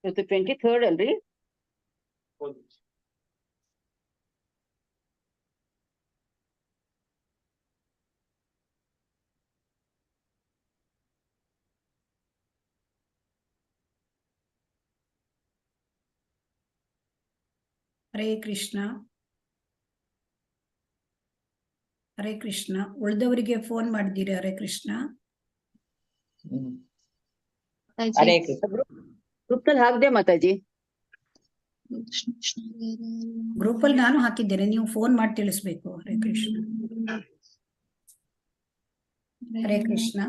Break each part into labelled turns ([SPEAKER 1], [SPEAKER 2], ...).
[SPEAKER 1] ಇವತ್ತು 23rd ಅಲ್ರಿ?
[SPEAKER 2] ಹರೇ ಕೃಷ್ಣ. ಹರೇ ಕೃಷ್ಣ. ಉಳಿದವರಿಗೆ ಫೋನ್ ಮಾಡಿದ್ದೀರಿ? ಹರೇ ಕೃಷ್ಣ.
[SPEAKER 3] ಹರೇ ಕೃಷ್ಣ.
[SPEAKER 1] ಗ್ರೂಪ್ ಅಲ್ಲಿ ಹಾಕ್ದೆ ಮಾತಾಜಿ.
[SPEAKER 2] ಗ್ರೂಪ್ ಅಲ್ಲಿ ನಾನು ಹಾಕಿದ್ದೇನೆ, ನೀವು ಫೋನ್ ಮಾಡಿ ತಿಳಿಸ್ಬೇಕು. ಹರೇ ಕೃಷ್ಣ. ಹರೇ ಕೃಷ್ಣ.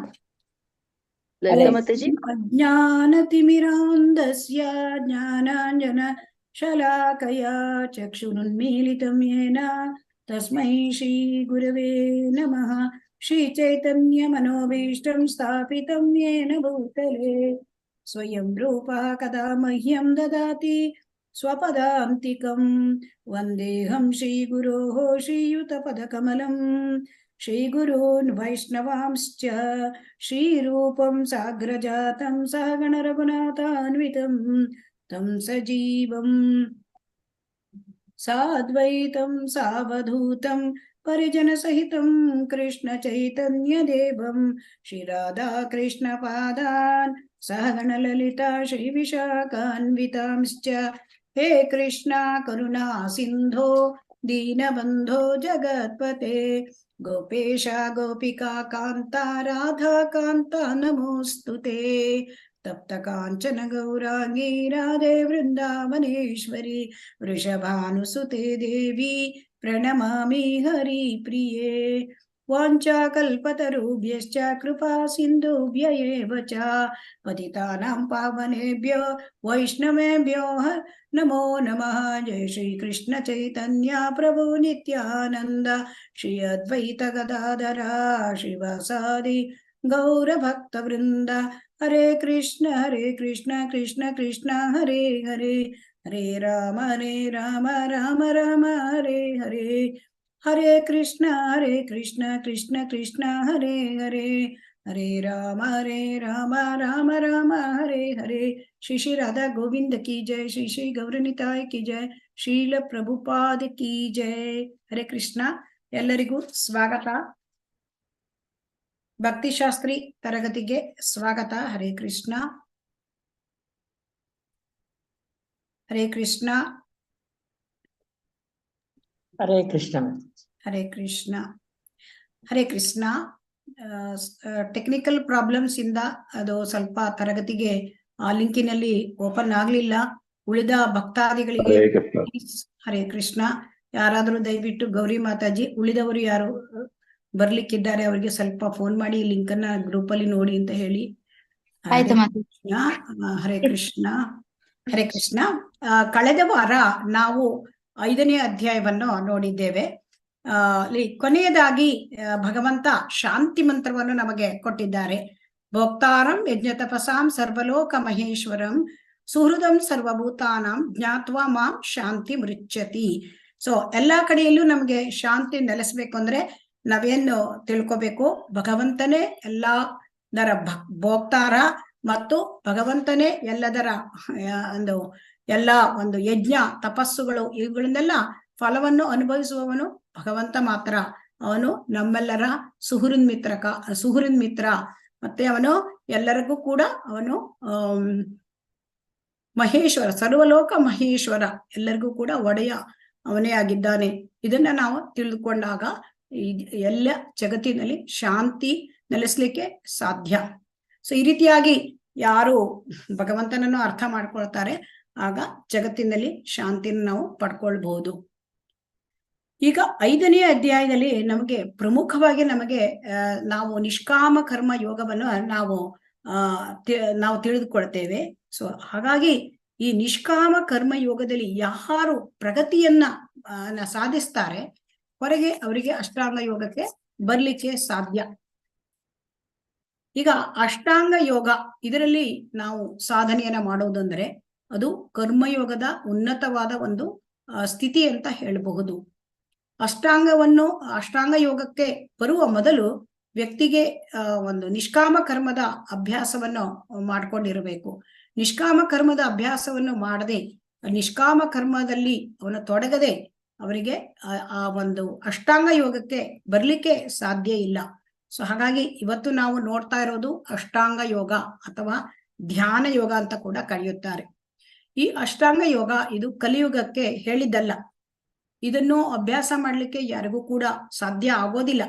[SPEAKER 1] ಲಲಿತಾ ಮಾತಾಜಿ.
[SPEAKER 2] ಅಜ್ಞಾನತಿಮಿರಾಂಧಸ್ಯ ಜ್ಞಾನಾಂಜನ ಶಲಾಕಯಾ ಚಕ್ಷುರುನ್ಮೀಲಿತಂ ಯೇನ ತಸ್ಮೈ ಶ್ರೀ ಗುರವೇ ನಮಃ. ಶ್ರೀ ಚೈತನ್ಯ ಮನೋಭೀಷ್ಟಂ ಸ್ಥಾಪಿತಂ ಯೇನ ಭೂತಲೆ ಸ್ವಯಂ ರೂಪಃ ಕದಾ ಮಹ್ಯಂ ದದಾತಿ ಸ್ವಪದಾಂತಿಕಂ. ವಂದೇಹಂ ಶ್ರೀ ಗುರೋಃ ಶ್ರೀಯುತಪದಕಮಲಂ. ಶ್ರೀಗುರೂನ್ ವೈಷ್ಣವಾಂಶ್ಚ ಶ್ರೀರೂಪಂ ಸಾಗ್ರಜಾತಂ ಸಹಗಣ ರಘುನಾಥಾನ್ವಿತಂ ತಂ ಸಜೀವಂ ಸಾದ್ವೈತಂ ಸಾವಧೂತಂ ಪರಿಜನ ಸಹಿತಂ ಕೃಷ್ಣ ಚೈತನ್ಯ ದೇವಂ ಶ್ರೀ ರಾಧಾ ಕೃಷ್ಣ ಪಾದಾನ್ ಸಹಗಣ ಲಲಿತಾ ಶ್ರೀ ವಿಶಾಖಾನ್ವಿತಾಂಶ್ಚ. ಹೇ ಕೃಷ್ಣ ಕರುಣಾ ಸಿಂಧೋ ದೀನಬಂಧೋ ಜಗತ್ಪತೆ ಗೋಪೇಶ ಗೋಪಿಕಾ ಕಾಂತ ರಾಧಾ ಕಾಂತ ನಮೋಸ್ತುತೆ. ತಪ್ತ ಕಾಂಚನ ಗೌರಾಂಗಿ ರಾಧೆ ವೃಂದಾವನೇಶ್ವರಿ ವೃಷಭಾನುಸುತೆ ದೇವಿ ಪ್ರಣಮಾಮಿ ಹರಿ ಪ್ರಿಯೇ. ವಾಂಛಾಕಲ್ಪತರುಭ್ಯಶ್ಚ ಕೃಪಾ ಸಿಂಧುಭ್ಯ ಏವ ಚ ಪತಿತಾನಾಂ ಪಾವನೇಭ್ಯೋ ವೈಷ್ಣವೇಭ್ಯೋ ನಮೋ ನಮಃ. ಜಯ ಶ್ರೀ ಕೃಷ್ಣ ಚೈತನ್ಯ ಪ್ರಭು ನಿತ್ಯಾನಂದ ಶ್ರೀ ಅದ್ವೈತ ಗದಾಧರ ಶ್ರೀವಾಸಾದಿ ಗೌರ ಭಕ್ತ ವೃಂದ. ಹರೇ ಕೃಷ್ಣ ಕೃಷ್ಣ ಕೃಷ್ಣ ಹರೇ ಹರೇ ಹರೇ ರಾಮ ರಾಮ ರಾಮ ಹರೇ ಹರೇ. ಹರೇ ಕೃಷ್ಣ ಕೃಷ್ಣ ಕೃಷ್ಣ ಹರೇ ಹರೇ ಹರೇ ರಾಮ ರಾಮ ರಾಮ ಹರೇ ಹರೇ. ಶ್ರೀ ಶ್ರೀ ರಾಧಾ ಗೋವಿಂದ ಕಿ ಜಯ. ಶ್ರೀ ಶ್ರೀ ಗೌರನಿತಾಯ್ ಕಿ ಜಯ. ಶ್ರೀಲ ಪ್ರಭುಪಾದ ಕಿ ಜಯ. ಹರೇ ಕೃಷ್ಣ. ಎಲ್ಲರಿಗೂ ಸ್ವಾಗತ. ಭಕ್ತಿಶಾಸ್ತ್ರಿ ತರಗತಿಗೆ ಸ್ವಾಗತ. ಹರೇ ಕೃಷ್ಣ. ಹರೇ ಕೃಷ್ಣ.
[SPEAKER 3] ಹರೇ ಕೃಷ್ಣ.
[SPEAKER 2] ಹರೇ ಕೃಷ್ಣ. ಹರೇ ಕೃಷ್ಣ. ಟೆಕ್ನಿಕಲ್ ಪ್ರಾಬ್ಲಮ್ಸ್ ಇಂದ ಅದು ಸ್ವಲ್ಪ ತರಗತಿಗೆ ಆ ಲಿಂಕಿನಲ್ಲಿ ಓಪನ್ ಆಗ್ಲಿಲ್ಲ. ಉಳಿದ ಭಕ್ತಾದಿಗಳಿಗೆ ಹರೇ ಕೃಷ್ಣ. ಯಾರಾದ್ರೂ ದಯವಿಟ್ಟು ಗೌರಿ ಮಾತಾಜಿ ಉಳಿದವರು ಯಾರು ಬರ್ಲಿಕ್ಕಿದ್ದಾರೆ ಅವರಿಗೆ ಸ್ವಲ್ಪ ಫೋನ್ ಮಾಡಿ ಲಿಂಕ್ ಅನ್ನ ಗ್ರೂಪ್ ಅಲ್ಲಿ ನೋಡಿ ಅಂತ ಹೇಳಿ. ಹರೇ ಕೃಷ್ಣ. ಹರೇ ಕೃಷ್ಣ. ಹರೇ ಕೃಷ್ಣ. ಕಳೆದ ವಾರ ನಾವು 5ನೇ ಅಧ್ಯಾಯವನ್ನು ನೋಡಿದ್ದೇವೆ. ಕೊನೆಯದಾಗಿ ಭಗವಂತ ಶಾಂತಿ ಮಂತ್ರವನ್ನು ನಮಗೆ ಕೊಟ್ಟಿದ್ದಾರೆ. ಭೋಕ್ತಾರಂ ಯಜ್ಞತಪಸಾಂ ಸರ್ವಲೋಕ ಮಹೇಶ್ವರಂ ಸುಹೃದಂ ಸರ್ವಭೂತಾನಾಂ ಜ್ಞಾತ್ವಾ ಮಾಂ ಶಾಂತಿ ಮೃಚ್ಯತಿ. ಸೊ ಎಲ್ಲಾ ಕಡೆಯಲ್ಲೂ ನಮ್ಗೆ ಶಾಂತಿ ನೆಲೆಸ್ಬೇಕು ಅಂದ್ರೆ ನಾವೇನು ತಿಳ್ಕೊಬೇಕು, ಭಗವಂತನೇ ಎಲ್ಲದರ ಭೋಕ್ತಾರ ಮತ್ತು ಭಗವಂತನೇ ಎಲ್ಲದರ ಒಂದು ಯಜ್ಞ ತಪಸ್ಸುಗಳು ಇವುಗಳನ್ನೆಲ್ಲ ಫಲವನ್ನು ಅನುಭವಿಸುವವನು ಭಗವಂತ ಮಾತ್ರ. ಅವನು ನಮ್ಮೆಲ್ಲರ ಸುಹೃನ್ ಮಿತ್ರ ಮತ್ತೆ ಅವನು ಎಲ್ಲರಿಗೂ ಕೂಡ ಅವನು ಮಹೇಶ್ವರ, ಸರ್ವಲೋಕ ಮಹೇಶ್ವರ, ಎಲ್ಲರಿಗೂ ಕೂಡ ಒಡೆಯ ಅವನೇ ಆಗಿದ್ದಾನೆ. ಇದನ್ನ ನಾವು ತಿಳಿದುಕೊಂಡಾಗ ಎಲ್ಲ ಜಗತ್ತಿನಲ್ಲಿ ಶಾಂತಿ ನೆಲೆಸ್ಲಿಕ್ಕೆ ಸಾಧ್ಯ. ಸೊ ಈ ರೀತಿಯಾಗಿ ಯಾರು ಭಗವಂತನನ್ನು ಅರ್ಥ ಮಾಡ್ಕೊಳ್ತಾರೆ ಆಗ ಜಗತ್ತಿನಲ್ಲಿ ಶಾಂತಿನ ನಾವು ಪಡ್ಕೊಳ್ಬಹುದು. ಈಗ 5ನೇ ಅಧ್ಯಾಯದಲ್ಲಿ ನಮಗೆ ಪ್ರಮುಖವಾಗಿ ನಾವು ನಿಷ್ಕಾಮ ಕರ್ಮ ಯೋಗವನ್ನು ನಾವು ತಿಳಿದುಕೊಳ್ತೇವೆ. ಸೊ ಹಾಗಾಗಿ ಈ ನಿಷ್ಕಾಮ ಕರ್ಮ ಯೋಗದಲ್ಲಿ ಯಾರು ಪ್ರಗತಿಯನ್ನ ಸಾಧಿಸ್ತಾರೆ ಹೊರಗೆ ಅವರಿಗೆ ಅಷ್ಟಾಂಗ ಯೋಗಕ್ಕೆ ಬರ್ಲಿಕ್ಕೆ ಸಾಧ್ಯ. ಈಗ ಅಷ್ಟಾಂಗ ಯೋಗ ಇದರಲ್ಲಿ ನಾವು ಸಾಧನೆಯನ್ನ ಮಾಡೋದಂದ್ರೆ ಅದು ಕರ್ಮಯೋಗದ ಉನ್ನತವಾದ ಒಂದು ಸ್ಥಿತಿ ಅಂತ ಹೇಳಬಹುದು. ಅಷ್ಟಾಂಗ ಯೋಗಕ್ಕೆ ಬರುವ ಮೊದಲು ವ್ಯಕ್ತಿಗೆ ಒಂದು ನಿಷ್ಕಾಮ ಕರ್ಮದ ಅಭ್ಯಾಸವನ್ನು ಮಾಡ್ಕೊಂಡಿರಬೇಕು. ನಿಷ್ಕಾಮ ಕರ್ಮದ ಅಭ್ಯಾಸವನ್ನು ಮಾಡದೆ, ನಿಷ್ಕಾಮ ಕರ್ಮದಲ್ಲಿ ಅವನು ತೊಡಗದೆ ಅವರಿಗೆ ಆ ಒಂದು ಅಷ್ಟಾಂಗ ಯೋಗಕ್ಕೆ ಬರ್ಲಿಕ್ಕೆ ಸಾಧ್ಯ ಇಲ್ಲ. ಸೊ ಹಾಗಾಗಿ ಇವತ್ತು ನಾವು ನೋಡ್ತಾ ಇರೋದು ಅಷ್ಟಾಂಗ ಯೋಗ ಅಥವಾ ಧ್ಯಾನ ಯೋಗ ಅಂತ ಕೂಡ ಕರೆಯುತ್ತಾರೆ. ಈ ಅಷ್ಟಾಂಗ ಯೋಗ ಇದು ಕಲಿಯುಗಕ್ಕೆ ಹೇಳಿದ್ದಲ್ಲ. ಇದನ್ನು ಅಭ್ಯಾಸ ಮಾಡ್ಲಿಕ್ಕೆ ಯಾರಿಗೂ ಕೂಡ ಸಾಧ್ಯ ಆಗೋದಿಲ್ಲ.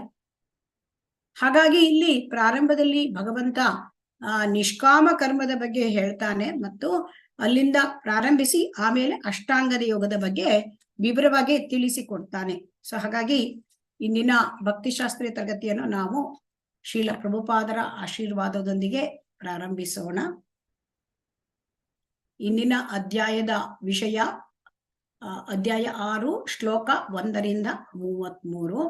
[SPEAKER 2] ಹಾಗಾಗಿ ಇಲ್ಲಿ ಪ್ರಾರಂಭದಲ್ಲಿ ಭಗವಂತ ನಿಷ್ಕಾಮ ಕರ್ಮದ ಬಗ್ಗೆ ಹೇಳ್ತಾನೆ ಮತ್ತು ಅಲ್ಲಿಂದ ಪ್ರಾರಂಭಿಸಿ ಆಮೇಲೆ ಅಷ್ಟಾಂಗದ ಯೋಗದ ಬಗ್ಗೆ ವಿವರವಾಗಿ ತಿಳಿಸಿಕೊಡ್ತಾನೆ. ಸೊ ಹಾಗಾಗಿ ಇಂದಿನ ಭಕ್ತಿಶಾಸ್ತ್ರೀಯ ತರಗತಿಯನ್ನು ನಾವು ಶ್ರೀಲ ಪ್ರಭುಪಾದರ ಆಶೀರ್ವಾದದೊಂದಿಗೆ ಪ್ರಾರಂಭಿಸೋಣ. ಇಂದಿನ ಅಧ್ಯಾಯದ ವಿಷಯ ಅಧ್ಯಾಯ 6 ಶ್ಲೋಕ 1ರಿಂದ 33.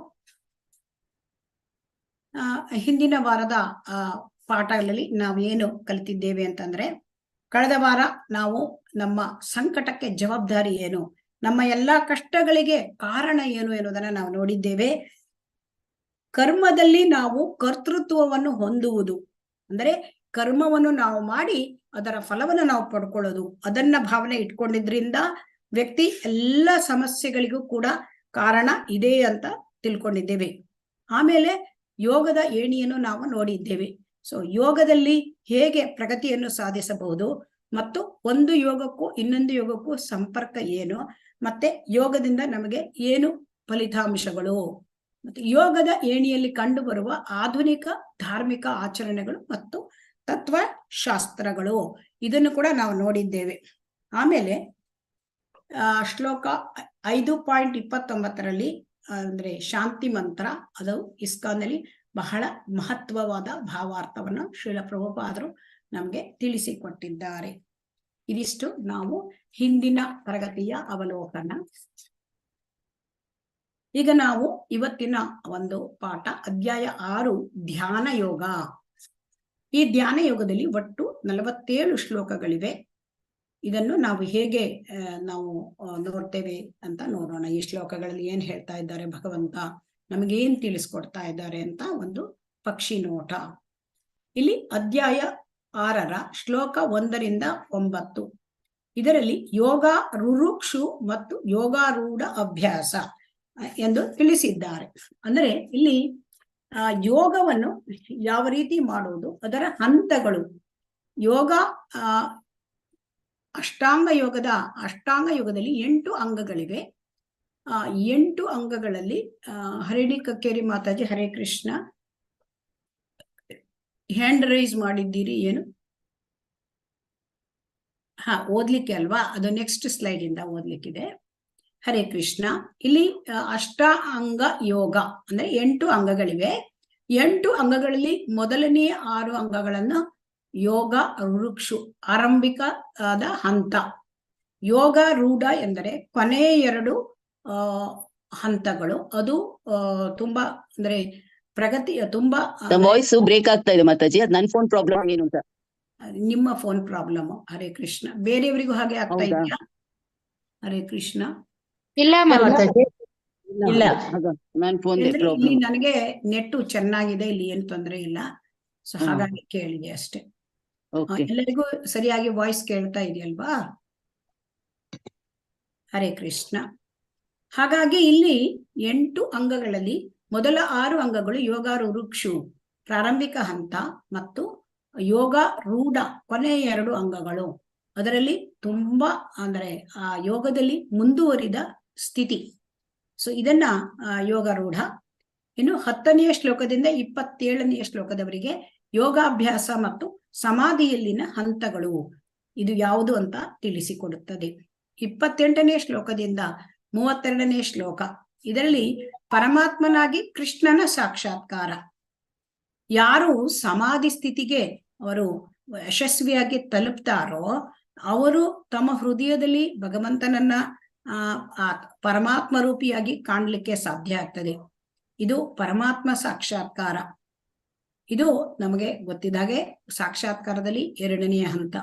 [SPEAKER 2] ಹಿಂದಿನ ವಾರದ ಪಾಠಗಳಲ್ಲಿ ನಾವೇನು ಕಲಿತಿದ್ದೇವೆ ಅಂತಂದ್ರೆ, ಕಳೆದ ವಾರ ನಾವು ನಮ್ಮ ಸಂಕಟಕ್ಕೆ ಜವಾಬ್ದಾರಿ ಏನು, ನಮ್ಮ ಎಲ್ಲಾ ಕಷ್ಟಗಳಿಗೆ ಕಾರಣ ಏನು ಎನ್ನುವುದನ್ನ ನಾವು ನೋಡಿದ್ದೇವೆ. ಕರ್ಮದಲ್ಲಿ ನಾವು ಕರ್ತೃತ್ವವನ್ನು ಹೊಂದುವುದು ಅಂದರೆ ಕರ್ಮವನ್ನು ನಾವು ಮಾಡಿ ಅದರ ಫಲವನ್ನು ನಾವು ಪಡ್ಕೊಳ್ಳೋದು, ಅದನ್ನ ಭಾವನೆ ಇಟ್ಕೊಂಡಿದ್ರಿಂದ ವ್ಯಕ್ತಿ ಎಲ್ಲ ಸಮಸ್ಯೆಗಳಿಗೂ ಕೂಡ ಕಾರಣ ಇದೆ ಅಂತ ತಿಳ್ಕೊಂಡಿದ್ದೇವೆ. ಆಮೇಲೆ ಯೋಗದ ಏಣಿಯನ್ನು ನಾವು ನೋಡಿದ್ದೇವೆ. ಸೊ ಯೋಗದಲ್ಲಿ ಹೇಗೆ ಪ್ರಗತಿಯನ್ನು ಸಾಧಿಸಬಹುದು ಮತ್ತು ಒಂದು ಯೋಗಕ್ಕೂ ಇನ್ನೊಂದು ಯೋಗಕ್ಕೂ ಸಂಪರ್ಕ ಏನು, ಮತ್ತೆ ಯೋಗದಿಂದ ನಮಗೆ ಏನು ಫಲಿತಾಂಶಗಳು, ಮತ್ತೆ ಯೋಗದ ಏಣಿಯಲ್ಲಿ ಕಂಡು ಬರುವ ಆಧುನಿಕ ಧಾರ್ಮಿಕ ಆಚರಣೆಗಳು ಮತ್ತು ತತ್ವಶಾಸ್ತ್ರಗಳು, ಇದನ್ನು ಕೂಡ ನಾವು ನೋಡಿದ್ದೇವೆ. ಆಮೇಲೆ ಶ್ಲೋಕ 5.29ರಲ್ಲಿ ಅಂದ್ರೆ ಶಾಂತಿ ಮಂತ್ರ, ಅದು ಇಸ್ಕಾನ್ನಲ್ಲಿ ಬಹಳ ಮಹತ್ವವಾದ ಭಾವಾರ್ಥವನ್ನು ಶ್ರೀಲ ಪ್ರಭುಪಾದರು ನಮ್ಗೆ ತಿಳಿಸಿಕೊಟ್ಟಿದ್ದಾರೆ. ಇದಿಷ್ಟು ನಾವು ಹಿಂದಿನ ತರಗತಿಯ ಅವಲೋಕನ. ಈಗ ನಾವು ಇವತ್ತಿನ ಒಂದು ಪಾಠ ಅಧ್ಯಾಯ 6 ಧ್ಯಾನ ಯೋಗ. ಈ ಧ್ಯಾನ ಯೋಗದಲ್ಲಿ ಒಟ್ಟು 47 ಶ್ಲೋಕಗಳಿವೆ. ಇದನ್ನು ನಾವು ಹೇಗೆ ನಾವು ನೋಡ್ತೇವೆ ಅಂತ ನೋಡೋಣ. ಈ ಶ್ಲೋಕಗಳಲ್ಲಿ ಏನ್ ಹೇಳ್ತಾ ಇದ್ದಾರೆ ಭಗವಂತ, ನಮಗೇನ್ ತಿಳಿಸ್ಕೊಡ್ತಾ ಇದ್ದಾರೆ ಅಂತ ಒಂದು ಪಕ್ಷಿ ನೋಟ. ಇಲ್ಲಿ ಅಧ್ಯಾಯ 6ರ ಶ್ಲೋಕ 1ರಿಂದ 9. ಇದರಲ್ಲಿ ಯೋಗ ರುರುಕ್ಷು ಮತ್ತು ಯೋಗಾರೂಢ ಅಭ್ಯಾಸ ಎಂದು ತಿಳಿಸಿದ್ದಾರೆ. ಅಂದ್ರೆ ಇಲ್ಲಿ ಯೋಗವನ್ನು ಯಾವ ರೀತಿ ಮಾಡುವುದು, ಅದರ ಹಂತಗಳು. ಯೋಗ ಅಷ್ಟಾಂಗ ಯೋಗದಲ್ಲಿ 8 ಅಂಗಗಳಿವೆ. 8 ಅಂಗಗಳಲ್ಲಿ ಹರಿಣಿ ಕಕ್ಕೇರಿ ಮಾತಾಜಿ ಹರೇ ಕೃಷ್ಣ, ಹ್ಯಾಂಡ್ ರೈಸ್ ಮಾಡಿದ್ದೀರಿ ಏನು? ಓದ್ಲಿಕ್ಕೆ ಅಲ್ವಾ, ಅದು ನೆಕ್ಸ್ಟ್ ಸ್ಲೈಡ್ ಇಂದ ಓದ್ಲಿಕ್ಕಿದೆ. ಹರೇ ಕೃಷ್ಣ. ಇಲ್ಲಿ ಅಷ್ಟಾಂಗ ಯೋಗ ಅಂದ್ರೆ 8 ಅಂಗಗಳಿವೆ. 8 ಅಂಗಗಳಲ್ಲಿ ಮೊದಲನೆಯ 6 ಅಂಗಗಳನ್ನು ಯೋಗ ರುಕ್ಷು ಆರಂಭಿಕ ಆದ ಹಂತ, ಯೋಗ ರೂಢ ಎಂದರೆ ಕೊನೆಯ 2 ಹಂತಗಳು. ಅದು ತುಂಬಾ ಅಂದ್ರೆ ಪ್ರಗತಿ ತುಂಬಾ.
[SPEAKER 1] ವಾಯ್ಸ್ ಬ್ರೇಕ್ ಆಗ್ತಾ ಇದೆ ಮಾತಾಜಿ, ಅದು ನನ್ನ ಫೋನ್ ಪ್ರಾಬ್ಲಮ್ ಏನು ಅಂತ.
[SPEAKER 2] ನಿಮ್ಮ ಫೋನ್ ಪ್ರಾಬ್ಲಮ್. ಹರೇ ಕೃಷ್ಣ. ಬೇರೆಯವರಿಗೂ ಹಾಗೆ ಆಗ್ತಾ ಇದೆಯಾ? ಹರೇ ಕೃಷ್ಣ.
[SPEAKER 3] ಇಲ್ಲ ಮಾತಾಜಿ, ಇಲ್ಲ,
[SPEAKER 1] ನನ್ನ ಫೋನ್
[SPEAKER 2] ಇಲ್ಲಿ ನನಗೆ ನೆಟ್ಟು ಚೆನ್ನಾಗಿದೆ, ಇಲ್ಲಿ ಏನು ತೊಂದರೆ ಇಲ್ಲ. ಸೊ ಹಾಗಾಗಿ ಕೇಳಿದೆ ಅಷ್ಟೇ. ಎಲ್ಲರಿಗೂ ಸರಿಯಾಗಿ ವಾಯ್ಸ್ ಕೇಳ್ತಾ ಇದೆಯಲ್ವಾ? ಹರೇ ಕೃಷ್ಣ. ಹಾಗಾಗಿ ಇಲ್ಲಿ 8 ಅಂಗಗಳಲ್ಲಿ ಮೊದಲ 6 ಅಂಗಗಳು ಯೋಗ ರುರುಕ್ಷು ಪ್ರಾರಂಭಿಕ ಹಂತ ಮತ್ತು ಯೋಗ ರೂಢ ಕೊನೆಯ 2 ಅಂಗಗಳು. ಅದರಲ್ಲಿ ತುಂಬಾ ಅಂದ್ರೆ ಆ ಯೋಗದಲ್ಲಿ ಮುಂದುವರಿದ ಸ್ಥಿತಿ. ಸೊ ಇದನ್ನ ಯೋಗ ರೂಢ. ಇನ್ನು 10ನೆಯ ಶ್ಲೋಕದಿಂದ 27ನೆಯ ಶ್ಲೋಕದವರೆಗೆ ಯೋಗಾಭ್ಯಾಸ ಮತ್ತು ಸಮಾಧಿಯಲ್ಲಿನ ಹಂತಗಳು, ಇದು ಯಾವುದು ಅಂತ ತಿಳಿಸಿಕೊಡುತ್ತದೆ. 28ನೇ ಶ್ಲೋಕದಿಂದ 32ನೇ ಶ್ಲೋಕ, ಇದರಲ್ಲಿ ಪರಮಾತ್ಮನಾಗಿ ಕೃಷ್ಣನ ಸಾಕ್ಷಾತ್ಕಾರ. ಯಾರು ಸಮಾಧಿ ಸ್ಥಿತಿಗೆ ಅವರು ಯಶಸ್ವಿಯಾಗಿ ತಲುಪ್ತಾರೋ ಅವರು ತಮ್ಮ ಹೃದಯದಲ್ಲಿ ಭಗವಂತನನ್ನ ಪರಮಾತ್ಮ ರೂಪಿಯಾಗಿ ಕಾಣ್ಲಿಕ್ಕೆ ಸಾಧ್ಯ ಆಗ್ತದೆ. ಇದು ಪರಮಾತ್ಮ ಸಾಕ್ಷಾತ್ಕಾರ. ಇದು ನಮಗೆ ಗೊತ್ತಿದ್ದಾಗೆ ಸಾಕ್ಷಾತ್ಕಾರದಲ್ಲಿ 2ನೇ ಹಂತ.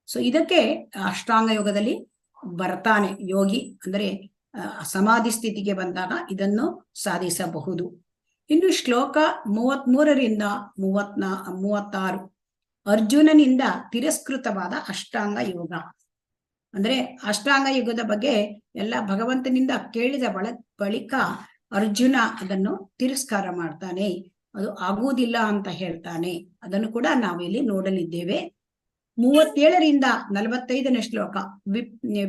[SPEAKER 2] ಸೊ ಇದಕ್ಕೆ ಅಷ್ಟಾಂಗ ಯೋಗದಲ್ಲಿ ಬರ್ತಾನೆ ಯೋಗಿ, ಅಂದ್ರೆ ಸಮಾಧಿ ಸ್ಥಿತಿಗೆ ಬಂದಾಗ ಇದನ್ನು ಸಾಧಿಸಬಹುದು. ಇನ್ನು ಶ್ಲೋಕ 33ರಿಂದ 36, ಅರ್ಜುನನಿಂದ ತಿರಸ್ಕೃತವಾದ ಅಷ್ಟಾಂಗ ಯೋಗ. ಅಂದ್ರೆ ಅಷ್ಟಾಂಗ ಯೋಗದ ಬಗ್ಗೆ ಎಲ್ಲ ಭಗವಂತನಿಂದ ಕೇಳಿದ ಬಳಿಕ ಅರ್ಜುನ ಅದನ್ನು ತಿರಸ್ಕಾರ ಮಾಡ್ತಾನೆ, ಅದು ಆಗುವುದಿಲ್ಲ ಅಂತ ಹೇಳ್ತಾನೆ. ಅದನ್ನು ಕೂಡ ನಾವಿಲ್ಲಿ ನೋಡಲಿದ್ದೇವೆ. 37ರಿಂದ 45ನೇ ಶ್ಲೋಕ,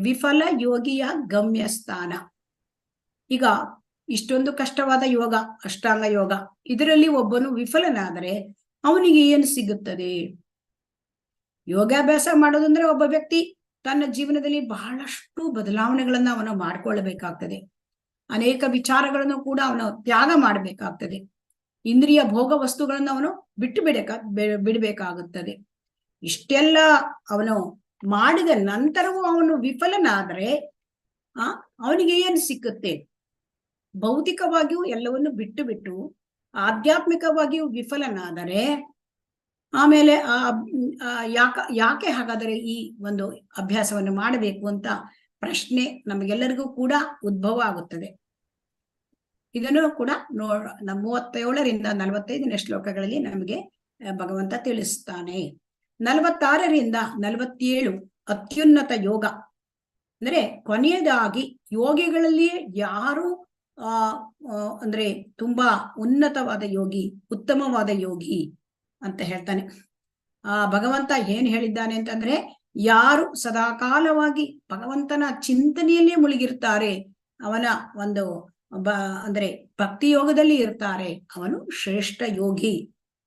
[SPEAKER 2] ವಿಫಲ ಯೋಗಿಯ ಗಮ್ಯ ಸ್ಥಾನ. ಈಗ ಇಷ್ಟೊಂದು ಕಷ್ಟವಾದ ಯೋಗ, ಅಷ್ಟಾಂಗ ಯೋಗ, ಇದರಲ್ಲಿ ಒಬ್ಬನು ವಿಫಲನಾದರೆ ಅವನಿಗೆ ಏನು ಸಿಗುತ್ತದೆ? ಯೋಗಾಭ್ಯಾಸ ಮಾಡೋದಂದ್ರೆ ಒಬ್ಬ ವ್ಯಕ್ತಿ ತನ್ನ ಜೀವನದಲ್ಲಿ ಬಹಳಷ್ಟು ಬದಲಾವಣೆಗಳನ್ನ ಅವನು ಮಾಡ್ಕೊಳ್ಬೇಕಾಗ್ತದೆ. ಅನೇಕ ವಿಚಾರಗಳನ್ನು ಕೂಡ ಅವನು ತ್ಯಾಗ ಮಾಡಬೇಕಾಗ್ತದೆ. ಇಂದ್ರಿಯ ಭೋಗ ವಸ್ತುಗಳನ್ನು ಅವನು ಬಿಡಬೇಕಾಗುತ್ತದೆ. ಇಷ್ಟೆಲ್ಲ ಅವನು ಮಾಡಿದ ನಂತರವೂ ಅವನು ವಿಫಲನಾದ್ರೆ ಅವನಿಗೆ ಏನು ಸಿಕ್ಕುತ್ತೆ? ಭೌತಿಕವಾಗಿಯೂ ಎಲ್ಲವನ್ನು ಬಿಟ್ಟು ಆಧ್ಯಾತ್ಮಿಕವಾಗಿಯೂ ವಿಫಲನಾದರೆ ಆಮೇಲೆ ಯಾಕೆ ಹಾಗಾದರೆ ಈ ಒಂದು ಅಭ್ಯಾಸವನ್ನು ಮಾಡಬೇಕು ಅಂತ ಪ್ರಶ್ನೆ ನಮಗೆಲ್ಲರಿಗೂ ಕೂಡ ಉದ್ಭವ ಆಗುತ್ತದೆ. ಇದನ್ನು ಕೂಡ 37ರಿಂದ 45ನೇ ಶ್ಲೋಕಗಳಲ್ಲಿ ನಮಗೆ ಭಗವಂತ ತಿಳಿಸ್ತಾನೆ. 46ರಿಂದ 47 ಅತ್ಯುನ್ನತ ಯೋಗ. ಅಂದ್ರೆ ಕೊನೆಯದಾಗಿ ಯೋಗಿಗಳಲ್ಲಿ ಯಾರು ಅಂದ್ರೆ ತುಂಬಾ ಉನ್ನತವಾದ ಯೋಗಿ, ಉತ್ತಮವಾದ ಯೋಗಿ ಅಂತ ಹೇಳ್ತಾನೆ. ಭಗವಂತ ಏನ್ ಹೇಳಿದ್ದಾನೆ ಅಂತಂದ್ರೆ, ಯಾರು ಸದಾಕಾಲವಾಗಿ ಭಗವಂತನ ಚಿಂತನೆಯಲ್ಲೇ ಮುಳುಗಿರ್ತಾರೆ, ಅವನ ಒಂದು ಅಂದ್ರೆ ಭಕ್ತಿ ಯೋಗದಲ್ಲಿ ಇರ್ತಾರೆ, ಅವನು ಶ್ರೇಷ್ಠ ಯೋಗಿ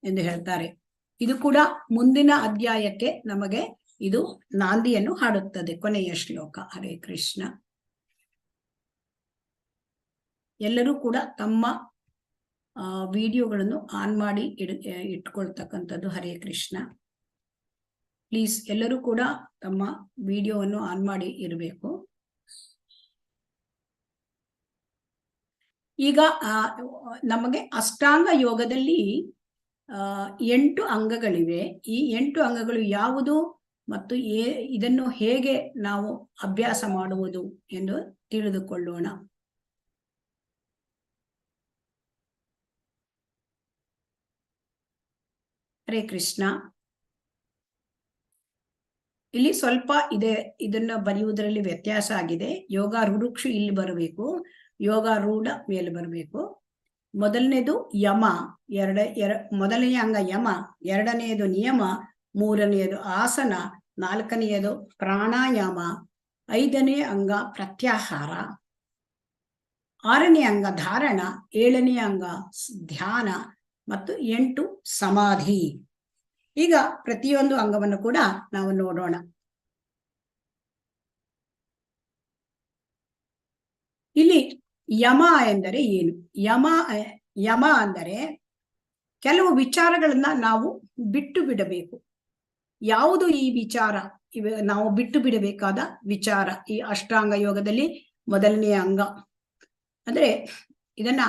[SPEAKER 2] ಎಂದು ಹೇಳ್ತಾರೆ. ಇದು ಕೂಡ ಮುಂದಿನ ಅಧ್ಯಾಯಕ್ಕೆ ನಮಗೆ ಇದು ನಾಂದಿಯನ್ನು ಹಾಡುತ್ತದೆ. ಕೊನೆಯ ಶ್ಲೋಕ. ಹರೇ ಕೃಷ್ಣ. ಎಲ್ಲರೂ ಕೂಡ ತಮ್ಮ ವಿಡಿಯೋಗಳನ್ನು ಆನ್ ಮಾಡಿ ಇಟ್ಕೊಳ್ತಕ್ಕಂಥದ್ದು. ಹರೇ ಕೃಷ್ಣ. ಪ್ಲೀಸ್ ಎಲ್ಲರೂ ಕೂಡ ತಮ್ಮ ವಿಡಿಯೋವನ್ನು ಆನ್ ಮಾಡಿ ಇರಬೇಕು. ಈಗ ನಮಗೆ ಅಷ್ಟಾಂಗ ಯೋಗದಲ್ಲಿ 8 ಅಂಗಗಳಿವೆ. ಈ 8 ಅಂಗಗಳು ಯಾವುದು ಮತ್ತು ಇದನ್ನು ಹೇಗೆ ನಾವು ಅಭ್ಯಾಸ ಮಾಡುವುದು ಎಂದು ತಿಳಿದುಕೊಳ್ಳೋಣ. ಹರೇ ಕೃಷ್ಣ. ಇಲ್ಲಿ ಸ್ವಲ್ಪ ಇದೆ, ಇದನ್ನ ಬರೆಯುವುದರಲ್ಲಿ ವ್ಯತ್ಯಾಸ ಆಗಿದೆ. ಯೋಗಾರೂಢಕ್ಷು ಇಲ್ಲಿ ಬರಬೇಕು, ಯೋಗಾರೂಢ ಮೇಲೆ ಬರಬೇಕು. ಮೊದಲನೇದು ಯಮ, ಮೊದಲನೆಯ ಅಂಗ ಯಮ, ಎರಡನೆಯದು ನಿಯಮ, ಮೂರನೆಯದು ಆಸನ, ನಾಲ್ಕನೆಯದು ಪ್ರಾಣಾಯಾಮ, 5ನೇ ಅಂಗ ಪ್ರತ್ಯಾಹಾರ, 6ನೇ ಅಂಗ ಧಾರಣ, 7ನೇ ಅಂಗ ಧ್ಯಾನ ಮತ್ತು 8 ಸಮಾಧಿ. ಈಗ ಪ್ರತಿಯೊಂದು ಅಂಗವನ್ನು ಕೂಡ ನಾವು ನೋಡೋಣ. ಇಲ್ಲಿ ಯಮ ಎಂದರೆ ಏನು? ಯಮ ಅಂದರೆ ಕೆಲವು ವಿಚಾರಗಳನ್ನ ನಾವು ಬಿಟ್ಟು ಬಿಡಬೇಕು. ಯಾವುದು ಈ ವಿಚಾರ? ನಾವು ಬಿಟ್ಟು ಬಿಡಬೇಕಾದ ವಿಚಾರ ಈ ಅಷ್ಟಾಂಗ ಯೋಗದಲ್ಲಿ ಮೊದಲನೆಯ ಅಂಗ. ಅಂದ್ರೆ ಇದನ್ನ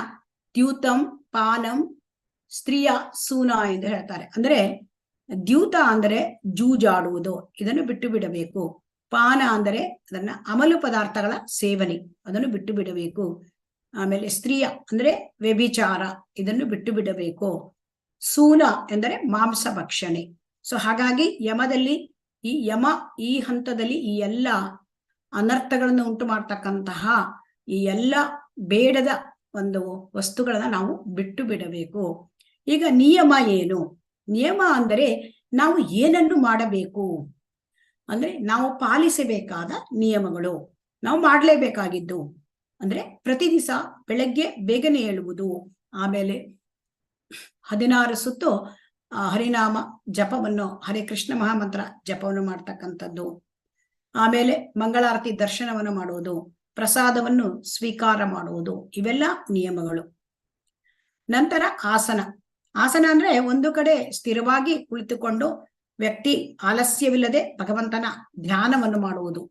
[SPEAKER 2] ದ್ಯೂತಂ ಪಾನಂ ಸ್ತ್ರೀಯ ಸೂನ ಎಂದು ಹೇಳ್ತಾರೆ. ಅಂದ್ರೆ ದ್ಯೂತ ಅಂದರೆ ಜೂಜಾಡುವುದು, ಇದನ್ನು ಬಿಟ್ಟು ಬಿಡಬೇಕು. ಪಾನ ಅಂದರೆ ಅದನ್ನ ಅಮಲು ಪದಾರ್ಥಗಳ ಸೇವನೆ, ಅದನ್ನು ಬಿಟ್ಟು ಬಿಡಬೇಕು. ಆಮೇಲೆ ಸ್ತ್ರೀಯ ಅಂದ್ರೆ ವ್ಯಭಿಚಾರ, ಇದನ್ನು ಬಿಟ್ಟು ಬಿಡಬೇಕು. ಸೂನ ಎಂದರೆ ಮಾಂಸ ಭಕ್ಷಣೆ. ಸೊ ಹಾಗಾಗಿ ಯಮದಲ್ಲಿ ಈ ಹಂತದಲ್ಲಿ ಈ ಎಲ್ಲ ಅನರ್ಥಗಳನ್ನು ಉಂಟು ಮಾಡ್ತಕ್ಕಂತಹ ಈ ಎಲ್ಲ ಬೇಡದ ಒಂದು ವಸ್ತುಗಳನ್ನ ನಾವು ಬಿಟ್ಟು ಬಿಡಬೇಕು. ಈಗ ನಿಯಮ ಏನು? ನಿಯಮ ಅಂದರೆ ನಾವು ಏನನ್ನು ಮಾಡಬೇಕು, ಅಂದ್ರೆ ನಾವು ಪಾಲಿಸಬೇಕಾದ ನಿಯಮಗಳು, ನಾವು ಮಾಡಲೇಬೇಕಾಗಿದ್ದು. ಅಂದ್ರೆ ಪ್ರತಿ ದಿವಸ ಬೆಳಗ್ಗೆ ಬೇಗನೆ ಏಳುವುದು, ಆಮೇಲೆ 16 ಸುತ್ತು ಹರಿನಾಮ ಜಪವನ್ನು, ಹರೇ ಕೃಷ್ಣ ಮಹಾಮಂತ್ರ ಜಪವನ್ನು ಮಾಡ್ತಕ್ಕಂಥದ್ದು, ಆಮೇಲೆ ಮಂಗಳಾರತಿ ದರ್ಶನವನ್ನು ಮಾಡುವುದು, ಪ್ರಸಾದವನ್ನು ಸ್ವೀಕಾರ ಮಾಡುವುದು, ಇವೆಲ್ಲ ನಿಯಮಗಳು. ನಂತರ ಆಸನ. ಆಸನ ಅಂದ್ರೆ ಒಂದು ಕಡೆ ಸ್ಥಿರವಾಗಿ ಕುಳಿತುಕೊಂಡು ವ್ಯಕ್ತಿ ಆಲಸ್ಯವಿಲ್ಲದೆ ಭಗವಂತನ ಧ್ಯಾನವನ್ನು ಮಾಡುವುದು.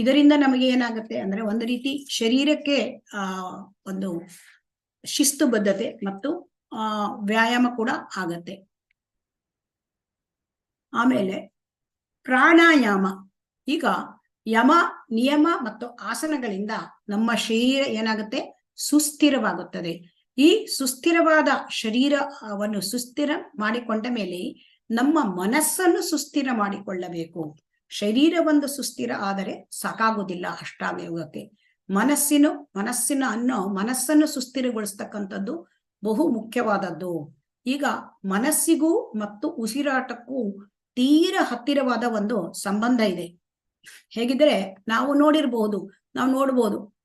[SPEAKER 2] ಇದರಿಂದ ನಮಗೆ ಏನಾಗುತ್ತೆ ಅಂದ್ರೆ ಒಂದು ರೀತಿ ಶರೀರಕ್ಕೆ ಒಂದು ಶಿಸ್ತುಬದ್ಧತೆ ಮತ್ತು ವ್ಯಾಯಾಮ ಕೂಡ ಆಗತ್ತೆ. ಆಮೇಲೆ ಪ್ರಾಣಾಯಾಮ. ಈಗ ಯಮ, ನಿಯಮ ಮತ್ತು ಆಸನಗಳಿಂದ ನಮ್ಮ ಶರೀರ ಏನಾಗುತ್ತೆ? ಸುಸ್ಥಿರವಾಗುತ್ತದೆ. ಈ ಸುಸ್ಥಿರವಾದ ಶರೀರವನ್ನು ಸುಸ್ಥಿರ ಮಾಡಿಕೊಂಡ ಮೇಲೆ ನಮ್ಮ ಮನಸ್ಸನ್ನು ಸುಸ್ಥಿರ ಮಾಡಿಕೊಳ್ಳಬೇಕು. ಶರೀರ ಒಂದು ಸುಸ್ಥಿರ ಆದರೆ ಸಾಕಾಗುವುದಿಲ್ಲ ಅಷ್ಟಾಂಗ ಯೋಗಕ್ಕೆ. ಮನಸ್ಸನ್ನು ಸುಸ್ಥಿರಗೊಳಿಸ್ತಕ್ಕಂಥದ್ದು ಬಹು ಮುಖ್ಯವಾದದ್ದು. ಈಗ ಮನಸ್ಸಿಗೂ ಮತ್ತು ಉಸಿರಾಟಕ್ಕೂ ತೀರ ಹತ್ತಿರವಾದ ಒಂದು ಸಂಬಂಧ ಇದೆ. ಹೇಗಿದ್ರೆ ನಾವು ನೋಡ್ಬೋದು,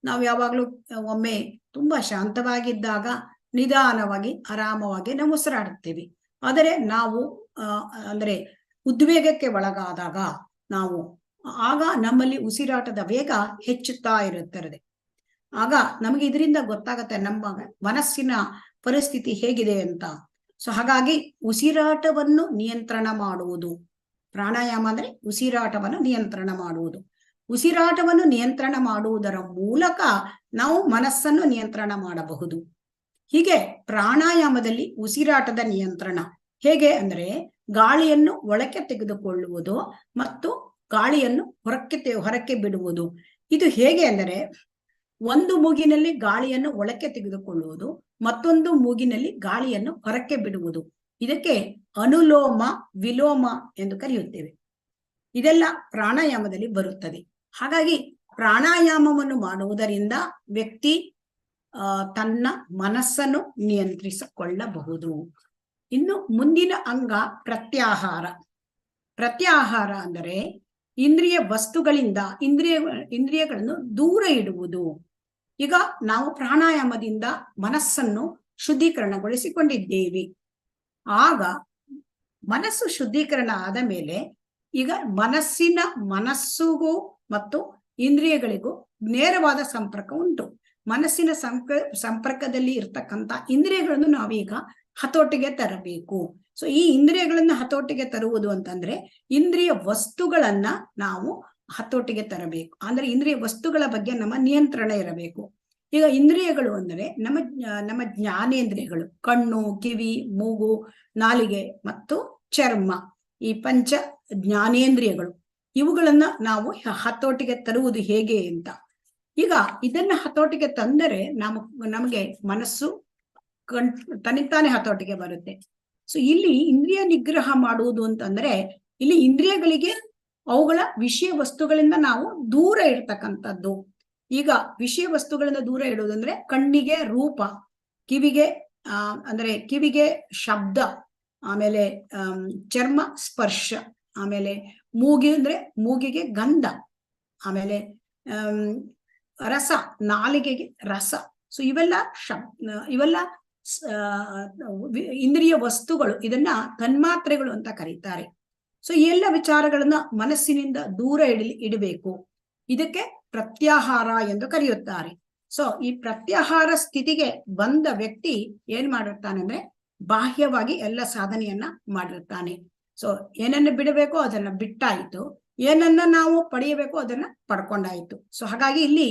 [SPEAKER 2] ನಾವು ಯಾವಾಗ್ಲೂ ಒಮ್ಮೆ ತುಂಬಾ ಶಾಂತವಾಗಿದ್ದಾಗ ನಿಧಾನವಾಗಿ ಆರಾಮವಾಗಿ ನಾವು ಉಸಿರಾಡುತ್ತೇವೆ. ಆದರೆ ನಾವು ಅಂದ್ರೆ ಉದ್ವೇಗಕ್ಕೆ ಒಳಗಾದಾಗ ಆಗ ನಮ್ಮಲ್ಲಿ ಉಸಿರಾಟದ ವೇಗ ಹೆಚ್ಚುತ್ತಾ ಇರುತ್ತದೆ. ಆಗ ನಮಗೆ ಇದರಿಂದ ಗೊತ್ತಾಗತ್ತೆ ನಮ್ಮ ಮನಸ್ಸಿನ ಪರಿಸ್ಥಿತಿ ಹೇಗಿದೆ ಅಂತ. ಸೊ ಹಾಗಾಗಿ ಉಸಿರಾಟವನ್ನು ನಿಯಂತ್ರಣ ಮಾಡುವುದು ಪ್ರಾಣಾಯಾಮ ಅಂದ್ರೆ ಉಸಿರಾಟವನ್ನು ನಿಯಂತ್ರಣ ಮಾಡುವುದು. ಉಸಿರಾಟವನ್ನು ನಿಯಂತ್ರಣ ಮಾಡುವುದರ ಮೂಲಕ ನಾವು ಮನಸ್ಸನ್ನು ನಿಯಂತ್ರಣ ಮಾಡಬಹುದು. ಹೀಗೆ ಪ್ರಾಣಾಯಾಮದಲ್ಲಿ ಉಸಿರಾಟದ ನಿಯಂತ್ರಣ ಹೇಗೆ ಅಂದ್ರೆ ಗಾಳಿಯನ್ನು ಒಳಕ್ಕೆ ತೆಗೆದುಕೊಳ್ಳುವುದು ಮತ್ತು ಗಾಳಿಯನ್ನು ಹೊರಕ್ಕೆ ಬಿಡುವುದು. ಇದು ಹೇಗೆ ಅಂದರೆ ಒಂದು ಮೂಗಿನಲ್ಲಿ ಗಾಳಿಯನ್ನು ಒಳಕ್ಕೆ ತೆಗೆದುಕೊಳ್ಳುವುದು, ಮತ್ತೊಂದು ಮೂಗಿನಲ್ಲಿ ಗಾಳಿಯನ್ನು ಹೊರಕ್ಕೆ ಬಿಡುವುದು. ಇದಕ್ಕೆ ಅನುಲೋಮ ವಿಲೋಮ ಎಂದು ಕರೆಯುತ್ತೇವೆ. ಇದೆಲ್ಲ ಪ್ರಾಣಾಯಾಮದಲ್ಲಿ ಬರುತ್ತದೆ. ಹಾಗಾಗಿ ಪ್ರಾಣಾಯಾಮವನ್ನು ಮಾಡುವುದರಿಂದ ವ್ಯಕ್ತಿ ತನ್ನ ಮನಸ್ಸನ್ನು ನಿಯಂತ್ರಿಸಿಕೊಳ್ಳಬಹುದು. ಇನ್ನು ಮುಂದಿನ ಅಂಗ ಪ್ರತ್ಯಾಹಾರ. ಪ್ರತ್ಯಾಹಾರ ಅಂದರೆ ಇಂದ್ರಿಯ ವಸ್ತುಗಳಿಂದ ಇಂದ್ರಿಯಗಳನ್ನು ದೂರ ಇಡುವುದು. ಈಗ ನಾವು ಪ್ರಾಣಾಯಾಮದಿಂದ ಮನಸ್ಸನ್ನು ಶುದ್ಧೀಕರಣಗೊಳಿಸಿಕೊಂಡಿದ್ದೇವೆ. ಆಗ ಮನಸ್ಸು ಶುದ್ಧೀಕರಣ ಆದ ಮೇಲೆ ಈಗ ಮನಸ್ಸಿಗೂ ಮತ್ತು ಇಂದ್ರಿಯಗಳಿಗೂ ನೇರವಾದ ಸಂಪರ್ಕ ಉಂಟು. ಮನಸ್ಸಿನ ಸಂಪರ್ಕದಲ್ಲಿ ಇರ್ತಕ್ಕಂಥ ಇಂದ್ರಿಯಗಳನ್ನು ನಾವೀಗ ಹತೋಟಿಗೆ ತರಬೇಕು. ಸೊ ಈ ಇಂದ್ರಿಯಗಳನ್ನು ಹತೋಟಿಗೆ ತರುವುದು ಅಂತಂದ್ರೆ ಇಂದ್ರಿಯ ವಸ್ತುಗಳನ್ನ ನಾವು ಹತೋಟಿಗೆ ತರಬೇಕು. ಅಂದ್ರೆ ಇಂದ್ರಿಯ ವಸ್ತುಗಳ ಬಗ್ಗೆ ನಮ್ಮ ನಿಯಂತ್ರಣ ಇರಬೇಕು. ಈಗ ಇಂದ್ರಿಯಗಳು ಅಂದರೆ ನಮ್ಮ ಜ್ಞಾನೇಂದ್ರಿಯಗಳು, ಕಣ್ಣು, ಕಿವಿ, ಮೂಗು, ನಾಲಿಗೆ ಮತ್ತು ಚರ್ಮ, ಈ ಪಂಚ ಜ್ಞಾನೇಂದ್ರಿಯಗಳು. ಇವುಗಳನ್ನ ನಾವು ಹತೋಟಿಗೆ ತರುವುದು ಹೇಗೆ ಅಂತ. ಈಗ ಇದನ್ನ ಹತೋಟಿಗೆ ತಂದರೆ ನಮಗೆ ಮನಸ್ಸು ತನ್ನಿತಾನೆ ಹತೋಟಿಗೆ ಬರುತ್ತೆ. ಸೊ ಇಲ್ಲಿ ಇಂದ್ರಿಯ ನಿಗ್ರಹ ಮಾಡುವುದು ಅಂತಂದ್ರೆ ಇಲ್ಲಿ ಇಂದ್ರಿಯಗಳಿಗೆ ಅವುಗಳ ವಿಷಯ ವಸ್ತುಗಳಿಂದ ನಾವು ದೂರ ಇಡ್ತಕ್ಕಂಥದ್ದು. ಈಗ ವಿಷಯ ವಸ್ತುಗಳಿಂದ ದೂರ ಇಡುವುದಂದ್ರೆ ಕಣ್ಣಿಗೆ ರೂಪ, ಕಿವಿಗೆ ಶಬ್ದ, ಆಮೇಲೆ ಚರ್ಮ ಸ್ಪರ್ಶ, ಆಮೇಲೆ ಮೂಗಿಗೆ ಗಂಧ, ಆಮೇಲೆ ರಸ, ನಾಲಿಗೆಗೆ ರಸ. ಸೊ ಇವೆಲ್ಲ ಇಂದ್ರಿಯ ವಸ್ತುಗಳು. ಇದನ್ನ ತನ್ಮಾತ್ರೆಗಳು ಅಂತ ಕರೀತಾರೆ. ಸೊ ಈ ಎಲ್ಲ ವಿಚಾರಗಳನ್ನ ಮನಸ್ಸಿನಿಂದ ದೂರ ಇಡಬೇಕು. ಇದಕ್ಕೆ ಪ್ರತ್ಯಾಹಾರ ಎಂದು ಕರೆಯುತ್ತಾರೆ. ಸೊ ಈ ಪ್ರತ್ಯಾಹಾರ ಸ್ಥಿತಿಗೆ ಬಂದ ವ್ಯಕ್ತಿ ಏನ್ ಮಾಡಿರ್ತಾನೆ ಅಂದ್ರೆ ಬಾಹ್ಯವಾಗಿ ಎಲ್ಲ ಸಾಧನೆಯನ್ನ ಮಾಡಿರ್ತಾನೆ. ಸೊ ಏನನ್ನ ಬಿಡಬೇಕೋ ಅದನ್ನ ಬಿಟ್ಟಾಯಿತು, ಏನನ್ನ ನಾವು ಪಡೆಯಬೇಕೋ ಅದನ್ನ ಪಡ್ಕೊಂಡಾಯ್ತು. ಸೊ ಹಾಗಾಗಿ ಇಲ್ಲಿ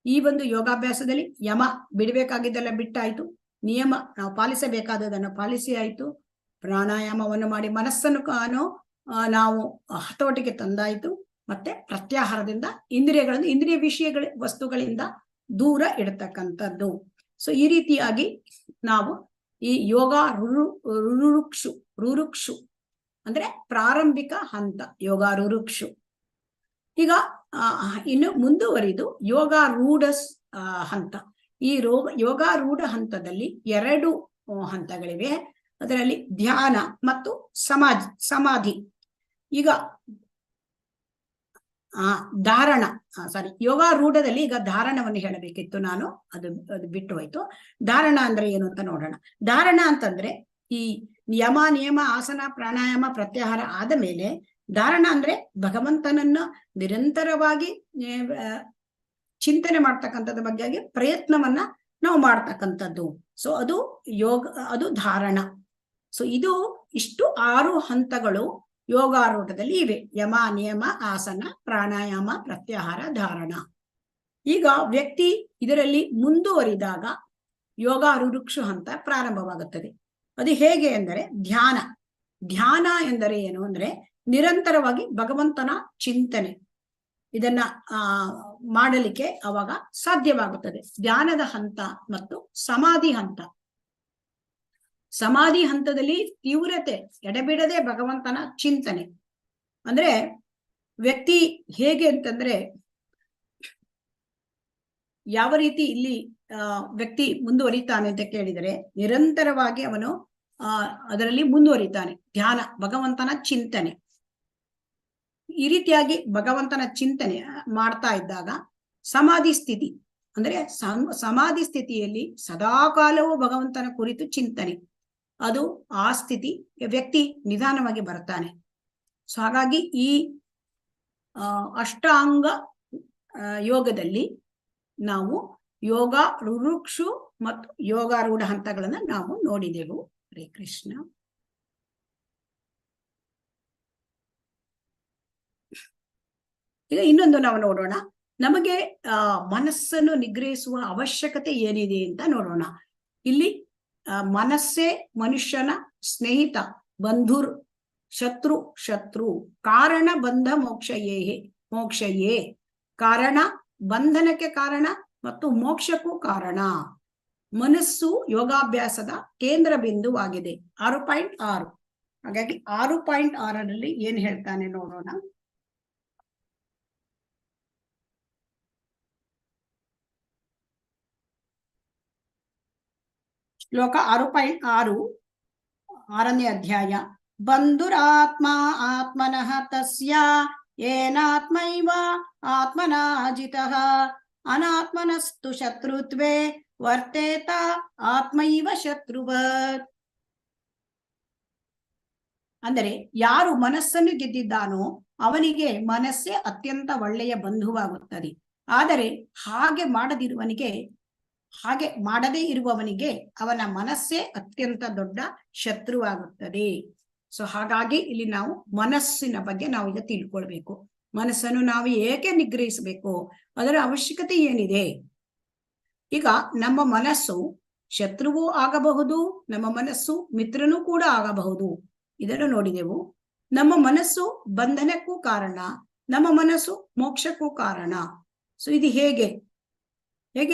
[SPEAKER 2] ಈ ಒಂದು ಯೋಗಾಭ್ಯಾಸದಲ್ಲಿ ಯಮ ಬಿಡಬೇಕಾಗಿದ್ದೆಲ್ಲ ಬಿಟ್ಟಾಯ್ತು, ನಿಯಮ ನಾವು ಪಾಲಿಸಬೇಕಾದದನ್ನು ಪಾಲಿಸಿ ಆಯ್ತು, ಪ್ರಾಣಾಯಾಮವನ್ನು ಮಾಡಿ ಮನಸ್ಸನ್ನು ನಾವು ಹತೋಟಿಗೆ ತಂದಾಯ್ತು, ಮತ್ತೆ ಪ್ರತ್ಯಾಹಾರದಿಂದ ಇಂದ್ರಿಯ ವಸ್ತುಗಳಿಂದ ದೂರ ಇಡತಕ್ಕಂಥದ್ದು. ಸೊ ಈ ರೀತಿಯಾಗಿ ನಾವು ಈ ಯೋಗ ರುರುಕ್ಷು ಅಂದ್ರೆ ಪ್ರಾರಂಭಿಕ ಹಂತ ಯೋಗ ರುರುಕ್ಷು. ಈಗ ಇನ್ನು ಮುಂದುವರಿದು ಯೋಗಾರೂಢ ಹಂತ. ಈ ಯೋಗಾರೂಢ ಹಂತದಲ್ಲಿ 2 ಹಂತಗಳಿವೆ. ಅದರಲ್ಲಿ ಧ್ಯಾನ ಮತ್ತು ಸಮಾಧಿ. ಈಗ ಯೋಗಾರೂಢದಲ್ಲಿ ಈಗ ಧಾರಣವನ್ನು ಹೇಳಬೇಕಿತ್ತು ನಾನು, ಅದು ಬಿಟ್ಟು ಹೋಯ್ತು. ಧಾರಣ ಅಂದ್ರೆ ಏನು ಅಂತ ನೋಡೋಣ. ಧಾರಣ ಅಂತಂದ್ರೆ ಈ ನಿಯಮ ಆಸನ ಪ್ರಾಣಾಯಾಮ ಪ್ರತ್ಯಾಹಾರ ಆದ ಮೇಲೆ ಧಾರಣ ಅಂದ್ರೆ ಭಗವಂತನನ್ನ ನಿರಂತರವಾಗಿ ಚಿಂತನೆ ಮಾಡ್ತಕ್ಕಂಥದ್ರ ಬಗ್ಗೆ ಪ್ರಯತ್ನವನ್ನ ನಾವು ಮಾಡ್ತಕ್ಕಂಥದ್ದು. ಸೊ ಅದು ಧಾರಣ. ಸೊ ಇಷ್ಟು 6 ಹಂತಗಳು ಯೋಗಾರೂಢದಲ್ಲಿ ಇವೆ. ಯಮ, ನಿಯಮ, ಆಸನ, ಪ್ರಾಣಾಯಾಮ, ಪ್ರತ್ಯಾಹಾರ, ಧಾರಣ. ಈಗ ವ್ಯಕ್ತಿ ಇದರಲ್ಲಿ ಮುಂದುವರಿದಾಗ ಯೋಗಾರೂಢ ಹಂತ ಪ್ರಾರಂಭವಾಗುತ್ತದೆ. ಅದು ಹೇಗೆ ಎಂದರೆ ಧ್ಯಾನ ಎಂದರೆ ಏನು ಅಂದ್ರೆ ನಿರಂತರವಾಗಿ ಭಗವಂತನ ಚಿಂತನೆ. ಇದನ್ನ ಮಾಡಲಿಕ್ಕೆ ಅವಾಗ ಸಾಧ್ಯವಾಗುತ್ತದೆ. ಧ್ಯಾನದ ಹಂತ ಮತ್ತು ಸಮಾಧಿ ಹಂತ. ಸಮಾಧಿ ಹಂತದಲ್ಲಿ ತೀವ್ರತೆ, ಎಡೆಬಿಡದೆ ಭಗವಂತನ ಚಿಂತನೆ. ಅಂದ್ರೆ ವ್ಯಕ್ತಿ ಹೇಗೆ ಅಂತಂದ್ರೆ, ಯಾವ ರೀತಿ ಇಲ್ಲಿ ವ್ಯಕ್ತಿ ಮುಂದುವರಿತಾನೆ ಅಂತ ಕೇಳಿದರೆ, ನಿರಂತರವಾಗಿ ಅವನು ಅದರಲ್ಲಿ ಮುಂದುವರಿತಾನೆ. ಧ್ಯಾನ, ಭಗವಂತನ ಚಿಂತನೆ. ಈ ರೀತಿಯಾಗಿ ಭಗವಂತನ ಚಿಂತನೆ ಮಾಡ್ತಾ ಇದ್ದಾಗ ಸಮಾಧಿ ಸ್ಥಿತಿ, ಅಂದ್ರೆ ಸಮಾಧಿ ಸ್ಥಿತಿಯಲ್ಲಿ ಸದಾಕಾಲವೂ ಭಗವಂತನ ಕುರಿತು ಚಿಂತನೆ, ಅದು ಆ ಸ್ಥಿತಿ ವ್ಯಕ್ತಿ ನಿಧಾನವಾಗಿ ಬರ್ತಾನೆ. ಸೊ ಹಾಗಾಗಿ ಈ ಅಷ್ಟಾಂಗ ಯೋಗದಲ್ಲಿ ನಾವು ಯೋಗ ರುರುಕ್ಷು ಮತ್ತು ಯೋಗಾರೂಢ ಹಂತಗಳನ್ನ ನಾವು ನೋಡಿದೆವು. ಹರೇ ಕೃಷ್ಣ. ಈಗ ಇನ್ನೊಂದು ನಾವು ನೋಡೋಣ. ನಮಗೆ ಮನಸ್ಸನ್ನು ನಿಗ್ರಹಿಸುವ ಅವಶ್ಯಕತೆ ಏನಿದೆ ಅಂತ ನೋಡೋಣ. ಇಲ್ಲಿ ಮನಸ್ಸೇ ಮನುಷ್ಯನ ಸ್ನೇಹಿತ, ಬಂಧುರ್, ಶತ್ರು. ಕಾರಣ ಬಂಧ ಮೋಕ್ಷಯೇ. ಕಾರಣ, ಬಂಧನಕ್ಕೆ ಕಾರಣ ಮತ್ತು ಮೋಕ್ಷಕ್ಕೂ ಕಾರಣ. ಮನಸ್ಸು ಯೋಗಾಭ್ಯಾಸದ ಕೇಂದ್ರ ಬಿಂದುವಾಗಿದೆ. 6.6. ಹಾಗಾಗಿ 6.6ರಲ್ಲಿ ಏನ್ ಹೇಳ್ತಾನೆ ನೋಡೋಣ. ಶ್ಲೋಕ 6.6, 6ನೇ ಅಧ್ಯಾಯ. ಬಂಧುರಾತ್ಮ ಆತ್ಮನಃ ತಸ್ಯ ಏನಾತ್ಮೈವ ಆತ್ಮನಾಜಿತಃ ಅನಾತ್ಮನಸ್ತು ಶತ್ರುತ್ವೇ ವರ್ತೇತ ಆತ್ಮೈವ ಶತ್ರುವತ್. ಅಂದರೆ ಯಾರು ಮನಸ್ಸನ್ನು ಗೆದ್ದಿದ್ದಾನೋ ಅವನಿಗೆ ಮನಸ್ಸೇ ಅತ್ಯಂತ ಒಳ್ಳೆಯ ಬಂಧುವಾಗುತ್ತದೆ. ಆದರೆ ಹಾಗೆ ಮಾಡದೇ ಇರುವವನಿಗೆ ಅವನ ಮನಸ್ಸೇ ಅತ್ಯಂತ ದೊಡ್ಡ ಶತ್ರುವಾಗುತ್ತದೆ. ಸೊ ಹಾಗಾಗಿ ಇಲ್ಲಿ ನಾವು ಮನಸ್ಸಿನ ಬಗ್ಗೆ ನಾವು ಈಗ ತಿಳ್ಕೊಳ್ಬೇಕು. ಮನಸ್ಸನ್ನು ನಾವು ಏಕೆ ನಿಗ್ರಹಿಸಬೇಕು, ಅದರ ಅವಶ್ಯಕತೆ ಏನಿದೆ. ಈಗ ನಮ್ಮ ಮನಸ್ಸು ಶತ್ರುವೂ ಆಗಬಹುದು, ನಮ್ಮ ಮನಸ್ಸು ಮಿತ್ರನೂ ಕೂಡ ಆಗಬಹುದು. ಇದನ್ನು ನೋಡಿದೆವು. ನಮ್ಮ ಮನಸ್ಸು ಬಂಧನಕ್ಕೂ ಕಾರಣ, ನಮ್ಮ ಮನಸ್ಸು ಮೋಕ್ಷಕ್ಕೂ ಕಾರಣ. ಸೊ ಇದು ಹೇಗೆ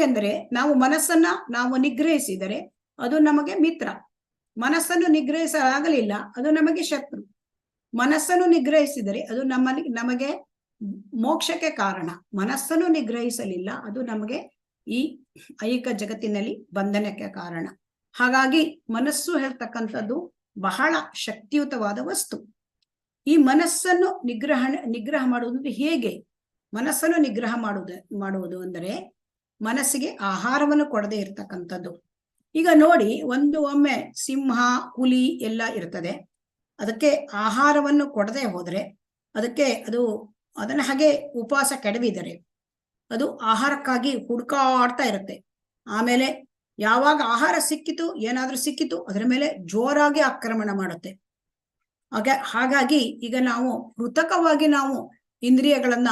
[SPEAKER 2] ಅಂದರೆ, ನಾವು ಮನಸ್ಸನ್ನ ನಾವು ನಿಗ್ರಹಿಸಿದರೆ ಅದು ನಮಗೆ ಮಿತ್ರ, ಮನಸ್ಸನ್ನು ನಿಗ್ರಹಿಸಲಾಗಲಿಲ್ಲ ಅದು ನಮಗೆ ಶತ್ರು. ಮನಸ್ಸನ್ನು ನಿಗ್ರಹಿಸಿದರೆ ಅದು ನಮಗೆ ಮೋಕ್ಷಕ್ಕೆ ಕಾರಣ, ಮನಸ್ಸನ್ನು ನಿಗ್ರಹಿಸಲಿಲ್ಲ ಅದು ನಮಗೆ ಈ ಐಹಿಕ ಜಗತ್ತಿನಲ್ಲಿ ಬಂಧನಕ್ಕೆ ಕಾರಣ. ಹಾಗಾಗಿ ಮನಸ್ಸು ಹೇಳ್ತಕ್ಕಂಥದ್ದು ಬಹಳ ಶಕ್ತಿಯುತವಾದ ವಸ್ತು. ಈ ಮನಸ್ಸನ್ನು ನಿಗ್ರಹ ಮಾಡುವುದು ಹೇಗೆ? ಮನಸ್ಸನ್ನು ನಿಗ್ರಹ ಮಾಡುವುದು ಅಂದರೆ ಮನಸ್ಸಿಗೆ ಆಹಾರವನ್ನು ಕೊಡದೆ ಇರ್ತಕ್ಕಂಥದ್ದು. ಈಗ ನೋಡಿ, ಒಮ್ಮೆ ಸಿಂಹ, ಹುಲಿ ಎಲ್ಲ ಇರ್ತದೆ, ಅದಕ್ಕೆ ಆಹಾರವನ್ನು ಕೊಡದೆ ಹೋದ್ರೆ ಅದನ್ನ ಹಾಗೆ ಉಪವಾಸ ಕೆಡವಿದರೆ ಅದು ಆಹಾರಕ್ಕಾಗಿ ಹುಡುಕಾಡ್ತಾ ಇರುತ್ತೆ. ಆಮೇಲೆ ಯಾವಾಗ ಆಹಾರ ಏನಾದ್ರೂ ಸಿಕ್ಕಿತು ಅದರ ಮೇಲೆ ಜೋರಾಗಿ ಆಕ್ರಮಣ ಮಾಡುತ್ತೆ. ಹಾಗಾಗಿ ಈಗ ನಾವು ಕೃತಕವಾಗಿ ನಾವು ಇಂದ್ರಿಯಗಳನ್ನ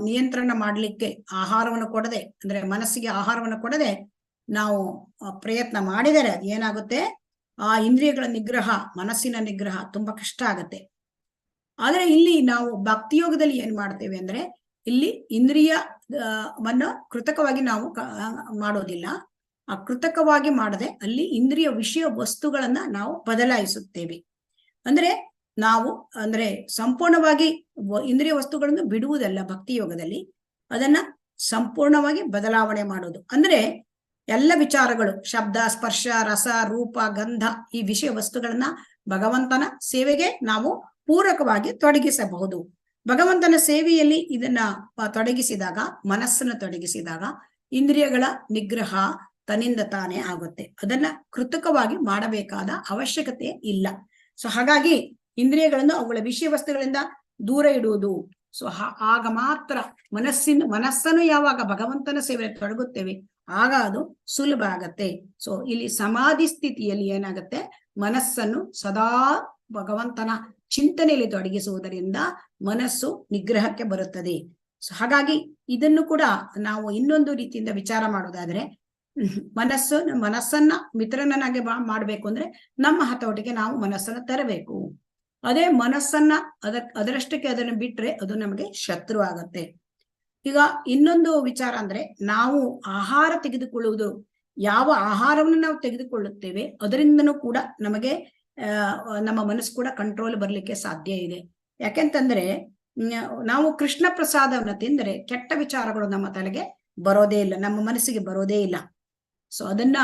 [SPEAKER 2] ನಿಯಂತ್ರಣ ಮಾಡಲಿಕ್ಕೆ ಆಹಾರವನ್ನು ಕೊಡದೆ, ಅಂದ್ರೆ ಮನಸ್ಸಿಗೆ ಆಹಾರವನ್ನು ಕೊಡದೆ ನಾವು ಪ್ರಯತ್ನ ಮಾಡಿದರೆ ಅದು ಏನಾಗುತ್ತೆ, ಆ ಇಂದ್ರಿಯಗಳ ನಿಗ್ರಹ, ಮನಸ್ಸಿನ ನಿಗ್ರಹ ತುಂಬಾ ಕಷ್ಟ ಆಗತ್ತೆ. ಆದ್ರೆ ಇಲ್ಲಿ ನಾವು ಭಕ್ತಿಯೋಗದಲ್ಲಿ ಏನ್ ಮಾಡ್ತೇವೆ ಅಂದ್ರೆ, ಇಲ್ಲಿ ಇಂದ್ರಿಯವನ್ನು ಕೃತಕವಾಗಿ ನಾವು ಮಾಡೋದಿಲ್ಲ. ಆ ಕೃತಕವಾಗಿ ಮಾಡದೆ ಅಲ್ಲಿ ಇಂದ್ರಿಯ ವಿಷಯ ವಸ್ತುಗಳನ್ನ ನಾವು ಬದಲಾಯಿಸುತ್ತೇವೆ. ನಾವು ಸಂಪೂರ್ಣವಾಗಿ ಇಂದ್ರಿಯ ವಸ್ತುಗಳನ್ನು ಬಿಡುವುದಲ್ಲ ಭಕ್ತಿಯೋಗದಲ್ಲಿ, ಅದನ್ನ ಸಂಪೂರ್ಣವಾಗಿ ಬದಲಾವಣೆ ಮಾಡೋದು. ಅಂದ್ರೆ ಎಲ್ಲ ವಿಚಾರಗಳು, ಶಬ್ದ, ಸ್ಪರ್ಶ, ರಸ, ರೂಪ, ಗಂಧ, ಈ ವಿಷಯ ವಸ್ತುಗಳನ್ನ ಭಗವಂತನ ಸೇವೆಗೆ ನಾವು ಪೂರಕವಾಗಿ ತೊಡಗಿಸಬಹುದು. ಭಗವಂತನ ಸೇವೆಯಲ್ಲಿ ಇದನ್ನ ತೊಡಗಿಸಿದಾಗ, ಮನಸ್ಸನ್ನು ತೊಡಗಿಸಿದಾಗ ಇಂದ್ರಿಯಗಳ ನಿಗ್ರಹ ತನ್ನಿಂದ ತಾನೇ ಆಗುತ್ತೆ. ಅದನ್ನ ಕೃತಕವಾಗಿ ಮಾಡಬೇಕಾದ ಅವಶ್ಯಕತೆ ಇಲ್ಲ. ಸೊ ಹಾಗಾಗಿ ಇಂದ್ರಿಯಗಳನ್ನು ಅವುಗಳ ವಿಷಯ ವಸ್ತುಗಳಿಂದ ದೂರ ಇಡುವುದು. ಸೊ ಆಗ ಮಾತ್ರ ಮನಸ್ಸನ್ನು ಯಾವಾಗ ಭಗವಂತನ ಸೇವೆಯಲ್ಲಿ ತೊಡಗುತ್ತೇವೆ ಆಗ ಅದು ಸುಲಭ ಆಗತ್ತೆ. ಸೊ ಇಲ್ಲಿ ಸಮಾಧಿ ಸ್ಥಿತಿಯಲ್ಲಿ ಏನಾಗುತ್ತೆ, ಮನಸ್ಸನ್ನು ಸದಾ ಭಗವಂತನ ಚಿಂತನೆಯಲ್ಲಿ ತೊಡಗಿಸುವುದರಿಂದ ಮನಸ್ಸು ನಿಗ್ರಹಕ್ಕೆ ಬರುತ್ತದೆ. ಸೊ ಹಾಗಾಗಿ ಇದನ್ನು ಕೂಡ ನಾವು ಇನ್ನೊಂದು ರೀತಿಯಿಂದ ವಿಚಾರ ಮಾಡೋದಾದ್ರೆ, ಮನಸ್ಸನ್ನ ಮಿತ್ರನನ್ನಾಗಿ ಮಾಡ್ಬೇಕು ಅಂದ್ರೆ ನಮ್ಮ ಹತೋಟಿಗೆ ನಾವು ಮನಸ್ಸನ್ನ ತರಬೇಕು. ಅದೇ ಮನಸ್ಸನ್ನ ಅದರಷ್ಟಕ್ಕೆ ಅದನ್ನು ಬಿಟ್ರೆ ಅದು ನಮಗೆ ಶತ್ರು ಆಗತ್ತೆ. ಈಗ ಇನ್ನೊಂದು ವಿಚಾರ ಅಂದ್ರೆ, ನಾವು ಆಹಾರ ತೆಗೆದುಕೊಳ್ಳುವುದು ಯಾವ ಆಹಾರವನ್ನು ನಾವು ತೆಗೆದುಕೊಳ್ಳುತ್ತೇವೆ ಅದರಿಂದನೂ ಕೂಡ ನಮಗೆ ನಮ್ಮ ಮನಸ್ಸು ಕೂಡ ಕಂಟ್ರೋಲ್ ಬರ್ಲಿಕ್ಕೆ ಸಾಧ್ಯ ಇದೆ. ಯಾಕೆಂತಂದ್ರೆ ನಾವು ಕೃಷ್ಣ ಪ್ರಸಾದವನ್ನು ತಿಂದರೆ ಕೆಟ್ಟ ವಿಚಾರಗಳು ನಮ್ಮ ತಲೆಗೆ ಬರೋದೇ ಇಲ್ಲ, ನಮ್ಮ ಮನಸ್ಸಿಗೆ ಬರೋದೇ ಇಲ್ಲ. ಸೊ ಅದನ್ನ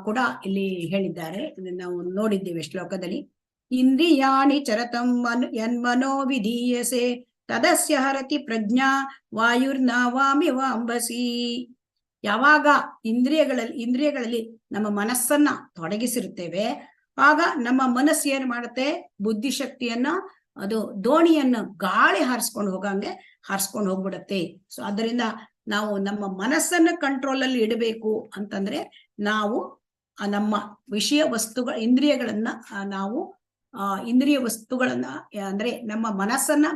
[SPEAKER 2] ಕೂಡ ಇಲ್ಲಿ ಹೇಳಿದ್ದಾರೆ, ನಾವು ನೋಡಿದ್ದೇವೆ ಶ್ಲೋಕದಲ್ಲಿ. ಇಂದ್ರಿಯಾಣಿ ಚರತಂ ಯನ್ಮನೋ ವಿಧೀಯಸೆ ತದಸ್ಯ ಹರತಿ ಪ್ರಜ್ಞಾ ವಾಯುರ್ನಾವಾಮಿ ವಾಂಬಸಿ. ಯಾವಾಗ ಇಂದ್ರಿಯಗಳಲ್ಲಿ ನಮ್ಮ ಮನಸ್ಸನ್ನ ತೊಡಗಿಸಿರುತ್ತೇವೆ, ಆಗ ನಮ್ಮ ಮನಸ್ಸು ಏನ್ ಮಾಡುತ್ತೆ, ಬುದ್ಧಿಶಕ್ತಿಯನ್ನ ಅದು ದೋಣಿಯನ್ನ ಗಾಳಿ ಹಾರಿಸ್ಕೊಂಡು ಹಾರಿಸ್ಕೊಂಡು ಹೋಗ್ಬಿಡತ್ತೆ. ಸೊ ಅದರಿಂದ ನಾವು ನಮ್ಮ ಮನಸ್ಸನ್ನ ಕಂಟ್ರೋಲ್ ಅಲ್ಲಿ ಇಡಬೇಕು ಅಂತಂದ್ರೆ ನಾವು ನಮ್ಮ ವಿಷಯ ಇಂದ್ರಿಯಗಳನ್ನ ನಾವು ಇಂದ್ರಿಯ ವಸ್ತುಗಳನ್ನ ಅಂದ್ರೆ ನಮ್ಮ ಮನಸ್ಸನ್ನ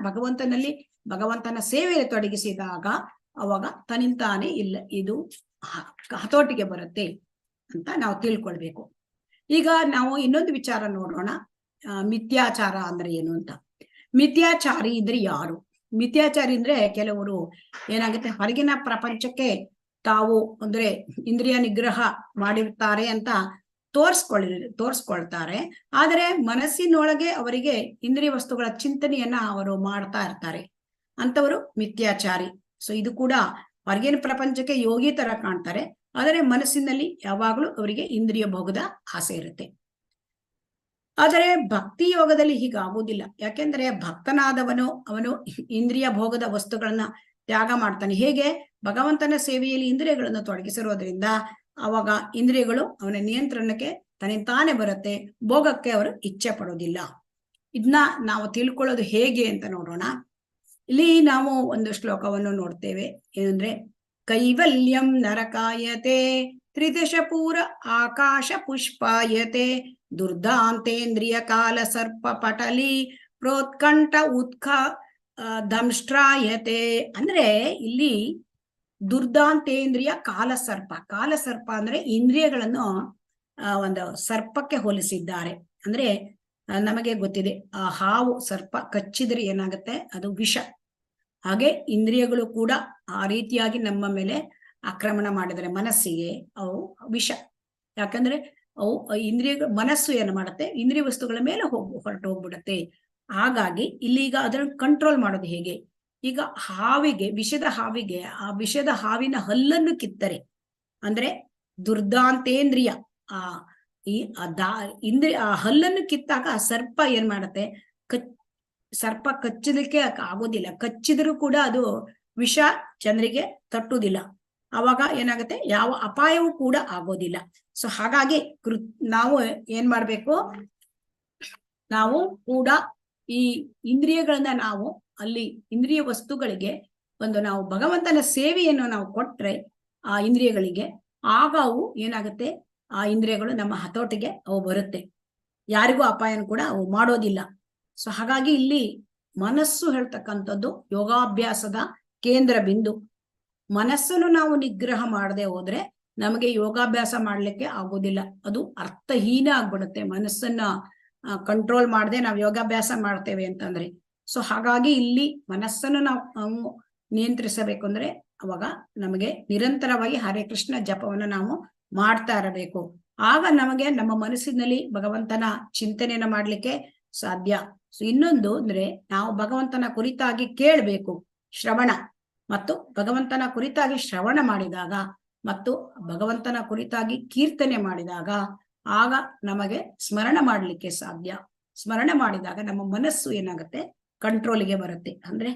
[SPEAKER 2] ಭಗವಂತನ ಸೇವೆಯಲ್ಲಿ ತೊಡಗಿಸಿದಾಗ ಅವಾಗ ತನಿಂತಾನೆ ಇದು ಹತೋಟಿಗೆ ಬರುತ್ತೆ ಅಂತ ನಾವು ತಿಳ್ಕೊಳ್ಬೇಕು. ಈಗ ನಾವು ಇನ್ನೊಂದು ವಿಚಾರ ನೋಡೋಣ, ಮಿಥ್ಯಾಚಾರ ಅಂದ್ರೆ ಏನು ಅಂತ. ಮಿಥ್ಯಾಚಾರಿ ಅಂದ್ರೆ ಯಾರು? ಮಿಥ್ಯಾಚಾರಿ ಅಂದ್ರೆ ಕೆಲವರು ಏನಾಗುತ್ತೆ, ಹೊರಗಿನ ಪ್ರಪಂಚಕ್ಕೆ ತಾವು ಅಂದ್ರೆ ಇಂದ್ರಿಯ ನಿಗ್ರಹ ಮಾಡಿರ್ತಾರೆ ಅಂತ ತೋರ್ಸ್ಕೊಳ್ತಾರೆ, ಆದರೆ ಮನಸ್ಸಿನೊಳಗೆ ಅವರಿಗೆ ಇಂದ್ರಿಯ ವಸ್ತುಗಳ ಚಿಂತನೆಯನ್ನ ಅವರು ಮಾಡ್ತಾ ಇರ್ತಾರೆ, ಅಂತವರು ಮಿಥ್ಯಾಚಾರಿ. ಸೊ ಇದು ಕೂಡ ಹೊರಗಿನ ಪ್ರಪಂಚಕ್ಕೆ ಯೋಗಿ ತರ ಕಾಣ್ತಾರೆ, ಆದರೆ ಮನಸ್ಸಿನಲ್ಲಿ ಯಾವಾಗಲೂ ಅವರಿಗೆ ಇಂದ್ರಿಯ ಭೋಗದ ಆಸೆ ಇರುತ್ತೆ. ಆದರೆ ಭಕ್ತಿ ಯೋಗದಲ್ಲಿ ಹೀಗಾಗುವುದಿಲ್ಲ. ಯಾಕೆಂದ್ರೆ ಭಕ್ತನಾದವನು ಅವನು ಇಂದ್ರಿಯ ಭೋಗದ ವಸ್ತುಗಳನ್ನ ತ್ಯಾಗ ಮಾಡ್ತಾನೆ. ಹೇಗೆ? ಭಗವಂತನ ಸೇವೆಯಲ್ಲಿ ಇಂದ್ರಿಯಗಳನ್ನು ತೊಡಗಿಸಿರೋದ್ರಿಂದ ಅವಾಗ ಇಂದ್ರಿಯಗಳು ಅವನ ನಿಯಂತ್ರಣಕ್ಕೆ ತನಿಂತಾನೆ ಬರುತ್ತೆ, ಭೋಗಕ್ಕೆ ಅವರು ಇಚ್ಛೆ ಪಡೋದಿಲ್ಲ. ಇದನ್ನ ನಾವು ತಿಳ್ಕೊಳ್ಳೋದು ಹೇಗೆ ಅಂತ ನೋಡೋಣ. ಇಲ್ಲಿ ನಾವು ಒಂದು ಶ್ಲೋಕವನ್ನು ನೋಡ್ತೇವೆ, ಏನಂದ್ರೆ ಕೈವಲ್ಯಂ ನರಕಾಯತೆ ತ್ರಿದಶ ಪೂರ ಆಕಾಶ ಪುಷ್ಪಾಯತೆ ದುರ್ದಾಂತೇಂದ್ರಿಯ ಕಾಲ ಸರ್ಪ ಪಟಲಿ ಪ್ರೋತ್ಕಂಠ ಉತ್ಕ ದಂಷ್ಟ್ರಾಯತೆ. ಅಂದ್ರೆ ಇಲ್ಲಿ ದುರ್ದಾಂತೇಂದ್ರಿಯ ಕಾಲಸರ್ಪ ಅಂದ್ರೆ ಇಂದ್ರಿಯಗಳನ್ನು ಒಂದು ಸರ್ಪಕ್ಕೆ ಹೋಲಿಸಿದ್ದಾರೆ. ಅಂದ್ರೆ ನಮಗೆ ಗೊತ್ತಿದೆ, ಆ ಹಾವು ಸರ್ಪ ಕಚ್ಚಿದ್ರೆ ಏನಾಗುತ್ತೆ, ಅದು ವಿಷ. ಹಾಗೆ ಇಂದ್ರಿಯಗಳು ಕೂಡ ಆ ರೀತಿಯಾಗಿ ನಮ್ಮ ಮೇಲೆ ಆಕ್ರಮಣ ಮಾಡಿದರೆ ಮನಸ್ಸಿಗೆ ಅವು ವಿಷ. ಯಾಕಂದ್ರೆ ಅವು ಮನಸ್ಸು ಏನು ಮಾಡುತ್ತೆ, ಇಂದ್ರಿಯ ವಸ್ತುಗಳ ಮೇಲೆ ಹೊರಟು ಹೋಗ್ಬಿಡುತ್ತೆ. ಹಾಗಾಗಿ ಇಲ್ಲಿಗ ಅದನ್ನು ಕಂಟ್ರೋಲ್ ಮಾಡೋದು ಹೇಗೆ? ಈಗ ವಿಷದ ಹಾವಿನ ಹಲ್ಲನ್ನು ಕಿತ್ತರೆ, ಅಂದ್ರೆ ದುರ್ದಾಂತೇಂದ್ರಿಯ ಆ ಹಲ್ಲನ್ನು ಕಿತ್ತಾಗ ಸರ್ಪ ಏನ್ ಮಾಡತ್ತೆ, ಸರ್ಪ ಕಚ್ಚಲಿಕ್ಕೆ ಆಗೋದಿಲ್ಲ. ಕಚ್ಚಿದ್ರೂ ಕೂಡ ಅದು ವಿಷ ಜನರಿಗೆ ತಟ್ಟುವುದಿಲ್ಲ. ಅವಾಗ ಏನಾಗುತ್ತೆ, ಯಾವ ಅಪಾಯವೂ ಕೂಡ ಆಗೋದಿಲ್ಲ. ಸೊ ಹಾಗಾಗಿ ನಾವು ಏನ್ ಮಾಡ್ಬೇಕು, ನಾವು ಕೂಡ ಈ ಇಂದ್ರಿಯಗಳನ್ನ ನಾವು ಅಲ್ಲಿ ಇಂದ್ರಿಯ ವಸ್ತುಗಳಿಗೆ ನಾವು ಭಗವಂತನ ಸೇವೆಯನ್ನು ನಾವು ಕೊಟ್ರೆ ಆ ಇಂದ್ರಿಯಗಳಿಗೆ, ಆಗ ಅವು ಏನಾಗುತ್ತೆ, ಆ ಇಂದ್ರಿಯಗಳು ನಮ್ಮ ಹತೋಟಿಗೆ ಅವು ಬರುತ್ತೆ, ಯಾರಿಗೂ ಅಪಾಯನ ಕೂಡ ಅವು ಮಾಡೋದಿಲ್ಲ. ಸೊ ಹಾಗಾಗಿ ಇಲ್ಲಿ ಮನಸ್ಸು ಹೇಳ್ತಕ್ಕಂಥದ್ದು ಯೋಗಾಭ್ಯಾಸದ ಕೇಂದ್ರ ಬಿಂದು. ಮನಸ್ಸನ್ನು ನಾವು ನಿಗ್ರಹ ಮಾಡದೆ ಹೋದ್ರೆ ನಮಗೆ ಯೋಗಾಭ್ಯಾಸ ಮಾಡ್ಲಿಕ್ಕೆ ಆಗೋದಿಲ್ಲ, ಅದು ಅರ್ಥಹೀನ ಆಗ್ಬಿಡುತ್ತೆ. ಮನಸ್ಸನ್ನ ಕಂಟ್ರೋಲ್ ಮಾಡದೆ ನಾವು ಯೋಗಾಭ್ಯಾಸ ಮಾಡ್ತೇವೆ ಅಂತಂದ್ರೆ. ಸೊ ಹಾಗಾಗಿ ಇಲ್ಲಿ ಮನಸ್ಸನ್ನು ನಾವು ನಿಯಂತ್ರಿಸಬೇಕು ಅಂದ್ರೆ ಅವಾಗ ನಮಗೆ ನಿರಂತರವಾಗಿ ಹರೇ ಕೃಷ್ಣ ಜಪವನ್ನು ನಾವು ಮಾಡ್ತಾ ಇರಬೇಕು. ಆಗ ನಮಗೆ ನಮ್ಮ ಮನಸ್ಸಿನಲ್ಲಿ ಭಗವಂತನ ಚಿಂತನೆಯನ್ನ ಮಾಡ್ಲಿಕ್ಕೆ ಸಾಧ್ಯ. ಸೊ ಇನ್ನೊಂದು ಅಂದ್ರೆ ನಾವು ಭಗವಂತನ ಕುರಿತಾಗಿ ಕೇಳಬೇಕು, ಶ್ರವಣ. ಮತ್ತು ಭಗವಂತನ ಕುರಿತಾಗಿ ಶ್ರವಣ ಮಾಡಿದಾಗ ಮತ್ತು ಭಗವಂತನ ಕುರಿತಾಗಿ ಕೀರ್ತನೆ ಮಾಡಿದಾಗ ಆಗ ನಮಗೆ ಸ್ಮರಣ ಮಾಡ್ಲಿಕ್ಕೆ ಸಾಧ್ಯ. ಸ್ಮರಣ ಮಾಡಿದಾಗ ನಮ್ಮ ಮನಸ್ಸು ಏನಾಗುತ್ತೆ, ಕಂಟ್ರೋಲಿಗೆ ಬರುತ್ತೆ. ಅಂದ್ರೆ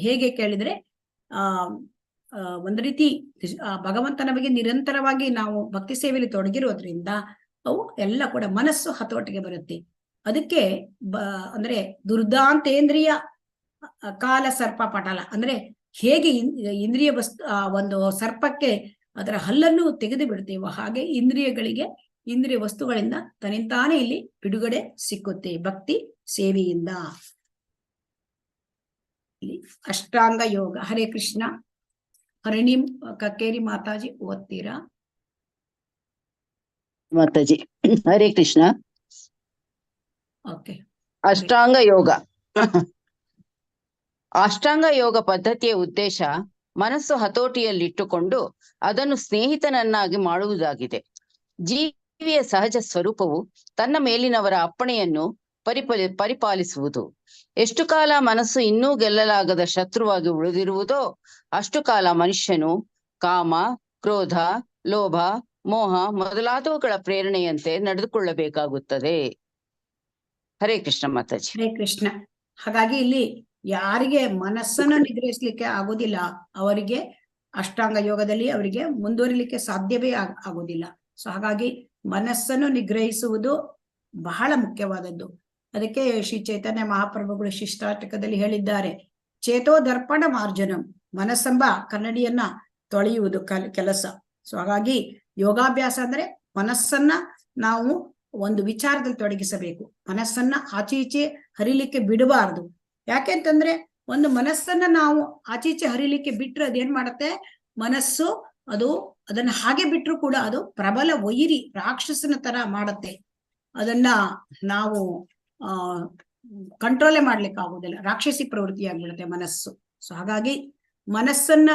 [SPEAKER 2] ಹೇಗೆ ಕೇಳಿದ್ರೆ ಒಂದು ರೀತಿ ಭಗವಂತನ ಬಗ್ಗೆ ನಿರಂತರವಾಗಿ ನಾವು ಭಕ್ತಿ ಸೇವೆಯಲ್ಲಿ ತೊಡಗಿರೋದ್ರಿಂದ ಅವು ಎಲ್ಲ ಕೂಡ ಮನಸ್ಸು ಹತೋಟಿಗೆ ಬರುತ್ತೆ. ಅದಕ್ಕೆ ಅಂದ್ರೆ ದುರ್ದಾಂತೇಂದ್ರಿಯ ಕಾಲ ಸರ್ಪ ಪಟಲ ಅಂದ್ರೆ ಹೇಗೆ ಇಂದ್ರಿಯ ಒಂದು ಸರ್ಪಕ್ಕೆ ಅದರ ಹಲ್ಲನ್ನು ತೆಗೆದು ಬಿಡ್ತೇವೋ ಹಾಗೆ ಇಂದ್ರಿಯ ವಸ್ತುಗಳಿಂದ ತನಿಂತಾನೆ ಇಲ್ಲಿ ಬಿಡುಗಡೆ ಸಿಕ್ಕುತ್ತೆ ಭಕ್ತಿ ಸೇವೆಯಿಂದ. ಇಲ್ಲಿ ಅಷ್ಟಾಂಗ ಯೋಗ. ಹರೇ ಕೃಷ್ಣ. ಹರಿಣಿ ಕಕ್ಕೇರಿ ಮಾತಾಜಿ ಓದ್ತೀರಾ?
[SPEAKER 1] ಮಾತಾಜಿ ಹರೇ ಕೃಷ್ಣ.
[SPEAKER 2] ಓಕೆ.
[SPEAKER 1] ಅಷ್ಟಾಂಗ ಯೋಗ. ಅಷ್ಟಾಂಗ ಯೋಗ ಪದ್ಧತಿಯ ಉದ್ದೇಶ ಮನಸ್ಸು ಹತೋಟಿಯಲ್ಲಿಟ್ಟುಕೊಂಡು ಅದನ್ನು ಸ್ನೇಹಿತನನ್ನಾಗಿ ಮಾಡುವುದಾಗಿದೆ. ಜೀವಿಯ ಸಹಜ ಸ್ವರೂಪವು ತನ್ನ ಮೇಲಿನವರ ಅಪ್ಪಣೆಯನ್ನು ಪರಿಪಾಲಿಸುವುದು. ಎಷ್ಟು ಕಾಲ ಮನಸ್ಸು ಇನ್ನೂ ಗೆಲ್ಲಲಾಗದ ಶತ್ರುವಾಗಿ ಉಳಿದಿರುವುದೋ ಅಷ್ಟು ಕಾಲ ಮನುಷ್ಯನು ಕಾಮ, ಕ್ರೋಧ, ಲೋಭ, ಮೋಹ ಮೊದಲಾದವುಗಳ ಪ್ರೇರಣೆಯಂತೆ ನಡೆದುಕೊಳ್ಳಬೇಕಾಗುತ್ತದೆ. ಹರೇ ಕೃಷ್ಣ ಮಾತಾಜಿ.
[SPEAKER 2] ಹರೇ ಕೃಷ್ಣ. ಹಾಗಾಗಿ ಇಲ್ಲಿ ಯಾರಿಗೆ ಮನಸ್ಸನ್ನು ನಿಗ್ರಹಿಸ್ಲಿಕ್ಕೆ ಆಗೋದಿಲ್ಲ ಅವರಿಗೆ ಅಷ್ಟಾಂಗ ಯೋಗದಲ್ಲಿ ಅವರಿಗೆ ಮುಂದುವರಿಲಿಕ್ಕೆ ಸಾಧ್ಯವೇ ಆಗೋದಿಲ್ಲ. ಸೊ ಹಾಗಾಗಿ ಮನಸ್ಸನ್ನು ನಿಗ್ರಹಿಸುವುದು ಬಹಳ ಮುಖ್ಯವಾದದ್ದು. ಅದಕ್ಕೆ ಶ್ರೀ ಚೈತನ್ಯ ಮಹಾಪ್ರಭುಗಳು ಶಿಷ್ಟಾಷ್ಟಕದಲ್ಲಿ ಹೇಳಿದ್ದಾರೆ, ಚೇತೋ ದರ್ಪಣ ಮಾರ್ಜನಂ, ಮನಸ್ಸೆಂಬ ಕನ್ನಡಿಯನ್ನ ತೊಳೆಯುವುದು ಕೆಲಸ. ಸೊ ಹಾಗಾಗಿ ಯೋಗಾಭ್ಯಾಸ ಅಂದ್ರೆ ಮನಸ್ಸನ್ನ ನಾವು ಒಂದು ವಿಚಾರದಲ್ಲಿ ತೊಡಗಿಸಬೇಕು. ಮನಸ್ಸನ್ನ ಆಚೀಚೆ ಹರಿಲಿಕ್ಕೆ ಬಿಡಬಾರ್ದು. ಯಾಕೆಂತಂದ್ರೆ ಒಂದು ಮನಸ್ಸನ್ನ ನಾವು ಆಚೀಚೆ ಹರಿಲಿಕ್ಕೆ ಬಿಟ್ರೆ ಅದೇನ್ ಮಾಡತ್ತೆ, ಮನಸ್ಸು ಅದನ್ನ ಹಾಗೆ ಬಿಟ್ರು ಕೂಡ ಅದು ಪ್ರಬಲ ವೈರಿ ರಾಕ್ಷಸನ ತರ ಮಾಡತ್ತೆ. ಅದನ್ನ ನಾವು ಕಂಟ್ರೋಲೇ ಮಾಡ್ಲಿಕ್ಕೆ ಆಗುದಿಲ್ಲ, ರಾಕ್ಷಸಿ ಪ್ರವೃತ್ತಿ ಆಗ್ಬಿಡುತ್ತೆ ಮನಸ್ಸು. ಸೊ ಹಾಗಾಗಿ ಮನಸ್ಸನ್ನ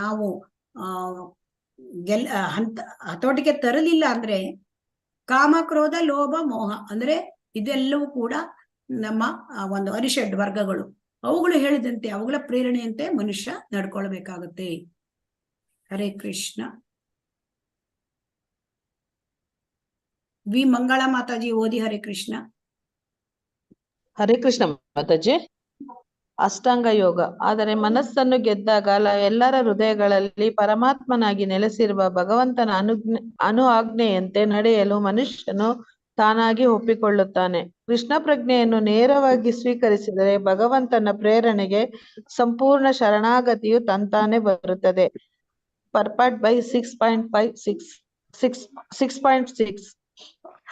[SPEAKER 2] ನಾವು ಹತೋಟಿಗೆ ತರಲಿಲ್ಲ ಅಂದ್ರೆ ಕಾಮ, ಕ್ರೋಧ, ಲೋಭ, ಮೋಹ ಅಂದ್ರೆ ಇದೆಲ್ಲವೂ ಕೂಡ ನಮ್ಮ ಒಂದು ಅರಿಷಡ್ ವರ್ಗಗಳು. ಅವುಗಳು ಹೇಳಿದಂತೆ ಅವುಗಳ ಪ್ರೇರಣೆಯಂತೆ ಮನುಷ್ಯ ನಡ್ಕೊಳ್ಬೇಕಾಗತ್ತೆ. ಹರೇ ಕೃಷ್ಣ. ವಿ ಮಂಗಳ ಮಾತಾಜಿ ಓದಿ ಹರೇ ಕೃಷ್ಣ.
[SPEAKER 4] ಹರೇ ಕೃಷ್ಣ ಮಾತಾಜಿ. ಅಷ್ಟಾಂಗ ಯೋಗ. ಆದರೆ ಮನಸ್ಸನ್ನು ಗೆದ್ದಾಗ ಎಲ್ಲರ ಹೃದಯಗಳಲ್ಲಿ ಪರಮಾತ್ಮನಾಗಿ ನೆಲೆಸಿರುವ ಭಗವಂತನ ಅನು ಆಜ್ಞೆಯಂತೆ ನಡೆಯಲು ಮನುಷ್ಯನು ತಾನಾಗಿ ಒಪ್ಪಿಕೊಳ್ಳುತ್ತಾನೆ. ಕೃಷ್ಣ ಪ್ರಜ್ಞೆಯನ್ನು ನೇರವಾಗಿ ಸ್ವೀಕರಿಸಿದರೆ ಭಗವಂತನ ಪ್ರೇರಣೆಗೆ ಸಂಪೂರ್ಣ ಶರಣಾಗತಿಯು ತಂತಾನೆ ಬರುತ್ತದೆ. ಪರ್ಪಾಟ್ ಬೈ 6.6.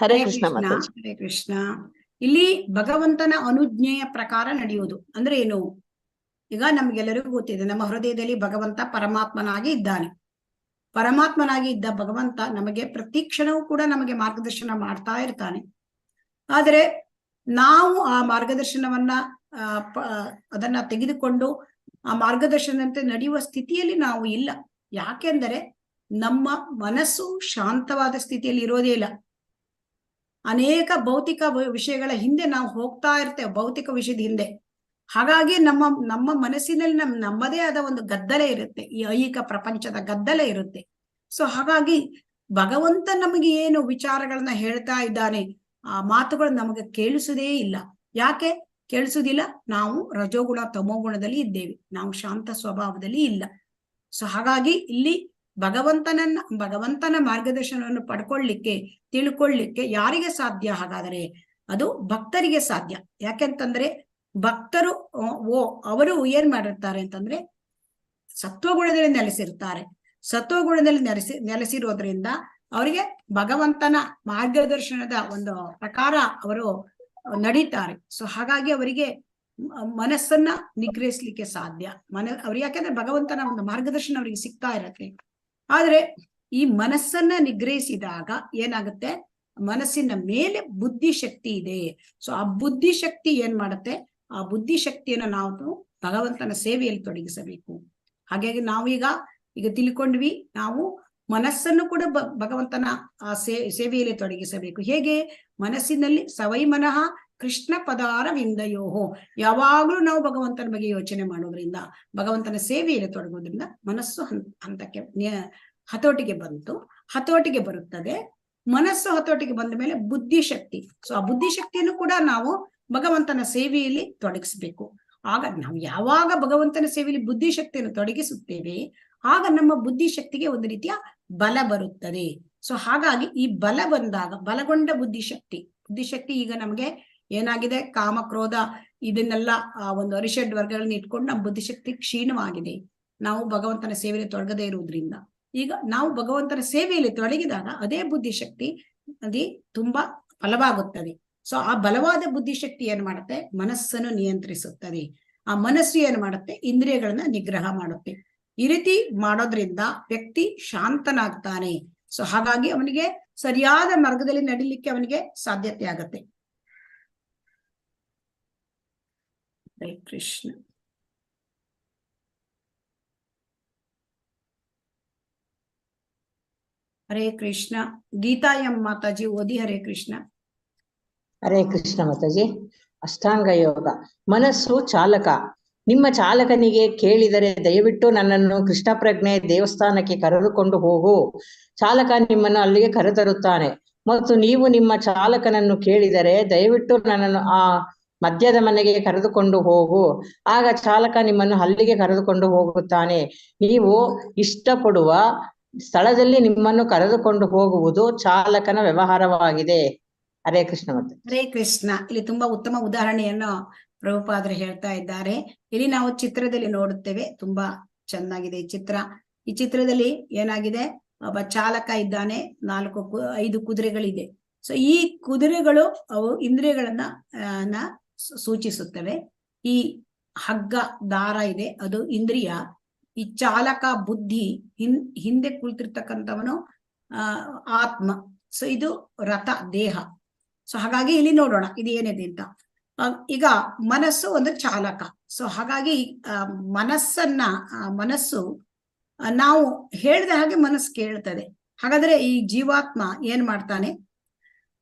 [SPEAKER 4] ಹರೇ ಕೃಷ್ಣ ಮಾತಾಜಿ.
[SPEAKER 2] ಹರೇ ಕೃಷ್ಣ. ಇಲ್ಲಿ ಭಗವಂತನ ಅನುಜ್ಞೆಯ ಪ್ರಕಾರ ನಡೆಯುವುದು ಅಂದ್ರೆ ಏನು? ಈಗ ನಮ್ಗೆಲ್ಲರಿಗೂ ಗೊತ್ತಿದೆ, ನಮ್ಮ ಹೃದಯದಲ್ಲಿ ಭಗವಂತ ಪರಮಾತ್ಮನಾಗಿ ಇದ್ದಾನೆ. ಪರಮಾತ್ಮನಾಗಿ ಇದ್ದ ಭಗವಂತ ನಮಗೆ ಪ್ರತಿ ಕ್ಷಣವೂ ಕೂಡ ನಮಗೆ ಮಾರ್ಗದರ್ಶನ ಮಾಡ್ತಾ ಇರ್ತಾನೆ. ಆದರೆ ನಾವು ಆ ಮಾರ್ಗದರ್ಶನವನ್ನ ಅದನ್ನ ತೆಗೆದುಕೊಂಡು ಆ ಮಾರ್ಗದರ್ಶನದಂತೆ ನಡೆಯುವ ಸ್ಥಿತಿಯಲ್ಲಿ ನಾವು ಇಲ್ಲ. ಯಾಕೆಂದರೆ ನಮ್ಮ ಮನಸ್ಸು ಶಾಂತವಾದ ಸ್ಥಿತಿಯಲ್ಲಿ ಇರೋದೇ ಇಲ್ಲ. ಅನೇಕ ಭೌತಿಕ ವಿಷಯಗಳ ಹಿಂದೆ ನಾವು ಹೋಗ್ತಾ ಇರ್ತೇವೆ, ಭೌತಿಕ ವಿಷಯದ ಹಿಂದೆ. ಹಾಗಾಗಿ ನಮ್ಮ ಮನಸ್ಸಿನಲ್ಲಿ ನಮ್ಮದೇ ಆದ ಒಂದು ಗದ್ದಲ ಇರುತ್ತೆ, ಈ ಐಹಿಕ ಪ್ರಪಂಚದ ಗದ್ದಲ ಇರುತ್ತೆ. ಸೊ ಹಾಗಾಗಿ ಭಗವಂತ ನಮಗೆ ಏನು ವಿಚಾರಗಳನ್ನ ಹೇಳ್ತಾ ಇದ್ದಾನೆ ಆ ಮಾತುಗಳು ನಮಗೆ ಕೇಳಿಸುವುದೇ ಇಲ್ಲ. ಯಾಕೆ ಕೇಳಿಸುವುದಿಲ್ಲ? ನಾವು ರಜೋಗುಣ ತಮೋಗುಣದಲ್ಲಿ ಇದ್ದೇವೆ, ನಾವು ಶಾಂತ ಸ್ವಭಾವದಲ್ಲಿ ಇಲ್ಲ. ಸೊ ಹಾಗಾಗಿ ಇಲ್ಲಿ ಭಗವಂತನ ಮಾರ್ಗದರ್ಶನವನ್ನು ಪಡ್ಕೊಳ್ಳಿಕ್ಕೆ, ತಿಳ್ಕೊಳ್ಳಿಕ್ಕೆ ಯಾರಿಗೆ ಸಾಧ್ಯ? ಹಾಗಾದರೆ ಅದು ಭಕ್ತರಿಗೆ ಸಾಧ್ಯ. ಯಾಕೆಂತಂದ್ರೆ ಭಕ್ತರು ಅವರು ಏನ್ ಮಾಡಿರ್ತಾರೆ ಅಂತಂದ್ರೆ ಸತ್ವಗುಣದಲ್ಲಿ ನೆಲೆಸಿರ್ತಾರೆ. ಸತ್ವಗುಣದಲ್ಲಿ ನೆಲೆಸಿರೋದ್ರಿಂದ ಅವರಿಗೆ ಭಗವಂತನ ಮಾರ್ಗದರ್ಶನದ ಒಂದು ಪ್ರಕಾರ ಅವರು ನಡೀತಾರೆ. ಸೊ ಹಾಗಾಗಿ ಅವರಿಗೆ ಮನಸ್ಸನ್ನ ನಿಗ್ರಹಿಸ್ಲಿಕ್ಕೆ ಸಾಧ್ಯ. ಅವ್ರಿಗೆ ಯಾಕೆಂದ್ರೆ ಭಗವಂತನ ಒಂದು ಮಾರ್ಗದರ್ಶನ ಅವರಿಗೆ ಸಿಗ್ತಾ ಇರತ್ತೆ. ಆದ್ರೆ ಈ ಮನಸ್ಸನ್ನ ನಿಗ್ರಹಿಸಿದಾಗ ಏನಾಗುತ್ತೆ, ಮನಸ್ಸಿನ ಮೇಲೆ ಬುದ್ಧಿಶಕ್ತಿ ಇದೆ. ಸೊ ಆ ಬುದ್ಧಿಶಕ್ತಿ ಏನ್ ಮಾಡುತ್ತೆ, ಆ ಬುದ್ಧಿಶಕ್ತಿಯನ್ನು ನಾವು ಭಗವಂತನ ಸೇವೆಯಲ್ಲಿ ತೊಡಗಿಸಬೇಕು. ಹಾಗಾಗಿ ನಾವೀಗ ತಿಳ್ಕೊಂಡ್ವಿ, ನಾವು ಮನಸ್ಸನ್ನು ಕೂಡ ಭಗವಂತನ ಆ ಸೇವೆಯಲ್ಲಿ ತೊಡಗಿಸಬೇಕು. ಹೇಗೆ? ಮನಸ್ಸಿನಲ್ಲಿ ಸವೈ ಮನಃ ಕೃಷ್ಣ ಪದಾರ ವಿಂದಯೋಹೋ, ಯಾವಾಗ್ಲೂ ನಾವು ಭಗವಂತನ ಬಗ್ಗೆ ಯೋಚನೆ ಮಾಡೋದ್ರಿಂದ, ಭಗವಂತನ ಸೇವೆಯಲ್ಲಿ ತೊಡಗೋದ್ರಿಂದ ಮನಸ್ಸು ಹಂತಕ್ಕೆ ಹತೋಟಿಗೆ ಬರುತ್ತದೆ. ಮನಸ್ಸು ಹತೋಟಿಗೆ ಬಂದ ಮೇಲೆ ಬುದ್ಧಿಶಕ್ತಿ. ಸೊ ಆ ಬುದ್ಧಿಶಕ್ತಿಯನ್ನು ಕೂಡ ನಾವು ಭಗವಂತನ ಸೇವೆಯಲ್ಲಿ ತೊಡಗಿಸ್ಬೇಕು. ಆಗ ನಾವು ಯಾವಾಗ ಭಗವಂತನ ಸೇವೆಯಲ್ಲಿ ಬುದ್ಧಿಶಕ್ತಿಯನ್ನು ತೊಡಗಿಸುತ್ತೇವೆ ಆಗ ನಮ್ಮ ಬುದ್ಧಿಶಕ್ತಿಗೆ ಒಂದು ರೀತಿಯ ಬಲ ಬರುತ್ತದೆ. ಸೊ ಹಾಗಾಗಿ ಈ ಬಲ ಬಂದಾಗ, ಬಲಗೊಂಡ ಬುದ್ಧಿಶಕ್ತಿ ಈಗ ನಮಗೆ ಏನಾಗಿದೆ, ಕಾಮ, ಕ್ರೋಧ ಇದನ್ನೆಲ್ಲ ಒಂದು ಅರಿಷಡ್ ವರ್ಗಗಳನ್ನ ಇಟ್ಕೊಂಡು ನಮ್ಮ ಬುದ್ಧಿಶಕ್ತಿ ಕ್ಷೀಣವಾಗಿದೆ. ನಾವು ಭಗವಂತನ ಸೇವೆಯಲ್ಲಿ ತೊಡಗದೇ ಇರುವುದರಿಂದ ಈಗ ನಾವು ಭಗವಂತನ ಸೇವೆಯಲ್ಲಿ ತೊಡಗಿದಾಗ ಅದೇ ಬುದ್ಧಿಶಕ್ತಿ ತುಂಬಾ ಬಲವಾಗುತ್ತದೆ. ಸೊ ಆ ಬಲವಾದ ಬುದ್ಧಿಶಕ್ತಿ ಏನ್ ಮಾಡುತ್ತೆ, ಮನಸ್ಸನ್ನು ನಿಯಂತ್ರಿಸುತ್ತದೆ. ಆ ಮನಸ್ಸು ಏನ್ ಮಾಡುತ್ತೆ, ಇಂದ್ರಿಯಗಳನ್ನ ನಿಗ್ರಹ ಮಾಡುತ್ತೆ. ಈ ರೀತಿ ಮಾಡೋದ್ರಿಂದ ವ್ಯಕ್ತಿ ಶಾಂತನಾಗ್ತಾನೆ. ಸೊ ಹಾಗಾಗಿ ಅವನಿಗೆ ಸರಿಯಾದ ಮಾರ್ಗದಲ್ಲಿ ನಡಿಲಿಕ್ಕೆ ಅವನಿಗೆ ಸಾಧ್ಯತೆ ಆಗತ್ತೆ. ಹರೇ ಕೃಷ್ಣ. ಹರೇ ಕೃಷ್ಣ. ಗೀತಾ ಎಂ ಮಾತಾಜಿ ಓದಿ. ಹರೇ ಕೃಷ್ಣ.
[SPEAKER 5] ಹರೇ ಕೃಷ್ಣ ಮಾತಾಜಿ. ಅಷ್ಟಾಂಗ ಯೋಗ. ಮನಸ್ಸು ಚಾಲಕ. ನಿಮ್ಮ ಚಾಲಕನಿಗೆ ಕೇಳಿದರೆ ದಯವಿಟ್ಟು ನನ್ನನ್ನು ಕೃಷ್ಣ ಪ್ರಜ್ಞೆ ದೇವಸ್ಥಾನಕ್ಕೆ ಕರೆದುಕೊಂಡು ಹೋಗು. ಚಾಲಕ ನಿಮ್ಮನ್ನು ಅಲ್ಲಿಗೆ ಕರೆತರುತ್ತಾನೆ. ಮತ್ತು ನೀವು ನಿಮ್ಮ ಚಾಲಕನನ್ನು ಕೇಳಿದರೆ ದಯವಿಟ್ಟು ನನ್ನನ್ನು ಆ ಮದ್ಯದ ಮನೆಗೆ ಕರೆದುಕೊಂಡು ಹೋಗು. ಆಗ ಚಾಲಕ ನಿಮ್ಮನ್ನು ಅಲ್ಲಿಗೆ ಕರೆದುಕೊಂಡು ಹೋಗುತ್ತಾನೆ. ನೀವು ಇಷ್ಟಪಡುವ ಸ್ಥಳದಲ್ಲಿ ನಿಮ್ಮನ್ನು ಕರೆದುಕೊಂಡು ಹೋಗುವುದು ಚಾಲಕನ ವ್ಯವಹಾರವಾಗಿದೆ. ಹರೇ ಕೃಷ್ಣ ಮತ್ತೆ.
[SPEAKER 2] ಹರೇ ಕೃಷ್ಣ. ಇಲ್ಲಿ ತುಂಬಾ ಉತ್ತಮ ಉದಾಹರಣೆಯನ್ನು ಪ್ರಭುಪಾದರು ಹೇಳ್ತಾ ಇದ್ದಾರೆ. ಇಲ್ಲಿ ನಾವು ಚಿತ್ರದಲ್ಲಿ ನೋಡುತ್ತೇವೆ, ತುಂಬಾ ಚೆನ್ನಾಗಿದೆ ಈ ಚಿತ್ರ. ಈ ಚಿತ್ರದಲ್ಲಿ ಏನಾಗಿದೆ, ಒಬ್ಬ ಚಾಲಕ ಇದ್ದಾನೆ, 5 ಕುದುರೆಗಳಿದೆ. ಸೊ ಈ ಕುದುರೆಗಳು ಅವು ಇಂದ್ರಿಯಗಳನ್ನ ಸೂಚಿಸುತ್ತವೆ. ಈ ಹಗ್ಗ ದಾರ ಇದೆ, ಅದು ಇಂದ್ರಿಯ. ಈ ಚಾಲಕ ಬುದ್ಧಿ, ಹಿಂದೆ ಕುಳಿತಿರ್ತಕ್ಕಂಥವನು ಆತ್ಮ. ಸೊ ಇದು ರಥ, ದೇಹ. ಸೊ ಹಾಗಾಗಿ ಇಲ್ಲಿ ನೋಡೋಣ ಇದು ಏನಿದೆ ಅಂತ. ಈಗ ಮನಸ್ಸು ಒಂದು ಚಾಲಕ. ಸೊ ಹಾಗಾಗಿ ಮನಸ್ಸು ನಾವು ಹೇಳಿದ ಹಾಗೆ ಮನಸ್ಸು ಕೇಳ್ತದೆ. ಹಾಗಾದ್ರೆ ಈ ಜೀವಾತ್ಮ ಏನ್ ಮಾಡ್ತಾನೆ,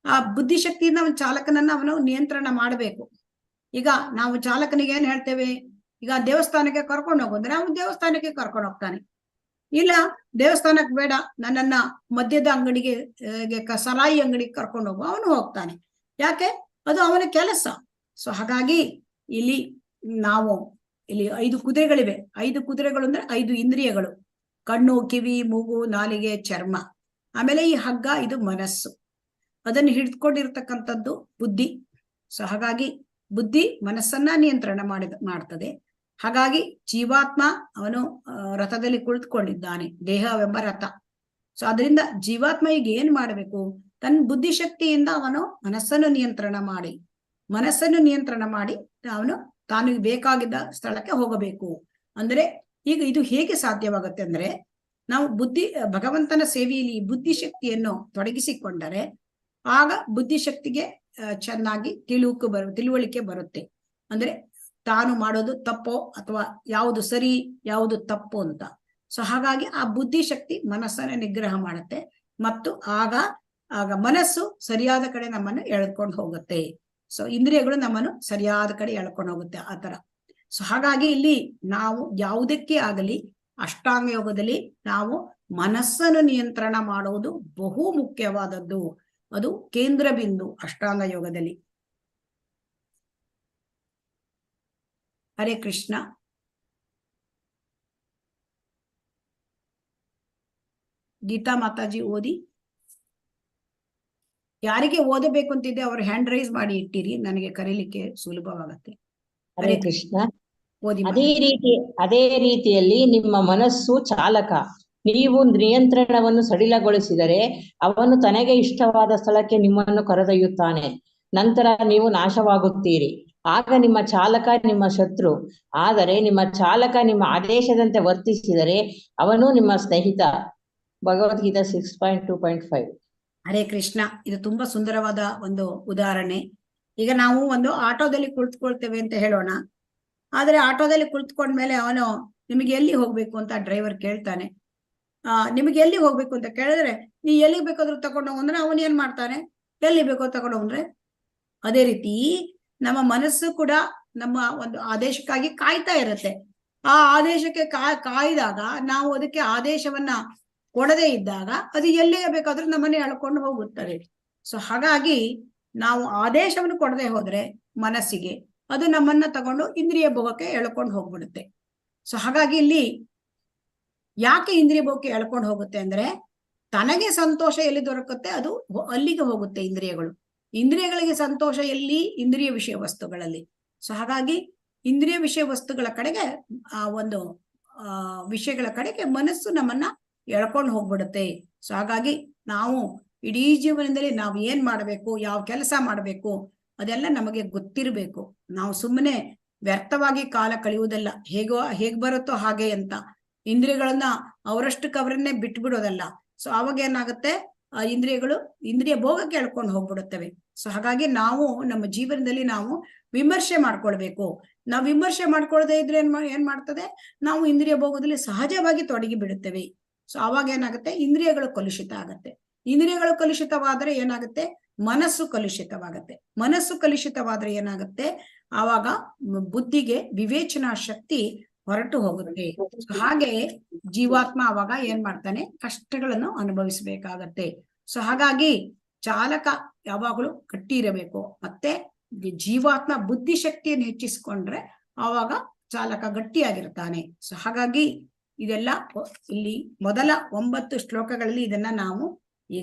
[SPEAKER 2] ಆ ಬುದ್ಧಿಶಕ್ತಿಯಿಂದ ಅವನ ಚಾಲಕನನ್ನ ಅವನು ನಿಯಂತ್ರಣ ಮಾಡಬೇಕು. ಈಗ ನಾವು ಚಾಲಕನಿಗೆ ಏನ್ ಹೇಳ್ತೇವೆ, ಈಗ ದೇವಸ್ಥಾನಕ್ಕೆ ಕರ್ಕೊಂಡು ಹೋಗೋದ್ರೆ ಅವನು ದೇವಸ್ಥಾನಕ್ಕೆ ಕರ್ಕೊಂಡು ಹೋಗ್ತಾನೆ. ಇಲ್ಲ ದೇವಸ್ಥಾನಕ್ಕೆ ಬೇಡ, ನನ್ನನ್ನ ಮದ್ಯದ ಅಂಗಡಿಗೆ, ಸರಾಯಿ ಅಂಗಡಿಗೆ ಕರ್ಕೊಂಡು ಹೋಗು, ಅವನು ಹೋಗ್ತಾನೆ. ಯಾಕೆ, ಅದು ಅವನ ಕೆಲಸ. ಸೊ ಹಾಗಾಗಿ ಇಲ್ಲಿ 5 ಕುದುರೆಗಳಿವೆ. 5 ಕುದುರೆಗಳು ಅಂದ್ರೆ 5 ಇಂದ್ರಿಯಗಳು: ಕಣ್ಣು, ಕಿವಿ, ಮೂಗು, ನಾಲಿಗೆ, ಚರ್ಮ. ಆಮೇಲೆ ಈ ಹಗ್ಗ, ಇದು ಮನಸ್ಸು. ಅದನ್ನು ಹಿಡಿದುಕೊಂಡಿರ್ತಕ್ಕಂಥದ್ದು ಬುದ್ಧಿ. ಸೊ ಹಾಗಾಗಿ ಬುದ್ಧಿ ಮನಸ್ಸನ್ನ ನಿಯಂತ್ರಣ ಮಾಡ್ತದೆ. ಹಾಗಾಗಿ ಜೀವಾತ್ಮ ಅವನು ರಥದಲ್ಲಿ ಕುಳಿತುಕೊಂಡಿದ್ದಾನೆ, ದೇಹವೆಂಬ ರಥ. ಸೊ ಅದರಿಂದ ಜೀವಾತ್ಮ ಈಗ ಏನ್ ಮಾಡಬೇಕು, ತನ್ನ ಬುದ್ಧಿಶಕ್ತಿಯಿಂದ ಅವನು ಮನಸ್ಸನ್ನು ನಿಯಂತ್ರಣ ಮಾಡಿ ಅವನು ತಾನಿಗೆ ಬೇಕಾಗಿದ್ದ ಸ್ಥಳಕ್ಕೆ ಹೋಗಬೇಕು. ಅಂದ್ರೆ ಈಗ ಇದು ಹೇಗೆ ಸಾಧ್ಯವಾಗುತ್ತೆ ಅಂದ್ರೆ, ನಾವು ಭಗವಂತನ ಸೇವೆಯಲ್ಲಿ ಬುದ್ಧಿಶಕ್ತಿಯನ್ನು ತೊಡಗಿಸಿಕೊಂಡರೆ ಆಗ ಬುದ್ಧಿಶಕ್ತಿಗೆ ಚೆನ್ನಾಗಿ ತಿಳುವಳಿಕೆ ಬರುತ್ತೆ. ಅಂದ್ರೆ ತಾನು ಮಾಡೋದು ತಪ್ಪೋ ಅಥವಾ ಯಾವುದು ಸರಿ ಯಾವುದು ತಪ್ಪು ಅಂತ. ಸೊ ಹಾಗಾಗಿ ಆ ಬುದ್ಧಿಶಕ್ತಿ ಮನಸ್ಸನ್ನ ನಿಗ್ರಹ ಮಾಡುತ್ತೆ, ಮತ್ತು ಆಗ ಮನಸ್ಸು ಸರಿಯಾದ ಕಡೆ ನಮ್ಮನ್ನು ಎಳ್ಕೊಂಡು ಹೋಗುತ್ತೆ. ಸೊ ಇಂದ್ರಿಯಗಳು ನಮ್ಮನ್ನು ಸರಿಯಾದ ಕಡೆ ಎಳ್ಕೊಂಡು ಹೋಗುತ್ತೆ, ಆ ತರ. ಸೊ ಹಾಗಾಗಿ ಇಲ್ಲಿ ನಾವು ಯಾವುದಕ್ಕೆ ಆಗಲಿ ಅಷ್ಟಾಂಗ ಯೋಗದಲ್ಲಿ ನಾವು ಮನಸ್ಸನ್ನು ನಿಯಂತ್ರಣ ಮಾಡುವುದು ಬಹು ಮುಖ್ಯವಾದದ್ದು. ಅದು ಕೇಂದ್ರ ಬಿಂದು ಅಷ್ಟಾಂಗ ಯೋಗದಲ್ಲಿ. ಹರೇ ಕೃಷ್ಣ. ಗೀತಾ ಮಾತಾಜಿ ಓದಿ. ಯಾರಿಗೆ ಓದಬೇಕು ಅಂತಿದೆ ಅವರು ಹ್ಯಾಂಡ್ ರೈಸ್ ಮಾಡಿ ಇಟ್ಟಿರಿ, ನನಗೆ ಕರೀಲಿಕ್ಕೆ ಸುಲಭವಾಗತ್ತೆ.
[SPEAKER 5] ಹರೇ ಕೃಷ್ಣ.
[SPEAKER 2] ಓದಿ.
[SPEAKER 5] ಅದೇ ರೀತಿಯಲ್ಲಿ ನಿಮ್ಮ ಮನಸ್ಸು ಚಾಲಕ. ನೀವು ನಿಯಂತ್ರಣವನ್ನು ಸಡಿಲಗೊಳಿಸಿದರೆ ಅವನು ತನಗೆ ಇಷ್ಟವಾದ ಸ್ಥಳಕ್ಕೆ ನಿಮ್ಮನ್ನು ಕರೆದೊಯ್ಯುತ್ತಾನೆ. ನಂತರ ನೀವು ನಾಶವಾಗುತ್ತೀರಿ. ಆಗ ನಿಮ್ಮ ಚಾಲಕ ನಿಮ್ಮ ಶತ್ರು. ಆದರೆ ನಿಮ್ಮ ಚಾಲಕ ನಿಮ್ಮ ಆದೇಶದಂತೆ ವರ್ತಿಸಿದರೆ ಅವನು ನಿಮ್ಮ ಸ್ನೇಹಿತ. ಭಗವದ್ಗೀತಾ 6.2.5.
[SPEAKER 2] ಹರೇ ಕೃಷ್ಣ. ಇದು ತುಂಬಾ ಸುಂದರವಾದ ಒಂದು ಉದಾಹರಣೆ. ಈಗ ನಾವು ಒಂದು ಆಟೋದಲ್ಲಿ ಕುಳಿತುಕೊಳ್ತೇವೆ ಅಂತ ಹೇಳೋಣ. ಆದ್ರೆ ಆಟೋದಲ್ಲಿ ಕುಳಿತುಕೊಂಡ್ಮೇಲೆ ಅವನು ನಿಮಗೆ ಎಲ್ಲಿ ಹೋಗ್ಬೇಕು ಅಂತ ಡ್ರೈವರ್ ಕೇಳ್ತಾನೆ. ನಿಮಗೆ ಎಲ್ಲಿ ಹೋಗ್ಬೇಕು ಅಂತ ಕೇಳಿದ್ರೆ ನೀ ಎಲ್ಲಿ ಬೇಕಾದ್ರೂ ತಗೊಂಡು ಹೋಗಂದ್ರೆ ಅವನು ಏನ್ ಮಾಡ್ತಾನೆ, ಎಲ್ಲಿ ಬೇಕೋ ತಗೊಂಡು ಹೋಗ್ರೆ. ಅದೇ ರೀತಿ ನಮ್ಮ ಮನಸ್ಸು ಕೂಡ ನಮ್ಮ ಒಂದು ಆದೇಶಕ್ಕಾಗಿ ಕಾಯ್ತಾ ಇರುತ್ತೆ. ಆ ಆದೇಶಕ್ಕೆ ಕಾಯ್ದಾಗ ನಾವು ಅದಕ್ಕೆ ಆದೇಶವನ್ನ ಕೊಡದೇ ಇದ್ದಾಗ ಅದು ಎಲ್ಲಿಗೆ ಬೇಕಾದ್ರೂ ನಮ್ಮನ್ನೇ ಎಳ್ಕೊಂಡು ಹೋಗುತ್ತದೆ. ಸೊ ಹಾಗಾಗಿ ನಾವು ಆದೇಶವನ್ನು ಕೊಡದೆ ಹೋದ್ರೆ ಮನಸ್ಸಿಗೆ ಅದು ನಮ್ಮನ್ನ ತಗೊಂಡು ಇಂದ್ರಿಯ ಭೋಗಕ್ಕೆ ಎಳ್ಕೊಂಡು ಹೋಗ್ಬಿಡುತ್ತೆ. ಸೊ ಹಾಗಾಗಿ ಇಲ್ಲಿ ಯಾಕೆ ಇಂದ್ರಿಯ ಭೋಗಕ್ಕೆ ಎಳ್ಕೊಂಡು ಹೋಗುತ್ತೆ ಅಂದ್ರೆ, ತನಗೆ ಸಂತೋಷ ಎಲ್ಲಿ ದೊರಕುತ್ತೆ ಅದು ಅಲ್ಲಿಗೆ ಹೋಗುತ್ತೆ ಇಂದ್ರಿಯಗಳು. ಇಂದ್ರಿಯಗಳಿಗೆ ಸಂತೋಷ ಎಲ್ಲಿ? ಇಂದ್ರಿಯ ವಿಷಯ ವಸ್ತುಗಳಲ್ಲಿ. ಸೊ ಹಾಗಾಗಿ ಇಂದ್ರಿಯ ವಿಷಯ ವಸ್ತುಗಳ ಕಡೆಗೆ ಒಂದು ವಿಷಯಗಳ ಕಡೆಗೆ ಮನಸ್ಸು ನಮ್ಮನ್ನ ಎಳ್ಕೊಂಡು ಹೋಗ್ಬಿಡುತ್ತೆ. ಸೊ ಹಾಗಾಗಿ ನಾವು ಇಡೀ ಜೀವನದಲ್ಲಿ ನಾವು ಏನ್ ಮಾಡ್ಬೇಕು, ಯಾವ ಕೆಲಸ ಮಾಡ್ಬೇಕು ಅದೆಲ್ಲ ನಮಗೆ ಗೊತ್ತಿರಬೇಕು. ನಾವು ಸುಮ್ಮನೆ ವ್ಯರ್ಥವಾಗಿ ಕಾಲ ಕಳೆಯುವುದಲ್ಲ, ಹೇಗ್ ಬರುತ್ತೋ ಹಾಗೆ ಅಂತ ಇಂದ್ರಿಯಗಳನ್ನ ಅವರಷ್ಟಕ್ಕೆ ಅವರನ್ನೇ ಬಿಟ್ಬಿಡೋದಲ್ಲ. ಸೊ ಅವಾಗ ಏನಾಗುತ್ತೆ, ಆ ಇಂದ್ರಿಯ ಭೋಗಕ್ಕೆ ಎಳ್ಕೊಂಡು ಹೋಗ್ಬಿಡುತ್ತವೆ. ಸೊ ಹಾಗಾಗಿ ನಾವು ನಮ್ಮ ಜೀವನದಲ್ಲಿ ನಾವು ವಿಮರ್ಶೆ ಮಾಡ್ಕೊಳ್ಬೇಕು. ನಾವು ವಿಮರ್ಶೆ ಮಾಡ್ಕೊಳ್ಳದೆ ಇದ್ರೆ ಏನ್ ಮಾಡ್ತದೆ, ನಾವು ಇಂದ್ರಿಯ ಭೋಗದಲ್ಲಿ ಸಹಜವಾಗಿ ತೊಡಗಿ ಬಿಡುತ್ತೇವೆ. ಸೊ ಅವಾಗ ಏನಾಗುತ್ತೆ, ಇಂದ್ರಿಯಗಳು ಕಲುಷಿತ ಆಗತ್ತೆ. ಇಂದ್ರಿಯಗಳು ಕಲುಷಿತವಾದ್ರೆ ಏನಾಗುತ್ತೆ, ಮನಸ್ಸು ಕಲುಷಿತವಾಗತ್ತೆ. ಮನಸ್ಸು ಕಲುಷಿತವಾದ್ರೆ ಏನಾಗುತ್ತೆ, ಆವಾಗ ಬುದ್ಧಿಗೆ ವಿವೇಚನಾ ಶಕ್ತಿ ಹೊರಟು ಹೋಗುತ್ತೆ. ಹಾಗೆ ಜೀವಾತ್ಮ ಅವಾಗ ಏನ್ ಮಾಡ್ತಾನೆ, ಕಷ್ಟಗಳನ್ನು ಅನುಭವಿಸಬೇಕಾಗತ್ತೆ. ಸೊ ಹಾಗಾಗಿ ಚಾಲಕ ಯಾವಾಗಲೂ ಗಟ್ಟಿ ಇರಬೇಕು. ಮತ್ತೆ ಜೀವಾತ್ಮ ಬುದ್ಧಿ ಶಕ್ತಿಯನ್ನು ಹೆಚ್ಚಿಸಿಕೊಂಡ್ರೆ ಆವಾಗ ಚಾಲಕ ಗಟ್ಟಿಯಾಗಿರ್ತಾನೆ. ಸೊ ಹಾಗಾಗಿ ಇದೆಲ್ಲ ಇಲ್ಲಿ ಮೊದಲ 9 ಶ್ಲೋಕಗಳಲ್ಲಿ ಇದನ್ನ ನಾವು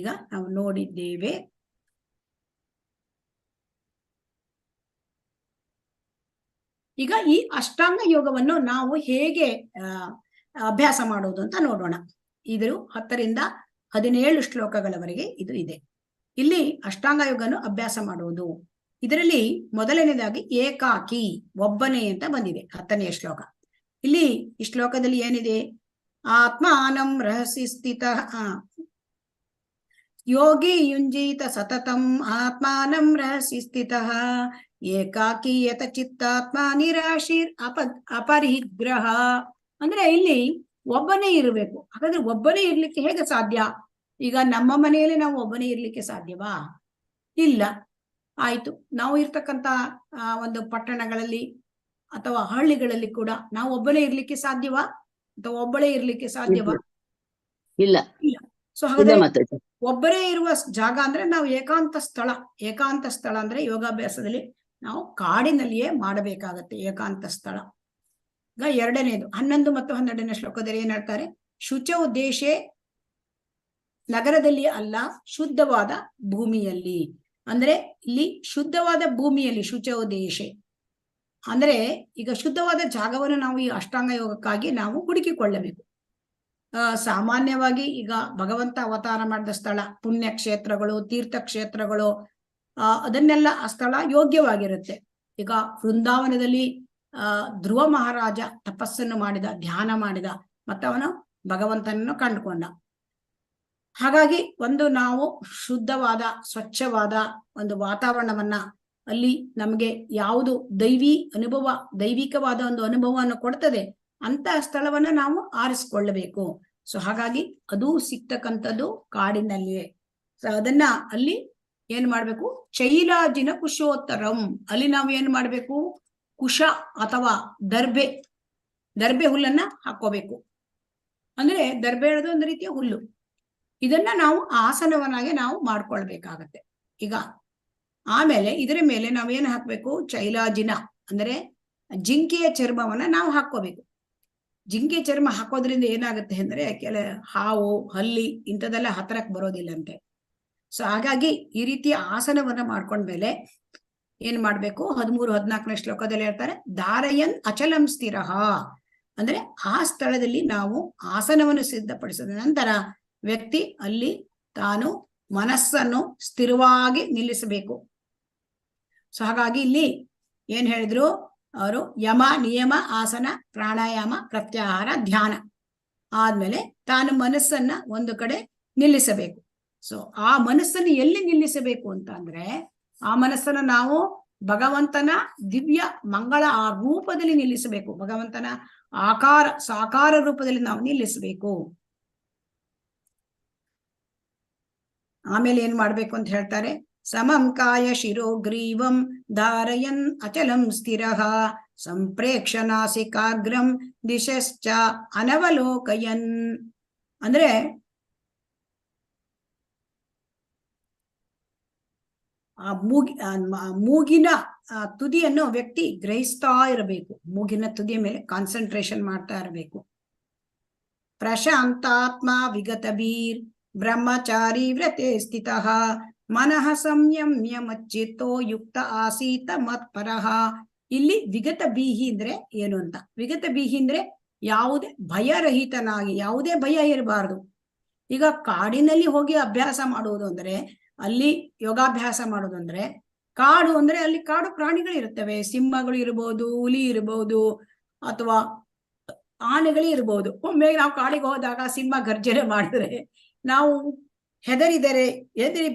[SPEAKER 2] ನೋಡಿದ್ದೇವೆ. ಈಗ ಈ ಅಷ್ಟಾಂಗ ಯೋಗವನ್ನು ನಾವು ಹೇಗೆ ಅಭ್ಯಾಸ ಮಾಡುವುದು ಅಂತ ನೋಡೋಣ. ಇದು 10 ರಿಂದ 17 ಶ್ಲೋಕಗಳವರೆಗೆ ಇದು ಇದೆ. ಇಲ್ಲಿ ಅಷ್ಟಾಂಗ ಯೋಗವನ್ನು ಅಭ್ಯಾಸ ಮಾಡುವುದು. ಇದರಲ್ಲಿ ಮೊದಲನೇದಾಗಿ ಏಕಾಕಿ, ಒಬ್ಬನೇ ಅಂತ ಬಂದಿದೆ 10ನೇ ಶ್ಲೋಕ. ಇಲ್ಲಿ ಈ ಶ್ಲೋಕದಲ್ಲಿ ಏನಿದೆ, ಆತ್ಮಾನಂ ರಹಸಿ ಸ್ಥಿತಃ ಯೋಗಿ ಯುಂಜೀತ ಸತತಂ ಆತ್ಮಾನಂ ರಹಸಿ ಸ್ಥಿತಃ ಏಕಾಕಿ ಯತ ಚಿತ್ತಾತ್ಮ ನಿರಾಶೀರ್ ಅಪರಿಗ್ರಹ. ಅಂದ್ರೆ ಇಲ್ಲಿ ಒಬ್ಬನೇ ಇರಬೇಕು. ಹಾಗಾದ್ರೆ ಒಬ್ಬನೇ ಇರ್ಲಿಕ್ಕೆ ಹೇಗೆ ಸಾಧ್ಯ? ಈಗ ನಮ್ಮ ಮನೆಯಲ್ಲಿ ನಾವು ಒಬ್ಬನೇ ಇರ್ಲಿಕ್ಕೆ ಸಾಧ್ಯವಾ? ಇಲ್ಲ. ಆಯ್ತು, ನಾವು ಇರ್ತಕ್ಕಂತ ಒಂದು ಪಟ್ಟಣಗಳಲ್ಲಿ ಅಥವಾ ಹಳ್ಳಿಗಳಲ್ಲಿ ಕೂಡ ನಾವು ಒಬ್ಬನೇ ಇರ್ಲಿಕ್ಕೆ ಸಾಧ್ಯವಾ ಅಥವಾ ಒಬ್ಬಳೇ ಇರ್ಲಿಕ್ಕೆ ಸಾಧ್ಯವಾ?
[SPEAKER 1] ಇಲ್ಲ.
[SPEAKER 2] ಇಲ್ಲ. ಸೊ ಹಾಗಾದ್ರೆ ಒಬ್ಬರೇ ಇರುವ ಜಾಗ ಅಂದ್ರೆ ನಾವು ಏಕಾಂತ ಸ್ಥಳ. ಏಕಾಂತ ಸ್ಥಳ ಅಂದ್ರೆ ಯೋಗಾಭ್ಯಾಸದಲ್ಲಿ ನಾವು ಕಾಡಿನಲ್ಲಿಯೇ ಮಾಡಬೇಕಾಗತ್ತೆ ಏಕಾಂತ ಸ್ಥಳ. ಈಗ ಎರಡನೇದು 11 ಮತ್ತು 12ನೇ ಶ್ಲೋಕದಲ್ಲಿ ಏನ್ ಹೇಳ್ತಾರೆ, ಶುಚೌ ದೇಶೆ, ನಗರದಲ್ಲಿ ಅಲ್ಲ, ಶುದ್ಧವಾದ ಭೂಮಿಯಲ್ಲಿ. ಅಂದ್ರೆ ಇಲ್ಲಿ ಶುದ್ಧವಾದ ಭೂಮಿಯಲ್ಲಿ, ಶುಚೌ ದೇಶೆ ಅಂದ್ರೆ ಈಗ ಶುದ್ಧವಾದ ಜಾಗವನ್ನು ನಾವು ಈ ಅಷ್ಟಾಂಗ ಯೋಗಕ್ಕಾಗಿ ನಾವು ಹುಡುಕಿಕೊಳ್ಳಬೇಕು. ಸಾಮಾನ್ಯವಾಗಿ ಈಗ ಭಗವಂತ ಅವತಾರ ಮಾಡಿದ ಸ್ಥಳ, ಪುಣ್ಯ ಕ್ಷೇತ್ರಗಳು, ತೀರ್ಥಕ್ಷೇತ್ರಗಳು, ಅದನ್ನೆಲ್ಲ ಆ ಸ್ಥಳ ಯೋಗ್ಯವಾಗಿರುತ್ತೆ. ಈಗ ವೃಂದಾವನದಲ್ಲಿ ಧ್ರುವ ಮಹಾರಾಜ ತಪಸ್ಸನ್ನು ಮಾಡಿದ, ಧ್ಯಾನ ಮಾಡಿದ, ಮತ್ತೆ ಅವನು ಭಗವಂತನನ್ನು ಕಂಡುಕೊಂಡ. ಹಾಗಾಗಿ ನಾವು ಶುದ್ಧವಾದ, ಸ್ವಚ್ಛವಾದ ಒಂದು ವಾತಾವರಣವನ್ನ, ಅಲ್ಲಿ ನಮಗೆ ಯಾವುದು ದೈವಿಕವಾದ ಒಂದು ಅನುಭವವನ್ನು ಕೊಡ್ತದೆ ಅಂತಹ ಸ್ಥಳವನ್ನ ನಾವು ಆರಿಸಿಕೊಳ್ಳಬೇಕು. ಸೊ ಹಾಗಾಗಿ ಅದು ಸಿಗ್ತಕ್ಕಂಥದ್ದು ಕಾಡಿನಲ್ಲಿಯೇ. ಸೊ ಅದನ್ನ ಅಲ್ಲಿ ಏನ್ ಮಾಡ್ಬೇಕು, ಚೈಲಾಜಿನ ಕುಶೋತ್ತರಂ, ಅಲ್ಲಿ ನಾವು ಏನ್ ಮಾಡ್ಬೇಕು, ಕುಶ ಅಥವಾ ದರ್ಬೆ ಹುಲ್ಲನ್ನ ಹಾಕೋಬೇಕು. ಅಂದ್ರೆ ದರ್ಬೆ ಹೇಳೋದು ಒಂದು ರೀತಿಯ ಹುಲ್ಲು. ಇದನ್ನ ನಾವು ಆಸನವನ್ನಾಗಿ ನಾವು ಮಾಡ್ಕೊಳ್ಬೇಕಾಗತ್ತೆ. ಈಗ ಆಮೇಲೆ ಇದರ ಮೇಲೆ ನಾವೇನು ಹಾಕ್ಬೇಕು, ಚೈಲಾಜಿನ ಅಂದ್ರೆ ಜಿಂಕೆಯ ಚರ್ಮವನ್ನ ನಾವು ಹಾಕೋಬೇಕು. ಜಿಂಕೆ ಚರ್ಮ ಹಾಕೋದ್ರಿಂದ ಏನಾಗುತ್ತೆ ಅಂದ್ರೆ ಹಾವು, ಹಲ್ಲಿ ಇಂಥದೆಲ್ಲ ಹತ್ರಕ್ಕೆ ಬರೋದಿಲ್ಲಂತೆ. ಸೊ ಹಾಗಾಗಿ ಈ ರೀತಿಯ ಆಸನವನ್ನ ಮಾಡ್ಕೊಂಡ್ಮೇಲೆ ಏನ್ ಮಾಡ್ಬೇಕು, 13-14ನೇ ಶ್ಲೋಕದಲ್ಲಿ ಹೇಳ್ತಾರೆ, ಧಾರಯನ್ ಅಚಲಂ ಸ್ಥಿರಃ ಅಂದ್ರೆ ಆ ಸ್ಥಳದಲ್ಲಿ ನಾವು ಆಸನವನ್ನು ಸಿದ್ಧಪಡಿಸಿದ ನಂತರ ವ್ಯಕ್ತಿ ಅಲ್ಲಿ ತಾನು ಮನಸ್ಸನ್ನು ಸ್ಥಿರವಾಗಿ ನಿಲ್ಲಿಸಬೇಕು. ಸೊ ಹಾಗಾಗಿ ಇಲ್ಲಿ ಏನ್ ಹೇಳಿದ್ರು ಅವರು, ಯಮ, ನಿಯಮ, ಆಸನ, ಪ್ರಾಣಾಯಾಮ, ಪ್ರತ್ಯಾಹಾರ, ಧ್ಯಾನ ಆದ್ಮೇಲೆ ತಾನು ಮನಸ್ಸನ್ನ ಒಂದು ಕಡೆ ನಿಲ್ಲಿಸಬೇಕು. ಸೊ ಆ ಮನಸ್ಸನ್ನು ಎಲ್ಲಿ ನಿಲ್ಲಿಸಬೇಕು ಅಂತ ಅಂದ್ರೆ, ಆ ಮನಸ್ಸನ್ನ ನಾವು ಭಗವಂತನ ದಿವ್ಯ ಮಂಗಳ ಆ ರೂಪದಲ್ಲಿ ನಿಲ್ಲಿಸಬೇಕು. ಭಗವಂತನ ಸಾಕಾರ ರೂಪದಲ್ಲಿ ನಾವು ನಿಲ್ಲಿಸಬೇಕು. ಆಮೇಲೆ ಏನ್ ಮಾಡ್ಬೇಕು ಅಂತ ಹೇಳ್ತಾರೆ, ಸಮಂ ಕಾಯ ಶಿರೋ ಗ್ರೀವಂ ಧಾರಯನ್ ಅಚಲಂ ಸ್ಥಿರಃ ಸಂಪ್ರೇಕ್ಷ ನಾಸಿಕಾಗ್ರಂ ದಿಶಶ್ಚ ಅನವಲೋಕಯನ್. ಅಂದ್ರೆ ಆ ಮೂಗಿನ ತುದಿಯನ್ನು ವ್ಯಕ್ತಿ ಗ್ರಹಿಸ್ತಾ ಇರಬೇಕು. ಮೂಗಿನ ತುದಿಯ ಮೇಲೆ ಕಾನ್ಸಂಟ್ರೇಷನ್ ಮಾಡ್ತಾ ಇರಬೇಕು. ಪ್ರಶಾಂತಾತ್ಮ ವಿಗತ ಬೀರ್ ಬ್ರಹ್ಮಚಾರಿ ವ್ರತೆ ಸ್ಥಿತಃ ಮನಃ ಸಂಯಮ್ಯ ಮಚ್ಚಿತ್ತೋ ಯುಕ್ತ ಆಸೀತ ಮತ್ಪರಃ. ಇಲ್ಲಿ ವಿಗತ ಬೀಹಿ ಅಂದ್ರೆ ಏನು ಅಂತ, ವಿಗತ ಬೀಹಿ ಅಂದ್ರೆ ಯಾವುದೇ ಭಯರಹಿತನಾಗಿ, ಯಾವುದೇ ಭಯ ಇರಬಾರ್ದು. ಈಗ ಕಾಡಿನಲ್ಲಿ ಹೋಗಿ ಅಭ್ಯಾಸ ಮಾಡುವುದು ಅಂದ್ರೆ, ಅಲ್ಲಿ ಯೋಗಾಭ್ಯಾಸ ಮಾಡುವುದು ಅಂದ್ರೆ, ಕಾಡು ಅಂದ್ರೆ ಅಲ್ಲಿ ಕಾಡು ಪ್ರಾಣಿಗಳು ಇರ್ತವೆ. ಸಿಂಹಗಳು ಇರ್ಬೋದು, ಹುಲಿ ಇರ್ಬೋದು, ಅಥವಾ ಆನೆಗಳು ಇರ್ಬೋದು. ಒಮ್ಮೆ ನಾವು ಕಾಡಿಗೆ ಹೋದಾಗ ಸಿಂಹ ಗರ್ಜನೆ ಮಾಡಿದ್ರೆ, ನಾವು ಹೆದರಿ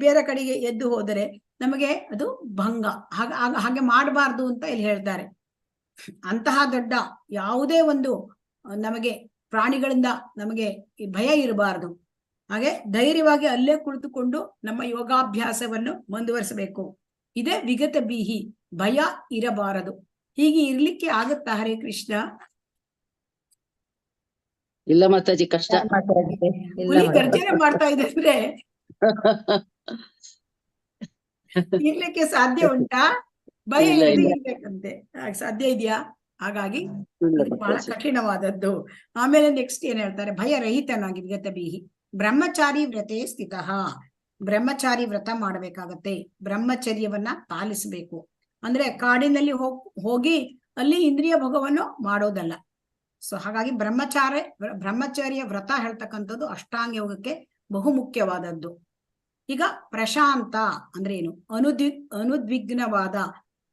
[SPEAKER 2] ಬೇರೆ ಕಡೆಗೆ ಎದ್ದು ಹೋದರೆ ನಮಗೆ ಅದು ಭಂಗ. ಹಾಗೆ ಮಾಡಬಾರ್ದು ಅಂತ ಇಲ್ಲಿ ಹೇಳ್ತಾರೆ. ಅಂತಹ ದೊಡ್ಡ ಯಾವುದೇ ಒಂದು ನಮಗೆ ಪ್ರಾಣಿಗಳಿಂದ ನಮಗೆ ಈ ಭಯ ಇರಬಾರದು. ಹಾಗೆ ಧೈರ್ಯವಾಗಿ ಅಲ್ಲೇ ಕುಳಿತುಕೊಂಡು ನಮ್ಮ ಯೋಗಾಭ್ಯಾಸವನ್ನು ಮುಂದುವರಿಸಬೇಕು. ಇದೇ ವಿಗತ ಬೀಹಿ, ಭಯ ಇರಬಾರದು. ಹೀಗೆ ಇರ್ಲಿಕ್ಕೆ ಆಗತ್ತಾ? ಹರೇ ಕೃಷ್ಣ.
[SPEAKER 1] ಇಲ್ಲ ಮಾತಾಜಿ, ಕಷ್ಟ.
[SPEAKER 5] ಮಾತಾಜಿ, ಇಲ್ಲ
[SPEAKER 2] ಹುಲಿ
[SPEAKER 5] ಮಾತಾಜಿ.
[SPEAKER 2] ಗರ್ಜನೆ ಮಾಡ್ತಾ ಇದೆ ಅಂದ್ರೆ ಇರ್ಲಿಕ್ಕೆ ಸಾಧ್ಯ ಉಂಟಾ? ಭಯ
[SPEAKER 1] ಇಲ್ಲ,
[SPEAKER 2] ಇಲ್ಲದೆ
[SPEAKER 1] ಇಲ್ಲ.
[SPEAKER 2] ಇರ್ಬೇಕಂತೆ. ಸಾಧ್ಯ ಇದೆಯಾ? ಹಾಗಾಗಿ
[SPEAKER 1] ಇಲ್ಲ
[SPEAKER 2] ಇದು ಬಹಳ
[SPEAKER 1] ಮಾತಾಜಿ.
[SPEAKER 2] ಕಠಿಣವಾದದ್ದು. ಆಮೇಲೆ ನೆಕ್ಸ್ಟ್ ಏನ್ ಹೇಳ್ತಾರೆ? ಭಯರಹಿತನಾಗಿ ವಿಗತ ಬೀಹಿ ಬ್ರಹ್ಮಚಾರಿ ವ್ರತೆ ಸ್ಥಿತಃ. ಬ್ರಹ್ಮಚಾರಿ ವ್ರತ ಮಾಡಬೇಕಾಗತ್ತೆ. ಬ್ರಹ್ಮಚರ್ಯವನ್ನ ಪಾಲಿಸಬೇಕು. ಅಂದ್ರೆ ಕಾಡಿನಲ್ಲಿ ಹೋಗಿ ಅಲ್ಲಿ ಇಂದ್ರಿಯ ಭೋಗವನ್ನು ಮಾಡೋದಲ್ಲ. ಸೊ ಹಾಗಾಗಿ ಬ್ರಹ್ಮಚರ್ಯ ವ್ರತ ಹೇಳ್ತಕ್ಕಂಥದ್ದು ಅಷ್ಟಾಂಗ ಯೋಗಕ್ಕೆ ಬಹುಮುಖ್ಯವಾದದ್ದು. ಈಗ ಪ್ರಶಾಂತ ಅಂದ್ರೆ ಏನು? ಅನುದ್ವಿಗ್ನವಾದ,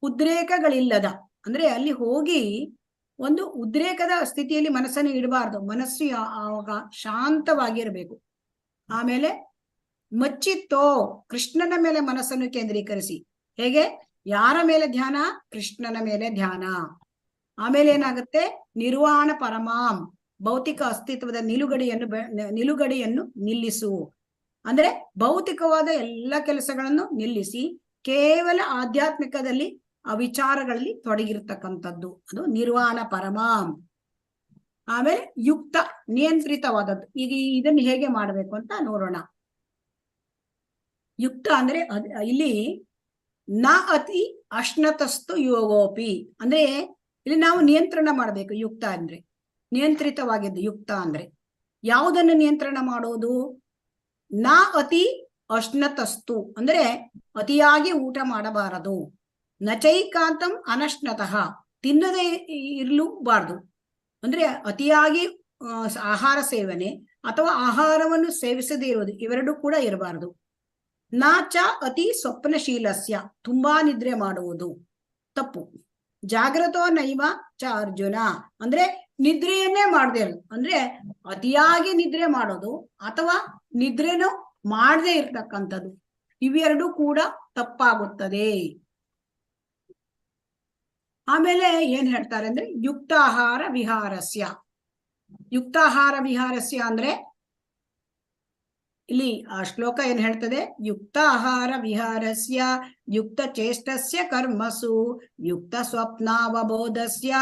[SPEAKER 2] ಉದ್ರೇಕಗಳಿಲ್ಲದ, ಅಂದ್ರೆ ಅಲ್ಲಿ ಹೋಗಿ ಒಂದು ಉದ್ರೇಕದ ಸ್ಥಿತಿಯಲ್ಲಿ ಮನಸ್ಸನ್ನು ಇಡಬಾರ್ದು. ಮನಸ್ಸು ಆವಾಗ ಶಾಂತವಾಗಿರಬೇಕು. ಆಮೇಲೆ ಮಚ್ಚಿತ್ತೋ, ಕೃಷ್ಣನ ಮೇಲೆ ಮನಸ್ಸನ್ನು ಕೇಂದ್ರೀಕರಿಸಿ. ಹೇಗೆ? ಯಾರ ಮೇಲೆ ಧ್ಯಾನ? ಕೃಷ್ಣನ ಮೇಲೆ ಧ್ಯಾನ. ಆಮೇಲೆ ಏನಾಗುತ್ತೆ? ನಿರ್ವಾಣ ಪರಮಾಂ, ಭೌತಿಕ ಅಸ್ತಿತ್ವದ ನಿಲುಗಡೆಯನ್ನು ನಿಲ್ಲಿಸು. ಅಂದ್ರೆ ಭೌತಿಕವಾದ ಎಲ್ಲ ಕೆಲಸಗಳನ್ನು ನಿಲ್ಲಿಸಿ ಕೇವಲ ಆಧ್ಯಾತ್ಮಿಕದಲ್ಲಿ ಆ ವಿಚಾರಗಳಲ್ಲಿ ತೊಡಗಿರ್ತಕ್ಕಂಥದ್ದು, ಅದು ನಿರ್ವಾಣ ಪರಮಾಂ. ಆಮೇಲೆ ಯುಕ್ತ, ನಿಯಂತ್ರಿತವಾದದ್ದು. ಈಗ ಇದನ್ನು ಹೇಗೆ ಮಾಡಬೇಕು ಅಂತ ನೋಡೋಣ. ಯುಕ್ತ ಅಂದ್ರೆ ಇಲ್ಲಿ ನ ಅತಿ ಅಶ್ನತಸ್ತು ಯೋಗೋಪಿ, ಅಂದ್ರೆ ಇಲ್ಲಿ ನಾವು ನಿಯಂತ್ರಣ ಮಾಡಬೇಕು. ಯುಕ್ತ ಅಂದ್ರೆ ನಿಯಂತ್ರಿತವಾಗಿದ್ದು. ಯುಕ್ತ ಅಂದ್ರೆ ಯಾವುದನ್ನು ನಿಯಂತ್ರಣ ಮಾಡೋದು? ನ ಅತಿ ಅಶ್ನತಸ್ತು ಅಂದ್ರೆ ಅತಿಯಾಗಿ ಊಟ ಮಾಡಬಾರದು. ನಚೈಕಾಂತಂ ಅನಶ್ನತಃ, ತಿನ್ನದೇ ಇರಲೂಬಾರ್ದು. ಅಂದ್ರೆ ಅತಿಯಾಗಿ ಆಹಾರ ಸೇವನೆ ಅಥವಾ ಆಹಾರವನ್ನು ಸೇವಿಸದೇ ಇರುವುದು, ಇವೆರಡೂ ಕೂಡ ಇರಬಾರದು. ನಾಚ ಅತಿ ಸ್ವಪ್ನಶೀಲಸ್ಯ, ತುಂಬಾ ನಿದ್ರೆ ಮಾಡುವುದು ತಪ್ಪು. ಜಾಗ್ರತೋ ನೈವ ಚ ಅರ್ಜುನ, ಅಂದ್ರೆ ನಿದ್ರೆಯನ್ನೇ ಮಾಡದೇ ಇರೋದು. ಅಂದ್ರೆ ಅತಿಯಾಗಿ ನಿದ್ರೆ ಮಾಡೋದು ಅಥವಾ ನಿದ್ರೆನೂ ಮಾಡದೇ ಇರ್ತಕ್ಕಂಥದ್ದು, ಇವೆರಡೂ ಕೂಡ ತಪ್ಪಾಗುತ್ತದೆ. ಆಮೇಲೆ ಏನ್ ಹೇಳ್ತಾರೆ ಅಂದ್ರೆ ಯುಕ್ತಾಹಾರ ವಿಹಾರಸ್ಯ. ಯುಕ್ತಾಹಾರ ವಿಹಾರಸ್ಯ ಅಂದ್ರೆ ಇಲ್ಲಿ ಆ ಶ್ಲೋಕ ಏನ್ ಹೇಳ್ತದೆ? ಯುಕ್ತ ಆಹಾರ ವಿಹಾರಸ್ಯ ಯುಕ್ತ ಚೇಷ್ಟಸ್ಯ ಕರ್ಮಸು ಯುಕ್ತ ಸ್ವಪ್ನಾವಬೋಧಸ್ಯ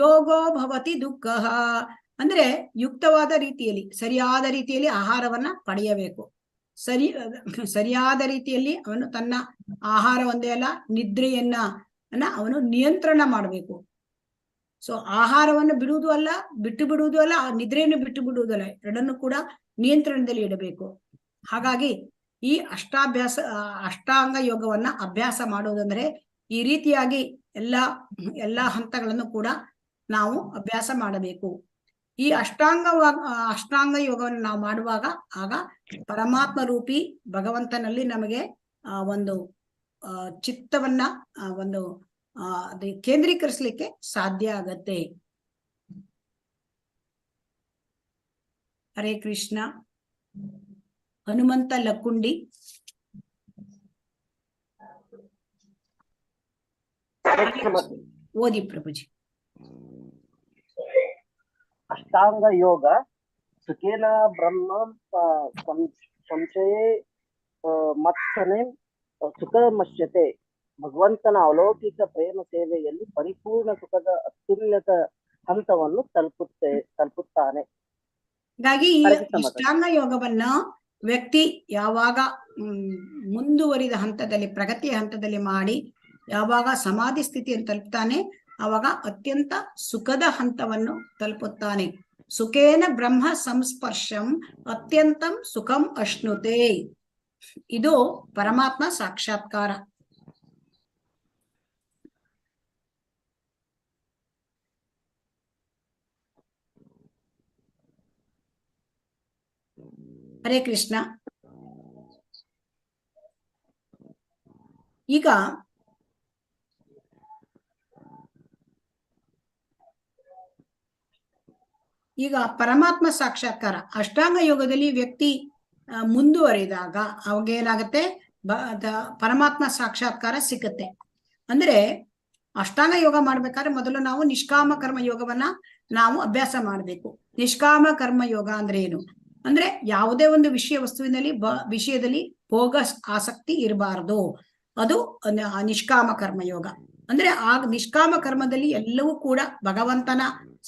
[SPEAKER 2] ಯೋಗೋ ಭವತಿ ದುಃಖಃ. ಅಂದ್ರೆ ಯುಕ್ತವಾದ ರೀತಿಯಲ್ಲಿ, ಸರಿಯಾದ ರೀತಿಯಲ್ಲಿ ಆಹಾರವನ್ನ ಪಡೆಯಬೇಕು. ಸರಿಯಾದ ರೀತಿಯಲ್ಲಿ ಅವನು ತನ್ನ ಆಹಾರ ಒಂದೇ ಅಲ್ಲ, ನಿದ್ರೆಯನ್ನ ಅವನು ನಿಯಂತ್ರಣ ಮಾಡಬೇಕು. ಸೊ ಆಹಾರವನ್ನು ಬಿಡುವುದು ಅಲ್ಲ, ಬಿಟ್ಟು ಬಿಡುವುದು ಅಲ್ಲ, ನಿದ್ರೆಯನ್ನು ಬಿಟ್ಟು ಬಿಡುವುದಲ್ಲ, ಎರಡನ್ನು ಕೂಡ ನಿಯಂತ್ರಣದಲ್ಲಿ ಇಡಬೇಕು. ಹಾಗಾಗಿ ಈ ಅಷ್ಟಾಂಗ ಯೋಗವನ್ನ ಅಭ್ಯಾಸ ಮಾಡುವುದಂದ್ರೆ ಈ ರೀತಿಯಾಗಿ ಎಲ್ಲಾ ಹಂತಗಳನ್ನು ಕೂಡ ನಾವು ಅಭ್ಯಾಸ ಮಾಡಬೇಕು. ಈ ಅಷ್ಟಾಂಗ ಯೋಗವನ್ನು ನಾವು ಮಾಡುವಾಗ ಆಗ ಪರಮಾತ್ಮ ರೂಪಿ ಭಗವಂತನಲ್ಲಿ ನಮಗೆ ಒಂದು ಚಿತ್ತವನ್ನ ಒಂದು ಅದು ಕೇಂದ್ರೀಕರಿಸಲಿಕ್ಕೆ ಸಾಧ್ಯ ಆಗತ್ತೆ. ಹರೇ ಕೃಷ್ಣ. ಹನುಮಂತ ಲಕ್ಕುಂಡಿ. ಓದಿ ಪ್ರಭುಜಿ.
[SPEAKER 6] ಅಷ್ಟಾಂಗ ಯೋಗ ಸುಖೇನ ಬ್ರಹ್ಮ ಸಂಶಯೇ ಮತ್ಸನೆ ಸುಖಮಶ್ಯತೆ. ಭಗವಂತನ ಅಲೌಕಿಕ ಪ್ರೇಮ ಸೇವೆಯಲ್ಲಿ ಪರಿಪೂರ್ಣ ಸುಖದ ಅತ್ಯುನ್ನತ ಹಂತವನ್ನು ತಲುಪುತ್ತಾನೆ.
[SPEAKER 2] ಹಾಗಾಗಿ ಈ ಅಷ್ಟಾಂಗ ಯೋಗವನ್ನ ವ್ಯಕ್ತಿ ಯಾವಾಗ ಮುಂದುವರಿದ ಹಂತದಲ್ಲಿ, ಪ್ರಗತಿಯ ಹಂತದಲ್ಲಿ ಮಾಡಿ ಯಾವಾಗ ಸಮಾಧಿ ಸ್ಥಿತಿಯನ್ನು ತಲುಪ್ತಾನೆ, ಆವಾಗ ಅತ್ಯಂತ ಸುಖದ ಹಂತವನ್ನು ತಲುಪುತ್ತಾನೆ. ಸುಖೇನ ಬ್ರಹ್ಮ ಸಂಸ್ಪರ್ಶಂ ಅತ್ಯಂತಂ ಸುಖಂ ಅಶ್ನುತೆ. ಇದು ಪರಮಾತ್ಮ ಸಾಕ್ಷಾತ್ಕಾರ. ಹರೇ ಕೃಷ್ಣ. ಈಗ ಪರಮಾತ್ಮ ಸಾಕ್ಷಾತ್ಕಾರ ಅಷ್ಟಾಂಗ ಯೋಗದಲ್ಲಿ ವ್ಯಕ್ತಿ ಮುಂದುವರಿದಾಗ ಅವಾಗ ಏನಾಗತ್ತೆ? ಪರಮಾತ್ಮ ಸಾಕ್ಷಾತ್ಕಾರ ಸಿಕ್ಕತ್ತೆ. ಅಂದ್ರೆ ಅಷ್ಟಾಂಗ ಯೋಗ ಮಾಡ್ಬೇಕಾದ್ರೆ ಮೊದಲು ನಾವು ನಿಷ್ಕಾಮ ಕರ್ಮ ಯೋಗವನ್ನ ನಾವು ಅಭ್ಯಾಸ ಮಾಡಬೇಕು. ನಿಷ್ಕಾಮ ಕರ್ಮ ಯೋಗ ಅಂದ್ರೆ ಏನು ಅಂದ್ರೆ ಯಾವುದೇ ಒಂದು ವಸ್ತುವಿನಲ್ಲಿ ವಿಷಯದಲ್ಲಿ ಭೋಗ ಆಸಕ್ತಿ ಇರಬಾರದು. ಅದು ನಿಷ್ಕಾಮ ಕರ್ಮ ಯೋಗ ಅಂದ್ರೆ ಆ ನಿಷ್ಕಾಮ ಕರ್ಮದಲ್ಲಿ ಎಲ್ಲವೂ ಕೂಡ ಭಗವಂತನ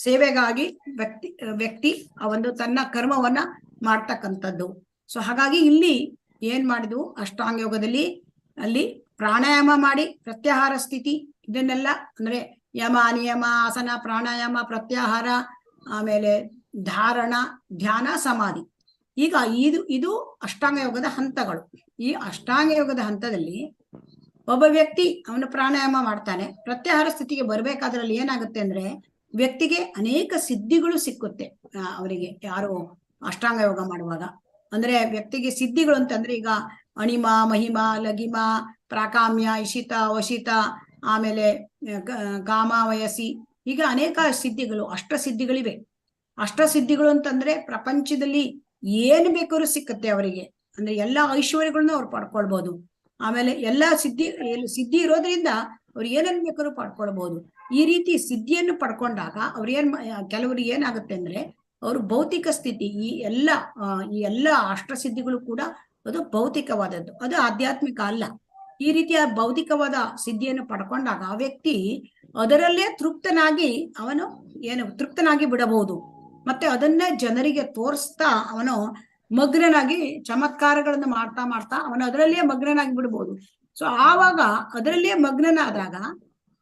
[SPEAKER 2] ಸೇವೆಗಾಗಿ ವ್ಯಕ್ತಿ ಆ ಒಂದು ತನ್ನ ಕರ್ಮವನ್ನ ಮಾಡ್ತಕ್ಕಂಥದ್ದು. ಸೊ ಹಾಗಾಗಿ ಇಲ್ಲಿ ಏನ್ ಮಾಡಿದ್ವು ಅಷ್ಟಾಂಗ ಯೋಗದಲ್ಲಿ, ಅಲ್ಲಿ ಪ್ರಾಣಾಯಾಮ ಮಾಡಿ ಪ್ರತ್ಯಾಹಾರ ಸ್ಥಿತಿ ಇದನ್ನೆಲ್ಲ ಅಂದ್ರೆ ಯಮ ನಿಯಮ ಆಸನ ಪ್ರಾಣಾಯಾಮ ಪ್ರತ್ಯಾಹಾರ, ಆಮೇಲೆ ಧಾರಣ ಧ್ಯಾನ ಸಮಾಧಿ. ಈಗ ಇದು ಅಷ್ಟಾಂಗ ಯೋಗದ ಹಂತಗಳು. ಈ ಅಷ್ಟಾಂಗ ಯೋಗದ ಹಂತದಲ್ಲಿ ಒಬ್ಬ ವ್ಯಕ್ತಿ ಅವನು ಪ್ರಾಣಾಯಾಮ ಮಾಡ್ತಾನೆ, ಪ್ರತ್ಯಾಹಾರ ಸ್ಥಿತಿಗೆ ಬರ್ಬೇಕಾದ್ರಲ್ಲಿ ಏನಾಗುತ್ತೆ ಅಂದ್ರೆ ವ್ಯಕ್ತಿಗೆ ಅನೇಕ ಸಿದ್ಧಿಗಳು ಸಿಕ್ಕುತ್ತೆ. ಅವರಿಗೆ ಯಾರು ಅಷ್ಟಾಂಗ ಯೋಗ ಮಾಡುವಾಗ ಅಂದ್ರೆ ವ್ಯಕ್ತಿಗೆ ಸಿದ್ಧಿಗಳು ಅಂತಂದ್ರೆ ಈಗ ಅಣಿಮ ಮಹಿಮ ಲಗಿಮ ಪ್ರಾಕಾಮ್ಯ ಇಶಿತ ವಶಿತ, ಆಮೇಲೆ ಕಾಮ ವಯಸ್ಸಿ, ಈಗ ಅನೇಕ ಸಿದ್ಧಿಗಳು ಸಿದ್ಧಿಗಳಿವೆ. ಸಿದ್ಧಿಗಳು ಅಂತಂದ್ರೆ ಪ್ರಪಂಚದಲ್ಲಿ ಏನ್ ಬೇಕಾದ್ರೂ ಸಿಕ್ಕತ್ತೆ ಅವರಿಗೆ, ಅಂದ್ರೆ ಎಲ್ಲಾ ಐಶ್ವರ್ಯಗಳನ್ನ ಅವ್ರು ಪಡ್ಕೊಳ್ಬಹುದು. ಆಮೇಲೆ ಎಲ್ಲಾ ಸಿದ್ಧಿ ಇರೋದ್ರಿಂದ ಅವ್ರು ಏನನ್ ಬೇಕಾದ್ರೂ ಪಡ್ಕೊಳ್ಬಹುದು. ಈ ರೀತಿ ಸಿದ್ಧಿಯನ್ನು ಪಡ್ಕೊಂಡಾಗ ಕೆಲವರಿಗೆ ಏನಾಗುತ್ತೆ ಅಂದ್ರೆ ಅವರು ಭೌತಿಕ ಸ್ಥಿತಿ ಈ ಎಲ್ಲ ಸಿದ್ಧಿಗಳು ಕೂಡ ಅದು ಭೌತಿಕವಾದದ್ದು, ಅದು ಆಧ್ಯಾತ್ಮಿಕ ಅಲ್ಲ. ಈ ರೀತಿಯ ಭೌತಿಕವಾದ ಸಿದ್ಧಿಯನ್ನು ಪಡ್ಕೊಂಡಾಗ ಆ ವ್ಯಕ್ತಿ ಅದರಲ್ಲೇ ತೃಪ್ತನಾಗಿ ಬಿಡಬಹುದು. ಮತ್ತೆ ಅದನ್ನ ಜನರಿಗೆ ತೋರಿಸ್ತಾ ಅವನು ಮಗ್ನನಾಗಿ ಚಮತ್ಕಾರಗಳನ್ನು ಮಾಡ್ತಾ ಮಾಡ್ತಾ ಅವನು ಅದರಲ್ಲೇ ಮಗ್ನನಾಗಿ ಬಿಡ್ಬೋದು. ಸೊ ಆವಾಗ ಅದರಲ್ಲೇ ಮಗ್ನನಾದಾಗ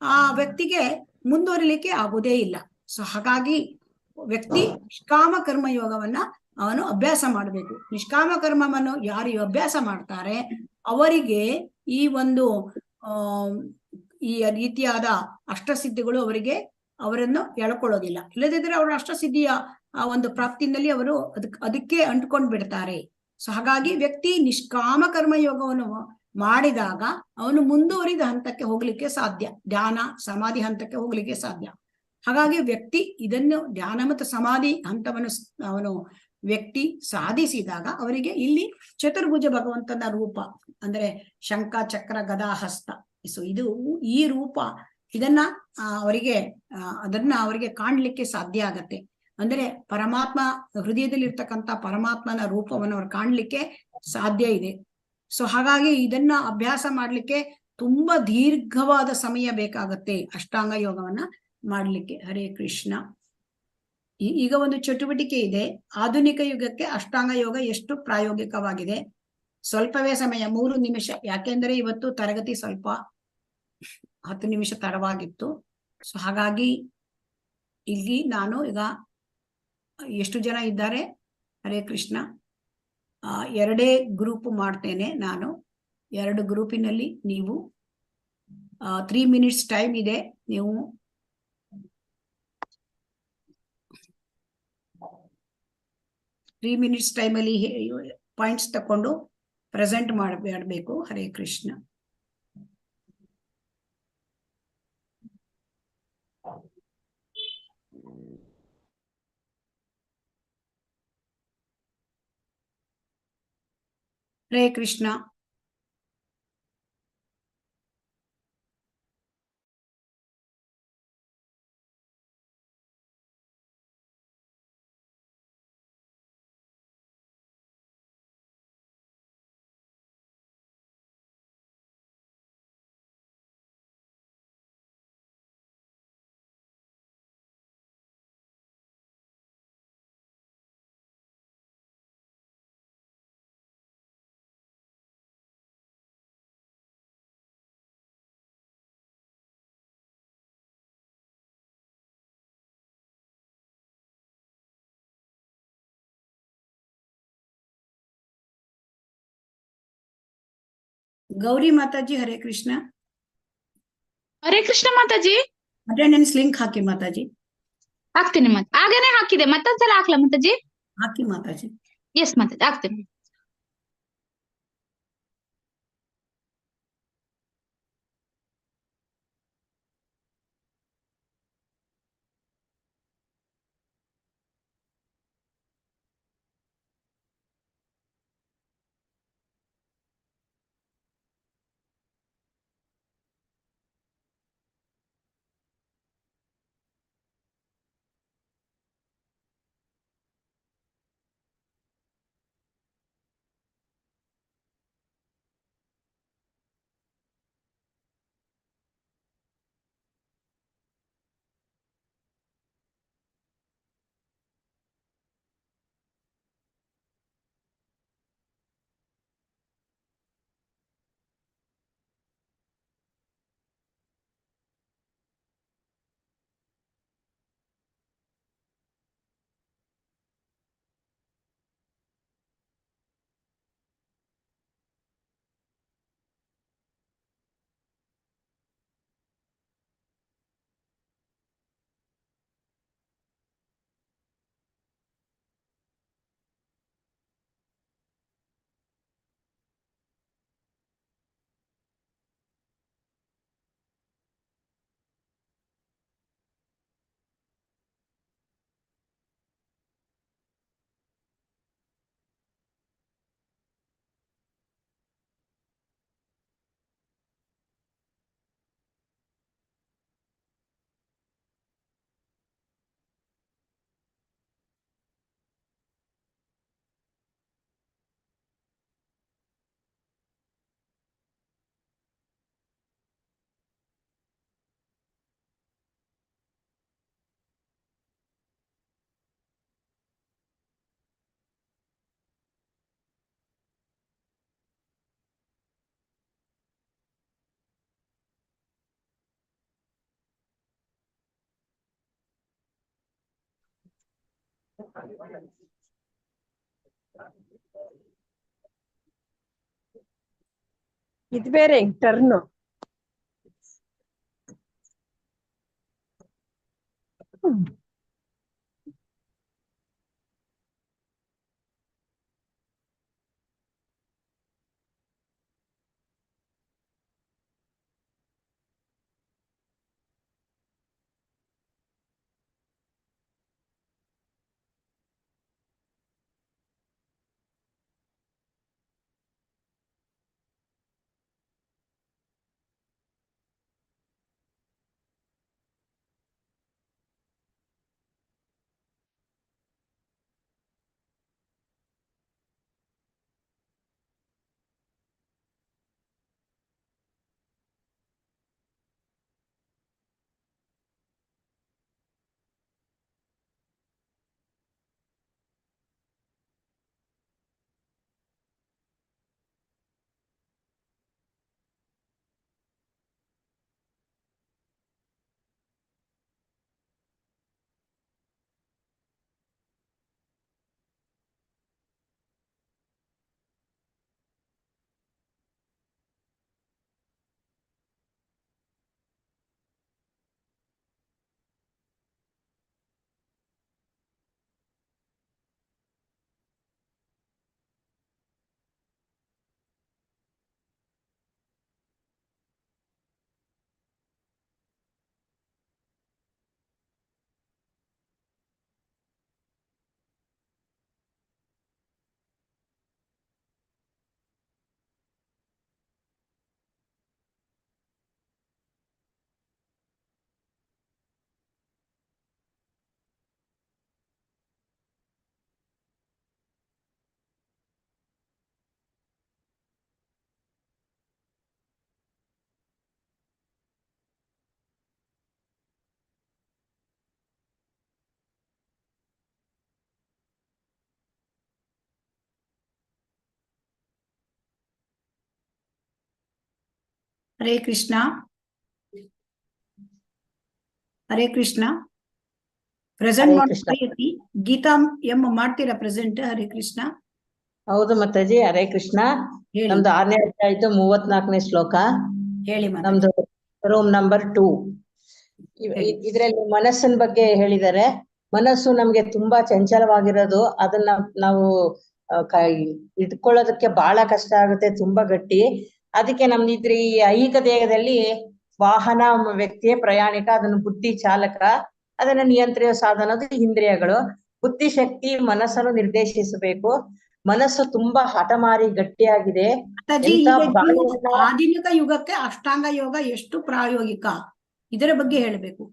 [SPEAKER 2] ಆ ವ್ಯಕ್ತಿಗೆ ಮುಂದುವರಿಲಿಕ್ಕೆ ಆಗುವುದೇ ಇಲ್ಲ. ಸೊ ಹಾಗಾಗಿ ವ್ಯಕ್ತಿ ನಿಷ್ಕಾಮ ಕರ್ಮ ಯೋಗವನ್ನ ಅವನು ಅಭ್ಯಾಸ ಮಾಡಬೇಕು. ನಿಷ್ಕಾಮ ಕರ್ಮವನ್ನು ಯಾರು ಅಭ್ಯಾಸ ಮಾಡ್ತಾರೆ ಅವರಿಗೆ ಈ ಒಂದು ಈ ರೀತಿಯಾದ ಅಷ್ಟಸಿದ್ಧಿಗಳು ಅವರನ್ನು ಎಳ್ಕೊಳ್ಳೋದಿಲ್ಲ. ಇಲ್ಲದಿದ್ರೆ ಅವರ ಅಷ್ಟಸಿದ್ಧಿಯ ಆ ಒಂದು ಪ್ರಾಪ್ತಿನಲ್ಲಿ ಅವರು ಅದಕ್ಕೆ ಅಂಟ್ಕೊಂಡು ಬಿಡ್ತಾರೆ. ಸೊ ಹಾಗಾಗಿ ವ್ಯಕ್ತಿ ನಿಷ್ಕಾಮ ಕರ್ಮ ಯೋಗವನ್ನು ಮಾಡಿದಾಗ ಅವನು ಮುಂದುವರಿದ ಹಂತಕ್ಕೆ ಹೋಗ್ಲಿಕ್ಕೆ ಸಾಧ್ಯ, ಧ್ಯಾನ ಸಮಾಧಿ ಹಂತಕ್ಕೆ ಹೋಗ್ಲಿಕ್ಕೆ ಸಾಧ್ಯ. ಹಾಗಾಗಿ ವ್ಯಕ್ತಿ ಇದನ್ನು ಧ್ಯಾನ ಮತ್ತು ಸಮಾಧಿ ಹಂತವನ್ನು ಅವನು ವ್ಯಕ್ತಿ ಸಾಧಿಸಿದಾಗ ಅವರಿಗೆ ಇಲ್ಲಿ ಚತುರ್ಭುಜ ಭಗವಂತನ ರೂಪ ಅಂದ್ರೆ ಶಂಖ ಚಕ್ರ ಗದಾ ಹಸ್ತ, ಸೊ ಈ ರೂಪ ಇದನ್ನ ಅವರಿಗೆ ಕಾಣ್ಲಿಕ್ಕೆ ಸಾಧ್ಯ ಆಗತ್ತೆ. ಅಂದ್ರೆ ಪರಮಾತ್ಮ ಹೃದಯದಲ್ಲಿ ಇರ್ತಕ್ಕಂಥ ಪರಮಾತ್ಮನ ರೂಪವನ್ನು ಅವ್ರು ಕಾಣ್ಲಿಕ್ಕೆ ಸಾಧ್ಯ ಇದೆ. ಸೊ ಹಾಗಾಗಿ ಇದನ್ನ ಅಭ್ಯಾಸ ಮಾಡ್ಲಿಕ್ಕೆ ತುಂಬಾ ದೀರ್ಘವಾದ ಸಮಯ ಬೇಕಾಗತ್ತೆ ಅಷ್ಟಾಂಗ ಯೋಗವನ್ನ ಮಾಡ್ಲಿಕ್ಕೆ. ಹರೇ ಕೃಷ್ಣ. ಈಗ ಒಂದು ಚಟುವಟಿಕೆ ಇದೆ, ಆಧುನಿಕ ಯುಗಕ್ಕೆ ಅಷ್ಟಾಂಗ ಯೋಗ ಎಷ್ಟು ಪ್ರಾಯೋಗಿಕವಾಗಿದೆ. ಸ್ವಲ್ಪವೇ ಸಮಯ, 3 ನಿಮಿಷ, ಯಾಕೆಂದ್ರೆ ಇವತ್ತು ತರಗತಿ ಸ್ವಲ್ಪ 10 ನಿಮಿಷ ತಡವಾಗಿತ್ತು. ಸೊ ಹಾಗಾಗಿ ಇಲ್ಲಿ ನಾನು ಈಗ ಎಷ್ಟು ಜನ ಇದ್ದಾರೆ? ಹರೇ ಕೃಷ್ಣ. 2 ಗ್ರೂಪ್ ಮಾಡ್ತೇನೆ ನಾನು. 2 ಗ್ರೂಪಿನಲ್ಲಿ ನೀವು 3 ಮಿನಿಟ್ಸ್ ಟೈಮ್ ಇದೆ. ನೀವು 3 ಮಿನಿಟ್ಸ್ ಟೈಮಲ್ಲಿ ಪಾಯಿಂಟ್ಸ್ ತಕೊಂಡು ಪ್ರೆಸೆಂಟ್ ಮಾಡಬೇಕು. ಹರೇ ಕೃಷ್ಣ. ಹರೇ ಕೃಷ್ಣ. ಗೌರಿ ಮಾತಾಜಿ ಹರೇ ಕೃಷ್ಣ.
[SPEAKER 3] ಹರೇ ಕೃಷ್ಣ ಮಾತಾಜಿ.
[SPEAKER 2] ಅಟೆಂಡೆನ್ಸ್ ಲಿಂಕ್ ಹಾಕಿ ಮಾತಾಜಿ.
[SPEAKER 3] ಹಾಕ್ತೀನಿ ಆಗನೇ ಹಾಕಿದೆ, ಮತ್ತೊಂದ್ಸಲ ಹಾಕ್ಲಾ ಮಾತಾಜಿ?
[SPEAKER 2] ಹಾಕಿ ಮಾತಾಜಿ.
[SPEAKER 3] ಎಸ್ ಮಾತಾಜಿ, ಹಾಕ್ತೀನಿ.
[SPEAKER 7] ಇದು ಬೇರೆ ಟರ್ನ್.
[SPEAKER 2] ಹರೇ ಕೃಷ್ಣ. ಹರೇ ಕೃಷ್ಣ. ಪ್ರೆಸೆಂಟ್
[SPEAKER 5] ಹರೇ ಕೃಷ್ಣ.
[SPEAKER 2] ಮಾಡಿ ಗೀತಾ ಎಂ ಮಾಡ್ತೀರಾ ಪ್ರೆಸೆಂಟ್? ಹರೇ ಕೃಷ್ಣ.
[SPEAKER 5] ಹೌದು ಮಾತಾಜಿ, ಹರೇ ಕೃಷ್ಣ.
[SPEAKER 2] ಹೇಳಿ
[SPEAKER 5] ನಮ್ದು 6ನೇ ಅಧ್ಯಾಯ ಆಯ್ತು, 34ನೇ ಶ್ಲೋಕ.
[SPEAKER 2] ಹೇಳಿ ಮಾತಾಜಿ.
[SPEAKER 5] ನಮ್ದು ರೂಮ್ ನಂಬರ್ 2.
[SPEAKER 2] ಹೇಳಿ.
[SPEAKER 5] ಇದ್ರಲ್ಲಿ ಮನಸ್ಸಿನ ಬಗ್ಗೆ ಹೇಳಿದ್ದಾರೆ. ಮನಸ್ಸು ನಮ್ಗೆ ತುಂಬಾ ಚಂಚಲವಾಗಿರೋದು, ಅದನ್ನ ನಾವು ಇಟ್ಕೊಳ್ಳೋದಕ್ಕೆ ಬಹಳ ಕಷ್ಟ ಆಗುತ್ತೆ, ತುಂಬಾ ಗಟ್ಟಿ. ಅದಕ್ಕೆ ನಮ್ದು ಇದ್ರ ಈ ಐಹಿಕ ದೇಹದಲ್ಲಿ ವಾಹನ ವ್ಯಕ್ತಿಯೇ ಪ್ರಯಾಣಿಕ, ಅದನ್ನು ಬುದ್ಧಿ ಚಾಲಕ, ಅದನ್ನ ನಿಯಂತ್ರಿಸೋ ಸಾಧನದು ಇಂದ್ರಿಯಗಳು. ಬುದ್ಧಿಶಕ್ತಿ ಮನಸ್ಸನ್ನು ನಿರ್ದೇಶಿಸಬೇಕು. ಮನಸ್ಸು ತುಂಬಾ ಹಠಮಾರಿ ಗಟ್ಟಿಯಾಗಿದೆ.
[SPEAKER 2] ಮಾತಾಜಿ,
[SPEAKER 5] ಎಂತ
[SPEAKER 2] ಈಗ ಈ
[SPEAKER 5] ಗಾಳಿಯನ್ನ
[SPEAKER 2] ಆಧುನಿಕ ಯುಗಕ್ಕೆ ಅಷ್ಟಾಂಗ ಯೋಗ ಎಷ್ಟು ಪ್ರಾಯೋಗಿಕ, ಇದರ ಬಗ್ಗೆ ಹೇಳಬೇಕು.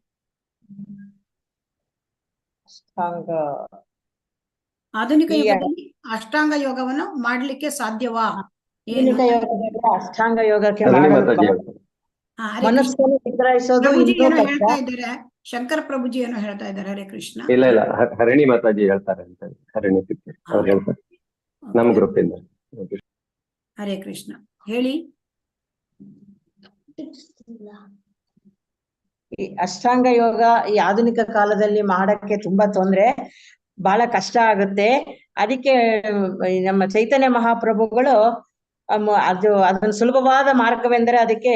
[SPEAKER 5] ಅಷ್ಟಾಂಗ
[SPEAKER 2] ಆಧುನಿಕ
[SPEAKER 5] ಈ
[SPEAKER 2] ಯುಗದಲ್ಲಿ ಅಷ್ಟಾಂಗ ಯೋಗವನ್ನು ಮಾಡ್ಲಿಕ್ಕೆ ಸಾಧ್ಯವಾ?
[SPEAKER 5] ಆಧುನಿಕ ಯೋಗದಲ್ಲಿ ಅಷ್ಟಾಂಗ ಯೋಗಕ್ಕೆ
[SPEAKER 8] ಹರಣಿ
[SPEAKER 5] ಮಾಡಲು
[SPEAKER 8] ಮಾತಾಜಿ ಹೇಳ್ತಾರೆ.
[SPEAKER 2] ಹಾ, ಹರೇ ಕೃಷ್ಣ.
[SPEAKER 5] ಮನಸ್ಸನ್ನು ನಿಗ್ರಹಿಸೋದು
[SPEAKER 2] ಪ್ರಭುಜಿ
[SPEAKER 5] ಇನ್ನೂ
[SPEAKER 2] ಏನೋ
[SPEAKER 5] ಕಷ್ಟ.
[SPEAKER 2] ಹೇಳ್ತಾ ಇದ್ದಾರೆ, ಶಂಕರ ಪ್ರಭುಜಿ ಏನೋ ಹೇಳ್ತಾ ಇದ್ದಾರೆ. ಹರೇ ಕೃಷ್ಣ.
[SPEAKER 8] ಇಲ್ಲ ಹರಣಿ ಮಾತಾಜಿ ಹೇಳ್ತಾರೆ ಅಂತ, ಹರಣಿ ಸಿಕ್ಕಿದೆ ಅವ್ರು ಹೇಳ್ತಾರೆ ನಮ್ಮ
[SPEAKER 2] Okay.
[SPEAKER 8] ಗ್ರೂಪ್ ಇಂದ.
[SPEAKER 2] ಹರೇ ಕೃಷ್ಣ. ಹೇಳಿ.
[SPEAKER 5] ಈ ಅಷ್ಟಾಂಗ ಯೋಗ ಈ ಆಧುನಿಕ ಕಾಲದಲ್ಲಿ ಮಾಡಕ್ಕೆ ತುಂಬಾ ತೊಂದ್ರೆ, ಬಹಳ ಕಷ್ಟ ಆಗುತ್ತೆ. ಅದಕ್ಕೆ ಈ ನಮ್ಮ ಚೈತನ್ಯ ಮಹಾಪ್ರಭುಗಳು ಅದನ್ನ ಸುಲಭವಾದ ಮಾರ್ಗವೆಂದರೆ ಅದಕ್ಕೆ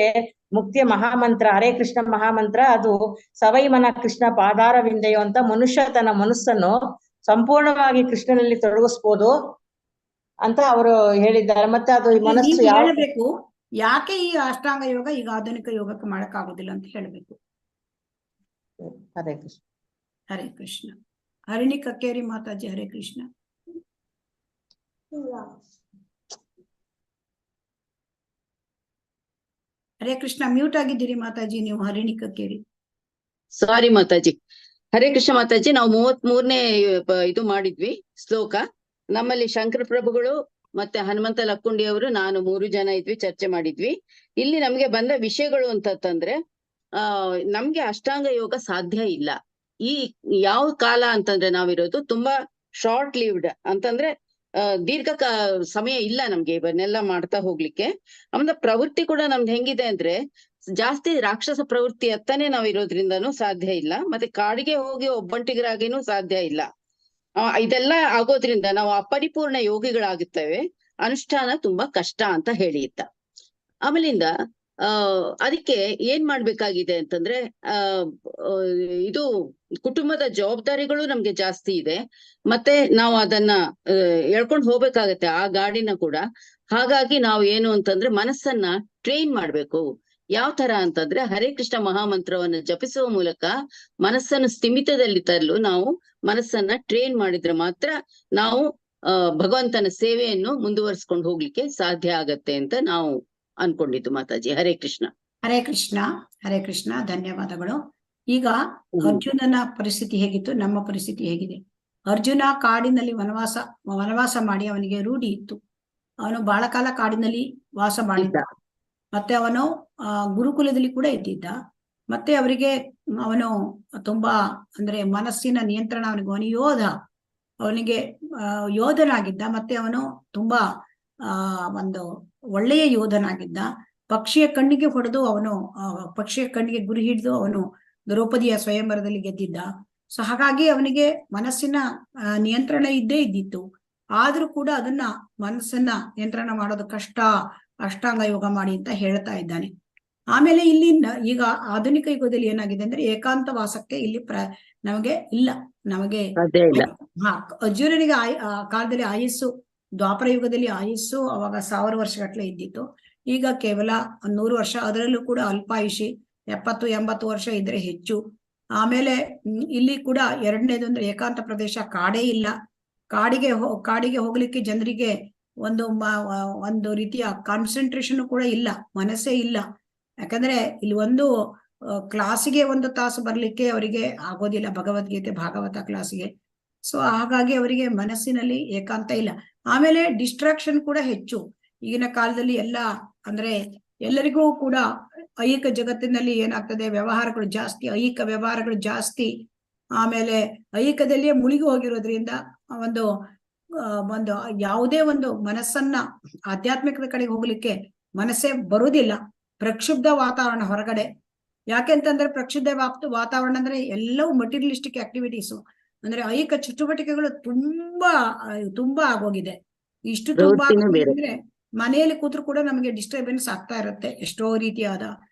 [SPEAKER 5] ಮುಕ್ತಿಯ ಮಹಾಮಂತ್ರ ಹರೇ ಕೃಷ್ಣ ಮಹಾಮಂತ್ರ. ಅದು ಸವೈ ಮನ ಕೃಷ್ಣ ಪಾದಾರವಿಂದೆಯೋ ಅಂತ ಮನುಷ್ಯ ತನ್ನ ಮನಸ್ಸನ್ನು ಸಂಪೂರ್ಣವಾಗಿ ಕೃಷ್ಣನಲ್ಲಿ ತೊಡಗಿಸ್ಬೋದು ಅಂತ ಅವರು ಹೇಳಿದ್ದಾರೆ. ಮತ್ತೆ ಅದು ಈ ಮನಸ್ಸು
[SPEAKER 2] ನೀವು
[SPEAKER 5] ಯಾವ
[SPEAKER 2] ಹೇಳಬೇಕು, ಯಾಕೆ ಈ ಅಷ್ಟಾಂಗ ಯೋಗ ಈಗ ಆಧುನಿಕ ಯೋಗಕ್ಕೆ ಮಾಡಕ್ ಆಗುದಿಲ್ಲ ಅಂತ ಹೇಳಬೇಕು.
[SPEAKER 5] ಹರೇ ಕೃಷ್ಣ.
[SPEAKER 2] ಹರೇ ಕೃಷ್ಣ. ಹರಿಣಿ ಕಕ್ಕೇರಿ ಮಾತಾಜಿ. ಹರೇ ಕೃಷ್ಣ. ಹರೇ ಕೃಷ್ಣ. ಮ್ಯೂಟ್ ಆಗಿದ್ದೀರಿ ಮಾತಾಜಿ ನೀವು. ಹರಿಣಿ ಕಕ್ಕೇರಿ.
[SPEAKER 1] ಸಾರಿ ಮಾತಾಜಿ. ಹರೇ ಕೃಷ್ಣ ಮಾತಾಜಿ. ನಾವು 33ನೇ ಇದು ಮಾಡಿದ್ವಿ ಶ್ಲೋಕ. ನಮ್ಮಲ್ಲಿ ಶಂಕರ ಪ್ರಭುಗಳು ಮತ್ತೆ ಹನುಮಂತ ಲಕ್ಕುಂಡಿ ಅವರು, ನಾನು 3 ಜನ ಇದ್ವಿ, ಚರ್ಚೆ ಮಾಡಿದ್ವಿ. ಇಲ್ಲಿ ನಮ್ಗೆ ಬಂದ ವಿಷಯಗಳು ಅಂತಂದ್ರೆ ನಮ್ಗೆ ಅಷ್ಟಾಂಗ ಯೋಗ ಸಾಧ್ಯ ಇಲ್ಲ. ಈ ಯಾವ ಕಾಲ ಅಂತಂದ್ರೆ ನಾವಿರೋದು ತುಂಬಾ ಶಾರ್ಟ್ ಲಿವ್ಡ್ ಅಂತಂದ್ರೆ ದೀರ್ಘ ಸಮಯ ಇಲ್ಲ ನಮ್ಗೆ ಇವನ್ನೆಲ್ಲ ಮಾಡ್ತಾ ಹೋಗ್ಲಿಕ್ಕೆ. ನಮ್ದ ಪ್ರವೃತ್ತಿ ಕೂಡ ನಮ್ದು ಹೆಂಗಿದೆ ಅಂದ್ರೆ ಜಾಸ್ತಿ ರಾಕ್ಷಸ ಪ್ರವೃತ್ತಿ ಅತ್ತನೇ ನಾವ್ ಇರೋದ್ರಿಂದನೂ ಸಾಧ್ಯ ಇಲ್ಲ. ಮತ್ತೆ ಕಾಡಿಗೆ ಹೋಗಿ ಒಬ್ಬಂಟಿಗರಾಗಿನೂ ಸಾಧ್ಯ ಇಲ್ಲ. ಇದೆಲ್ಲ ಆಗೋದ್ರಿಂದ ನಾವು ಅಪರಿಪೂರ್ಣ ಯೋಗಿಗಳಾಗುತ್ತೇವೆ, ಅನುಷ್ಠಾನ ತುಂಬಾ ಕಷ್ಟ ಅಂತ ಹೇಳಿ ಇದ್ದ. ಆಮೇಲಿಂದ ಅದಕ್ಕೆ ಏನ್ ಮಾಡ್ಬೇಕಾಗಿದೆ ಅಂತಂದ್ರೆ ಇದು ಕುಟುಂಬದ ಜವಾಬ್ದಾರಿಗಳು ನಮ್ಗೆ ಜಾಸ್ತಿ ಇದೆ, ಮತ್ತೆ ನಾವು ಅದನ್ನ ಎಳ್ಕೊಂಡು ಹೋಗ್ಬೇಕಾಗತ್ತೆ ಆ ಗಾಡಿನ ಕೂಡ. ಹಾಗಾಗಿ ನಾವು ಏನು ಅಂತಂದ್ರೆ ಮನಸ್ಸನ್ನ ಟ್ರೈನ್ ಮಾಡ್ಬೇಕು. ಯಾವ ತರ ಅಂತಂದ್ರೆ ಹರೇ ಕೃಷ್ಣ ಮಹಾಮಂತ್ರವನ್ನ ಜಪಿಸುವ ಮೂಲಕ ಮನಸ್ಸನ್ನು ಸ್ಥಿಮಿತದಲ್ಲಿ ತರಲು ನಾವು ಮನಸ್ಸನ್ನ ಟ್ರೈನ್ ಮಾಡಿದ್ರೆ ಮಾತ್ರ ನಾವು ಭಗವಂತನ ಸೇವೆಯನ್ನು ಮುಂದುವರಿಸ್ಕೊಂಡು ಹೋಗ್ಲಿಕ್ಕೆ ಸಾಧ್ಯ ಆಗತ್ತೆ ಅಂತ ನಾವು ಅನ್ಕೊಂಡಿದ್ದು ಮಾತಾಜಿ. ಹರೇ ಕೃಷ್ಣ.
[SPEAKER 2] ಹರೇ ಕೃಷ್ಣ. ಹರೇ ಕೃಷ್ಣ, ಧನ್ಯವಾದಗಳು. ಈಗ ಅರ್ಜುನನ ಪರಿಸ್ಥಿತಿ ಹೇಗಿತ್ತು, ನಮ್ಮ ಪರಿಸ್ಥಿತಿ ಹೇಗಿದೆ? ಅರ್ಜುನ ಕಾಡಿನಲ್ಲಿ ವನವಾಸ ಮಾಡಿ ಅವನಿಗೆ ರೂಢಿ ಇತ್ತು. ಅವನು ಬಹಳ ಕಾಲ ಕಾಡಿನಲ್ಲಿ ವಾಸ ಮಾಡಿದ್ದ. ಮತ್ತೆ ಅವನು ಗುರುಕುಲದಲ್ಲಿ ಕೂಡ ಇದ್ದಿದ್ದ. ಮತ್ತೆ ಅವನು ತುಂಬಾ ಅಂದ್ರೆ ಮನಸ್ಸಿನ ನಿಯಂತ್ರಣ ಅವನು ಅವನಿಗೆ ಯೋಧನಾಗಿದ್ದ. ಮತ್ತೆ ಅವನು ತುಂಬಾ ಒಂದು ಒಳ್ಳೆಯ ಯೋಧನಾಗಿದ್ದ. ಪಕ್ಷಿಯ ಕಣ್ಣಿಗೆ ಹೊಡೆದು ಪಕ್ಷಿಯ ಕಣ್ಣಿಗೆ ಗುರಿ ಹಿಡಿದು ಅವನು ದ್ರೌಪದಿಯ ಸ್ವಯಂವರದಲ್ಲಿ ಗೆದ್ದಿದ್ದ. ಸೊ ಹಾಗಾಗಿ ಅವನಿಗೆ ಮನಸ್ಸಿನ ನಿಯಂತ್ರಣ ಇದ್ದಿತ್ತು. ಆದ್ರೂ ಕೂಡ ಅದನ್ನ ಮನಸ್ಸನ್ನ ನಿಯಂತ್ರಣ ಮಾಡೋದು ಕಷ್ಟ, ಅಷ್ಟಾಂಗ ಯೋಗ ಮಾಡಿ ಅಂತ ಹೇಳ್ತಾ ಇದ್ದಾನೆ. ಆಮೇಲೆ ಇಲ್ಲಿ ಈಗ ಆಧುನಿಕ ಯುಗದಲ್ಲಿ ಏನಾಗಿದೆ ಅಂದ್ರೆ ಏಕಾಂತ ವಾಸಕ್ಕೆ ಇಲ್ಲಿ ನಮಗೆ ಇಲ್ಲ. ನಮಗೆ ಅರ್ಜುನನಿಗೆ ಕಾಲದಲ್ಲಿ ಆಯುಸ್ಸು, ದ್ವಾಪರ ಯುಗದಲ್ಲಿ ಆಯುಸ್ಸು ಅವಾಗ 1000 ವರ್ಷಗಟ್ಲೆ ಇದ್ದಿತ್ತು. ಈಗ ಕೇವಲ 100 ವರ್ಷ, ಅದರಲ್ಲೂ ಕೂಡ ಅಲ್ಪಾಯುಷಿ 70-80 ವರ್ಷ ಇದ್ರೆ ಹೆಚ್ಚು. ಆಮೇಲೆ ಇಲ್ಲಿ ಕೂಡ ಎರಡನೇದು ಅಂದ್ರೆ ಏಕಾಂತ ಪ್ರದೇಶ, ಕಾಡೇ ಇಲ್ಲ. ಕಾಡಿಗೆ ಹೋಗ್ಲಿಕ್ಕೆ ಜನರಿಗೆ ಒಂದು ರೀತಿಯ ಕಾನ್ಸಂಟ್ರೇಷನ್ ಕೂಡ ಇಲ್ಲ, ಮನಸ್ಸೇ ಇಲ್ಲ. ಯಾಕಂದ್ರೆ ಇಲ್ಲಿ ಒಂದು ಕ್ಲಾಸಿಗೆ 1 ತಾಸು ಬರ್ಲಿಕ್ಕೆ ಅವರಿಗೆ ಆಗೋದಿಲ್ಲ, ಭಗವದ್ಗೀತೆ ಭಾಗವತ ಕ್ಲಾಸಿಗೆ. ಸೊ ಹಾಗಾಗಿ ಅವರಿಗೆ ಮನಸ್ಸಿನಲ್ಲಿ ಏಕಾಂತ ಇಲ್ಲ. ಆಮೇಲೆ ಡಿಸ್ಟ್ರಾಕ್ಷನ್ ಕೂಡ ಹೆಚ್ಚು ಈಗಿನ ಕಾಲದಲ್ಲಿ. ಅಂದ್ರೆ ಎಲ್ಲರಿಗೂ ಕೂಡ ಐಹಿಕ ಜಗತ್ತಿನಲ್ಲಿ ಏನಾಗ್ತದೆ, ವ್ಯವಹಾರಗಳು ಜಾಸ್ತಿ, ಐಹಿಕ ವ್ಯವಹಾರಗಳು ಜಾಸ್ತಿ. ಆಮೇಲೆ ಐಹಿಕದಲ್ಲಿಯೇ ಮುಳುಗಿ ಹೋಗಿರೋದ್ರಿಂದ ಒಂದು ಯಾವುದೇ ಒಂದು ಮನಸ್ಸನ್ನ ಆಧ್ಯಾತ್ಮಿಕದ ಕಡೆಗೆ ಹೋಗ್ಲಿಕ್ಕೆ ಮನಸ್ಸೇ ಬರುವುದಿಲ್ಲ. ಪ್ರಕ್ಷುಬ್ಧ ವಾತಾವರಣ ಹೊರಗಡೆ. ಯಾಕೆಂತಂದ್ರೆ ಪ್ರಕ್ಷುಬ್ಧ ವಾತಾವರಣ ಅಂದ್ರೆ ಎಲ್ಲವೂ ಮಟೀರಿಯಲಿಸ್ಟಿಕ್ ಆಕ್ಟಿವಿಟೀಸು, ಅಂದ್ರೆ ಐಹಿಕ ಚಟುವಟಿಕೆಗಳು ತುಂಬಾ ಆಗೋಗಿದೆ. ಇಷ್ಟು ತುಂಬಾ ಅಂದ್ರೆ ಮನೆಯಲ್ಲಿ ಕೂತ್ರು ಕೂಡ ನಮಗೆ ಡಿಸ್ಟರ್ಬೆನ್ಸ್ ಆಗ್ತಾ ಇರುತ್ತೆ ಎಷ್ಟೋ ರೀತಿಯಾದ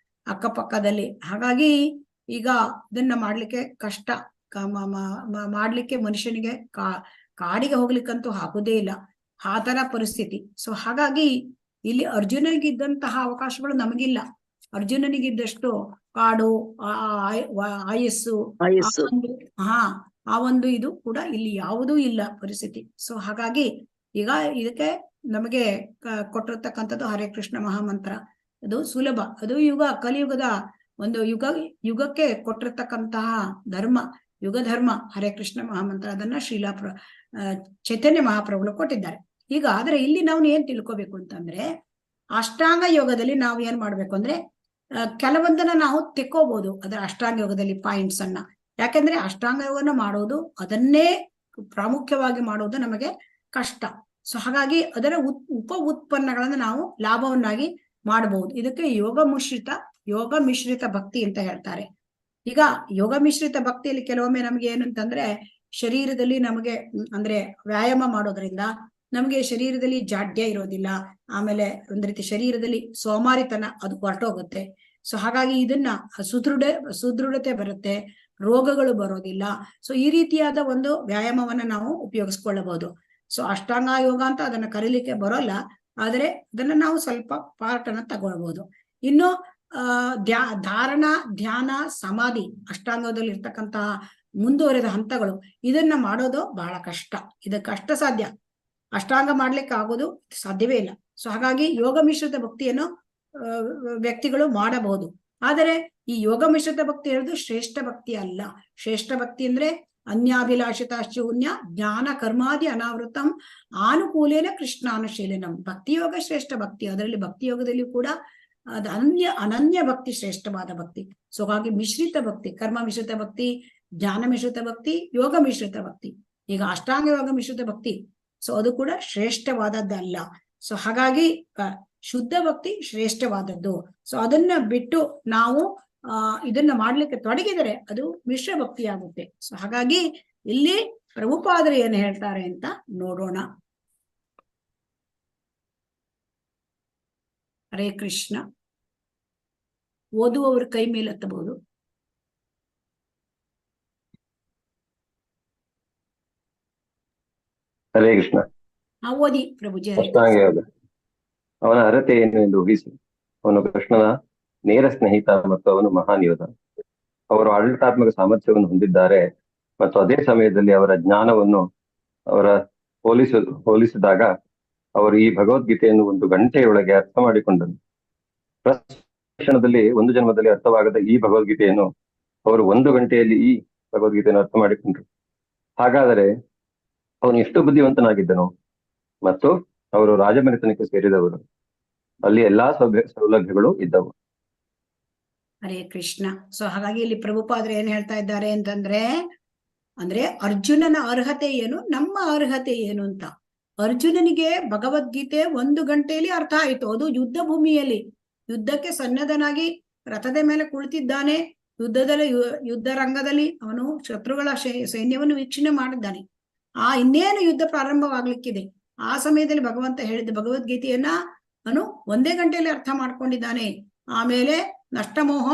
[SPEAKER 2] ಅಕ್ಕಪಕ್ಕದಲ್ಲಿ. ಹಾಗಾಗಿ ಈಗ ಇದನ್ನ ಮಾಡ್ಲಿಕ್ಕೆ ಕಷ್ಟ, ಮಾಡ್ಲಿಕ್ಕೆ ಮನುಷ್ಯನಿಗೆ ಕಾಡಿಗೆ ಹೋಗ್ಲಿಕ್ಕಂತೂ ಆಗೋದೇ ಇಲ್ಲ, ಆ ತರ ಪರಿಸ್ಥಿತಿ. ಸೊ ಹಾಗಾಗಿ ಇಲ್ಲಿ ಅರ್ಜುನನಿಗಿದ್ದಂತಹ ಅವಕಾಶಗಳು ನಮಗಿಲ್ಲ. ಅರ್ಜುನನಿಗಿದ್ದಷ್ಟು ಕಾಡು, ಆಯಸ್ಸು, ಆ ಒಂದು ಇದು ಕೂಡ ಇಲ್ಲಿ ಯಾವುದೂ ಇಲ್ಲ ಪರಿಸ್ಥಿತಿ. ಸೊ ಹಾಗಾಗಿ ಈಗ ಇದಕ್ಕೆ ನಮಗೆ ಕೊಟ್ಟಿರ್ತಕ್ಕಂಥದ್ದು ಹರೇ ಕೃಷ್ಣ ಮಹಾಮಂತ್ರ. ಅದು ಸುಲಭ, ಅದು ಕಲಿಯುಗದ ಒಂದು ಯುಗಕ್ಕೆ ಕೊಟ್ಟಿರ್ತಕ್ಕಂತಹ ಯುಗ ಧರ್ಮ ಹರೇ ಕೃಷ್ಣ ಮಹಾಮಂತ್ರ. ಅದನ್ನ ಚೈತನ್ಯ ಮಹಾಪ್ರಭುಗಳು ಕೊಟ್ಟಿದ್ದಾರೆ. ಈಗ ಆದ್ರೆ ಇಲ್ಲಿ ನಾವು ಏನ್ ತಿಳ್ಕೊಬೇಕು ಅಂತಂದ್ರೆ, ಅಷ್ಟಾಂಗ ಯೋಗದಲ್ಲಿ ನಾವು ಏನ್ ಮಾಡ್ಬೇಕು ಅಂದ್ರೆ ಕೆಲವೊಂದನ್ನ ನಾವು ತೆಕ್ಕೋಬಹುದು ಅದರ ಅಷ್ಟಾಂಗ ಯೋಗದಲ್ಲಿ ಪಾಯಿಂಟ್ಸ್ ಅನ್ನ. ಯಾಕಂದ್ರೆ ಅಷ್ಟಾಂಗ ಯೋಗನ ಮಾಡೋದು, ಅದನ್ನೇ ಪ್ರಾಮುಖ್ಯವಾಗಿ ಮಾಡೋದು ನಮಗೆ ಕಷ್ಟ. ಸೊ ಹಾಗಾಗಿ ಅದರ ಉಪ ಉತ್ಪನ್ನಗಳನ್ನ ನಾವು ಲಾಭವನ್ನಾಗಿ ಮಾಡಬಹುದು. ಇದಕ್ಕೆ ಯೋಗ ಮಿಶ್ರಿತ ಭಕ್ತಿ ಅಂತ ಹೇಳ್ತಾರೆ. ಈಗ ಯೋಗ ಮಿಶ್ರಿತ ಭಕ್ತಿಯಲ್ಲಿ ಕೆಲವೊಮ್ಮೆ ನಮ್ಗೆ ಏನಂತಂದ್ರೆ, ಶರೀರದಲ್ಲಿ ನಮಗೆ ಅಂದ್ರೆ ವ್ಯಾಯಾಮ ಮಾಡೋದ್ರಿಂದ ನಮ್ಗೆ ಶರೀರದಲ್ಲಿ ಜಾಡ್ಯ ಇರೋದಿಲ್ಲ. ಆಮೇಲೆ ಒಂದ್ ರೀತಿ ಶರೀರದಲ್ಲಿ ಸೋಮಾರಿತನ ಅದು ಹೊರಟೋಗುತ್ತೆ. ಸೊ ಹಾಗಾಗಿ ಇದನ್ನ ಸುದೃಢತೆ ಬರುತ್ತೆ, ರೋಗಗಳು ಬರೋದಿಲ್ಲ. ಸೊ ಈ ರೀತಿಯಾದ ಒಂದು ವ್ಯಾಯಾಮವನ್ನ ನಾವು ಉಪಯೋಗಿಸ್ಕೊಳ್ಳಬಹುದು. ಸೊ ಅಷ್ಟಾಂಗ ಯೋಗ ಅಂತ ಅದನ್ನ ಕರೀಲಿಕ್ಕೆ ಬರೋಲ್ಲ, ಆದ್ರೆ ಅದನ್ನ ನಾವು ಸ್ವಲ್ಪ ಪಾರ್ಟ್ ಅನ್ನ ತಗೊಳ್ಬಹುದು. ಇನ್ನು ಧಾರಣ, ಧ್ಯಾನ, ಸಮಾಧಿ ಅಷ್ಟಾಂಗದಲ್ಲಿ ಇರ್ತಕ್ಕಂತಹ ಮುಂದುವರೆದ ಹಂತಗಳು, ಇದನ್ನ ಮಾಡೋದು ಬಹಳ ಕಷ್ಟ. ಇದು ಕಷ್ಟ ಸಾಧ್ಯ, ಅಷ್ಟಾಂಗ ಮಾಡ್ಲಿಕ್ಕೆ ಆಗೋದು ಸಾಧ್ಯವೇ ಇಲ್ಲ. ಸೊ ಹಾಗಾಗಿ ಯೋಗ ಮಿಶ್ರಿತ ಭಕ್ತಿಯನ್ನು ವ್ಯಕ್ತಿಗಳು ಮಾಡಬಹುದು. ಆದರೆ ಈ ಯೋಗ ಮಿಶ್ರಿತ ಭಕ್ತಿ ಹೇಳುದು ಶ್ರೇಷ್ಠ ಭಕ್ತಿ ಅಲ್ಲ. ಶ್ರೇಷ್ಠ ಭಕ್ತಿ ಅಂದ್ರೆ ಅನ್ಯಾಭಿಲಾಷಿತ ಶೂನ್ಯ ಜ್ಞಾನ ಕರ್ಮಾದಿ ಅನಾವೃತಂ ಆನುಕೂಲೇನ ಕೃಷ್ಣಾನುಶೀಲನಂ. ಭಕ್ತಿ ಯೋಗ ಶ್ರೇಷ್ಠ ಭಕ್ತಿ. ಅದರಲ್ಲಿ ಭಕ್ತಿ ಯೋಗದಲ್ಲಿ ಕೂಡ ಅದು ಅನನ್ಯ ಭಕ್ತಿ ಶ್ರೇಷ್ಠವಾದ ಭಕ್ತಿ. ಸೊ ಹಾಗಾಗಿ ಮಿಶ್ರಿತ ಭಕ್ತಿ, ಕರ್ಮ ಮಿಶ್ರಿತ ಭಕ್ತಿ, ಜ್ಞಾನ ಮಿಶ್ರಿತ ಭಕ್ತಿ, ಯೋಗ ಮಿಶ್ರಿತ ಭಕ್ತಿ. ಈಗ ಅಷ್ಟಾಂಗ ಯೋಗ ಮಿಶ್ರಿತ ಭಕ್ತಿ, ಸೊ ಅದು ಕೂಡ ಶ್ರೇಷ್ಠವಾದದ್ದಲ್ಲ. ಸೊ ಹಾಗಾಗಿ ಶುದ್ಧ ಭಕ್ತಿ ಶ್ರೇಷ್ಠವಾದದ್ದು. ಸೊ ಅದನ್ನ ಬಿಟ್ಟು ನಾವು ಇದನ್ನ ಮಾಡ್ಲಿಕ್ಕೆ ತೊಡಗಿದರೆ ಅದು ಮಿಶ್ರ ಭಕ್ತಿ ಆಗುತ್ತೆ. ಸೊ ಹಾಗಾಗಿ ಇಲ್ಲಿ ಪ್ರಭುಪಾದರು ಏನು ಹೇಳ್ತಾರೆ ಅಂತ ನೋಡೋಣ. ಹರೇ ಕೃಷ್ಣ. ಓದುವವರು ಕೈ ಮೇಲೆತ್ತಬಹುದು.
[SPEAKER 8] ಹರೇ ಕೃಷ್ಣ.
[SPEAKER 2] ಓದಿ ಪ್ರಭುಜಿ. ಹರೇ
[SPEAKER 8] ಅಷ್ಟಾಂಗ ಯೋಗ. ಅವನ ಅರ್ಹತೆ ಏನು ಎಂದು ಊಹಿಸಿ. ಅವನು ಕೃಷ್ಣನ ನೇರ ಸ್ನೇಹಿತ ಮತ್ತು ಅವನು ಮಹಾನ್ ಯೋಧ. ಅವರು ಆಡಳಿತಾತ್ಮಕ ಸಾಮರ್ಥ್ಯವನ್ನು ಹೊಂದಿದ್ದಾರೆ ಮತ್ತು ಅದೇ ಸಮಯದಲ್ಲಿ ಅವರ ಜ್ಞಾನವನ್ನು ಹೋಲಿಸಿದಾಗ ಅವರು ಈ ಭಗವದ್ಗೀತೆಯನ್ನು 1 ಗಂಟೆಯೊಳಗೆ ಅರ್ಥ ಮಾಡಿಕೊಂಡರು. ಕ್ಷಣದಲ್ಲಿ 1 ಜನ್ಮದಲ್ಲಿ ಅರ್ಥವಾಗದ ಈ ಭಗವದ್ಗೀತೆಯನ್ನು ಅವರು 1 ಗಂಟೆಯಲ್ಲಿ ಈ ಭಗವದ್ಗೀತೆಯನ್ನು ಅರ್ಥ ಮಾಡಿಕೊಂಡ್ರು. ಹಾಗಾದರೆ ಅವನು ಎಷ್ಟು ಬುದ್ಧಿವಂತನಾಗಿದ್ದನು. ಮತ್ತು ಅವರು ರಾಜಮನೆತನಕ್ಕೆ ಸೇರಿದವರು. ಅಲ್ಲಿ ಎಲ್ಲಾ ಸೌಲಭ್ಯಗಳು ಇದ್ದವು.
[SPEAKER 2] ಹರೇ ಕೃಷ್ಣ. ಸೊ ಹಾಗಾಗಿ ಇಲ್ಲಿ ಪ್ರಭುಪಾದರು ಏನ್ ಹೇಳ್ತಾ ಇದ್ದಾರೆ ಅಂದ್ರೆ ಅರ್ಜುನನ ಅರ್ಹತೆ ಏನು, ನಮ್ಮ ಅರ್ಹತೆ ಏನು ಅಂತ. ಅರ್ಜುನನಿಗೆ ಭಗವದ್ಗೀತೆ 1 ಗಂಟೆಯಲ್ಲಿ ಅರ್ಥ ಆಯ್ತು. ಅದು ಯುದ್ಧ ಭೂಮಿಯಲ್ಲಿ ಯುದ್ಧಕ್ಕೆ ಸನ್ನದ್ಧನಾಗಿ ರಥದ ಮೇಲೆ ಕುಳಿತಿದ್ದಾನೆ. ಯುದ್ಧ ರಂಗದಲ್ಲಿ ಅವನು ಶತ್ರುಗಳ ಸೈನ್ಯವನ್ನು ವೀಕ್ಷಣೆ ಮಾಡಿದ್ದಾನೆ. ಇನ್ನೇನು ಯುದ್ಧ ಪ್ರಾರಂಭವಾಗ್ಲಿಕ್ಕಿದೆ. ಆ ಸಮಯದಲ್ಲಿ ಭಗವಂತ ಹೇಳಿದ ಭಗವದ್ಗೀತೆಯನ್ನ ಅವನು 1 ಗಂಟೆಯಲ್ಲಿ ಅರ್ಥ ಮಾಡ್ಕೊಂಡಿದ್ದಾನೆ. ಆಮೇಲೆ ನಷ್ಟಮೋಹ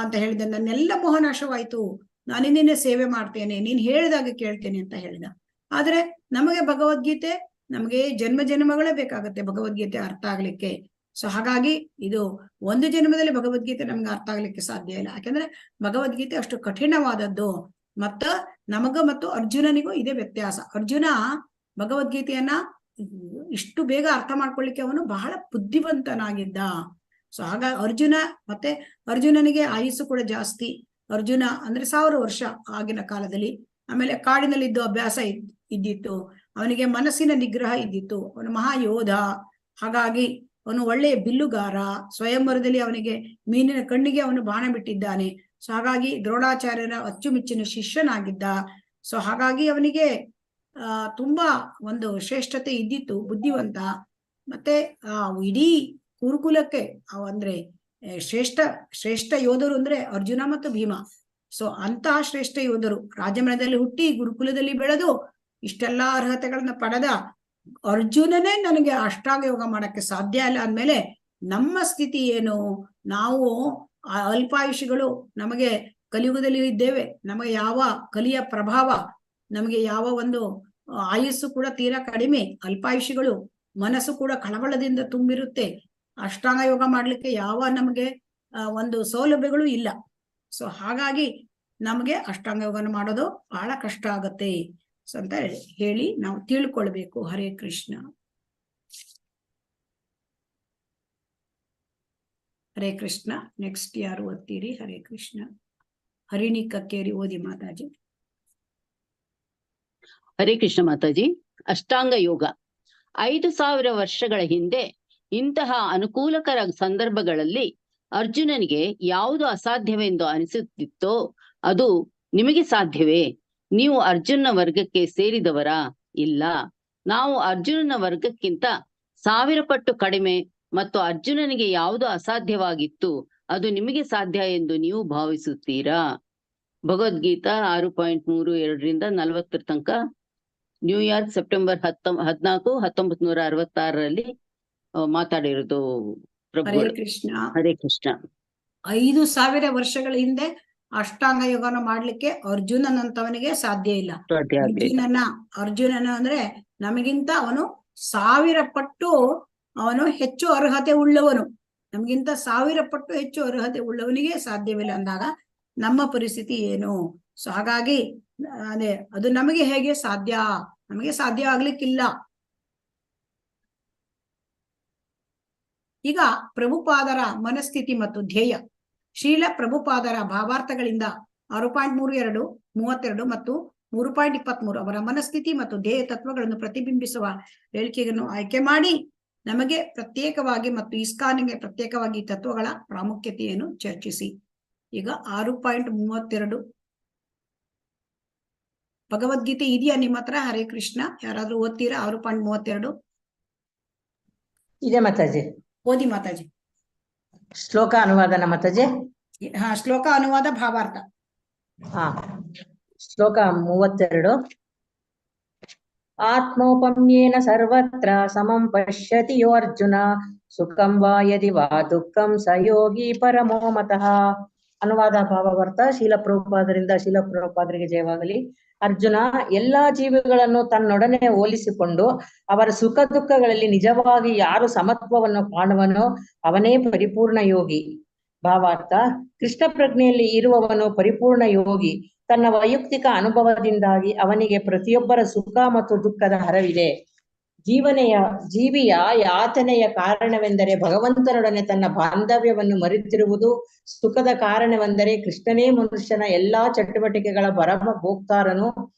[SPEAKER 2] ಅಂತ ಹೇಳಿದ, ನನ್ನೆಲ್ಲ ಮೋಹ ನಾಶವಾಯ್ತು, ನಾನು ನಿನ್ನೆ ಸೇವೆ ಮಾಡ್ತೇನೆ, ನೀನ್ ಹೇಳಿದಾಗ ಕೇಳ್ತೇನೆ ಅಂತ ಹೇಳಿದ. ಆದ್ರೆ ನಮಗೆ ಭಗವದ್ಗೀತೆ, ನಮಗೆ ಜನ್ಮ ಜನ್ಮಗಳೇ ಬೇಕಾಗತ್ತೆ ಭಗವದ್ಗೀತೆ ಅರ್ಥ ಆಗ್ಲಿಕ್ಕೆ. ಸೊ ಹಾಗಾಗಿ ಇದು 1 ಜನ್ಮದಲ್ಲಿ ಭಗವದ್ಗೀತೆ ನಮ್ಗೆ ಅರ್ಥ ಆಗ್ಲಿಕ್ಕೆ ಸಾಧ್ಯ ಇಲ್ಲ. ಯಾಕಂದ್ರೆ ಭಗವದ್ಗೀತೆ ಅಷ್ಟು ಕಠಿಣವಾದದ್ದು. ನಮಗ ಮತ್ತು ಅರ್ಜುನನಿಗೂ ಇದೇ ವ್ಯತ್ಯಾಸ. ಅರ್ಜುನ ಭಗವದ್ಗೀತೆಯನ್ನ ಇಷ್ಟು ಬೇಗ ಅರ್ಥ ಮಾಡ್ಕೊಳ್ಳಿಕ್ಕೆ ಅವನು ಬಹಳ ಬುದ್ಧಿವಂತನಾಗಿದ್ದ. ಸೊ ಹಾಗಾಗಿ ಅರ್ಜುನನಿಗೆ ಆಯುಸ್ಸು ಕೂಡ ಜಾಸ್ತಿ. ಅರ್ಜುನ ಅಂದ್ರೆ 1000 ವರ್ಷ ಆಗಿನ ಕಾಲದಲ್ಲಿ. ಆಮೇಲೆ ಕಾಡಿನಲ್ಲಿದ್ದು ಅಭ್ಯಾಸ ಇದ್ದಿತ್ತು. ಅವನಿಗೆ ಮನಸ್ಸಿನ ನಿಗ್ರಹ ಇದ್ದಿತ್ತು. ಅವನು ಮಹಾಯೋಧ. ಹಾಗಾಗಿ ಅವನು ಒಳ್ಳೆಯ ಬಿಲ್ಲುಗಾರ. ಸ್ವಯಂವರದಲ್ಲಿ ಅವನಿಗೆ ಮೀನಿನ ಕಣ್ಣಿಗೆ ಅವನು ಬಾಣ ಬಿಟ್ಟಿದ್ದಾನೆ. ಸೊ ಹಾಗಾಗಿ ದ್ರೋಣಾಚಾರ್ಯರ ಅಚ್ಚುಮೆಚ್ಚಿನ ಶಿಷ್ಯನಾಗಿದ್ದ. ಸೊ ಹಾಗಾಗಿ ಅವನಿಗೆ ತುಂಬಾ ಒಂದು ಶ್ರೇಷ್ಠತೆ ಇದ್ದಿತ್ತು, ಬುದ್ಧಿವಂತ. ಮತ್ತೆ ಇಡೀ ಗುರುಕುಲಕ್ಕೆ ಅಂದ್ರೆ ಶ್ರೇಷ್ಠ ಯೋಧರು ಅಂದ್ರೆ ಅರ್ಜುನ ಮತ್ತು ಭೀಮ. ಸೊ ಅಂತಹ ಶ್ರೇಷ್ಠ ಯೋಧರು ರಾಜಮನೆತನದಲ್ಲಿ ಹುಟ್ಟಿ ಗುರುಕುಲದಲ್ಲಿ ಬೆಳೆದು ಇಷ್ಟೆಲ್ಲಾ ಅರ್ಹತೆಗಳನ್ನ ಪಡೆದ ಅರ್ಜುನನೇ ನನಗೆ ಅಷ್ಟಾಂಗ ಯೋಗ ಮಾಡಕ್ಕೆ ಸಾಧ್ಯ ಇಲ್ಲ ಅಂದ್ಮೇಲೆ ನಮ್ಮ ಸ್ಥಿತಿ ಏನು? ನಾವು ಅಲ್ಪಾಯುಷಿಗಳು, ನಮಗೆ ಕಲಿಯುಗದಲ್ಲಿ ಇದ್ದೇವೆ. ನಮಗೆ ಯಾವ ಕಲಿಯ ಪ್ರಭಾವ, ನಮಗೆ ಯಾವ ಒಂದು ಆಯುಸ್ಸು ಕೂಡ ತೀರಾ ಕಡಿಮೆ, ಅಲ್ಪಾಯುಷಿಗಳು, ಮನಸ್ಸು ಕೂಡ ಕಳವಳದಿಂದ ತುಂಬಿರುತ್ತೆ. ಅಷ್ಟಾಂಗ ಯೋಗ ಮಾಡ್ಲಿಕ್ಕೆ ಯಾವ ನಮಗೆ ಒಂದು ಸೌಲಭ್ಯಗಳು ಇಲ್ಲ. ಸೊ ಹಾಗಾಗಿ ನಮಗೆ ಅಷ್ಟಾಂಗ ಯೋಗನ ಮಾಡೋದು ಬಹಳ ಕಷ್ಟ ಆಗತ್ತೆ. ಸೊ ಅಂತ ಹೇಳಿ ನಾವು ತಿಳ್ಕೊಳ್ಬೇಕು. ಹರೇ ಕೃಷ್ಣ. ಹರೇ ಕೃಷ್ಣ. ನೆಕ್ಸ್ಟ್ ಯಾರು ಓದ್ತೀರಿ? ಹರೇ ಕೃಷ್ಣ. ಹರಿಣಿ ಕಕ್ಕೇರಿ ಓದಿ ಮಾತಾಜಿ.
[SPEAKER 1] ಹರೇ ಕೃಷ್ಣ ಮಾತಾಜಿ. ಅಷ್ಟಾಂಗ ಯೋಗ 5000 ವರ್ಷಗಳ ಹಿಂದೆ ಇಂತಹ ಅನುಕೂಲಕರ ಸಂದರ್ಭಗಳಲ್ಲಿ ಅರ್ಜುನನಿಗೆ ಯಾವುದು ಅಸಾಧ್ಯವೆಂದು ಅನಿಸುತ್ತಿತ್ತೋ ಅದು ನಿಮಗೆ ಸಾಧ್ಯವೇ? ನೀವು ಅರ್ಜುನನ ವರ್ಗಕ್ಕೆ ಸೇರಿದವರಾ? ಇಲ್ಲ, ನಾವು ಅರ್ಜುನನ ವರ್ಗಕ್ಕಿಂತ 1000 ಪಟ್ಟು ಕಡಿಮೆ. ಮತ್ತು ಅರ್ಜುನನಿಗೆ ಯಾವುದು ಅಸಾಧ್ಯವಾಗಿತ್ತು ಅದು ನಿಮಗೆ ಸಾಧ್ಯ ಎಂದು ನೀವು ಭಾವಿಸುತ್ತೀರಾ? ಭಗವದ್ಗೀತಾ 6.32 40 ತನಕ, ನ್ಯೂಯಾರ್ಕ್ ಸೆಪ್ಟೆಂಬರ್ 14, 1966 ಮಾತಾಡಿರೋದು ಪ್ರಭು.
[SPEAKER 2] ಹರೇ ಕೃಷ್ಣ.
[SPEAKER 1] ಹರೇ ಕೃಷ್ಣ.
[SPEAKER 2] 5000 ವರ್ಷಗಳ ಹಿಂದೆ ಅಷ್ಟಾಂಗ ಯೋಗನ ಮಾಡ್ಲಿಕ್ಕೆ ಅರ್ಜುನನಂತವನಿಗೆ ಸಾಧ್ಯ ಇಲ್ಲ. ಅರ್ಜುನನ ಅಂದ್ರೆ ನಮಗಿಂತ ಅವನು 1000 ಪಟ್ಟು ಅವನು ಹೆಚ್ಚು ಅರ್ಹತೆ ಉಳ್ಳವನು. ನಮಗಿಂತ 1000 ಪಟ್ಟು ಹೆಚ್ಚು ಅರ್ಹತೆ ಉಳ್ಳವನಿಗೆ ಸಾಧ್ಯವಿಲ್ಲ ಅಂದಾಗ ನಮ್ಮ ಪರಿಸ್ಥಿತಿ ಏನು? ಸೊ ಹಾಗಾಗಿ ಅದು ನಮಗೆ ಹೇಗೆ ಸಾಧ್ಯ? ನಮಗೆ ಸಾಧ್ಯ ಆಗ್ಲಿಕ್ಕಿಲ್ಲ. ಈಗ ಪ್ರಭುಪಾದರ ಮನಸ್ಥಿತಿ ಮತ್ತು ಧ್ಯೇಯ. ಶ್ರೀಲ ಪ್ರಭುಪಾದರ ಭಾವಾರ್ಥಗಳಿಂದ 6.32, 32 ಮತ್ತು 3.23 ಅವರ ಮನಸ್ಥಿತಿ ಮತ್ತು ಧ್ಯೇಯ ತತ್ವಗಳನ್ನು ಪ್ರತಿಬಿಂಬಿಸುವ ಹೇಳಿಕೆಯನ್ನು ಆಯ್ಕೆ ಮಾಡಿ ನಮಗೆ ಪ್ರತ್ಯೇಕವಾಗಿ ಮತ್ತು ಇಸ್ಕಾನಿಗೆ ಪ್ರತ್ಯೇಕವಾಗಿ ಈ ತತ್ವಗಳ ಪ್ರಾಮುಖ್ಯತೆಯನ್ನು ಚರ್ಚಿಸಿ. ಈಗ 6.32 ಭಗವದ್ಗೀತೆ ಇದೆಯಾ ನಿಮ್ಮ ಹತ್ರ? ಹರೇ ಕೃಷ್ಣ. ಯಾರಾದ್ರೂ ಓದ್ತೀರಾ? 6.32
[SPEAKER 5] ಇದೆ ಮಾತಾಜಿ.
[SPEAKER 2] ಓದಿ ಮಾತಾಜಿ.
[SPEAKER 5] ಶ್ಲೋಕ ಅನುವಾದನ ಮಾತಾಜಿ.
[SPEAKER 2] ಶ್ಲೋಕ ಅನುವಾದ ಭಾವಾರ್ಥ.
[SPEAKER 5] ಹಾ, ಶ್ಲೋಕ 32. ಆತ್ಮೋಪಮ್ಯೇನ ಸರ್ವತ್ರ ಸಮಂ ಪಶ್ಯತಿ ಯೋ ಅರ್ಜುನ ಸುಖಂ ವಾ ಯದಿ ವಾ ದುಃಖಂ ಸ ಯೋಗಿ ಪರಮೋ ಮತಃ. ಅನುವಾದ ಭಾವಾರ್ಥ. ಶೀಲ ಪ್ರಭುಪಾದರಿಗೆ ಜಯವಾಗಲಿ. ಅರ್ಜುನ, ಎಲ್ಲಾ ಜೀವಿಗಳನ್ನು ತನ್ನೊಡನೆ ಹೋಲಿಸಿಕೊಂಡು ಅವರ ಸುಖ ದುಃಖಗಳಲ್ಲಿ ನಿಜವಾಗಿ ಯಾರು ಸಮತ್ವವನ್ನು ಕಾಣುವನೋ ಅವನೇ ಪರಿಪೂರ್ಣ ಯೋಗಿ. ಭಾವಾರ್ಥ. ಕೃಷ್ಣ ಪ್ರಜ್ಞೆಯಲ್ಲಿ ಇರುವವನು ಪರಿಪೂರ್ಣ ಯೋಗಿ. ತನ್ನ ವೈಯಕ್ತಿಕ ಅನುಭವದಿಂದಾಗಿ ಅವನಿಗೆ ಪ್ರತಿಯೊಬ್ಬರ ಸುಖ ಮತ್ತು ದುಃಖದ ಹರವಿದೆ. ಜೀವಿಯ ಯಾತನೆಯ ಕಾರಣವೆಂದರೆ ಭಗವಂತನೊಡನೆ ತನ್ನ ಬಾಂಧವ್ಯವನ್ನು ಮರೆತಿರುವುದು. ಸುಖದ ಕಾರಣವೆಂದರೆ ಕೃಷ್ಣನೇ ಮನುಷ್ಯನ ಎಲ್ಲಾ ಚಟುವಟಿಕೆಗಳ ಪರಮ ಭೋಕ್ತಾರನು,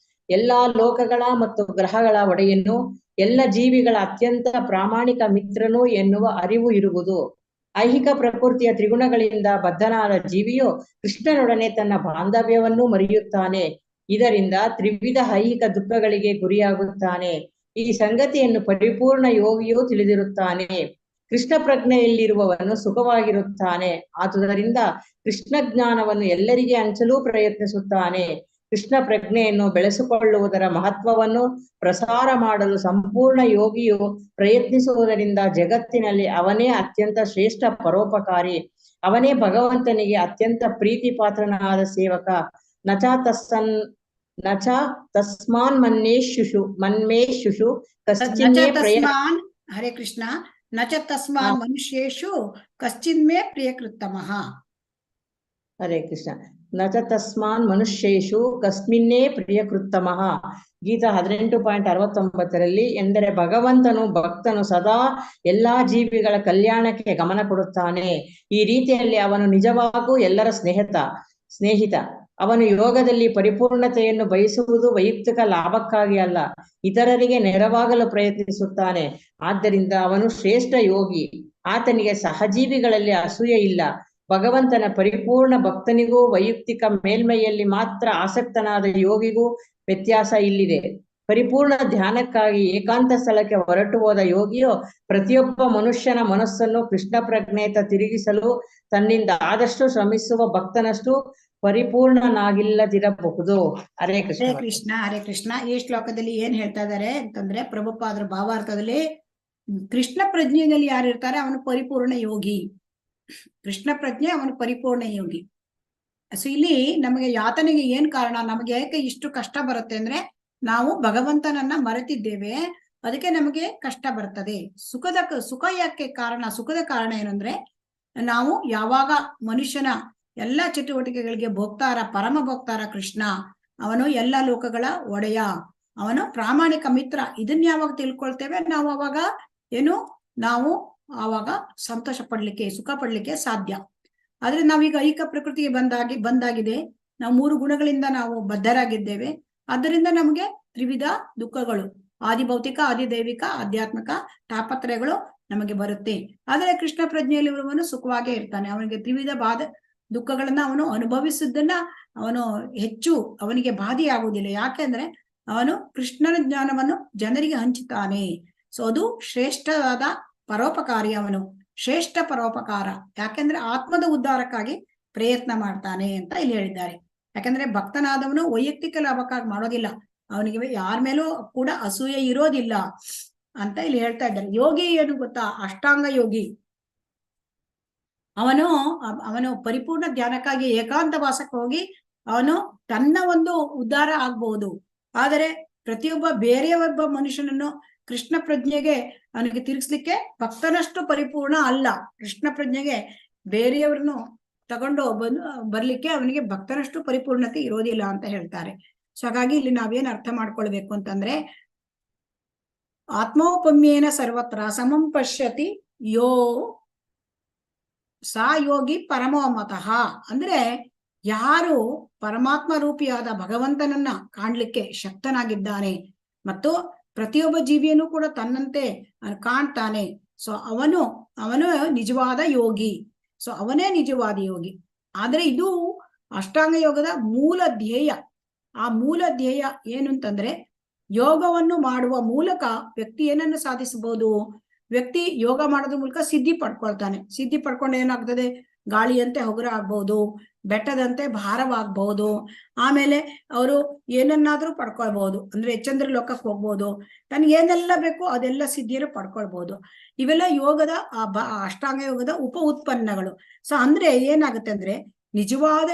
[SPEAKER 5] ಎಲ್ಲಾ ಲೋಕಗಳ ಮತ್ತು ಗ್ರಹಗಳ ಒಡೆಯನು, ಎಲ್ಲ ಜೀವಿಗಳ ಅತ್ಯಂತ ಪ್ರಾಮಾಣಿಕ ಮಿತ್ರನು ಎನ್ನುವ ಅರಿವು ಇರುವುದು. ಐಹಿಕ ಪ್ರಕೃತಿಯ ತ್ರಿಗುಣಗಳಿಂದ ಬದ್ಧನಾದ ಜೀವಿಯು ಕೃಷ್ಣನೊಡನೆ ತನ್ನ ಬಾಂಧವ್ಯವನ್ನು ಮರೆಯುತ್ತಾನೆ. ಇದರಿಂದ ತ್ರಿವಿಧ ಐಹಿಕ ದುಃಖಗಳಿಗೆ ಗುರಿಯಾಗುತ್ತಾನೆ. ಈ ಸಂಗತಿಯನ್ನು ಪರಿಪೂರ್ಣ ಯೋಗಿಯು ತಿಳಿದಿರುತ್ತಾನೆ. ಕೃಷ್ಣ ಪ್ರಜ್ಞೆಯಲ್ಲಿರುವವನು ಸುಖವಾಗಿರುತ್ತಾನೆ. ಆದುದರಿಂದ ಕೃಷ್ಣ ಜ್ಞಾನವನ್ನು ಎಲ್ಲರಿಗೆ ಹಂಚಲು ಪ್ರಯತ್ನಿಸುತ್ತಾನೆ. ಕೃಷ್ಣ ಪ್ರಜ್ಞೆಯನ್ನು ಬೆಳೆಸಿಕೊಳ್ಳುವುದರ ಮಹತ್ವವನ್ನು ಪ್ರಸಾರ ಮಾಡಲು ಸಂಪೂರ್ಣ ಯೋಗಿಯು ಪ್ರಯತ್ನಿಸುವುದರಿಂದ ಜಗತ್ತಿನಲ್ಲಿ ಅವನೇ ಅತ್ಯಂತ ಶ್ರೇಷ್ಠ ಪರೋಪಕಾರಿ. ಅವನೇ ಭಗವಂತನಿಗೆ ಅತ್ಯಂತ ಪ್ರೀತಿ ಪಾತ್ರನಾದ ಸೇವಕ. ನಚ ತಸ್ಮಾನ್ ಮನ್ಮೇಶುಷು
[SPEAKER 2] ಹರೇ ಕೃಷ್ಣ. ನಚ ತಸ್ಮಾನ್ ಮನುಷ್ಯೇಷು ಕಶ್ಚಿನ್ಮೇ ಪ್ರಿಯಕೃತ್ತಮಃ.
[SPEAKER 5] ಹರೇ ಕೃಷ್ಣ. ನಚ ತಸ್ಮಾನ್ ಮನುಷ್ಯೇಷು ಕಸ್ಮಿನ್ನೇ ಪ್ರಿಯಕೃತ್ತಮಃ. ಗೀತಾ 18.69 ಎಂದರೆ ಭಗವಂತನು ಭಕ್ತನು ಸದಾ ಎಲ್ಲಾ ಜೀವಿಗಳ ಕಲ್ಯಾಣಕ್ಕೆ ಗಮನ ಕೊಡುತ್ತಾನೆ. ಈ ರೀತಿಯಲ್ಲಿ ಅವನು ನಿಜವಾಗೂ ಎಲ್ಲರ ಸ್ನೇಹಿತ. ಅವನು ಯೋಗದಲ್ಲಿ ಪರಿಪೂರ್ಣತೆಯನ್ನು ಬಯಸುವುದು ವೈಯಕ್ತಿಕ ಲಾಭಕ್ಕಾಗಿ ಅಲ್ಲ, ಇತರರಿಗೆ ನೆರವಾಗಲು ಪ್ರಯತ್ನಿಸುತ್ತಾನೆ. ಆದ್ದರಿಂದ ಅವನು ಶ್ರೇಷ್ಠ ಯೋಗಿ. ಆತನಿಗೆ ಸಹಜೀವಿಗಳಲ್ಲಿ ಅಸೂಯೆ ಇಲ್ಲ. ಭಗವಂತನ ಪರಿಪೂರ್ಣ ಭಕ್ತನಿಗೂ ವೈಯಕ್ತಿಕ ಮೇಲ್ಮೈಯಲ್ಲಿ ಮಾತ್ರ ಆಸಕ್ತನಾದ ಯೋಗಿಗೂ ವ್ಯತ್ಯಾಸ ಇಲ್ಲಿದೆ. ಪರಿಪೂರ್ಣ ಧ್ಯಾನಕ್ಕಾಗಿ ಏಕಾಂತ ಸ್ಥಳಕ್ಕೆ ಹೊರಟು ಹೋದ ಯೋಗಿಯು ಪ್ರತಿಯೊಬ್ಬ ಮನುಷ್ಯನ ಮನಸ್ಸನ್ನು ಕೃಷ್ಣ ಪ್ರಜ್ಞೆಯತ್ತ ತಿರುಗಿಸಲು ತನ್ನಿಂದ ಆದಷ್ಟು ಶ್ರಮಿಸುವ ಭಕ್ತನಷ್ಟು ಪರಿಪೂರ್ಣನಾಗಿಲ್ಲದಿರಬಹುದು. ಹರೇ ಕೃಷ್ಣ.
[SPEAKER 2] ಹರೇ ಕೃಷ್ಣ. ಹರೇ ಕೃಷ್ಣ. ಈ ಶ್ಲೋಕದಲ್ಲಿ ಏನ್ ಹೇಳ್ತಾ ಇದ್ದಾರೆ ಅಂತಂದ್ರೆ, ಪ್ರಭುಪಾದರ ಭಾವಾರ್ಥದಲ್ಲಿ ಕೃಷ್ಣ ಪ್ರಜ್ಞೆಯಲ್ಲಿ ಯಾರು ಇರ್ತಾರೆ ಅವನು ಪರಿಪೂರ್ಣ ಯೋಗಿ. ಕೃಷ್ಣ ಪ್ರಜ್ಞೆ ಅವನು ಪರಿಪೂರ್ಣ ಯೋಗಿ. ಸೊ ಇಲ್ಲಿ ನಮಗೆ ಯಾತನೆಗೆ ಏನ್ ಕಾರಣ, ನಮಗೆ ಯಾಕೆ ಇಷ್ಟು ಕಷ್ಟ ಬರುತ್ತೆ ಅಂದ್ರೆ ನಾವು ಭಗವಂತನನ್ನ ಮರೆತಿದ್ದೇವೆ, ಅದಕ್ಕೆ ನಮಗೆ ಕಷ್ಟ ಬರ್ತದೆ. ಸುಖ ಯಾಕೆ ಕಾರಣ? ಸುಖದ ಕಾರಣ ಏನಂದ್ರೆ ನಾವು ಯಾವಾಗ ಮನುಷ್ಯನ ಎಲ್ಲ ಚಟುವಟಿಕೆಗಳಿಗೆ ಪರಮ ಭೋಕ್ತಾರ ಕೃಷ್ಣ, ಅವನು ಎಲ್ಲ ಲೋಕಗಳ ಒಡೆಯ, ಅವನು ಪ್ರಾಮಾಣಿಕ ಮಿತ್ರ. ಇದನ್ನ ಯಾವಾಗ ತಿಳ್ಕೊಳ್ತೇವೆ ನಾವು ನಾವು ಆವಾಗ ಸಂತೋಷ ಪಡ್ಲಿಕ್ಕೆ, ಸುಖ ಪಡ್ಲಿಕ್ಕೆ ಸಾಧ್ಯ. ಆದ್ರೆ ನಾವೀಗ ಐಹಿಕ ಪ್ರಕೃತಿಗೆ ಬಂದಾಗಿದೆ. ನಾವು 3 ಗುಣಗಳಿಂದ ನಾವು ಬದ್ಧರಾಗಿದ್ದೇವೆ. ಆದ್ದರಿಂದ ನಮಗೆ ತ್ರಿವಿಧ ದುಃಖಗಳು, ಆದಿಭೌತಿಕ, ಆದಿದೈವಿಕ, ಆಧ್ಯಾತ್ಮಿಕ ತಾಪತ್ರಯಗಳು ನಮಗೆ ಬರುತ್ತೆ. ಆದರೆ ಕೃಷ್ಣ ಪ್ರಜ್ಞೆಯಲ್ಲಿರುವವನು ಸುಖವಾಗೇ ಇರ್ತಾನೆ. ಅವನಿಗೆ ತ್ರಿವಿಧ ದುಃಖಗಳನ್ನ ಅವನು ಅನುಭವಿಸಿದ್ದನ್ನ ಹೆಚ್ಚು ಅವನಿಗೆ ಬಾಧೆಯಾಗುವುದಿಲ್ಲ. ಯಾಕೆಂದ್ರೆ ಅವನು ಕೃಷ್ಣನ ಜ್ಞಾನವನ್ನು ಜನರಿಗೆ ಹಂಚುತ್ತಾನೆ. ಸೊ ಅದು ಶ್ರೇಷ್ಠವಾದ ಪರೋಪಕಾರಿ. ಅವನು ಶ್ರೇಷ್ಠ ಪರೋಪಕಾರ. ಯಾಕೆಂದ್ರೆ ಆತ್ಮದ ಉದ್ಧಾರಕ್ಕಾಗಿ ಪ್ರಯತ್ನ ಮಾಡ್ತಾನೆ ಅಂತ ಇಲ್ಲಿ ಹೇಳಿದ್ದಾರೆ. ಯಾಕಂದ್ರೆ ಭಕ್ತನಾದವನು ವೈಯಕ್ತಿಕ ಲಾಭಕ್ಕಾಗಿ ಮಾಡೋದಿಲ್ಲ, ಅವನಿಗೆ ಯಾರ ಮೇಲೂ ಕೂಡ ಅಸೂಯೆ ಇರೋದಿಲ್ಲ ಅಂತ ಇಲ್ಲಿ ಹೇಳ್ತಾ ಇದ್ದಾರೆ. ಯೋಗಿ ಏನು ಗೊತ್ತಾ? ಅಷ್ಟಾಂಗ ಯೋಗಿ. ಅವನು ಪರಿಪೂರ್ಣ ಧ್ಯಾನಕ್ಕಾಗಿ ಏಕಾಂತ ವಾಸಕ್ಕೆ ಹೋಗಿ ಅವನು ತನ್ನ ಒಂದು ಉದ್ಧಾರ ಆಗ್ಬಹುದು. ಆದರೆ ಬೇರೆಯೊಬ್ಬ ಮನುಷ್ಯನನ್ನು ಕೃಷ್ಣ ಪ್ರಜ್ಞೆಗೆ ಅವನಿಗೆ ತಿರುಗಿಸ್ಲಿಕ್ಕೆ ಭಕ್ತನಷ್ಟು ಪರಿಪೂರ್ಣ ಅಲ್ಲ. ಕೃಷ್ಣ ಪ್ರಜ್ಞೆಗೆ ಬೇರೆಯವ್ರನ್ನು ತಗೊಂಡು ಬರ್ಲಿಕ್ಕೆ ಅವನಿಗೆ ಭಕ್ತನಷ್ಟು ಪರಿಪೂರ್ಣತೆ ಇರೋದಿಲ್ಲ ಅಂತ ಹೇಳ್ತಾರೆ. ಸೊ ಹಾಗಾಗಿ ಇಲ್ಲಿ ನಾವೇನ್ ಅರ್ಥ ಮಾಡ್ಕೊಳ್ಬೇಕು ಅಂತಂದ್ರೆ, ಆತ್ಮೋಪಮ್ಯೇನ ಸರ್ವತ್ರ ಸಮಂ ಪಶ್ಯತಿ ಯೋ ಸಾ ಯೋಗಿ ಪರಮೋಮತಃ. ಅಂದ್ರೆ ಯಾರು ಪರಮಾತ್ಮ ರೂಪಿಯಾದ ಭಗವಂತನನ್ನ ಕಾಣ್ಲಿಕ್ಕೆ ಶಕ್ತನಾಗಿದ್ದಾನೆ ಮತ್ತು ಪ್ರತಿಯೊಬ್ಬ ಜೀವಿಯನ್ನು ಕೂಡ ತನ್ನಂತೆ ಕಾಣ್ತಾನೆ, ಸೊ ಅವನು ನಿಜವಾದ ಯೋಗಿ. ಸೊ ಅವನೇ ನಿಜವಾದ ಯೋಗಿ. ಆದ್ರೆ ಇದು ಅಷ್ಟಾಂಗ ಯೋಗದ ಮೂಲ ಧ್ಯೇಯ. ಆ ಮೂಲ ಧ್ಯೇಯ ಏನು ಅಂತಂದ್ರೆ, ಯೋಗವನ್ನು ಮಾಡುವ ಮೂಲಕ ವ್ಯಕ್ತಿ ಏನನ್ನು ಸಾಧಿಸಬಹುದು? ವ್ಯಕ್ತಿ ಯೋಗ ಮಾಡೋದ್ರ ಮೂಲಕ ಸಿದ್ಧಿ ಪಡ್ಕೊಳ್ತಾನೆ. ಸಿದ್ಧಿ ಪಡ್ಕೊಂಡು ಏನಾಗ್ತದೆ? ಗಾಳಿಯಂತೆ ಹಗುರ ಆಗ್ಬಹುದು, ಬೆಟ್ಟದಂತೆ ಭಾರವಾಗಬಹುದು. ಆಮೇಲೆ ಅವರು ಏನನ್ನಾದ್ರೂ ಪಡ್ಕೊಳ್ಬಹುದು, ಅಂದ್ರೆ ಚಂದ್ರ ಲೋಕಕ್ಕೆ ಹೋಗ್ಬೋದು, ತನ್ಗೆ ಏನೆಲ್ಲ ಬೇಕೋ ಅದೆಲ್ಲ ಸಿದ್ಧಿಯನ್ನು ಪಡ್ಕೊಳ್ಬಹುದು. ಇವೆಲ್ಲ ಯೋಗದ ಅಷ್ಟಾಂಗ ಯೋಗದ ಉಪ ಉತ್ಪನ್ನಗಳು. ಸೊ ಅಂದ್ರೆ ಏನಾಗುತ್ತೆ ಅಂದ್ರೆ ನಿಜವಾದ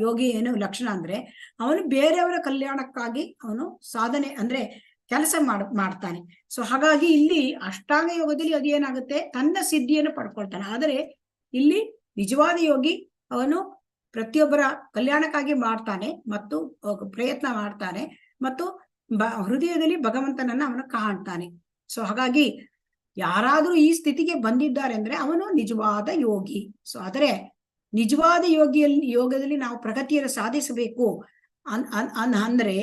[SPEAKER 2] ಯೋಗಿ ಏನು ಲಕ್ಷಣ ಅಂದ್ರೆ ಅವನು ಬೇರೆಯವರ ಕಲ್ಯಾಣಕ್ಕಾಗಿ ಅವನು ಸಾಧನೆ ಅಂದ್ರೆ ಕೆಲಸ ಮಾಡ್ತಾನೆ. ಸೊ ಹಾಗಾಗಿ ಇಲ್ಲಿ ಅಷ್ಟಾಂಗ ಯೋಗದಲ್ಲಿ ಅದೇನಾಗುತ್ತೆ, ತನ್ನ ಸಿದ್ಧಿಯನ್ನು ಪಡ್ಕೊಳ್ತಾನೆ. ಆದರೆ ಇಲ್ಲಿ ನಿಜವಾದ ಯೋಗಿ ಅವನು ಪ್ರತಿಯೊಬ್ಬರ ಕಲ್ಯಾಣಕ್ಕಾಗಿ ಮಾಡ್ತಾನೆ ಮತ್ತು ಪ್ರಯತ್ನ ಮಾಡ್ತಾನೆ ಮತ್ತು ಹೃದಯದಲ್ಲಿ ಭಗವಂತನನ್ನ ಅವನು ಕಾಣ್ತಾನೆ. ಸೊ ಹಾಗಾಗಿ ಯಾರಾದ್ರೂ ಈ ಸ್ಥಿತಿಗೆ ಬಂದಿದ್ದಾರೆ ಅಂದ್ರೆ ಅವನು ನಿಜವಾದ ಯೋಗಿ. ಸೊ ಆದರೆ ನಿಜವಾದ ಯೋಗದಲ್ಲಿ ನಾವು ಪ್ರಗತಿಯನ್ನು ಸಾಧಿಸಬೇಕು ಅಂದ್ರೆ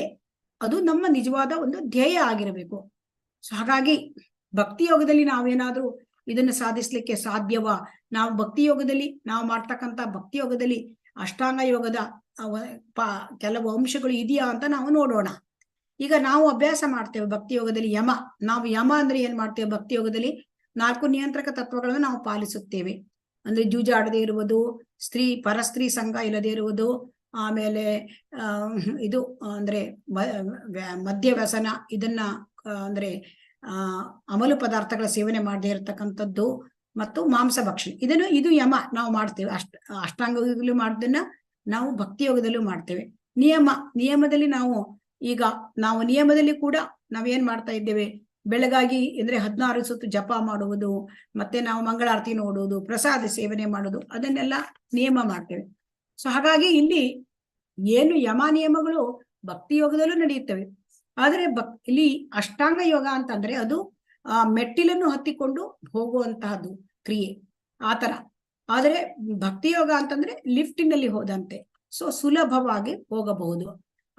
[SPEAKER 2] ಅದು ನಮ್ಮ ನಿಜವಾದ ಒಂದು ಧ್ಯೇಯ ಆಗಿರಬೇಕು. ಸೊ ಹಾಗಾಗಿ ಭಕ್ತಿ ಯೋಗದಲ್ಲಿ ನಾವೇನಾದ್ರೂ ಇದನ್ನು ಸಾಧಿಸ್ಲಿಕ್ಕೆ ಸಾಧ್ಯವಾ? ನಾವು ಭಕ್ತಿ ಯೋಗದಲ್ಲಿ ನಾವು ಮಾಡ್ತಕ್ಕಂಥ ಭಕ್ತಿ ಯೋಗದಲ್ಲಿ ಅಷ್ಟಾಂಗ ಯೋಗದ ಕೆಲವು ಅಂಶಗಳು ಇದೆಯಾ ಅಂತ ನಾವು ನೋಡೋಣ. ಈಗ ನಾವು ಅಭ್ಯಾಸ ಮಾಡ್ತೇವೆ ಭಕ್ತಿ ಯೋಗದಲ್ಲಿ ನಾವು ಯಮ ಅಂದ್ರೆ ಏನ್ ಮಾಡ್ತೇವೆ? ಭಕ್ತಿ ಯೋಗದಲ್ಲಿ 4 ನಿಯಂತ್ರಕ ತತ್ವಗಳನ್ನು ನಾವು ಪಾಲಿಸುತ್ತೇವೆ. ಅಂದ್ರೆ ಜೂಜಾಡದೆ ಇರುವುದು, ಪರಸ್ತ್ರೀ ಸಂಘ ಇಲ್ಲದೆ ಇರುವುದು, ಆಮೇಲೆ ಇದು ಅಂದ್ರೆ ಮದ್ಯ ವ್ಯಸನ, ಇದನ್ನ ಅಂದ್ರೆ ಅಮಲು ಪದಾರ್ಥಗಳ ಸೇವನೆ ಮಾಡದೇ ಇರತಕ್ಕಂಥದ್ದು ಮತ್ತು ಮಾಂಸ ಭಕ್ಷಣೆ, ಇದು ಯಮ ನಾವು ಮಾಡ್ತೇವೆ. ಅಷ್ಟಾಂಗದಲ್ಲೂ ಮಾಡೋದನ್ನ ನಾವು ಭಕ್ತಿ ಯೋಗದಲ್ಲೂ ಮಾಡ್ತೇವೆ. ನಿಯಮದಲ್ಲಿ ನಾವು ನಿಯಮದಲ್ಲಿ ಕೂಡ ನಾವೇನ್ ಮಾಡ್ತಾ ಇದ್ದೇವೆ? ಬೆಳಗಾಗಿ ಅಂದ್ರೆ 16 ಸುತ್ತು ಜಪ ಮಾಡುವುದು, ಮತ್ತೆ ನಾವು ಮಂಗಳಾರತಿ ನೋಡುವುದು, ಪ್ರಸಾದ ಸೇವನೆ ಮಾಡುವುದು, ಅದನ್ನೆಲ್ಲ ನಿಯಮ ಮಾಡ್ತೇವೆ. ಸೊ ಹಾಗಾಗಿ ಇಲ್ಲಿ ಏನು ಯಮ ನಿಯಮಗಳು ಭಕ್ತಿ ಯೋಗದಲ್ಲೂ ನಡೆಯುತ್ತವೆ. ಆದ್ರೆ ಇಲ್ಲಿ ಅಷ್ಟಾಂಗ ಯೋಗ ಅಂತಂದ್ರೆ ಅದು ಮೆಟ್ಟಿಲನ್ನು ಹತ್ತಿಕೊಂಡು ಹೋಗುವಂತಹದ್ದು ಕ್ರಿಯೆ, ಆತರ. ಆದ್ರೆ ಭಕ್ತಿ ಯೋಗ ಅಂತಂದ್ರೆ ಲಿಫ್ಟಿನಲ್ಲಿ ಹೋದಂತೆ, ಸೊ ಸುಲಭವಾಗಿ ಹೋಗಬಹುದು.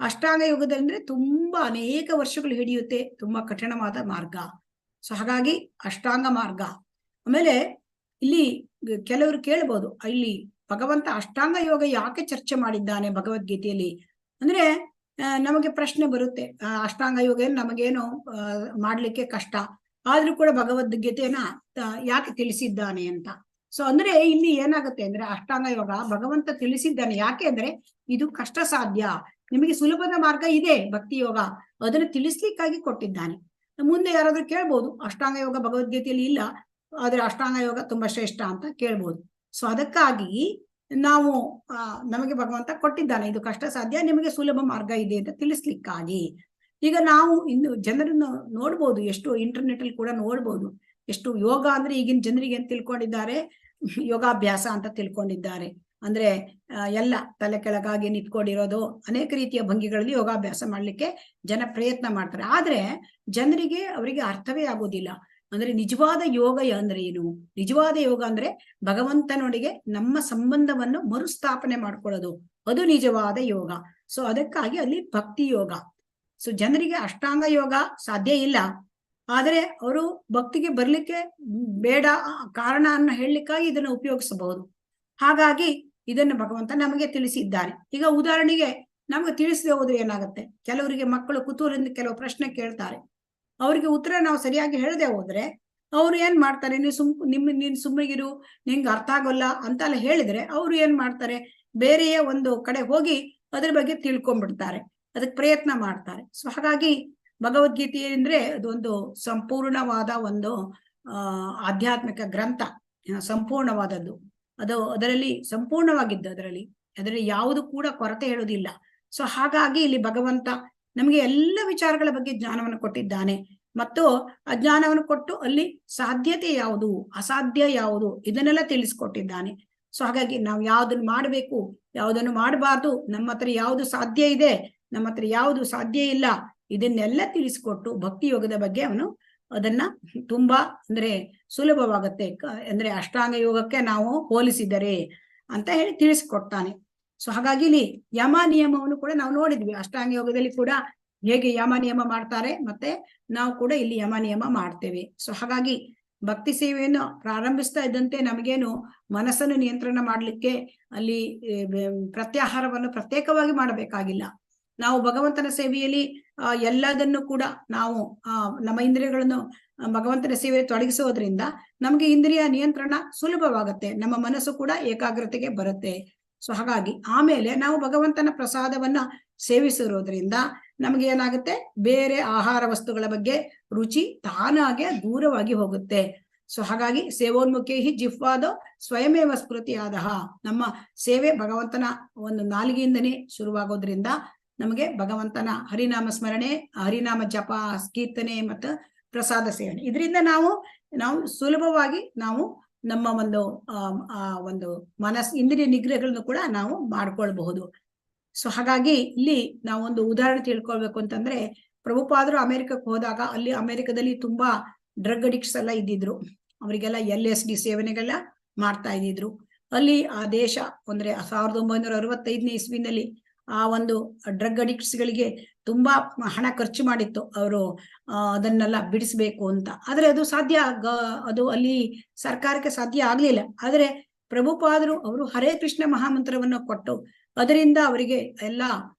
[SPEAKER 2] ಅಷ್ಟಾಂಗ ಯೋಗದಲ್ಲಿ ಅಂದ್ರೆ ತುಂಬಾ ಅನೇಕ ವರ್ಷಗಳು ಹಿಡಿಯುತ್ತೆ, ತುಂಬಾ ಕಠಿಣವಾದ ಮಾರ್ಗ. ಸೊ ಹಾಗಾಗಿ ಅಷ್ಟಾಂಗ ಮಾರ್ಗ. ಆಮೇಲೆ ಇಲ್ಲಿ ಕೆಲವರು ಕೇಳ್ಬೋದು, ಇಲ್ಲಿ ಭಗವಂತ ಅಷ್ಟಾಂಗ ಯೋಗ ಯಾಕೆ ಚರ್ಚೆ ಮಾಡಿದ್ದಾನೆ ಭಗವದ್ಗೀತೆಯಲ್ಲಿ ಅಂದ್ರೆ ನಮಗೆ ಪ್ರಶ್ನೆ ಬರುತ್ತೆ, ಅಷ್ಟಾಂಗ ಯೋಗ ನಮಗೇನು ಮಾಡ್ಲಿಕ್ಕೆ ಕಷ್ಟ, ಆದ್ರೂ ಕೂಡ ಭಗವದ್ಗೀತೆಯನ್ನ ಯಾಕೆ ತಿಳಿಸಿದ್ದಾನೆ ಅಂತ. ಸೊ ಅಂದ್ರೆ ಇಲ್ಲಿ ಏನಾಗುತ್ತೆ ಅಂದ್ರೆ ಅಷ್ಟಾಂಗ ಯೋಗ ಭಗವಂತ ತಿಳಿಸಿದ್ದಾನೆ. ಯಾಕೆ ಅಂದ್ರೆ ಇದು ಕಷ್ಟ ಸಾಧ್ಯ, ನಿಮಗೆ ಸುಲಭದ ಮಾರ್ಗ ಇದೆ ಭಕ್ತಿ ಯೋಗ, ಅದನ್ನು ತಿಳಿಸ್ಲಿಕ್ಕಾಗಿ ಕೊಟ್ಟಿದ್ದಾನೆ. ಮುಂದೆ ಯಾರಾದ್ರೂ ಕೇಳ್ಬೋದು, ಅಷ್ಟಾಂಗ ಯೋಗ ಭಗವದ್ಗೀತೆಯಲ್ಲಿ ಇಲ್ಲ, ಆದ್ರೆ ಅಷ್ಟಾಂಗ ಯೋಗ ತುಂಬಾ ಶ್ರೇಷ್ಠ ಅಂತ ಕೇಳ್ಬೋದು. ಸೊ ಅದಕ್ಕಾಗಿ ನಾವು ನಮಗೆ ಭಗವಂತ ಕೊಟ್ಟಿದ್ದಾನೆ, ಇದು ಕಷ್ಟ ಸಾಧ್ಯ, ನಿಮಗೆ ಸುಲಭ ಮಾರ್ಗ ಇದೆ ಅಂತ ತಿಳಿಸ್ಲಿಕ್ಕಾಗಿ. ಈಗ ನಾವು ಇನ್ನು ಜನರನ್ನು ನೋಡ್ಬೋದು, ಎಷ್ಟು ಇಂಟರ್ನೆಟ್ ಅಲ್ಲಿ ಕೂಡ ನೋಡ್ಬೋದು, ಎಷ್ಟು ಯೋಗ ಅಂದ್ರೆ ಈಗಿನ ಜನರಿಗೆ ಏನ್ ತಿಳ್ಕೊಂಡಿದ್ದಾರೆ, ಯೋಗಾಭ್ಯಾಸ ಅಂತ ತಿಳ್ಕೊಂಡಿದ್ದಾರೆ. ಅಂದ್ರೆ ಎಲ್ಲ ತಲೆ ಕೆಳಗಾಗಿ ನಿಂತ್ಕೊಂಡಿರೋದು, ಅನೇಕ ರೀತಿಯ ಭಂಗಿಗಳಲ್ಲಿ ಯೋಗಾಭ್ಯಾಸ ಮಾಡ್ಲಿಕ್ಕೆ ಜನ ಪ್ರಯತ್ನ ಮಾಡ್ತಾರೆ. ಆದ್ರೆ ಜನರಿಗೆ ಅವರಿಗೆ ಅರ್ಥವೇ ಆಗೋದಿಲ್ಲ. ಅಂದ್ರೆ ನಿಜವಾದ ಯೋಗ ಅಂದ್ರೆ ಏನು? ನಿಜವಾದ ಯೋಗ ಅಂದ್ರೆ ಭಗವಂತನೊಂದಿಗೆ ನಮ್ಮ ಸಂಬಂಧವನ್ನು ಮರುಸ್ಥಾಪನೆ ಮಾಡ್ಕೊಳ್ಳೋದು, ಅದು ನಿಜವಾದ ಯೋಗ. ಸೊ ಅದಕ್ಕಾಗಿ ಅಲ್ಲಿ ಭಕ್ತಿ ಯೋಗ. ಸೊ ಜನರಿಗೆ ಅಷ್ಟಾಂಗ ಯೋಗ ಸಾಧ್ಯ ಇಲ್ಲ, ಆದ್ರೆ ಅವರು ಭಕ್ತಿಗೆ ಬರ್ಲಿಕ್ಕೆ ಬೇಡ ಕಾರಣ ಅನ್ನು ಹೇಳಲಿಕ್ಕಾಗಿ ಇದನ್ನು ಉಪಯೋಗಿಸಬಹುದು. ಹಾಗಾಗಿ ಇದನ್ನು ಭಗವಂತ ನಮಗೆ ತಿಳಿಸಿದ್ದಾನೆ. ಈಗ ಉದಾಹರಣೆಗೆ ನಮ್ಗೆ ತಿಳಿಸದೆ ಹೋದ್ರೆ ಏನಾಗುತ್ತೆ, ಕೆಲವರಿಗೆ ಮಕ್ಕಳು ಕುತೂಹಲದಿಂದ ಕೆಲವು ಪ್ರಶ್ನೆ ಕೇಳ್ತಾರೆ, ಅವರಿಗೆ ಉತ್ತರ ನಾವು ಸರಿಯಾಗಿ ಹೇಳದೆ ಹೋದ್ರೆ ಅವ್ರು ಏನ್ ಮಾಡ್ತಾರೆ, ನೀನ್ ಸುಮ್ಮಗಿರು, ನಿಂಗೆ ಅರ್ಥ ಆಗೋಲ್ಲ ಅಂತೆಲ್ಲ ಹೇಳಿದ್ರೆ ಅವ್ರು ಏನ್ ಮಾಡ್ತಾರೆ, ಬೇರೆಯ ಒಂದು ಕಡೆ ಹೋಗಿ ಅದ್ರ ಬಗ್ಗೆ ತಿಳ್ಕೊಂಡ್ಬಿಡ್ತಾರೆ, ಅದಕ್ಕೆ ಪ್ರಯತ್ನ ಮಾಡ್ತಾರೆ. ಸೊ ಹಾಗಾಗಿ ಭಗವದ್ಗೀತೆ ಅಂದ್ರೆ ಅದೊಂದು ಸಂಪೂರ್ಣವಾದ ಒಂದು ಆಧ್ಯಾತ್ಮಿಕ ಗ್ರಂಥ, ಸಂಪೂರ್ಣವಾದದ್ದು. ಅದರಲ್ಲಿ ಸಂಪೂರ್ಣವಾಗಿದ್ದು, ಅದರಲ್ಲಿ ಯಾವುದು ಕೂಡ ಕೊರತೆ ಹೇಳೋದಿಲ್ಲ. ಸೊ ಹಾಗಾಗಿ ಇಲ್ಲಿ ಭಗವಂತ ನಮಗೆ ಎಲ್ಲ ವಿಚಾರಗಳ ಬಗ್ಗೆ ಜ್ಞಾನವನ್ನು ಕೊಟ್ಟಿದ್ದಾನೆ ಮತ್ತು ಆ ಜ್ಞಾನವನ್ನು ಕೊಟ್ಟು ಅಲ್ಲಿ ಸಾಧ್ಯತೆ ಯಾವುದು, ಅಸಾಧ್ಯ ಯಾವುದು, ಇದನ್ನೆಲ್ಲ ತಿಳಿಸ್ಕೊಟ್ಟಿದ್ದಾನೆ. ಸೊ ಹಾಗಾಗಿ ನಾವು ಯಾವ್ದನ್ನು ಮಾಡಬೇಕು, ಯಾವ್ದನ್ನು ಮಾಡಬಾರ್ದು, ನಮ್ಮ ಹತ್ರ ಯಾವುದು ಸಾಧ್ಯ ಇದೆ, ನಮ್ಮ ಹತ್ರ ಯಾವುದು ಸಾಧ್ಯ ಇಲ್ಲ, ಇದನ್ನೆಲ್ಲ ತಿಳಿಸ್ಕೊಟ್ಟು ಭಕ್ತಿ ಯೋಗದ ಬಗ್ಗೆ ಅವನು ಅದನ್ನ ತುಂಬಾ ಅಂದ್ರೆ ಸುಲಭವಾಗುತ್ತೆ, ಅಂದ್ರೆ ಅಷ್ಟಾಂಗ ಯೋಗಕ್ಕೆ ನಾವು ಹೋಲಿಸಿದರೆ ಅಂತ ಹೇಳಿ ತಿಳಿಸ್ಕೊಡ್ತಾನೆ. ಸೊ ಹಾಗಾಗಿ ಇಲ್ಲಿ ಯಮ ನಿಯಮವನ್ನು ಕೂಡ ನಾವು ನೋಡಿದ್ವಿ, ಅಷ್ಟಾಂಗ ಯೋಗದಲ್ಲಿ ಕೂಡ ಹೇಗೆ ಯಮ ನಿಯಮ ಮಾಡ್ತಾರೆ, ಮತ್ತೆ ನಾವು ಕೂಡ ಇಲ್ಲಿ ಯಮ ನಿಯಮ ಮಾಡ್ತೇವೆ. ಸೊ ಹಾಗಾಗಿ ಭಕ್ತಿ ಸೇವೆಯನ್ನು ಪ್ರಾರಂಭಿಸ್ತಾ ಇದ್ದಂತೆ ನಮಗೇನು ಮನಸ್ಸನ್ನು ನಿಯಂತ್ರಣ ಮಾಡ್ಲಿಕ್ಕೆ ಅಲ್ಲಿ ಪ್ರತ್ಯಾಹಾರವನ್ನು ಪ್ರತ್ಯೇಕವಾಗಿ ಮಾಡಬೇಕಾಗಿಲ್ಲ. ನಾವು ಭಗವಂತನ ಸೇವೆಯಲ್ಲಿ ಎಲ್ಲದನ್ನು ಕೂಡ ನಾವು ನಮ್ಮ ಇಂದ್ರಿಯಗಳನ್ನು ಭಗವಂತನ ಸೇವೆಯಲ್ಲಿ ತೊಡಗಿಸೋದ್ರಿಂದ ನಮ್ಗೆ ಇಂದ್ರಿಯ ನಿಯಂತ್ರಣ ಸುಲಭವಾಗುತ್ತೆ, ನಮ್ಮ ಮನಸ್ಸು ಕೂಡ ಏಕಾಗ್ರತೆಗೆ ಬರುತ್ತೆ. ಸೊ ಹಾಗಾಗಿ ಆಮೇಲೆ ನಾವು ಭಗವಂತನ ಪ್ರಸಾದವನ್ನ ಸೇವಿಸಿರೋದ್ರಿಂದ ನಮ್ಗೆ ಏನಾಗುತ್ತೆ, ಬೇರೆ ಆಹಾರ ವಸ್ತುಗಳ ಬಗ್ಗೆ ರುಚಿ ತಾನಾಗೆ ದೂರವಾಗಿ ಹೋಗುತ್ತೆ. ಸೊ ಹಾಗಾಗಿ ಸೇವೋನ್ಮುಖೇಹಿ ಜಿಹ್ವಾದೋ ಸ್ವಯಮೇವ ಸ್ಮೃತಿಯಾದಹ, ನಮ್ಮ ಸೇವೆ ಭಗವಂತನ ಒಂದು ನಾಲಿಗೆಯಿಂದನೇ ಶುರುವಾಗೋದ್ರಿಂದ ನಮಗೆ ಭಗವಂತನ ಹರಿನಾಮ ಸ್ಮರಣೆ, ಹರಿನಾಮ ಜಪ, ಕೀರ್ತನೆ ಮತ್ತು ಪ್ರಸಾದ ಸೇವನೆ, ಇದರಿಂದ ನಾವು ಸುಲಭವಾಗಿ ನಾವು ನಮ್ಮ ಒಂದು ಇಂದ್ರಿಯ ನಿಗ್ರಹಗಳನ್ನು ಕೂಡ ನಾವು ಮಾಡ್ಕೊಳ್ಬಹುದು. ಸೊ ಹಾಗಾಗಿ ಇಲ್ಲಿ ನಾವೊಂದು ಉದಾಹರಣೆ ತಿಳ್ಕೊಳ್ಬೇಕು ಅಂತಂದ್ರೆ, ಪ್ರಭುಪಾದರು ಅಮೆರಿಕಕ್ಕೆ ಹೋದಾಗ ಅಲ್ಲಿ ಅಮೆರಿಕದಲ್ಲಿ ತುಂಬಾ ಡ್ರಗ್ ಅಡಿಕ್ಟ್ಸ್ ಎಲ್ಲ ಇದ್ದಿದ್ರು. ಅವರಿಗೆಲ್ಲ LSD ಸೇವನೆಗೆಲ್ಲ ಮಾಡ್ತಾ ಇದ್ದಿದ್ರು. ಅಲ್ಲಿ ಆ ದೇಶ ಅಂದ್ರೆ 1965ನೇ ಇಸ್ವಿನಲ್ಲಿ ಆ ಒಂದು ಡ್ರಗ್ ಅಡಿಕ್ಟ್ಸ್ ಗಳಿಗೆ ತುಂಬಾ ಹಣ ಖರ್ಚು ಮಾಡಿತ್ತು ಅವರು ಅದನ್ನೆಲ್ಲ ಬಿಡಿಸ್ಬೇಕು ಅಂತ. ಆದ್ರೆ ಅದು ಅದು ಅಲ್ಲಿ ಸರ್ಕಾರಕ್ಕೆ ಸಾಧ್ಯ ಆಗ್ಲಿಲ್ಲ. ಆದ್ರೆ ಪ್ರಭುಪಾದರು ಅವರು ಹರೇ ಕೃಷ್ಣ ಮಹಾಮಂತ್ರವನ್ನು ಕೊಟ್ಟು ಅದರಿಂದ ಅವರಿಗೆ ಎಲ್ಲ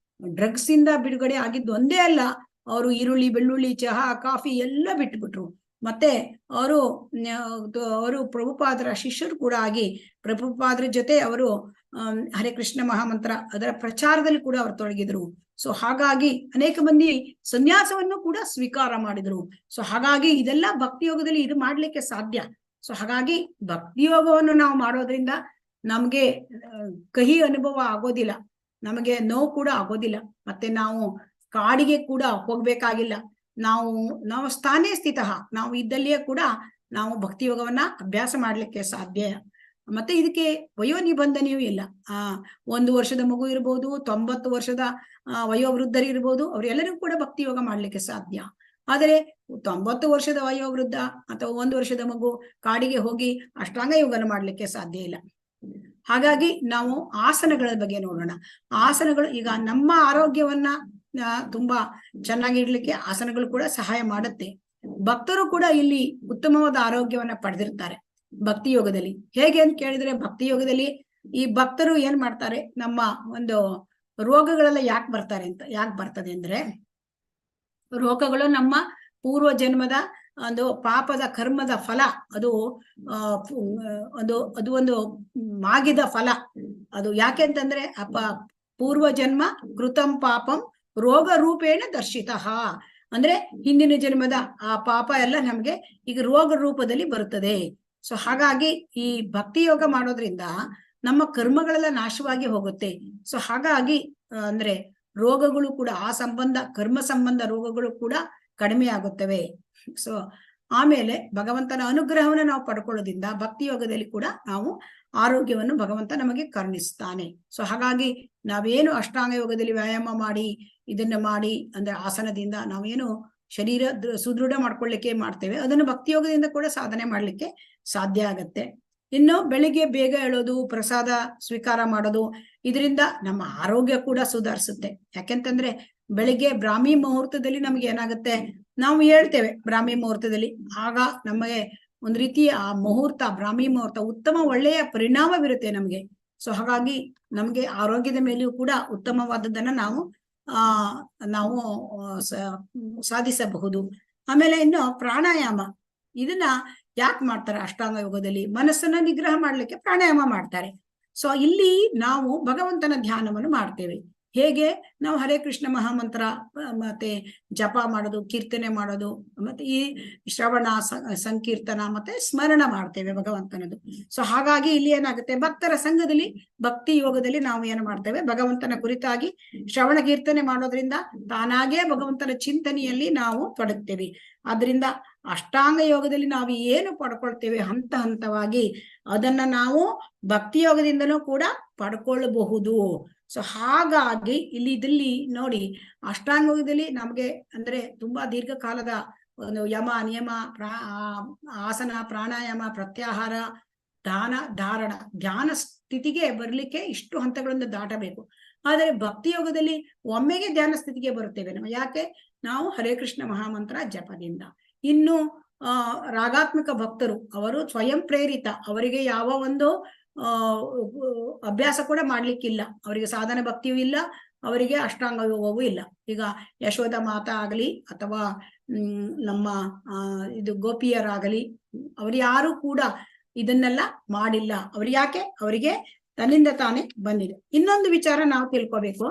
[SPEAKER 2] ಡ್ರಗ್ಸ್ ಇಂದ ಬಿಡುಗಡೆ ಆಗಿದ್ದು ಒಂದೇ ಅಲ್ಲ, ಅವರು ಈರುಳ್ಳಿ, ಬೆಳ್ಳುಳ್ಳಿ, ಚಹಾ, ಕಾಫಿ ಎಲ್ಲ ಬಿಟ್ಬಿಟ್ರು. ಮತ್ತೆ ಅವರು ಪ್ರಭುಪಾದರ ಶಿಷ್ಯರು ಕೂಡ ಆಗಿ ಪ್ರಭುಪಾದರ ಜೊತೆ ಅವರು ಹರೇ ಕೃಷ್ಣ ಮಹಾಮಂತ್ರ ಅದರ ಪ್ರಚಾರದಲ್ಲಿ ಕೂಡ ಅವರು ತೊಡಗಿದ್ರು. ಸೊ ಹಾಗಾಗಿ ಅನೇಕ ಮಂದಿ ಸನ್ಯಾಸವನ್ನು ಕೂಡ ಸ್ವೀಕಾರ ಮಾಡಿದ್ರು. ಸೊ ಹಾಗಾಗಿ ಇದೆಲ್ಲ ಭಕ್ತಿಯೋಗದಲ್ಲಿ ಇದು ಮಾಡ್ಲಿಕ್ಕೆ ಸಾಧ್ಯ. ಸೊ ಹಾಗಾಗಿ ಭಕ್ತಿಯೋಗವನ್ನು ನಾವು ಮಾಡೋದ್ರಿಂದ ನಮ್ಗೆ ಕಹಿ ಅನುಭವ ಆಗೋದಿಲ್ಲ, ನಮಗೆ ನೋವು ಕೂಡ ಆಗೋದಿಲ್ಲ, ಮತ್ತೆ ನಾವು ಕಾಡಿಗೆ ಕೂಡ ಹೋಗ್ಬೇಕಾಗಿಲ್ಲ. ನಾವು ಸ್ಥಾನೇ ಸ್ಥಿತ, ನಾವು ಇದ್ದಲ್ಲಿಯೇ ಕೂಡ ನಾವು ಭಕ್ತಿಯೋಗವನ್ನ ಅಭ್ಯಾಸ ಮಾಡ್ಲಿಕ್ಕೆ ಸಾಧ್ಯ. ಮತ್ತೆ ಇದಕ್ಕೆ ವಯೋ ನಿಬಂಧನೆಯೂ ಇಲ್ಲ. 1 ವರ್ಷದ ಮಗು ಇರ್ಬೋದು, 90 ವರ್ಷದ ವಯೋವೃದ್ಧರು ಇರ್ಬೋದು, ಅವರೆಲ್ಲರಿಗೂ ಕೂಡ ಭಕ್ತಿಯೋಗ ಮಾಡ್ಲಿಕ್ಕೆ ಸಾಧ್ಯ. ಆದರೆ 90 ವರ್ಷದ ವಯೋವೃದ್ಧ ಅಥವಾ 1 ವರ್ಷದ ಮಗು ಕಾಡಿಗೆ ಹೋಗಿ ಅಷ್ಟಾಂಗ ಯೋಗನ ಮಾಡ್ಲಿಕ್ಕೆ ಸಾಧ್ಯ ಇಲ್ಲ. ಹಾಗಾಗಿ ನಾವು ಆಸನಗಳ ಬಗ್ಗೆ ನೋಡೋಣ. ಆಸನಗಳು ಈಗ ನಮ್ಮ ಆರೋಗ್ಯವನ್ನ ತುಂಬಾ ಚೆನ್ನಾಗಿ ಇಡ್ಲಿಕ್ಕೆ ಆಸನಗಳು ಕೂಡ ಸಹಾಯ ಮಾಡುತ್ತೆ. ಭಕ್ತರು ಕೂಡ ಇಲ್ಲಿ ಉತ್ತಮವಾದ ಆರೋಗ್ಯವನ್ನ ಪಡೆದಿರ್ತಾರೆ ಭಕ್ತಿ ಯೋಗದಲ್ಲಿ. ಹೇಗೆ ಅಂತ ಕೇಳಿದ್ರೆ, ಭಕ್ತಿ ಯೋಗದಲ್ಲಿ ಈ ಭಕ್ತರು ಏನ್ ಮಾಡ್ತಾರೆ, ನಮ್ಮ ಒಂದು ರೋಗಗಳೆಲ್ಲ ಯಾಕೆ ಬರ್ತದೆ ಅಂದ್ರೆ, ರೋಗಗಳು ನಮ್ಮ ಪೂರ್ವ ಜನ್ಮದ ಒಂದು ಪಾಪದ ಕರ್ಮದ ಫಲ. ಅದು ಒಂದು ಮಾಗಿದ ಫಲ. ಅದು ಯಾಕೆ ಅಂತಂದ್ರೆ, ಪೂರ್ವ ಜನ್ಮ ಕೃತಂ ಪಾಪಂ ರೋಗ ರೂಪೇಣ ದರ್ಶಿತ, ಅಂದ್ರೆ ಹಿಂದಿನ ಜನ್ಮದ ಆ ಪಾಪ ಎಲ್ಲ ನಮ್ಗೆ ಈಗ ರೋಗ ರೂಪದಲ್ಲಿ ಬರುತ್ತದೆ. ಸೊ ಹಾಗಾಗಿ ಈ ಭಕ್ತಿ ಯೋಗ ಮಾಡೋದ್ರಿಂದ ನಮ್ಮ ಕರ್ಮಗಳೆಲ್ಲ ನಾಶವಾಗಿ ಹೋಗುತ್ತೆ. ಸೊ ಹಾಗಾಗಿ ಅಂದ್ರೆ ರೋಗಗಳು ಕೂಡ ಕರ್ಮ ಸಂಬಂಧ ರೋಗಗಳು ಕೂಡ ಕಡಿಮೆ ಆಗುತ್ತವೆ. ಸೊ ಆಮೇಲೆ ಭಗವಂತನ ಅನುಗ್ರಹವನ್ನು ನಾವು ಪಡ್ಕೊಳ್ಳೋದ್ರಿಂದ ಭಕ್ತಿ ಯೋಗದಲ್ಲಿ ಕೂಡ ನಾವು ಆರೋಗ್ಯವನ್ನು ಭಗವಂತ ನಮಗೆ ಕರುಣಿಸ್ತಾನೆ. ಸೊ ಹಾಗಾಗಿ ನಾವೇನು ಅಷ್ಟಾಂಗ ಯೋಗದಲ್ಲಿ ವ್ಯಾಯಾಮ ಮಾಡಿ ಇದನ್ನ ಮಾಡಿ ಅಂದ್ರೆ ಆಸನದಿಂದ ನಾವೇನು ಶರೀರ ಸುದೃಢ ಮಾಡ್ಕೊಳ್ಳಿಕ್ಕೆ ಮಾಡ್ತೇವೆ, ಅದನ್ನು ಭಕ್ತಿ ಯೋಗದಿಂದ ಕೂಡ ಸಾಧನೆ ಮಾಡ್ಲಿಕ್ಕೆ ಸಾಧ್ಯ ಆಗತ್ತೆ. ಇನ್ನು ಬೆಳಿಗ್ಗೆ ಬೇಗ ಏಳೋದು, ಪ್ರಸಾದ ಸ್ವೀಕಾರ ಮಾಡೋದು, ಇದರಿಂದ ನಮ್ಮ ಆರೋಗ್ಯ ಕೂಡ ಸುಧಾರಿಸುತ್ತೆ. ಯಾಕೆಂತಂದ್ರೆ ಬೆಳಿಗ್ಗೆ ಬ್ರಾಹ್ಮಿ ಮುಹೂರ್ತದಲ್ಲಿ ನಮ್ಗೆ ಏನಾಗುತ್ತೆ, ನಾವು ಹೇಳ್ತೇವೆ ಬ್ರಾಹ್ಮಿ ಮುಹೂರ್ತದಲ್ಲಿ, ಆಗ ನಮಗೆ ಒಂದ್ ರೀತಿ ಆ ಮುಹೂರ್ತ, ಬ್ರಾಹ್ಮಿ ಮುಹೂರ್ತ ಉತ್ತಮ ಒಳ್ಳೆಯ ಪರಿಣಾಮ ಬೀರುತ್ತೆ ನಮ್ಗೆ. ಸೊ ಹಾಗಾಗಿ ನಮ್ಗೆ ಆರೋಗ್ಯದ ಮೇಲೆಯೂ ಕೂಡ ಉತ್ತಮವಾದದ್ದನ್ನ ನಾವು ಸಾಧಿಸಬಹುದು. ಆಮೇಲೆ ಇನ್ನು ಪ್ರಾಣಾಯಾಮ, ಇದನ್ನ ಯಾಕೆ ಮಾಡ್ತಾರೆ ಅಷ್ಟಾಂಗ ಯೋಗದಲ್ಲಿ? ಮನಸ್ಸನ್ನ ನಿಗ್ರಹ ಮಾಡ್ಲಿಕ್ಕೆ ಪ್ರಾಣಾಯಾಮ ಮಾಡ್ತಾರೆ. ಸೊ ಇಲ್ಲಿ ನಾವು ಭಗವಂತನ ಧ್ಯಾನವನ್ನು ಮಾಡ್ತೇವೆ. ಹೇಗೆ? ನಾವು ಹರೇ ಕೃಷ್ಣ ಮಹಾಮಂತ್ರ ಮತ್ತೆ ಜಪ ಮಾಡೋದು, ಕೀರ್ತನೆ ಮಾಡೋದು, ಮತ್ತೆ ಈ ಶ್ರವಣ ಸಂಕೀರ್ತನ ಮತ್ತೆ ಸ್ಮರಣ ಮಾಡ್ತೇವೆ ಭಗವಂತನದು. ಸೊ ಹಾಗಾಗಿ ಇಲ್ಲಿ ಏನಾಗುತ್ತೆ, ಭಕ್ತರ ಸಂಘದಲ್ಲಿ ಭಕ್ತಿ ಯೋಗದಲ್ಲಿ ನಾವು ಏನು ಮಾಡ್ತೇವೆ, ಭಗವಂತನ ಕುರಿತಾಗಿ ಶ್ರವಣ ಕೀರ್ತನೆ ಮಾಡೋದ್ರಿಂದ ತಾನಾಗೇ ಭಗವಂತನ ಚಿಂತನೆಯಲ್ಲಿ ನಾವು ತೊಡಗ್ತೇವೆ. ಆದ್ರಿಂದ ಅಷ್ಟಾಂಗ ಯೋಗದಲ್ಲಿ ನಾವು ಏನು ಪಡ್ಕೊಳ್ತೇವೆ ಹಂತ ಹಂತವಾಗಿ ಅದನ್ನ ನಾವು ಭಕ್ತಿ ಯೋಗದಿಂದನೂ ಕೂಡ ಪಡ್ಕೊಳ್ಳಬಹುದು. ಸೊ ಹಾಗಾಗಿ ಇಲ್ಲಿ ನೋಡಿ, ಅಷ್ಟಾಂಗದಲ್ಲಿ ನಮ್ಗೆ ಅಂದ್ರೆ ತುಂಬಾ ದೀರ್ಘಕಾಲದ ಒಂದು ಯಮ ನಿಯಮ, ಆಸನ, ಪ್ರಾಣಾಯಾಮ, ಪ್ರತ್ಯಾಹಾರ, ಧಾರಣ, ಧ್ಯಾನ ಸ್ಥಿತಿಗೆ ಬರ್ಲಿಕ್ಕೆ ಇಷ್ಟು ಹಂತಗಳನ್ನು ದಾಟಬೇಕು. ಆದರೆ ಭಕ್ತಿ ಯೋಗದಲ್ಲಿ ಒಮ್ಮೆಗೆ ಧ್ಯಾನ ಸ್ಥಿತಿಗೆ ಬರುತ್ತೇವೆ ನಾವು. ಯಾಕೆ? ನಾವು ಹರೇ ಕೃಷ್ಣ ಮಹಾಮಂತ್ರ ಜಪದಿಂದ. ಇನ್ನು ರಾಗಾತ್ಮಕ ಭಕ್ತರು, ಅವರು ಸ್ವಯಂ ಪ್ರೇರಿತ, ಅವರಿಗೆ ಯಾವ ಒಂದು ಅಭ್ಯಾಸ ಕೂಡ ಮಾಡ್ಲಿಕ್ಕಿಲ್ಲ, ಅವರಿಗೆ ಸಾಧನ ಭಕ್ತಿಯೂ ಇಲ್ಲ, ಅವರಿಗೆ ಅಷ್ಟಾಂಗ ಯೋಗವೂ ಇಲ್ಲ. ಈಗ ಯಶೋಧ ಮಾತಾ ಆಗಲಿ ಅಥವಾ ನಮ್ಮ ಇದು ಗೋಪಿಯರಾಗಲಿ ಅವರು ಯಾರು ಕೂಡ ಇದನ್ನೆಲ್ಲ ಮಾಡಿಲ್ಲ. ಅವ್ರು ಯಾಕೆ? ಅವರಿಗೆ ತನ್ನಿಂದ ತಾನೇ ಬಂದಿದೆ. ಇನ್ನೊಂದು ವಿಚಾರ ನಾವು ತಿಳ್ಕೋಬೇಕು,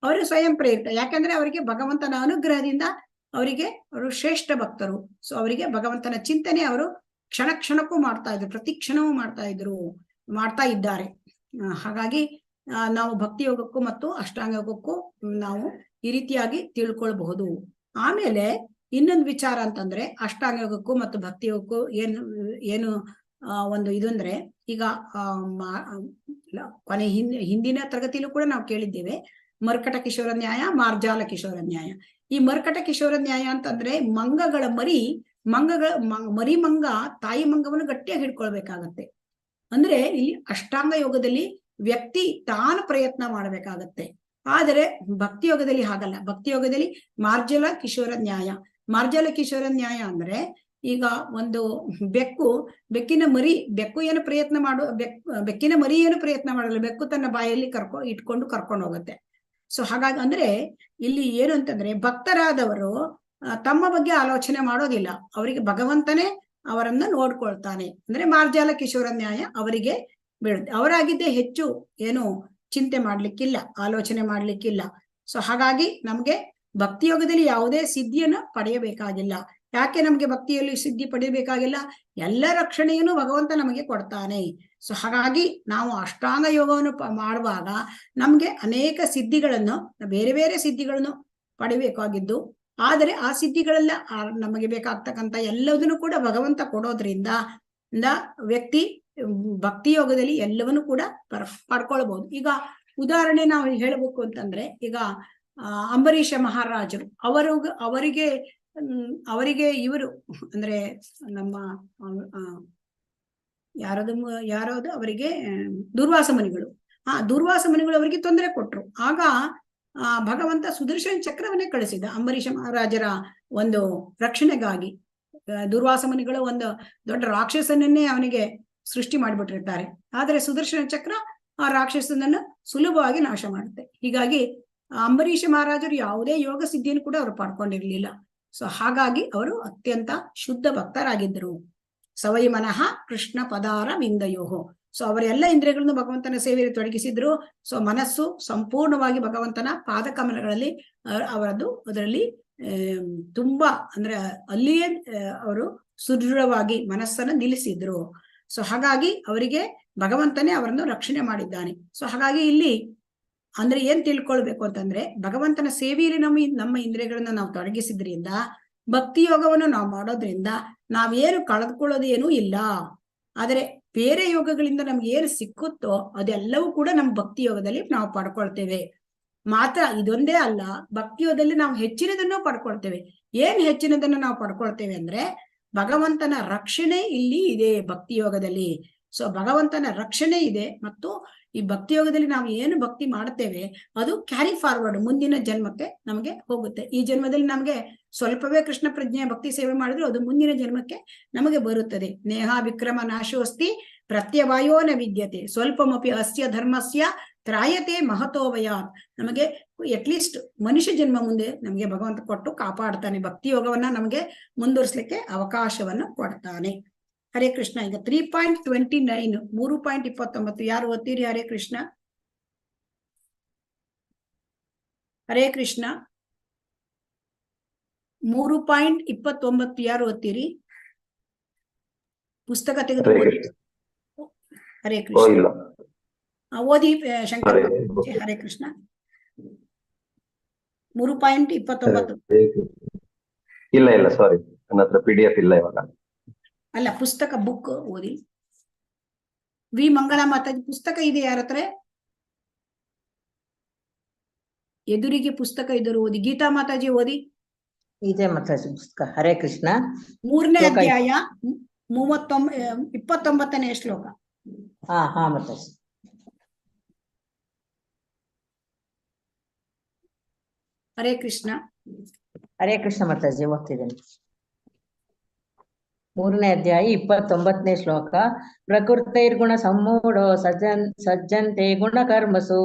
[SPEAKER 2] ಅವರು ಸ್ವಯಂ ಪ್ರೇರಿತ. ಯಾಕಂದ್ರೆ ಅವರಿಗೆ ಭಗವಂತನ ಅನುಗ್ರಹದಿಂದ ಅವರಿಗೆ ಅವರು ಶ್ರೇಷ್ಠ ಭಕ್ತರು. ಸೊ ಅವರಿಗೆ ಭಗವಂತನ ಚಿಂತನೆ ಅವರು ಕ್ಷಣ ಕ್ಷಣಕ್ಕೂ ಮಾಡ್ತಾ ಇದ್ರು, ಪ್ರತಿ ಕ್ಷಣವೂ ಮಾಡ್ತಾ ಇದ್ದಾರೆ. ಹಾಗಾಗಿ ನಾವು ಭಕ್ತಿ ಯೋಗಕ್ಕೂ ಮತ್ತು ಅಷ್ಟಾಂಗ ಯೋಗಕ್ಕೂ ನಾವು ಈ ರೀತಿಯಾಗಿ ತಿಳ್ಕೊಳ್ಬಹುದು. ಆಮೇಲೆ ಇನ್ನೊಂದು ವಿಚಾರ ಅಂತಂದ್ರೆ ಅಷ್ಟಾಂಗ ಯೋಗಕ್ಕೂ ಮತ್ತು ಭಕ್ತಿ ಯೋಗಕ್ಕೂ ಏನು ಒಂದು ಇದು ಅಂದ್ರೆ, ಈಗ ಹಿಂದಿನ ತರಗತಿಯಲ್ಲೂ ಕೂಡ ನಾವು ಕೇಳಿದ್ದೇವೆ ಮರ್ಕಟ ಕಿಶೋರ ನ್ಯಾಯ, ಮಾರ್ಜಾಲ ಕಿಶೋರ ನ್ಯಾಯ. ಈ ಮರ್ಕಟ ಕಿಶೋರ ನ್ಯಾಯ ಅಂತಂದ್ರೆ ಮಂಗಗಳ ಮರಿ ಮಂಗ ತಾಯಿ ಮಂಗವನ್ನು ಗಟ್ಟಿಯಾಗಿ ಹಿಡ್ಕೊಳ್ಬೇಕಾಗತ್ತೆ. ಅಂದ್ರೆ ಇಲ್ಲಿ ಅಷ್ಟಾಂಗ ಯೋಗದಲ್ಲಿ ವ್ಯಕ್ತಿ ತಾನು ಪ್ರಯತ್ನ ಮಾಡಬೇಕಾಗತ್ತೆ. ಆದರೆ ಭಕ್ತಿ ಯೋಗದಲ್ಲಿ ಹಾಗಲ್ಲ. ಭಕ್ತಿ ಯೋಗದಲ್ಲಿ ಮಾರ್ಜಾಲ ಕಿಶೋರ ನ್ಯಾಯ. ಮಾರ್ಜಾಲ ಕಿಶೋರ ನ್ಯಾಯ ಅಂದ್ರೆ, ಈಗ ಒಂದು ಬೆಕ್ಕು ಏನು ಪ್ರಯತ್ನ ಬೆಕ್ಕಿನ ಮರಿ ಏನು ಪ್ರಯತ್ನ ಮಾಡಲ್ಲ, ಬೆಕ್ಕು ತನ್ನ ಬಾಯಲ್ಲಿ ಇಟ್ಕೊಂಡು ಕರ್ಕೊಂಡು ಹೋಗುತ್ತೆ. ಸೊ ಹಾಗಾಗಿ ಅಂದ್ರೆ ಇಲ್ಲಿ ಏನು ಅಂತಂದ್ರೆ, ಭಕ್ತರಾದವರು ತಮ್ಮ ಬಗ್ಗೆ ಆಲೋಚನೆ ಮಾಡೋದಿಲ್ಲ, ಅವರಿಗೆ ಭಗವಂತನೇ ಅವರನ್ನ ನೋಡ್ಕೊಳ್ತಾನೆ. ಅಂದ್ರೆ ಮಾರ್ಜಾಲ ಕಿಶೋರ ನ್ಯಾಯ ಅವರಿಗೆ ಬೀಳುತ್ತೆ. ಅವರಾಗಿದ್ದೇ ಹೆಚ್ಚು ಏನು ಚಿಂತೆ ಮಾಡ್ಲಿಕ್ಕಿಲ್ಲ, ಆಲೋಚನೆ ಮಾಡ್ಲಿಕ್ಕಿಲ್ಲ. ಸೊ ಹಾಗಾಗಿ ನಮ್ಗೆ ಭಕ್ತಿಯೋಗದಲ್ಲಿ ಯಾವುದೇ ಸಿದ್ಧಿಯನ್ನು ಪಡೆಯಬೇಕಾಗಿಲ್ಲ. ಯಾಕೆ ನಮ್ಗೆ ಭಕ್ತಿಯಲ್ಲಿ ಸಿದ್ಧಿ ಪಡೆಯಬೇಕಾಗಿಲ್ಲ? ಎಲ್ಲ ರಕ್ಷಣೆಯನ್ನು ಭಗವಂತ ನಮಗೆ ಕೊಡ್ತಾನೆ. ಸೊ ಹಾಗಾಗಿ ನಾವು ಅಷ್ಟಾಂಗ ಯೋಗವನ್ನು ಮಾಡುವಾಗ ನಮ್ಗೆ ಅನೇಕ ಸಿದ್ಧಿಗಳನ್ನು, ಬೇರೆ ಬೇರೆ ಸಿದ್ಧಿಗಳನ್ನು ಪಡಿಬೇಕಾಗಿದ್ದು, ಆದರೆ ಆ ಸಿದ್ಧಿಗಳೆಲ್ಲ ನಮಗೆ ಬೇಕಾಗ್ತಕ್ಕಂಥ ಎಲ್ಲದನ್ನು ಕೂಡ ಭಗವಂತ ಕೊಡೋದ್ರಿಂದ ವ್ಯಕ್ತಿ ಭಕ್ತಿ ಯೋಗದಲ್ಲಿ ಎಲ್ಲವನ್ನೂ ಕೂಡ ಪಡ್ಕೊಳ್ಬಹುದು. ಈಗ ಉದಾಹರಣೆ ನಾವು ಹೇಳಬೇಕು ಅಂತಂದ್ರೆ, ಈಗ ಅಂಬರೀಷ ಮಹಾರಾಜರು ಅವರಿಗೆ ಇವರು ಅಂದ್ರೆ ನಮ್ಮ ಯಾರದು ಅವರಿಗೆ ದುರ್ವಾಸ ಮುನಿಗಳು ಅವರಿಗೆ ತೊಂದರೆ ಕೊಟ್ರು. ಆಗ ಭಗವಂತ ಸುದರ್ಶನ ಚಕ್ರವನ್ನೇ ಕಳಿಸಿದ ಅಂಬರೀಷ ಮಹಾರಾಜರ ಒಂದು ರಕ್ಷಣೆಗಾಗಿ. ದುರ್ವಾಸ ಮುನಿಗಳು ಒಂದು ದೊಡ್ಡ ರಾಕ್ಷಸನನ್ನೇ ಅವನಿಗೆ ಸೃಷ್ಟಿ ಮಾಡಿಬಿಟ್ಟಿರ್ತಾರೆ, ಆದರೆ ಸುದರ್ಶನ ಚಕ್ರ ಆ ರಾಕ್ಷಸನನ್ನು ಸುಲಭವಾಗಿ ನಾಶ ಮಾಡುತ್ತೆ. ಹೀಗಾಗಿ ಅಂಬರೀಷ ಮಹಾರಾಜರು ಯಾವುದೇ ಯೋಗ ಸಿದ್ಧಿಯನ್ನು ಕೂಡ ಅವರು ಪಡ್ಕೊಂಡಿರ್ಲಿಲ್ಲ. ಸೊ ಹಾಗಾಗಿ ಅವರು ಅತ್ಯಂತ ಶುದ್ಧ ಭಕ್ತರಾಗಿದ್ದರು. ಸವೈ ಮನಃ ಕೃಷ್ಣ ಪದಾರ ವಿಂದಯೋಹೋ. ಸೊ ಅವರೆಲ್ಲ ಇಂದ್ರಿಯಗಳನ್ನು ಭಗವಂತನ ಸೇವೆಯಲ್ಲಿ ತೊಡಗಿಸಿದ್ರು. ಸೊ ಮನಸ್ಸು ಸಂಪೂರ್ಣವಾಗಿ ಭಗವಂತನ ಪಾದಕಮಲಗಳಲ್ಲಿ ಅದರಲ್ಲಿ ತುಂಬಾ ಅಂದ್ರೆ ಅಲ್ಲಿಯೇ ಅವರು ಸುದೃಢವಾಗಿ ಮನಸ್ಸನ್ನು ನಿಲ್ಲಿಸಿದ್ರು. ಸೊ ಹಾಗಾಗಿ ಅವರಿಗೆ ಭಗವಂತನೇ ಅವರನ್ನು ರಕ್ಷಣೆ ಮಾಡಿದ್ದಾನೆ. ಸೊ ಹಾಗಾಗಿ ಇಲ್ಲಿ ಅಂದ್ರೆ ಏನ್ ತಿಳ್ಕೊಳ್ಬೇಕು ಅಂತಂದ್ರೆ, ಭಗವಂತನ ಸೇವೆಯಲ್ಲಿ ನಮ್ಮ ಇಂದ್ರಿಯಗಳನ್ನ ನಾವು ತೊಡಗಿಸಿದ್ರಿಂದ, ಭಕ್ತಿ ಯೋಗವನ್ನು ನಾವು ಮಾಡೋದ್ರಿಂದ ನಾವೇನು ಕಳೆದುಕೊಳ್ಳೋದು ಏನೂ ಇಲ್ಲ. ಆದರೆ ಬೇರೆ ಯೋಗಗಳಿಂದ ನಮ್ಗೆ ಏನು ಸಿಕ್ಕುತ್ತೋ ಅದೆಲ್ಲವೂ ಕೂಡ ನಮ್ಮ ಭಕ್ತಿ ಯೋಗದಲ್ಲಿ ನಾವು ಪಡ್ಕೊಳ್ತೇವೆ. ಮಾತ್ರ ಇದೊಂದೇ ಅಲ್ಲ, ಭಕ್ತಿ ಯೋಗದಲ್ಲಿ ನಾವು ಹೆಚ್ಚಿನದನ್ನು ಪಡ್ಕೊಳ್ತೇವೆ. ಏನ್ ಹೆಚ್ಚಿನದನ್ನು ನಾವು ಪಡ್ಕೊಳ್ತೇವೆ ಅಂದ್ರೆ, ಭಗವಂತನ ರಕ್ಷಣೆ ಇಲ್ಲಿ ಇದೆ ಭಕ್ತಿ ಯೋಗದಲ್ಲಿ. ಸೊ ಭಗವಂತನ ರಕ್ಷಣೆ ಇದೆ, ಮತ್ತು ಈ ಭಕ್ತಿ ಯೋಗದಲ್ಲಿ ನಾವು ಏನು ಭಕ್ತಿ ಮಾಡ್ತೇವೆ ಅದು ಕ್ಯಾರಿ ಫಾರ್ವರ್ಡ್ ಮುಂದಿನ ಜನ್ಮಕ್ಕೆ ನಮಗೆ ಹೋಗುತ್ತೆ. ಈ ಜನ್ಮದಲ್ಲಿ ನಮಗೆ ಸ್ವಲ್ಪವೇ ಕೃಷ್ಣ ಪ್ರಜ್ಞೆ ಭಕ್ತಿ ಸೇವೆ ಮಾಡಿದ್ರು ಅದು ಮುಂದಿನ ಜನ್ಮಕ್ಕೆ ನಮಗೆ ಬರುತ್ತದೆ. ನೇಹ ವಿಕ್ರಮ ನಾಶೋಸ್ತಿ ಪ್ರತ್ಯವಾಯೋ ನ ವಿದ್ಯತೆ ಸ್ವಲ್ಪಮಪಿ ಅಸ್ಯ ಧರ್ಮಸ್ಯ ತ್ರಾಯತೆ ಮಹತೋವಯಾತ್. ನಮಗೆ ಅಟ್ಲೀಸ್ಟ್ ಮನುಷ್ಯ ಜನ್ಮ ಮುಂದೆ ನಮಗೆ ಭಗವಂತ ಕೊಟ್ಟು ಕಾಪಾಡ್ತಾನೆ. ಭಕ್ತಿ ಯೋಗವನ್ನ ನಮಗೆ ಮುಂದುವರಿಸಲಿಕ್ಕೆ ಅವಕಾಶವನ್ನು ಕೊಡ್ತಾನೆ. ಹರೇ ಕೃಷ್ಣ. ಈಗ 3.29 3.29 ಯಾರು ಓದ್ತೀರಿ? ಹರೇ ಕೃಷ್ಣ. ಹರೇ ಕೃಷ್ಣ. 3.29 ಯಾರು ಓದ್ತೀರಿ? ಪುಸ್ತಕ ತೆಗೆದು ಹರೇ ಕೃಷ್ಣ ಓದಿ ಶಂಕರ್. ಹರೇ ಕೃಷ್ಣ. 3.29
[SPEAKER 8] ಇಲ್ಲ ಸಾರಿ, ನನ್ನ ಹತ್ರ PDF ಇಲ್ಲ ಇವಾಗ.
[SPEAKER 2] ಅಲ್ಲ, ಪುಸ್ತಕ ಬುಕ್ ಓದಿ. ವಿ ಮಂಗಳಾ ಮಾತಾಜಿ ಪುಸ್ತಕ ಇದೆ ಯಾರ ಹತ್ರ? ಎದುರಿಗೆ ಪುಸ್ತಕ ಇದ್ದರು ಓದಿ. ಗೀತಾ ಮಾತಾಜಿ ಓದಿ.
[SPEAKER 5] ಇದೆ ಮಾತಾಜಿ ಪುಸ್ತಕ. ಹರೇ ಕೃಷ್ಣ.
[SPEAKER 2] 3ನೇ ಅಧ್ಯಾಯ 29ನೇ ಶ್ಲೋಕ.
[SPEAKER 5] ಹಾ ಮಾತಾಜಿ.
[SPEAKER 2] ಹರೇ ಕೃಷ್ಣ.
[SPEAKER 5] ಹರೇ ಕೃಷ್ಣ ಮಾತಾಜಿ ಓದ್ತಿದ್ದೇನೆ. 3ನೇ ಅಧ್ಯಾಯ 29ನೇ ಶ್ಲೋಕ. ಪ್ರಕೃತೈರ್ಗುಣ ಸಮೂಢೋ ಸಜ್ಜಂತೆ ಗುಣಕರ್ಮಸು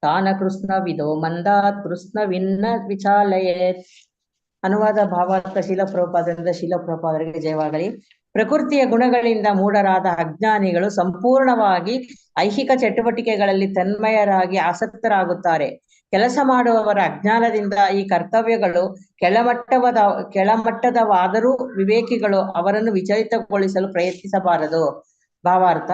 [SPEAKER 5] ತಾನ ಕೃಷ್ಣವಿದೋ ಮಂದಾತ್ ಕೃಷ್ಣವಿನ್ನ ವಿಚಾಲಯೇತ್. ಅನುವಾದ ಭಾವಾರ್ಥ ಶೀಲಪ್ರಭುಪಾದರಿಂದ ಶೀಲಪ್ರಭುಪಾದರಿಗೆ ಜಯವಾಗಲಿ. ಪ್ರಕೃತಿಯ ಗುಣಗಳಿಂದ ಮೂಢರಾದ ಅಜ್ಞಾನಿಗಳು ಸಂಪೂರ್ಣವಾಗಿ ಐಹಿಕ ಚಟುವಟಿಕೆಗಳಲ್ಲಿ ತನ್ಮಯರಾಗಿ ಆಸಕ್ತರಾಗುತ್ತಾರೆ. ಕೆಲಸ ಮಾಡುವವರ ಅಜ್ಞಾನದಿಂದ ಈ ಕರ್ತವ್ಯಗಳು ಕೆಳಮಟ್ಟದವಾದರೂ ವಿವೇಕಿಗಳು ಅವರನ್ನು ವಿಚಲಿತಗೊಳಿಸಲು ಪ್ರಯತ್ನಿಸಬಾರದು. ಭಾವಾರ್ಥ: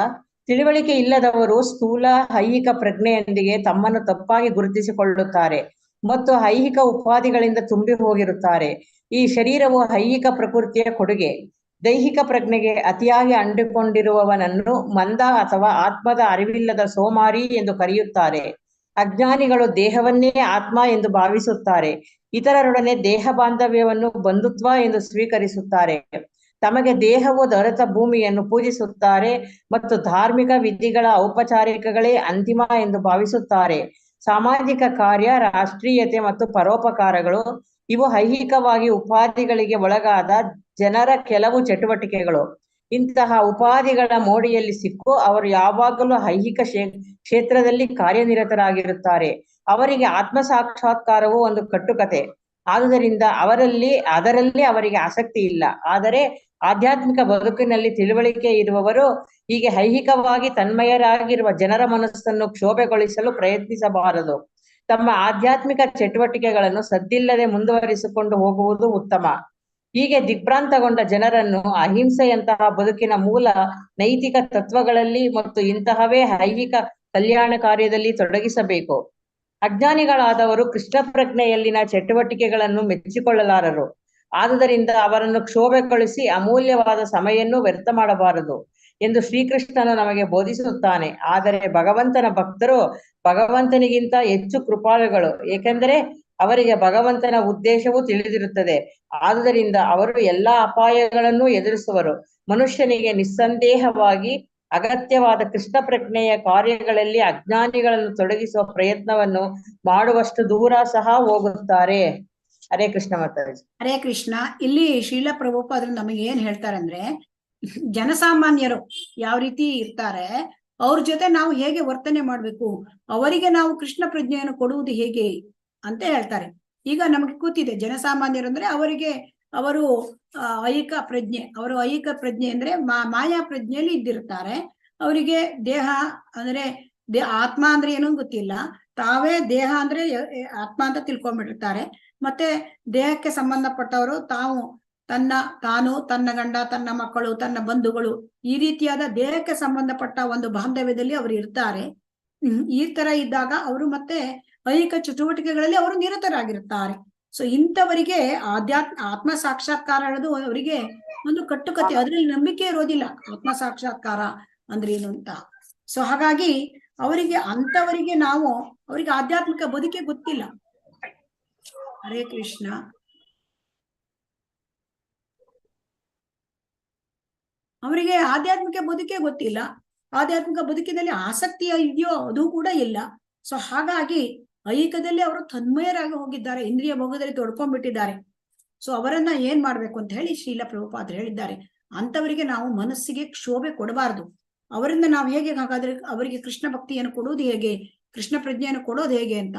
[SPEAKER 5] ತಿಳುವಳಿಕೆ ಇಲ್ಲದವರು ಸ್ಥೂಲ ಐಹಿಕ ಪ್ರಜ್ಞೆಯೊಂದಿಗೆ ತಮ್ಮನ್ನು ತಪ್ಪಾಗಿ ಗುರುತಿಸಿಕೊಳ್ಳುತ್ತಾರೆ ಮತ್ತು ಐಹಿಕ ಉಪಾಧಿಗಳಿಂದ ತುಂಬಿ ಹೋಗಿರುತ್ತಾರೆ. ಈ ಶರೀರವು ಐಹಿಕ ಪ್ರಕೃತಿಯ ಕೊಡುಗೆ. ದೈಹಿಕ ಪ್ರಜ್ಞೆಗೆ ಅತಿಯಾಗಿ ಅಂಟಿಕೊಂಡಿರುವವನನ್ನು ಮಂದ ಅಥವಾ ಆತ್ಮದ ಅರಿವಿಲ್ಲದ ಸೋಮಾರಿ ಎಂದು ಕರೆಯುತ್ತಾರೆ. ಅಜ್ಞಾನಿಗಳು ದೇಹವನ್ನೇ ಆತ್ಮ ಎಂದು ಭಾವಿಸುತ್ತಾರೆ. ಇತರರೊಡನೆ ದೇಹ ಬಾಂಧವ್ಯವನ್ನು ಬಂಧುತ್ವ ಎಂದು ಸ್ವೀಕರಿಸುತ್ತಾರೆ. ತಮಗೆ ದೇಹವು ದೊರೆತ ಭೂಮಿಯನ್ನು ಪೂಜಿಸುತ್ತಾರೆ ಮತ್ತು ಧಾರ್ಮಿಕ ವಿಧಿಗಳ ಔಪಚಾರಿಕಗಳೇ ಅಂತಿಮ ಎಂದು ಭಾವಿಸುತ್ತಾರೆ. ಸಾಮಾಜಿಕ ಕಾರ್ಯ, ರಾಷ್ಟ್ರೀಯತೆ ಮತ್ತು ಪರೋಪಕಾರಗಳು ಇವು ಐಹಿಕವಾಗಿ ಉಪಾಧಿಗಳಿಗೆ ಒಳಗಾದ ಜನರ ಕೆಲವು ಚಟುವಟಿಕೆಗಳು. ಇಂತಹ ಉಪಾಧಿಗಳ ಮೋಡಿಯಲ್ಲಿ ಸಿಕ್ಕು ಅವರು ಯಾವಾಗಲೂ ಐಹಿಕ ಕ್ಷೇತ್ರದಲ್ಲಿ ಕಾರ್ಯನಿರತರಾಗಿರುತ್ತಾರೆ. ಅವರಿಗೆ ಆತ್ಮ ಸಾಕ್ಷಾತ್ಕಾರವು ಒಂದು ಕಟ್ಟುಕತೆ. ಆದುದರಿಂದ ಅದರಲ್ಲಿ ಅವರಿಗೆ ಆಸಕ್ತಿ ಇಲ್ಲ. ಆದರೆ ಆಧ್ಯಾತ್ಮಿಕ ಬದುಕಿನಲ್ಲಿ ತಿಳುವಳಿಕೆ ಇರುವವರು ಹೀಗೆ ಐಹಿಕವಾಗಿ ತನ್ಮಯರಾಗಿರುವ ಜನರ ಮನಸ್ಸನ್ನು ಕ್ಷೋಭೆಗೊಳಿಸಲು ಪ್ರಯತ್ನಿಸಬಾರದು. ತಮ್ಮ ಆಧ್ಯಾತ್ಮಿಕ ಚಟುವಟಿಕೆಗಳನ್ನು ಸದ್ದಿಲ್ಲದೆ ಮುಂದುವರಿಸಿಕೊಂಡು ಹೋಗುವುದು ಉತ್ತಮ. ಹೀಗೆ ದಿಗ್ಭ್ರಾಂತಗೊಂಡ ಜನರನ್ನು ಅಹಿಂಸೆಯಂತಹ ಬದುಕಿನ ಮೂಲ ನೈತಿಕ ತತ್ವಗಳಲ್ಲಿ ಮತ್ತು ಇಂತಹವೇ ಐಹಿಕ ಕಲ್ಯಾಣ ಕಾರ್ಯದಲ್ಲಿ ತೊಡಗಿಸಬೇಕು. ಅಜ್ಞಾನಿಗಳಾದವರು ಕೃಷ್ಣ ಪ್ರಜ್ಞೆಯಲ್ಲಿನ ಚಟುವಟಿಕೆಗಳನ್ನು ಮೆಚ್ಚಿಕೊಳ್ಳಲಾರರು. ಆದುದರಿಂದ ಅವರನ್ನು ಕ್ಷೋಭೆಗೊಳಿಸಿ ಅಮೂಲ್ಯವಾದ ಸಮಯನ್ನು ವ್ಯರ್ಥ ಮಾಡಬಾರದು ಎಂದು ಶ್ರೀಕೃಷ್ಣನು ನಮಗೆ ಬೋಧಿಸುತ್ತಾನೆ. ಆದರೆ ಭಗವಂತನ ಭಕ್ತರು ಭಗವಂತನಿಗಿಂತ ಹೆಚ್ಚು ಕೃಪಾಳುಗಳು, ಏಕೆಂದರೆ ಅವರಿಗೆ ಭಗವಂತನ ಉದ್ದೇಶವೂ ತಿಳಿದಿರುತ್ತದೆ. ಆದುದರಿಂದ ಅವರು ಎಲ್ಲಾ ಅಪಾಯಗಳನ್ನು ಎದುರಿಸುವರು. ಮನುಷ್ಯನಿಗೆ ನಿಸ್ಸಂದೇಹವಾಗಿ ಅಗತ್ಯವಾದ ಕೃಷ್ಣ ಪ್ರಜ್ಞೆಯ ಕಾರ್ಯಗಳಲ್ಲಿ ಅಜ್ಞಾನಿಗಳನ್ನು ತೊಡಗಿಸುವ ಪ್ರಯತ್ನವನ್ನು ಮಾಡುವಷ್ಟು ದೂರ ಸಹ ಹೋಗುತ್ತಾರೆ. ಹರೇ ಕೃಷ್ಣ ಮಾತಾಜಿ.
[SPEAKER 2] ಹರೇ ಕೃಷ್ಣ. ಇಲ್ಲಿ ಶೀಲ ಪ್ರಭುಪಾದರು ನಮಗೆ ಏನ್ ಹೇಳ್ತಾರೆ ಅಂದ್ರೆ, ಜನಸಾಮಾನ್ಯರು ಯಾವ ರೀತಿ ಇರ್ತಾರೆ, ಅವ್ರ ಜೊತೆ ನಾವು ಹೇಗೆ ವರ್ತನೆ ಮಾಡ್ಬೇಕು, ಅವರಿಗೆ ನಾವು ಕೃಷ್ಣ ಪ್ರಜ್ಞೆಯನ್ನು ಕೊಡುವುದು ಹೇಗೆ ಅಂತ ಹೇಳ್ತಾರೆ. ಈಗ ನಮಗೆ ಕೂತಿದೆ ಜನಸಾಮಾನ್ಯರು ಅಂದ್ರೆ ಅವರು ಐಹಿಕ ಪ್ರಜ್ಞೆ ಅಂದ್ರೆ ಮಾಯಾ ಪ್ರಜ್ಞೆಯಲ್ಲಿ ಇದ್ದಿರ್ತಾರೆ. ಅವರಿಗೆ ದೇಹ ಅಂದ್ರೆ ಆತ್ಮ ಅಂದ್ರೆ ಏನೂ ಗೊತ್ತಿಲ್ಲ. ತಾವೇ ದೇಹ ಅಂದ್ರೆ ಆತ್ಮ ಅಂತ ತಿಳ್ಕೊಂಡ್ಬಿಟ್ಟಿರ್ತಾರೆ. ಮತ್ತೆ ದೇಹಕ್ಕೆ ಸಂಬಂಧಪಟ್ಟವರು ತಾನು ತನ್ನ ಗಂಡ, ತನ್ನ ಮಕ್ಕಳು, ತನ್ನ ಬಂಧುಗಳು, ಈ ರೀತಿಯಾದ ದೇಹಕ್ಕೆ ಸಂಬಂಧಪಟ್ಟ ಒಂದು ಬಾಂಧವ್ಯದಲ್ಲಿ ಅವರು ಇರ್ತಾರೆ. ಈ ತರ ಇದ್ದಾಗ ಅವರು ಮತ್ತೆ ಐಹಿಕ ಚಟುವಟಿಕೆಗಳಲ್ಲಿ ಅವರು ನಿರತರಾಗಿರುತ್ತಾರೆ. ಸೊ ಇಂಥವರಿಗೆ ಆತ್ಮ ಸಾಕ್ಷಾತ್ಕಾರ ಅನ್ನೋದು ಅವರಿಗೆ ಒಂದು ಕಟ್ಟುಕತೆ. ಅದ್ರಲ್ಲಿ ನಂಬಿಕೆ ಇರೋದಿಲ್ಲ ಆತ್ಮ ಸಾಕ್ಷಾತ್ಕಾರ ಅಂದ್ರೆ ಏನು ಅಂತ. ಸೊ ಹಾಗಾಗಿ ಅವರಿಗೆ ಆಧ್ಯಾತ್ಮಿಕ ಬದುಕೆ ಗೊತ್ತಿಲ್ಲ. ಹರೇ ಕೃಷ್ಣ. ಅವರಿಗೆ ಆಧ್ಯಾತ್ಮಿಕ ಬದುಕೆ ಗೊತ್ತಿಲ್ಲ. ಆಧ್ಯಾತ್ಮಿಕ ಬದುಕಿನಲ್ಲಿ ಆಸಕ್ತಿ ಇದೆಯೋ ಅದು ಕೂಡ ಇಲ್ಲ. ಸೊ ಹಾಗಾಗಿ ಐಹಿಕದಲ್ಲಿ ಅವರು ತನ್ಮಯರಾಗಿ ಹೋಗಿದ್ದಾರೆ, ಇಂದ್ರಿಯ ಭೋಗದಲ್ಲಿ ತೊಡ್ಕೊಂಡ್ಬಿಟ್ಟಿದ್ದಾರೆ. ಸೊ ಅವರನ್ನ ಏನ್ ಮಾಡ್ಬೇಕು ಅಂತ ಹೇಳಿ ಶ್ರೀಲ ಪ್ರಭುಪಾದರು ಹೇಳಿದ್ದಾರೆ. ಅಂತವರಿಗೆ ನಾವು ಮನಸ್ಸಿಗೆ ಕ್ಷೋಭೆ ಕೊಡಬಾರದು. ಅವರಿಂದ ನಾವು ಹೇಗೆ ಹಾಗಾದ್ರೆ ಅವರಿಗೆ ಕೃಷ್ಣ ಭಕ್ತಿಯನ್ನು ಕೊಡುವುದು ಹೇಗೆ, ಕೃಷ್ಣ ಪ್ರಜ್ಞೆಯನ್ನು ಕೊಡೋದು ಹೇಗೆ ಅಂತ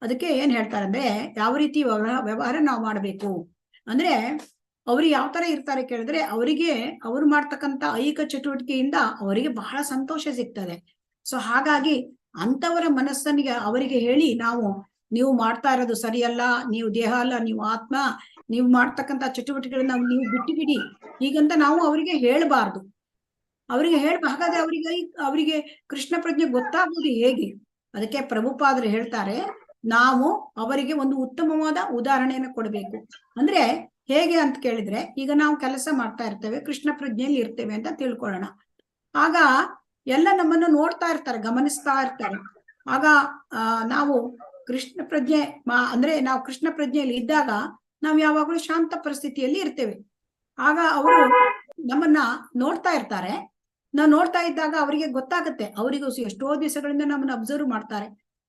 [SPEAKER 2] ಅದಕ್ಕೆ ಏನ್ ಹೇಳ್ತಾರೆ ಅಂದ್ರೆ, ಯಾವ ರೀತಿ ವ್ಯವಹಾರ ನಾವು ಮಾಡ್ಬೇಕು ಅಂದ್ರೆ, ಅವ್ರು ಯಾವ ತರ ಇರ್ತಾರೆ ಕೇಳಿದ್ರೆ, ಅವ್ರು ಮಾಡ್ತಕ್ಕಂಥ ಐಹಿಕ ಚಟುವಟಿಕೆಯಿಂದ ಅವರಿಗೆ ಬಹಳ ಸಂತೋಷ ಸಿಗ್ತದೆ. ಸೊ ಹಾಗಾಗಿ ಅಂತವರ ಮನಸ್ಸನಿಗೆ ಅವರಿಗೆ ಹೇಳಿ ನೀವು ಮಾಡ್ತಾ ಇರೋದು ಸರಿಯಲ್ಲ, ನೀವು ದೇಹ ಅಲ್ಲ, ನೀವು ಆತ್ಮ, ನೀವು ಮಾಡ್ತಕ್ಕಂಥ ಚಟುವಟಿಕೆಗಳನ್ನ ನೀವು ಬಿಟ್ಟು ಬಿಡಿ ಹೀಗಂತ ನಾವು ಅವರಿಗೆ ಹೇಳ್ಬಾರ್ದು. ಹಾಗಾದ್ರೆ ಅವರಿಗೆ ಕೃಷ್ಣ ಪ್ರಜ್ಞೆ ಗೊತ್ತಾಗುವುದು ಹೇಗೆ? ಅದಕ್ಕೆ ಪ್ರಭುಪಾದರು ಹೇಳ್ತಾರೆ, ನಾವು ಅವರಿಗೆ ಒಂದು ಉತ್ತಮವಾದ ಉದಾಹರಣೆಯನ್ನು ಕೊಡಬೇಕು. ಅಂದ್ರೆ ಹೇಗೆ ಅಂತ ಕೇಳಿದ್ರೆ, ಈಗ ನಾವು ಕೆಲಸ ಮಾಡ್ತಾ ಇರ್ತೇವೆ, ಕೃಷ್ಣ ಪ್ರಜ್ಞೆಯಲ್ಲಿ ಇರ್ತೇವೆ ಅಂತ ತಿಳ್ಕೊಳ್ಳೋಣ. ಆಗ ಎಲ್ಲ ನಮ್ಮನ್ನು ನೋಡ್ತಾ ಇರ್ತಾರೆ, ಗಮನಿಸ್ತಾ ಇರ್ತಾರೆ. ಆಗ ನಾವು ಕೃಷ್ಣ ಪ್ರಜ್ಞೆ ನಾವು ಕೃಷ್ಣ ಪ್ರಜ್ಞೆಯಲ್ಲಿ ಇದ್ದಾಗ ನಾವು ಯಾವಾಗಲೂ ಶಾಂತ ಪರಿಸ್ಥಿತಿಯಲ್ಲಿ ಇರ್ತೇವೆ. ಆಗ ಅವರು ನಮ್ಮನ್ನ ನೋಡ್ತಾ ಇರ್ತಾರೆ. ನಾವು ನೋಡ್ತಾ ಇದ್ದಾಗ ಅವರಿಗೆ ಗೊತ್ತಾಗುತ್ತೆ, ಅವರಿಗೂ ಎಷ್ಟೋ ದಿವಸಗಳಿಂದ ನಮ್ಮನ್ನ ಅಬ್ಸರ್ವ್ ಮಾಡ್ತಾರೆ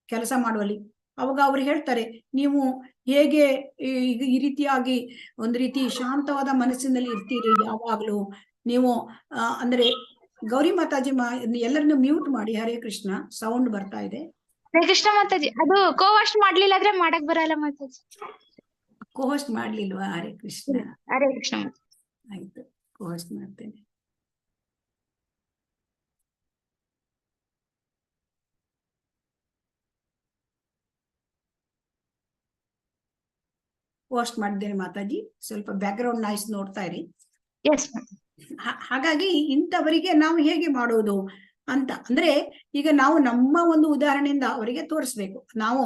[SPEAKER 2] ಕೆಲಸ ಮಾಡುವಲ್ಲಿ. ಅವಾಗ ಅವ್ರು ಹೇಳ್ತಾರೆ, ನೀವು ಹೇಗೆ ಈ ರೀತಿಯಾಗಿ ಒಂದು ರೀತಿ ಶಾಂತವಾದ ಮನಸ್ಸಿನಲ್ಲಿ ಇರ್ತೀರಿ ಯಾವಾಗ್ಲೂ ನೀವು? ಅಂದ್ರೆ ಗೌರಿ ಮಾತಾಜಿ ಎಲ್ಲರನ್ನು ಮ್ಯೂಟ್ ಮಾಡಿ. ಹರೇ ಕೃಷ್ಣ, ಸೌಂಡ್ ಬರ್ತಾ ಇದೆ.
[SPEAKER 3] ಹರೇ ಕೃಷ್ಣ ಮಾತಾಜಿ. ಅದು ಕೋವಾಸ್ಟ್ ಮಾಡ್ಲಿಲ್ಲ ಆದ್ರೆ ಮಾಡಕ್ ಬರಲ್ಲ ಮಾತಾಜಿ.
[SPEAKER 2] ಕೋಸ್ಟ್ ಮಾಡ್ಲಿಲ್ವಾ? ಹರೇ ಕೃಷ್ಣ.
[SPEAKER 3] ಹರೇ ಕೃಷ್ಣ ಮಾತಾಜಿ.
[SPEAKER 2] ಆಯ್ತು, ಕೋಸ್ಟ್ ಮಾಡ್ತೇನೆ. ಪೋಸ್ಟ್ ಮಾಡಿದ್ದೇನೆ ಮಾತಾಜಿ. ಸ್ವಲ್ಪ ಬ್ಯಾಕ್ ಗ್ರೌಂಡ್ ನಾಯ್ಸ್ ನೋಡ್ತಾ ಇರಿ.
[SPEAKER 3] ಎಸ್.
[SPEAKER 2] ಹಾಗಾಗಿ ಇಂಥವರಿಗೆ ನಾವು ಹೇಗೆ ಮಾಡೋದು ಅಂತ ಅಂದ್ರೆ, ಈಗ ನಾವು ನಮ್ಮ ಒಂದು ಉದಾಹರಣೆಯಿಂದ ಅವರಿಗೆ ತೋರಿಸ್ಬೇಕು. ನಾವು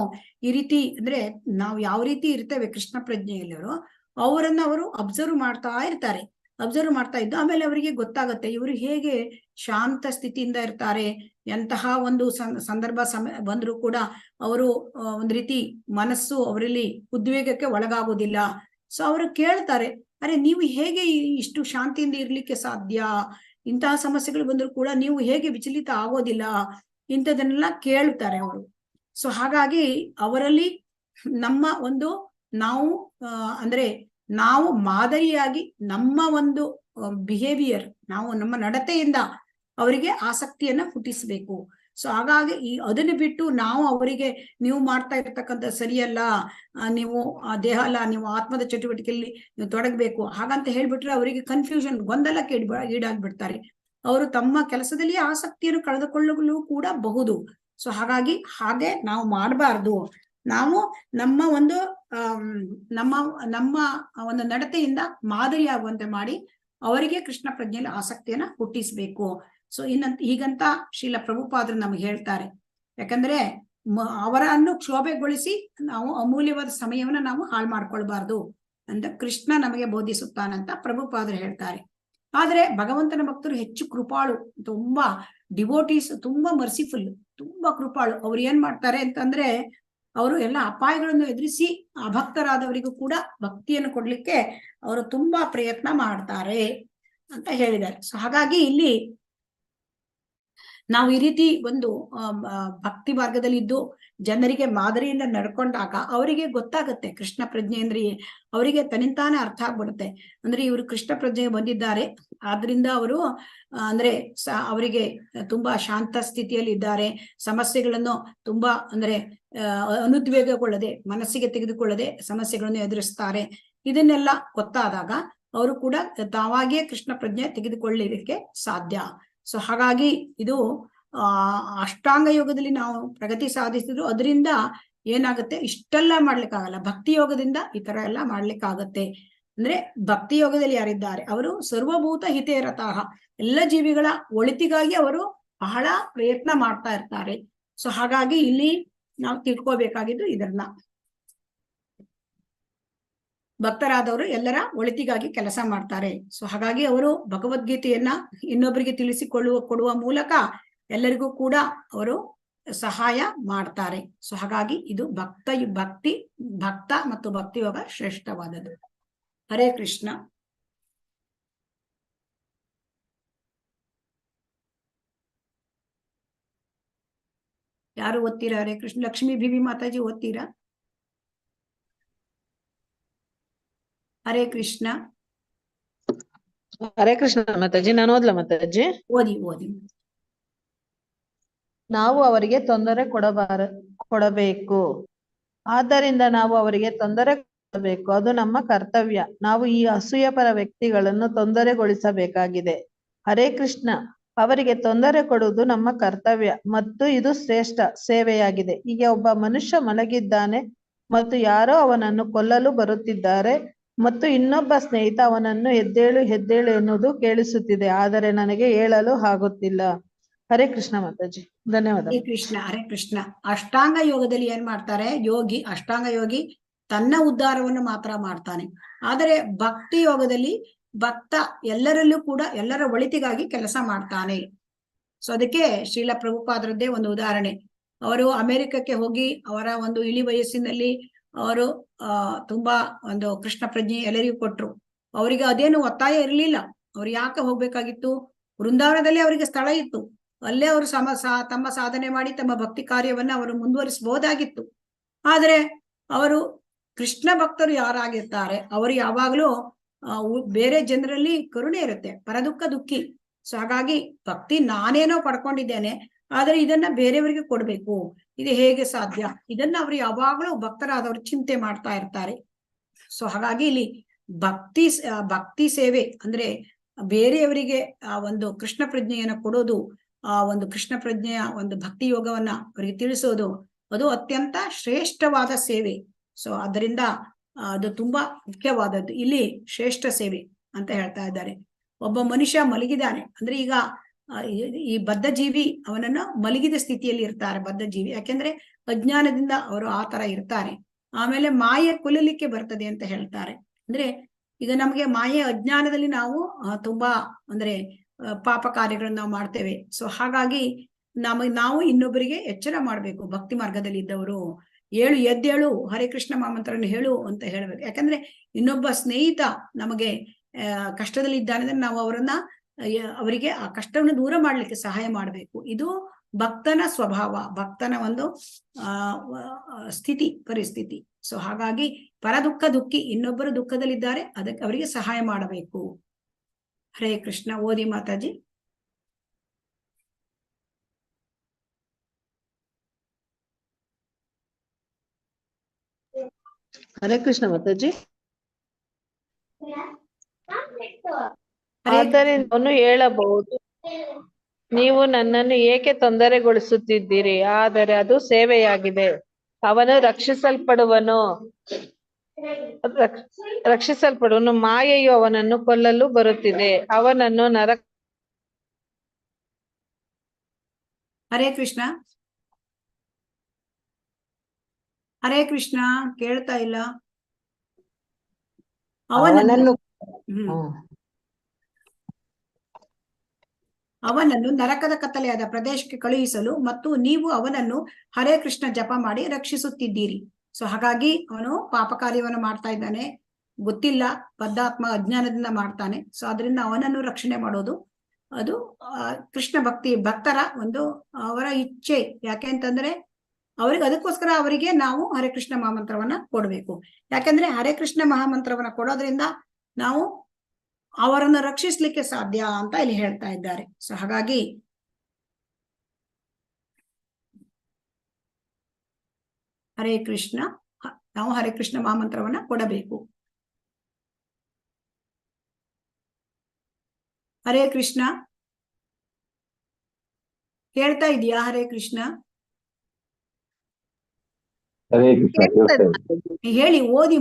[SPEAKER 2] ಈ ರೀತಿ ಅಂದ್ರೆ ನಾವು ಯಾವ ರೀತಿ ಇರ್ತೇವೆ ಕೃಷ್ಣ ಪ್ರಜ್ಞೆಯಲ್ಲವರು, ಅವರನ್ನ ಅವರು ಅಬ್ಸರ್ವ್ ಮಾಡ್ತಾ ಇರ್ತಾರೆ. ಅಬ್ಸರ್ವ್ ಮಾಡ್ತಾ ಇದ್ದು ಆಮೇಲೆ ಅವರಿಗೆ ಗೊತ್ತಾಗುತ್ತೆ ಇವರು ಹೇಗೆ ಶಾಂತ ಸ್ಥಿತಿಯಿಂದ ಇರ್ತಾರೆ. ಎಂತಹ ಒಂದು ಸಂದರ್ಭ ಬಂದ್ರು ಕೂಡ ಅವರು ಒಂದ್ ರೀತಿ ಮನಸ್ಸು ಅವರಲ್ಲಿ ಉದ್ವೇಗಕ್ಕೆ ಒಳಗಾಗೋದಿಲ್ಲ. ಸೊ ಅವರು ಕೇಳ್ತಾರೆ, ಅರೆ ನೀವು ಹೇಗೆ ಇಷ್ಟು ಶಾಂತಿಯಿಂದ ಇರ್ಲಿಕ್ಕೆ ಸಾಧ್ಯ? ಇಂತಹ ಸಮಸ್ಯೆಗಳು ಬಂದ್ರು ಕೂಡ ನೀವು ಹೇಗೆ ವಿಚಲಿತ ಆಗೋದಿಲ್ಲ? ಇಂಥದನ್ನೆಲ್ಲ ಕೇಳ್ತಾರೆ ಅವರು. ಸೊ ಹಾಗಾಗಿ ಅವರಲ್ಲಿ ನಮ್ಮ ಒಂದು ನಾವು ಅಂದ್ರೆ ನಾವು ಮಾದರಿಯಾಗಿ ನಮ್ಮ ಒಂದು ಬಿಹೇವಿಯರ್, ನಾವು ನಮ್ಮ ನಡತೆಯಿಂದ ಅವರಿಗೆ ಆಸಕ್ತಿಯನ್ನ ಹುಟ್ಟಿಸ್ಬೇಕು. ಸೊ ಹಾಗಾಗಿ ಅದನ್ನು ಬಿಟ್ಟು ನಾವು ಅವರಿಗೆ ನೀವು ಮಾಡ್ತಾ ಇರ್ತಕ್ಕಂಥ ಸರಿಯಲ್ಲ, ನೀವು ದೇಹ ಅಲ್ಲ, ನೀವು ಆತ್ಮದ ಚಟುವಟಿಕೆಯಲ್ಲಿ ನೀವು ತೊಡಗಬೇಕು ಹಾಗಂತ ಹೇಳ್ಬಿಟ್ರೆ ಅವರಿಗೆ ಕನ್ಫ್ಯೂಷನ್, ಗೊಂದಲಕ್ಕೆ ಈಡಾಗ್ಬಿಡ್ತಾರೆ. ಅವರು ತಮ್ಮ ಕೆಲಸದಲ್ಲಿ ಆಸಕ್ತಿಯನ್ನು ಕಳೆದುಕೊಳ್ಳಲು ಕೂಡ ಬಹುದು. ಸೊ ಹಾಗಾಗಿ ಹಾಗೆ ನಾವು ಮಾಡಬಾರ್ದು. ನಾವು ನಮ್ಮ ಒಂದು ನಮ್ಮ ಒಂದು ನಡತೆಯಿಂದ ಮಾದರಿಯಾಗುವಂತೆ ಮಾಡಿ ಅವರಿಗೆ ಕೃಷ್ಣ ಪ್ರಜ್ಞೆಯಲ್ಲಿ ಆಸಕ್ತಿಯನ್ನ ಹುಟ್ಟಿಸ್ಬೇಕು. ಸೊ ಹೀಗಂತ ಶ್ರೀಲ ಪ್ರಭುಪಾದರು ನಮ್ಗೆ ಹೇಳ್ತಾರೆ. ಯಾಕಂದ್ರೆ ಅವರನ್ನು ಕ್ಷೋಭೆಗೊಳಿಸಿ ನಾವು ಅಮೂಲ್ಯವಾದ ಸಮಯವನ್ನ ನಾವು ಹಾಳು ಮಾಡ್ಕೊಳ್ಬಾರ್ದು ಅಂತ ಕೃಷ್ಣ ನಮಗೆ ಬೋಧಿಸುತ್ತಾನಂತ ಪ್ರಭುಪಾದರು ಹೇಳ್ತಾರೆ. ಆದ್ರೆ ಭಗವಂತನ ಭಕ್ತರು ಹೆಚ್ಚು ಕೃಪಾಳು, ತುಂಬಾ ಡಿವೋಟೀಸ್, ತುಂಬಾ ಮರ್ಸಿಫುಲ್, ತುಂಬಾ ಕೃಪಾಳು. ಅವ್ರು ಏನ್ ಮಾಡ್ತಾರೆ ಅಂತಂದ್ರೆ, ಅವರು ಎಲ್ಲ ಅಪಾಯಗಳನ್ನು ಎದುರಿಸಿ ಅಭಕ್ತರಾದವರಿಗೂ ಕೂಡ ಭಕ್ತಿಯನ್ನು ಕೊಡ್ಲಿಕ್ಕೆ ಅವರು ತುಂಬಾ ಪ್ರಯತ್ನ ಮಾಡ್ತಾರೆ ಅಂತ ಹೇಳಿದ್ದಾರೆ. ಸೊ ಹಾಗಾಗಿ ಇಲ್ಲಿ ನಾವು ಈ ರೀತಿ ಒಂದು ಭಕ್ತಿ ಮಾರ್ಗದಲ್ಲಿ ಇದ್ದು ಜನರಿಗೆ ಮಾದರಿಯಿಂದ ನಡ್ಕೊಂಡಾಗ ಅವರಿಗೆ ಗೊತ್ತಾಗುತ್ತೆ ಕೃಷ್ಣ ಪ್ರಜ್ಞೆ ಅಂದ್ರೆ ಅವರಿಗೆ ತನಿಂತಾನೆ ಅರ್ಥ ಆಗ್ಬಿಡುತ್ತೆ. ಅಂದ್ರೆ ಇವರು ಕೃಷ್ಣ ಪ್ರಜ್ಞೆಗೆ ಬಂದಿದ್ದಾರೆ, ಆದ್ರಿಂದ ಅವರು ಅಂದ್ರೆ ಅವರಿಗೆ ತುಂಬಾ ಶಾಂತ ಸ್ಥಿತಿಯಲ್ಲಿ ಇದ್ದಾರೆ, ಸಮಸ್ಯೆಗಳನ್ನು ತುಂಬಾ ಅಂದ್ರೆ ಅನುದ್ವೇಗಗೊಳ್ಳದೆ, ಮನಸ್ಸಿಗೆ ತೆಗೆದುಕೊಳ್ಳದೆ ಸಮಸ್ಯೆಗಳನ್ನು ಎದುರಿಸ್ತಾರೆ. ಇದನ್ನೆಲ್ಲ ಗೊತ್ತಾದಾಗ ಅವರು ಕೂಡ ತಾವಾಗಿಯೇ ಕೃಷ್ಣ ಪ್ರಜ್ಞೆ ತೆಗೆದುಕೊಳ್ಳಲಿಕ್ಕೆ ಸಾಧ್ಯ. ಸೊ ಹಾಗಾಗಿ ಇದು ಅಷ್ಟಾಂಗ ಯೋಗದಲ್ಲಿ ನಾವು ಪ್ರಗತಿ ಸಾಧಿಸಿದ್ರು ಅದರಿಂದ ಏನಾಗುತ್ತೆ, ಇಷ್ಟೆಲ್ಲ ಮಾಡ್ಲಿಕ್ಕಾಗಲ್ಲ. ಭಕ್ತಿ ಯೋಗದಿಂದ ಈ ತರ ಎಲ್ಲ ಮಾಡ್ಲಿಕ್ಕಾಗತ್ತೆ. ಅಂದ್ರೆ ಭಕ್ತಿ ಯೋಗದಲ್ಲಿ ಯಾರಿದ್ದಾರೆ ಅವರು ಸರ್ವಭೂತ ಹಿತೇರತಃ, ಎಲ್ಲ ಜೀವಿಗಳ ಒಳಿತಿಗಾಗಿ ಅವರು ಬಹಳ ಪ್ರಯತ್ನ ಮಾಡ್ತಾ ಇರ್ತಾರೆ. ಸೊ ಹಾಗಾಗಿ ಇಲ್ಲಿ ನಾವು ತಿಳ್ಕೋಬೇಕಾಗಿದ್ದು ಇದನ್ನ, ಭಕ್ತರಾದವರು ಎಲ್ಲರ ಒಳಿತಿಗಾಗಿ ಕೆಲಸ ಮಾಡ್ತಾರೆ. ಸೊ ಹಾಗಾಗಿ ಅವರು ಭಗವದ್ಗೀತೆಯನ್ನ ಇನ್ನೊಬ್ಬರಿಗೆ ಕೊಡುವ ಮೂಲಕ ಎಲ್ಲರಿಗೂ ಕೂಡ ಅವರು ಸಹಾಯ ಮಾಡ್ತಾರೆ. ಸೊ ಹಾಗಾಗಿ ಇದು ಭಕ್ತ ಮತ್ತು ಭಕ್ತಿ ಯೋಗ ಶ್ರೇಷ್ಠವಾದದ್ದು. ಹರೇ ಕೃಷ್ಣ. ಯಾರು ಓದ್ತೀರಾ? ಹರೇ ಕೃಷ್ಣ. ಲಕ್ಷ್ಮೀ ಬಿಬಿ ಮಾತಾಜಿ ಓದ್ತೀರಾ? ಹರೇ ಕೃಷ್ಣ.
[SPEAKER 4] ಹರೇ ಕೃಷ್ಣ ಮಾತಾಜಿ. ನಾನು ಓದ್ಲಾ ಮಾತಾಜಿ?
[SPEAKER 2] ಓದಿ.
[SPEAKER 4] ನಾವು ಅವರಿಗೆ ತೊಂದರೆ ಕೊಡಬೇಕು. ಆದ್ದರಿಂದ ನಾವು ಅವರಿಗೆ ತೊಂದರೆ ಕೊಡಬೇಕು, ಅದು ನಮ್ಮ ಕರ್ತವ್ಯ. ನಾವು ಈ ಅಸೂಯಪರ ವ್ಯಕ್ತಿಗಳನ್ನು ತೊಂದರೆಗೊಳಿಸಬೇಕಾಗಿದೆ. ಹರೇ ಕೃಷ್ಣ. ಅವರಿಗೆ ತೊಂದರೆ ಕೊಡುವುದು ನಮ್ಮ ಕರ್ತವ್ಯ ಮತ್ತು ಇದು ಶ್ರೇಷ್ಠ ಸೇವೆಯಾಗಿದೆ. ಈಗ ಒಬ್ಬ ಮನುಷ್ಯ ಮಲಗಿದ್ದಾನೆ ಮತ್ತು ಯಾರೋ ಅವನನ್ನು ಕೊಲ್ಲಲು ಬರುತ್ತಿದ್ದಾರೆ ಮತ್ತು ಇನ್ನೊಬ್ಬ ಸ್ನೇಹಿತ ಅವನನ್ನು ಎದ್ದೇಳು ಎನ್ನುವುದು ಕೇಳಿಸುತ್ತಿದೆ, ಆದರೆ ನನಗೆ ಹೇಳಲು ಆಗುತ್ತಿಲ್ಲ. ಹರೇ ಕೃಷ್ಣ ಮಾತಾಜಿ. ಧನ್ಯವಾದ.
[SPEAKER 2] ಹರೇ ಕೃಷ್ಣ. ಹರೇ ಕೃಷ್ಣ. ಅಷ್ಟಾಂಗ ಯೋಗದಲ್ಲಿ ಏನ್ ಮಾಡ್ತಾರೆ ಅಷ್ಟಾಂಗ ಯೋಗಿ ತನ್ನ ಉದ್ಧಾರವನ್ನು ಮಾತ್ರ ಮಾಡ್ತಾನೆ. ಆದರೆ ಭಕ್ತಿ ಯೋಗದಲ್ಲಿ ಭಕ್ತ ಎಲ್ಲರಲ್ಲೂ ಕೂಡ ಎಲ್ಲರ ಒಳಿತಿಗಾಗಿ ಕೆಲಸ ಮಾಡ್ತಾನೆ. ಸೊ ಅದಕ್ಕೆ ಶ್ರೀಲ ಪ್ರಭುಪಾದರದ್ದೇ ಒಂದು ಉದಾಹರಣೆ. ಅವರು ಅಮೆರಿಕಕ್ಕೆ ಹೋಗಿ ಅವರ ಒಂದು ಇಳಿ ವಯಸ್ಸಿನಲ್ಲಿ ಅವರು ತುಂಬಾ ಒಂದು ಕೃಷ್ಣ ಪ್ರಜ್ಞೆ ಎಲ್ಲರಿಗೂ ಕೊಟ್ರು. ಅವರಿಗೆ ಅದೇನು ಒತ್ತಾಯ ಇರಲಿಲ್ಲ. ಅವ್ರು ಯಾಕೆ ಹೋಗ್ಬೇಕಾಗಿತ್ತು? ವೃಂದಾವನದಲ್ಲಿ ಅವರಿಗೆ ಸ್ಥಳ ಇತ್ತು, ಅಲ್ಲೇ ಅವರು ತಮ್ಮ ಸಾಧನೆ ಮಾಡಿ ತಮ್ಮ ಭಕ್ತಿ ಕಾರ್ಯವನ್ನ ಅವರು ಮುಂದುವರಿಸಬಹುದಾಗಿತ್ತು. ಆದ್ರೆ ಅವರು ಕೃಷ್ಣ ಭಕ್ತರು ಯಾರಾಗಿರ್ತಾರೆ ಅವರು ಯಾವಾಗ್ಲೂ ಬೇರೆ ಜನರಲ್ಲಿ ಕರುಣೆ ಇರುತ್ತೆ, ಪರದುಃಖ ದುಃಖಿ. ಸೊ ಹಾಗಾಗಿ ಭಕ್ತಿ ನಾನೇನೋ ಪಡ್ಕೊಂಡಿದ್ದೇನೆ, ಆದ್ರೆ ಇದನ್ನ ಬೇರೆಯವರಿಗೆ ಕೊಡ್ಬೇಕು, ಇದು ಹೇಗೆ ಸಾಧ್ಯ, ಇದನ್ನ ಅವರು ಯಾವಾಗ್ಲೂ ಭಕ್ತರಾದವರು ಚಿಂತೆ ಮಾಡ್ತಾ ಇರ್ತಾರೆ. ಸೊ ಹಾಗಾಗಿ ಇಲ್ಲಿ ಭಕ್ತಿ ಸೇವೆ ಅಂದ್ರೆ ಬೇರೆಯವರಿಗೆ ಆ ಒಂದು ಕೃಷ್ಣ ಪ್ರಜ್ಞೆಯನ್ನು ಕೊಡೋದು, ಆ ಒಂದು ಕೃಷ್ಣ ಪ್ರಜ್ಞೆಯ ಒಂದು ಭಕ್ತಿ ಯೋಗವನ್ನ ಅವರಿಗೆ ತಿಳಿಸೋದು, ಅದು ಅತ್ಯಂತ ಶ್ರೇಷ್ಠವಾದ ಸೇವೆ. ಸೊ ಅದರಿಂದ ಅದು ತುಂಬಾ ಮುಖ್ಯವಾದದ್ದು. ಇಲ್ಲಿ ಶ್ರೇಷ್ಠ ಸೇವೆ ಅಂತ ಹೇಳ್ತಾ ಇದ್ದಾರೆ. ಒಬ್ಬ ಮನುಷ್ಯ ಮಲಗಿದಾನೆ ಅಂದ್ರೆ ಈಗ ಈ ಬದ್ಧ ಜೀವಿ ಅವನನ್ನು ಮಲಗಿದ ಸ್ಥಿತಿಯಲ್ಲಿ ಇರ್ತಾರೆ ಬದ್ಧ ಜೀವಿ, ಯಾಕೆಂದ್ರೆ ಅಜ್ಞಾನದಿಂದ ಅವರು ಆ ತರ ಇರ್ತಾರೆ. ಆಮೇಲೆ ಮಾಯೆ ಕೊಲ್ಲಲಿಕ್ಕೆ ಬರ್ತದೆ ಅಂತ ಹೇಳ್ತಾರೆ. ಅಂದ್ರೆ ಈಗ ನಮ್ಗೆ ಮಾಯೆ ಅಜ್ಞಾನದಲ್ಲಿ ನಾವು ತುಂಬಾ ಅಂದ್ರೆ ಪಾಪ ಕಾರ್ಯಗಳನ್ನ ನಾವು ಮಾಡ್ತೇವೆ. ಸೊ ಹಾಗಾಗಿ ನಾವು ಇನ್ನೊಬ್ಬರಿಗೆ ಎಚ್ಚರ ಮಾಡ್ಬೇಕು. ಭಕ್ತಿ ಮಾರ್ಗದಲ್ಲಿ ಇದ್ದವರು ಎದ್ದೇಳು ಹರೇ ಕೃಷ್ಣ ಮಹಾಮಂತ್ರವನ್ನು ಹೇಳು ಅಂತ ಹೇಳ್ಬೇಕು. ಯಾಕಂದ್ರೆ ಇನ್ನೊಬ್ಬ ಸ್ನೇಹಿತ ನಮಗೆ ಕಷ್ಟದಲ್ಲಿ ಇದ್ದಾನೆ ಅಂದ್ರೆ ನಾವು ಅವರಿಗೆ ಆ ಕಷ್ಟವನ್ನು ದೂರ ಮಾಡ್ಲಿಕ್ಕೆ ಸಹಾಯ ಮಾಡ್ಬೇಕು. ಇದು ಭಕ್ತನ ಸ್ವಭಾವ, ಭಕ್ತನ ಒಂದು ಪರಿಸ್ಥಿತಿ. ಸೊ ಹಾಗಾಗಿ ಪರದುಃಖ ದುಃಖಿ, ಇನ್ನೊಬ್ಬರು ದುಃಖದಲ್ಲಿದ್ದಾರೆ, ಅದಕ್ಕೆ ಅವರಿಗೆ ಸಹಾಯ ಮಾಡಬೇಕು. ಹರೇ ಕೃಷ್ಣ. ಓದಿ ಮಾತಾಜಿ.
[SPEAKER 4] ಹರೇ ಕೃಷ್ಣ ಮಾತಾಜಿ. ಆದ್ದರಿಂದ ಅವನು ಹೇಳಬಹುದು, ನೀವು ನನ್ನನ್ನು ಏಕೆ ತೊಂದರೆಗೊಳಿಸುತ್ತಿದ್ದೀರಿ, ಆದರೆ ಅದು ಸೇವೆಯಾಗಿದೆ. ಅವನು ರಕ್ಷಿಸಲ್ಪಡುವನು, ಮಾಯೆಯು ಅವನನ್ನು ಕೊಲ್ಲಲು ಬರುತ್ತಿದೆ, ಅವನನ್ನು
[SPEAKER 2] ಹರೇ ಕೃಷ್ಣ. ಹರೇ ಕೃಷ್ಣ. ಕೇಳ್ತಾ ಇಲ್ಲ. ಅವನನ್ನು ನರಕದ ಕತ್ತಲೆಯಾದ ಪ್ರದೇಶಕ್ಕೆ ಕಳುಹಿಸಲು ಮತ್ತು ನೀವು ಅವನನ್ನು ಹರೇ ಕೃಷ್ಣ ಜಪ ಮಾಡಿ ರಕ್ಷಿಸುತ್ತಿದ್ದೀರಿ. ಸೊ ಹಾಗಾಗಿ ಅವನು ಪಾಪ ಕಾರ್ಯವನ್ನು ಮಾಡ್ತಾ ಇದ್ದಾನೆ, ಗೊತ್ತಿಲ್ಲ, ಬದ್ಧಾತ್ಮ ಅಜ್ಞಾನದಿಂದ ಮಾಡ್ತಾನೆ. ಸೊ ಅದರಿಂದ ಅವನನ್ನು ರಕ್ಷಣೆ ಮಾಡೋದು ಅದು ಕೃಷ್ಣ ಭಕ್ತರ ಒಂದು ಅವರ ಇಚ್ಛೆ. ಯಾಕೆ ಅಂತಂದ್ರೆ ಅದಕ್ಕೋಸ್ಕರ ಅವರಿಗೆ ನಾವು ಹರೇ ಕೃಷ್ಣ ಮಹಾಮಂತ್ರವನ್ನ ಕೊಡ್ಬೇಕು. ಯಾಕಂದ್ರೆ ಹರೇ ಕೃಷ್ಣ ಮಹಾಮಂತ್ರವನ್ನ ಕೊಡೋದ್ರಿಂದ ನಾವು ಅವರನ್ನು ರಕ್ಷಿಸ್ಲಿಕ್ಕೆ ಸಾಧ್ಯ ಅಂತ ಇಲ್ಲಿ ಹೇಳ್ತಾ ಇದ್ದಾರೆ. ಸೊ ಹಾಗಾಗಿ ಹರೇ ಕೃಷ್ಣ, ನಾವು ಹರೇ ಕೃಷ್ಣ ಮಹಾಮಂತ್ರವನ್ನ ಕೊಡಬೇಕು. ಹರೇ ಕೃಷ್ಣ. ಕೇಳ್ತಾ ಇದೆಯಾ? ಹರೇ ಕೃಷ್ಣ. ಹೇಳಿ, ಓದಿ,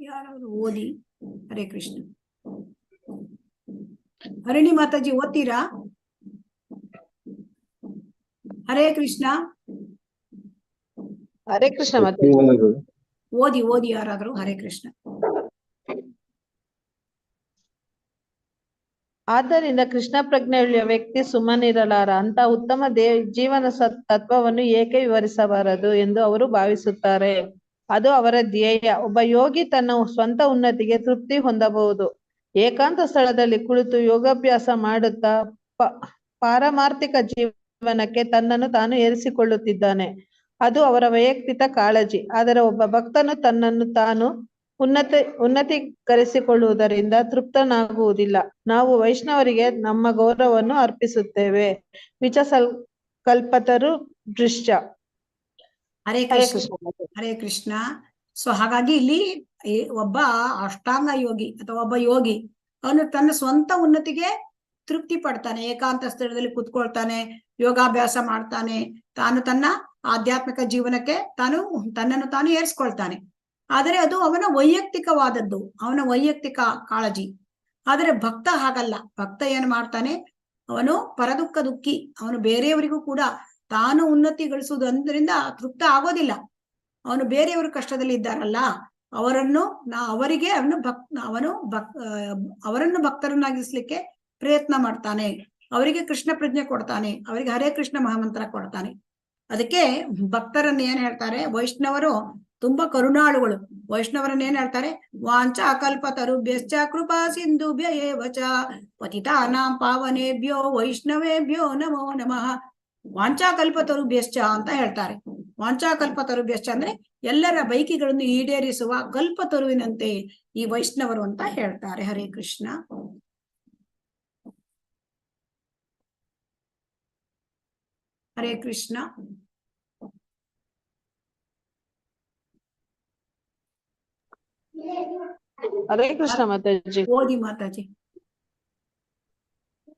[SPEAKER 2] ಯಾರಾದ್ರು ಓದಿ. ಹರೇ ಕೃಷ್ಣ. ಹರಿಣಿ ಮಾತಾಜಿ ಓದ್ತೀರಾ? ಹರೇ ಕೃಷ್ಣ.
[SPEAKER 4] ಹರೇ ಕೃಷ್ಣ ಮಾತಾಜಿ
[SPEAKER 2] ಓದಿ ಯಾರಾದ್ರೂ. ಹರೇ ಕೃಷ್ಣ.
[SPEAKER 4] ಆದ್ದರಿಂದ ಕೃಷ್ಣ ಪ್ರಜ್ಞೆಯುಳ್ಳ ವ್ಯಕ್ತಿ ಸುಮ್ಮನಿರಲಾರ. ಅಂತ ಉತ್ತಮ ಜೀವನ ತತ್ವವನ್ನು ಏಕೆ ವಿವರಿಸಬಾರದು ಎಂದು ಅವರು ಭಾವಿಸುತ್ತಾರೆ. ಅದು ಅವರ ಧ್ಯೇಯ. ಒಬ್ಬ ಯೋಗಿ ತನ್ನ ಸ್ವಂತ ಉನ್ನತಿಗೆ ತೃಪ್ತಿ ಹೊಂದಬಹುದು. ಏಕಾಂತ ಸ್ಥಳದಲ್ಲಿ ಕುಳಿತು ಯೋಗಾಭ್ಯಾಸ ಮಾಡುತ್ತಾ ಪಾರಮಾರ್ಥಿಕ ಜೀವನಕ್ಕೆ ತನ್ನನ್ನು ತಾನು ಏರಿಸಿಕೊಳ್ಳುತ್ತಿದ್ದಾನೆ. ಅದು ಅವರ ವೈಯಕ್ತಿಕ ಕಾಳಜಿ. ಆದರೆ ಒಬ್ಬ ಭಕ್ತನು ತನ್ನನ್ನು ತಾನು ಉನ್ನತೀಕರಿಸಿಕೊಳ್ಳುವುದರಿಂದ ತೃಪ್ತನಾಗುವುದಿಲ್ಲ. ನಾವು ವೈಷ್ಣವರಿಗೆ ನಮ್ಮ ಗೌರವವನ್ನು ಅರ್ಪಿಸುತ್ತೇವೆ. ಕಲ್ಪತರು ದೃಶ್ಯ.
[SPEAKER 2] ಹರೇ ಕೃಷ್ಣ. ಹರೇ ಕೃಷ್ಣ. ಸೊ ಹಾಗಾಗಿ ಇಲ್ಲಿ ಒಬ್ಬ ಅಷ್ಟಾಂಗ ಯೋಗಿ ಅಥವಾ ಒಬ್ಬ ಯೋಗಿ ಅವನು ತನ್ನ ಸ್ವಂತ ಉನ್ನತಿಗೆ ತೃಪ್ತಿ ಪಡ್ತಾನೆ, ಏಕಾಂತ ಸ್ಥಳದಲ್ಲಿ ಕುತ್ಕೊಳ್ತಾನೆ, ಯೋಗಾಭ್ಯಾಸ ಮಾಡ್ತಾನೆ, ತಾನು ತನ್ನ ಆಧ್ಯಾತ್ಮಿಕ ಜೀವನಕ್ಕೆ ತನ್ನನ್ನು ತಾನು ಏರಿಸ್ಕೊಳ್ತಾನೆ. ಆದರೆ ಅದು ಅವನ ವೈಯಕ್ತಿಕವಾದದ್ದು, ಅವನ ವೈಯಕ್ತಿಕ ಕಾಳಜಿ. ಆದರೆ ಭಕ್ತ ಹಾಗಲ್ಲ. ಭಕ್ತ ಏನ್ ಮಾಡ್ತಾನೆ, ಅವನು ಪರದುಃಖ ದುಃಖಿ. ಅವನು ಬೇರೆಯವರಿಗೂ ಕೂಡ ತಾನು ಉನ್ನತಿ ಗಳಿಸುವುದು ಅಂದ್ರಿಂದ ತೃಪ್ತ ಆಗೋದಿಲ್ಲ. ಅವನು ಬೇರೆಯವರು ಕಷ್ಟದಲ್ಲಿ ಇದ್ದಾರಲ್ಲ ಅವರನ್ನು ಭಕ್ತರನ್ನಾಗಿಸ್ಲಿಕ್ಕೆ ಪ್ರಯತ್ನ ಮಾಡ್ತಾನೆ. ಅವರಿಗೆ ಕೃಷ್ಣ ಪ್ರಜ್ಞೆ ಕೊಡ್ತಾನೆ, ಅವರಿಗೆ ಹರೇ ಕೃಷ್ಣ ಮಹಾಮಂತ್ರ ಕೊಡ್ತಾನೆ. ಅದಕ್ಕೆ ಭಕ್ತರನ್ನ ಏನ್ ಹೇಳ್ತಾರೆ, ವೈಷ್ಣವರು ತುಂಬಾ ಕರುಣಾಳುಗಳು. ವೈಷ್ಣವರನ್ನ ಏನ್ ಹೇಳ್ತಾರೆ, ವಾಂಚಾ ಕಲ್ಪತರುಭ್ಯಶ್ಚ ಕೃಪಾ ಸಿಂಧುಭ್ಯ ಏವ ಚ ಪತಿತಾನಾಂ ಪಾವನೇಭ್ಯೋ ವೈಷ್ಣವೇಭ್ಯೋ ನಮೋ ನಮಃ. ವಾಂಚಾ ಕಲ್ಪತರುಭ್ಯಶ್ಚ ಅಂತ ಹೇಳ್ತಾರೆ. ವಾಂಚಾಕಲ್ಪತರುಭ್ಯಶ್ಚ ಅಂದ್ರೆ ಎಲ್ಲರ ಬೈಕಿಗಳನ್ನು ಈಡೇರಿಸುವ ಕಲ್ಪತರುವಿನಂತೆ ಈ ವೈಷ್ಣವರು ಅಂತ ಹೇಳ್ತಾರೆ. ಹರೇ ಕೃಷ್ಣ. ಹರೇ ಕೃಷ್ಣ.
[SPEAKER 4] ಹರೇ ಕೃಷ್ಣ ಮಾತಾಜಿ.
[SPEAKER 2] ಓದಿ ಮಾತಾಜಿ.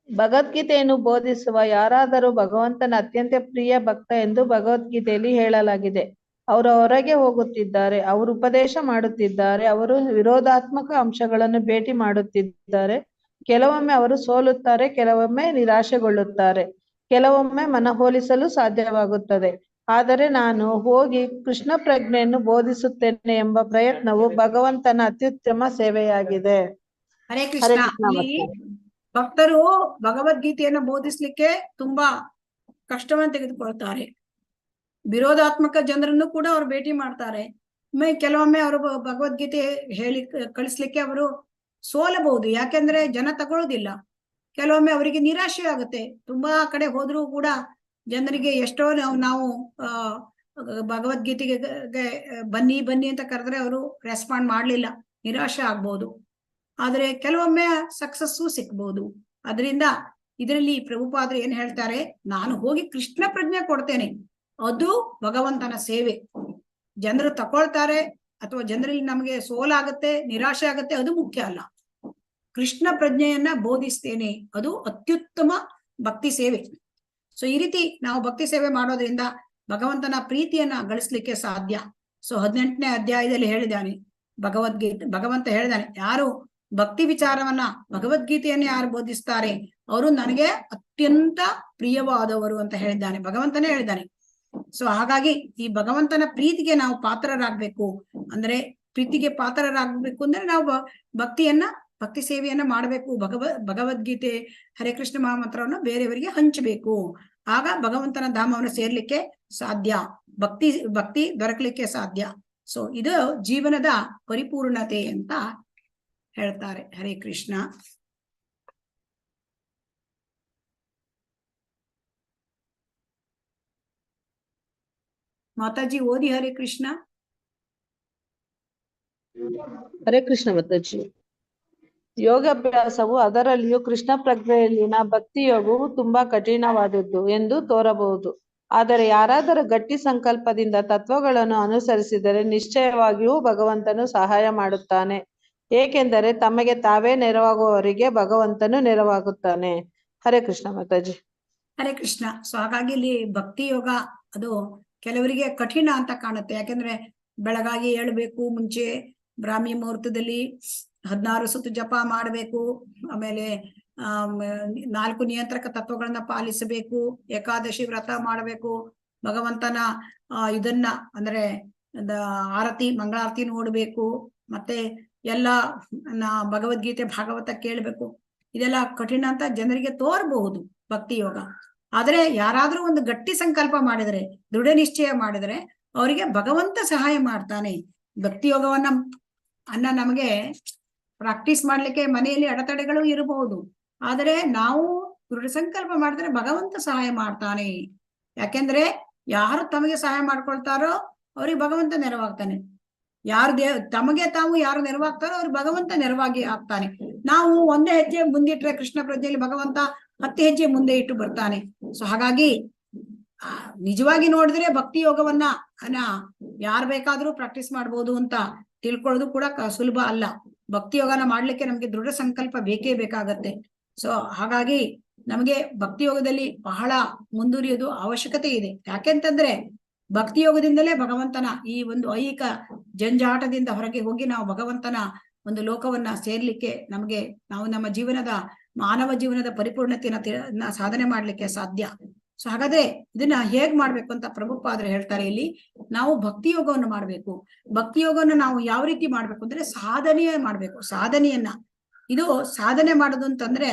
[SPEAKER 4] ಭಗವದ್ಗೀತೆಯನ್ನು ಬೋಧಿಸುವ ಯಾರಾದರೂ ಭಗವಂತನ ಅತ್ಯಂತ ಪ್ರಿಯ ಭಕ್ತ ಎಂದು ಭಗವದ್ಗೀತೆಯಲ್ಲಿ ಹೇಳಲಾಗಿದೆ. ಅವರು ಹೊರಗೆ ಹೋಗುತ್ತಿದ್ದಾರೆ, ಅವರು ಉಪದೇಶ ಮಾಡುತ್ತಿದ್ದಾರೆ, ಅವರು ವಿರೋಧಾತ್ಮಕ ಅಂಶಗಳನ್ನು ಭೇಟಿ ಮಾಡುತ್ತಿದ್ದಾರೆ. ಕೆಲವೊಮ್ಮೆ ಅವರು ಸೋಲುತ್ತಾರೆ, ಕೆಲವೊಮ್ಮೆ ನಿರಾಶೆಗೊಳ್ಳುತ್ತಾರೆ, ಕೆಲವೊಮ್ಮೆ ಮನವೊಲಿಸಲು ಸಾಧ್ಯವಾಗುತ್ತದೆ. ಆದರೆ ನಾನು ಹೋಗಿ ಕೃಷ್ಣ ಪ್ರಜ್ಞೆಯನ್ನು ಬೋಧಿಸುತ್ತೇನೆ ಎಂಬ ಪ್ರಯತ್ನವು ಭಗವಂತನ ಅತ್ಯುತ್ತಮ ಸೇವೆಯಾಗಿದೆ.
[SPEAKER 2] ಹರೇ
[SPEAKER 4] ಹರೇ
[SPEAKER 2] ಕೃಷ್ಣ.
[SPEAKER 4] ಕೃಷ್ಣ
[SPEAKER 2] ಇಲ್ಲಿ
[SPEAKER 4] ಮಾತಾಜಿ.
[SPEAKER 2] ಭಕ್ತರು ಭಗವದ್ಗೀತೆಯನ್ನು ಬೋಧಿಸ್ಲಿಕ್ಕೆ ತುಂಬಾ ಕಷ್ಟವನ್ನು ತೆಗೆದುಕೊಳ್ತಾರೆ. ವಿರೋಧಾತ್ಮಕ ಜನರನ್ನು ಕೂಡ ಅವರು ಭೇಟಿ ಮಾಡ್ತಾರೆ. ಕೆಲವೊಮ್ಮೆ ಅವರು ಭಗವದ್ಗೀತೆ ಹೇಳಿ ಕಳಿಸ್ಲಿಕ್ಕೆ ಅವರು ಸೋಲಬಹುದು, ಯಾಕೆಂದ್ರೆ ಜನ ತಗೊಳ್ಳೋದಿಲ್ಲ. ಕೆಲವೊಮ್ಮೆ ಅವರಿಗೆ ನಿರಾಶೆ ಆಗುತ್ತೆ. ತುಂಬಾ ಕಡೆ ಹೋದ್ರೂ ಕೂಡ ಜನರಿಗೆ ಎಷ್ಟೋ ನಾವು ಭಗವದ್ಗೀತೆಗೆ ಬನ್ನಿ ಬನ್ನಿ ಅಂತ ಕರೆದ್ರೆ ಅವರು ರೆಸ್ಪಾಂಡ್ ಮಾಡ್ಲಿಲ್ಲ, ನಿರಾಶೆ ಆಗ್ಬಹುದು. ಆದ್ರೆ ಕೆಲವೊಮ್ಮೆ ಸಕ್ಸಸ್ಸು ಸಿಕ್ಬಹುದು. ಅದರಿಂದ ಇದರಲ್ಲಿ ಪ್ರಭುಪಾದರು ಏನ್ ಹೇಳ್ತಾರೆ, ನಾನು ಹೋಗಿ ಕೃಷ್ಣ ಪ್ರಜ್ಞೆ ಕೊಡ್ತೇನೆ, ಅದು ಭಗವಂತನ ಸೇವೆ. ಜನರು ತಕೊಳ್ತಾರೆ ಅಥವಾ ಜನರಲ್ಲಿ ನಮಗೆ ಸೋಲಾಗತ್ತೆ, ನಿರಾಶೆ ಆಗತ್ತೆ, ಅದು ಮುಖ್ಯ ಅಲ್ಲ. ಕೃಷ್ಣ ಪ್ರಜ್ಞೆಯನ್ನ ಬೋಧಿಸ್ತೇನೆ, ಅದು ಅತ್ಯುತ್ತಮ ಭಕ್ತಿ ಸೇವೆ. ಸೊ ಈ ರೀತಿ ನಾವು ಭಕ್ತಿ ಸೇವೆ ಮಾಡೋದ್ರಿಂದ ಭಗವಂತನ ಪ್ರೀತಿಯನ್ನ ಗಳಿಸ್ಲಿಕ್ಕೆ ಸಾಧ್ಯ. ಸೊ 18ನೇ ಅಧ್ಯಾಯದಲ್ಲಿ ಹೇಳಿದಾನೆ ಭಗವಂತ ಹೇಳಿದಾನೆ, ಯಾರು ಭಕ್ತಿ ವಿಚಾರವನ್ನ ಭಗವದ್ಗೀತೆಯನ್ನ ಯಾರು ಬೋಧಿಸ್ತಾರೆ ಅವರು ನನಗೆ ಅತ್ಯಂತ ಪ್ರಿಯವಾದವರು ಅಂತ ಹೇಳಿದ್ದಾನೆ, ಭಗವಂತನೇ ಹೇಳಿದ್ದಾನೆ. ಸೊ ಹಾಗಾಗಿ ಈ ಭಗವಂತನ ಪ್ರೀತಿಗೆ ನಾವು ಪಾತ್ರರಾಗ್ಬೇಕು. ಅಂದ್ರೆ ಪ್ರೀತಿಗೆ ಪಾತ್ರರಾಗ್ಬೇಕು ಅಂದ್ರೆ ನಾವು ಭಕ್ತಿ ಸೇವೆಯನ್ನ ಮಾಡಬೇಕು. ಭಗವದ್ಗೀತೆ ಹರೇ ಕೃಷ್ಣ ಮಹಾಮಂತ್ರವನ್ನು ಬೇರೆಯವರಿಗೆ ಹಂಚಬೇಕು. ಆಗ ಭಗವಂತನ ಧಾಮವನ್ನು ಸೇರ್ಲಿಕ್ಕೆ ಸಾಧ್ಯ, ಭಕ್ತಿ ದೊರಕಲಿಕ್ಕೆ ಸಾಧ್ಯ. ಸೊ ಇದು ಜೀವನದ ಪರಿಪೂರ್ಣತೆ ಅಂತ ಹೇಳ್ತಾರೆ. ಹರೇ ಕೃಷ್ಣ. ಮಾತಾಜಿ ಓದಿ ಹರೇ ಕೃಷ್ಣ.
[SPEAKER 4] ಹರೇ ಕೃಷ್ಣ ಮಾತಾಜಿ. ಯೋಗಾಭ್ಯಾಸವು, ಅದರಲ್ಲಿಯೂ ಕೃಷ್ಣ ಪ್ರಜ್ಞೆಯಲ್ಲಿನ ಭಕ್ತಿ ಯೋಗವು ತುಂಬಾ ಕಠಿಣವಾದದ್ದು ಎಂದು ತೋರಬಹುದು. ಆದರೆ ಯಾರಾದರೂ ಗಟ್ಟಿ ಸಂಕಲ್ಪದಿಂದ ತತ್ವಗಳನ್ನು ಅನುಸರಿಸಿದರೆ ನಿಶ್ಚಯವಾಗಿಯೂ ಭಗವಂತನು ಸಹಾಯ ಮಾಡುತ್ತಾನೆ. ಏಕೆಂದರೆ ತಮಗೆ ತಾವೇ ನೆರವಾಗುವವರಿಗೆ ಭಗವಂತನು ನೆರವಾಗುತ್ತಾನೆ. ಹರೇ ಕೃಷ್ಣ ಮಾತಾಜಿ.
[SPEAKER 2] ಹರೇ ಕೃಷ್ಣ. ಸೊ ಹಾಗಾಗಿ ಇಲ್ಲಿ ಭಕ್ತಿ ಯೋಗ ಅದು ಕೆಲವರಿಗೆ ಕಠಿಣ ಅಂತ ಕಾಣುತ್ತೆ. ಯಾಕೆಂದ್ರೆ ಬೆಳಗಾಗಿ ಏಳ್ಬೇಕು, ಮುಂಚೆ ಬ್ರಾಹ್ಮಿ ಮುಹೂರ್ತದಲ್ಲಿ 16 ಸುತ್ತು ಜಪ ಮಾಡಬೇಕು, ಆಮೇಲೆ 4 ನಿಯಂತ್ರಕ ತತ್ವಗಳನ್ನ ಪಾಲಿಸಬೇಕು, ಏಕಾದಶಿ ವ್ರತ ಮಾಡಬೇಕು, ಭಗವಂತನ ಇದನ್ನ ಅಂದ್ರೆ ಆರತಿ ಮಂಗಳಾರತಿ ನೋಡ್ಬೇಕು, ಮತ್ತೆ ಎಲ್ಲ ಭಗವದ್ಗೀತೆ ಭಾಗವತ ಕೇಳ್ಬೇಕು. ಇದೆಲ್ಲ ಕಠಿಣ ಅಂತ ಜನರಿಗೆ ತೋರಬಹುದು ಭಕ್ತಿ ಯೋಗ. ಆದ್ರೆ ಯಾರಾದ್ರೂ ಒಂದು ಗಟ್ಟಿ ಸಂಕಲ್ಪ ಮಾಡಿದರೆ, ದೃಢ ನಿಶ್ಚಯ ಮಾಡಿದರೆ ಅವರಿಗೆ ಭಗವಂತ ಸಹಾಯ ಮಾಡ್ತಾನೆ. ಭಕ್ತಿ ಯೋಗವನ್ನ ನಮಗೆ ಪ್ರಾಕ್ಟೀಸ್ ಮಾಡ್ಲಿಕ್ಕೆ ಮನೆಯಲ್ಲಿ ಅಡೆತಡೆಗಳು ಇರಬಹುದು, ಆದರೆ ನಾವು ದೃಢ ಸಂಕಲ್ಪ ಮಾಡಿದ್ರೆ ಭಗವಂತ ಸಹಾಯ ಮಾಡ್ತಾನೆ. ಯಾಕೆಂದ್ರೆ ಯಾರು ತಮಗೆ ಸಹಾಯ ಮಾಡ್ಕೊಳ್ತಾರೋ ಅವ್ರಿಗೆ ಭಗವಂತ ನೆರವಾಗ್ತಾನೆ. ತಮಗೆ ತಾವು ಯಾರು ನೆರವಾಗ್ತಾರೋ ಅವ್ರಿಗೆ ಭಗವಂತ ನೆರವಾಗಿ ಆಗ್ತಾನೆ. ನಾವು ಒಂದೇ ಹೆಜ್ಜೆ ಮುಂದಿಟ್ರೆ ಕೃಷ್ಣ ಪ್ರಜ್ಞೆಯಲ್ಲಿ ಭಗವಂತ 10 ಹೆಜ್ಜೆ ಮುಂದೆ ಇಟ್ಟು ಬರ್ತಾನೆ. ಸೊ ಹಾಗಾಗಿ ನಿಜವಾಗಿ ನೋಡಿದ್ರೆ ಭಕ್ತಿ ಯೋಗವನ್ನ ಯಾರು ಬೇಕಾದ್ರೂ ಪ್ರಾಕ್ಟೀಸ್ ಮಾಡ್ಬೋದು ಅಂತ ತಿಳ್ಕೊಳ್ಳೋದು ಕೂಡ ಸುಲಭ ಅಲ್ಲ. ಭಕ್ತಿ ಯೋಗನ ಮಾಡ್ಲಿಕ್ಕೆ ನಮ್ಗೆ ದೃಢ ಸಂಕಲ್ಪ ಬೇಕೇ ಬೇಕಾಗತ್ತೆ. ಸೊ ಹಾಗಾಗಿ ನಮಗೆ ಭಕ್ತಿ ಯೋಗದಲ್ಲಿ ಬಹಳ ಮುಂದುವರಿಯೋದು ಅವಶ್ಯಕತೆ ಇದೆ. ಯಾಕೆಂತಂದ್ರೆ ಭಕ್ತಿ ಯೋಗದಿಂದಲೇ ಭಗವಂತನ ಈ ಒಂದು ಐಹಿಕ ಜಂಜಾಟದಿಂದ ಹೊರಗೆ ಹೋಗಿ ನಾವು ಭಗವಂತನ ಒಂದು ಲೋಕವನ್ನ ಸೇರ್ಲಿಕ್ಕೆ ನಾವು ನಮ್ಮ ಮಾನವ ಜೀವನದ ಪರಿಪೂರ್ಣತೆಯನ್ನ ಸಾಧನೆ ಮಾಡ್ಲಿಕ್ಕೆ ಸಾಧ್ಯ. ಸೊ ಹಾಗಾದ್ರೆ ಇದನ್ನ ಹೇಗ್ ಮಾಡ್ಬೇಕು ಅಂತ ಪ್ರಭುಪಾದರು ಹೇಳ್ತಾರೆ. ಇಲ್ಲಿ ನಾವು ಭಕ್ತಿ ಯೋಗವನ್ನು ಮಾಡ್ಬೇಕು. ಭಕ್ತಿ ಯೋಗವನ್ನು ನಾವು ಯಾವ ರೀತಿ ಮಾಡ್ಬೇಕು ಅಂದ್ರೆ ಮಾಡ್ಬೇಕು. ಇದು ಸಾಧನೆ ಮಾಡೋದು ಅಂತಂದ್ರೆ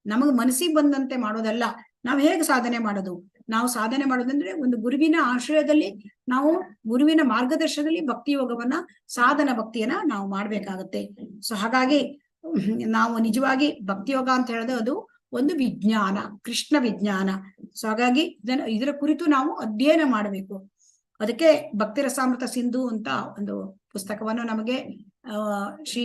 [SPEAKER 2] ನಮಗ್ ಮನಸ್ಸಿಗೆ ಬಂದಂತೆ ಮಾಡೋದಲ್ಲ. ನಾವು ಹೇಗೆ ಸಾಧನೆ ಮಾಡೋದು? ನಾವು ಸಾಧನೆ ಮಾಡೋದಂದ್ರೆ ಒಂದು ಗುರುವಿನ ಆಶ್ರಯದಲ್ಲಿ, ನಾವು ಗುರುವಿನ ಮಾರ್ಗದರ್ಶನದಲ್ಲಿ ಭಕ್ತಿ ಯೋಗವನ್ನ ಭಕ್ತಿಯನ್ನ ನಾವು ಮಾಡ್ಬೇಕಾಗತ್ತೆ. ಸೊ ಹಾಗಾಗಿ ನಾವು ನಿಜವಾಗಿ ಭಕ್ತಿ ಯೋಗ ಅಂತ ಹೇಳಿದ್ರೆ ಅದು ಒಂದು ವಿಜ್ಞಾನ, ಕೃಷ್ಣ ವಿಜ್ಞಾನ. ಸೊ ಹಾಗಾಗಿ ಇದರ ಕುರಿತು ನಾವು ಅಧ್ಯಯನ ಮಾಡಬೇಕು. ಅದಕ್ಕೆ ಭಕ್ತಿ ರಸಾಮೃತ ಸಿಂಧು ಅಂತ ಒಂದು ಪುಸ್ತಕವನ್ನು ನಮಗೆ ಶ್ರೀ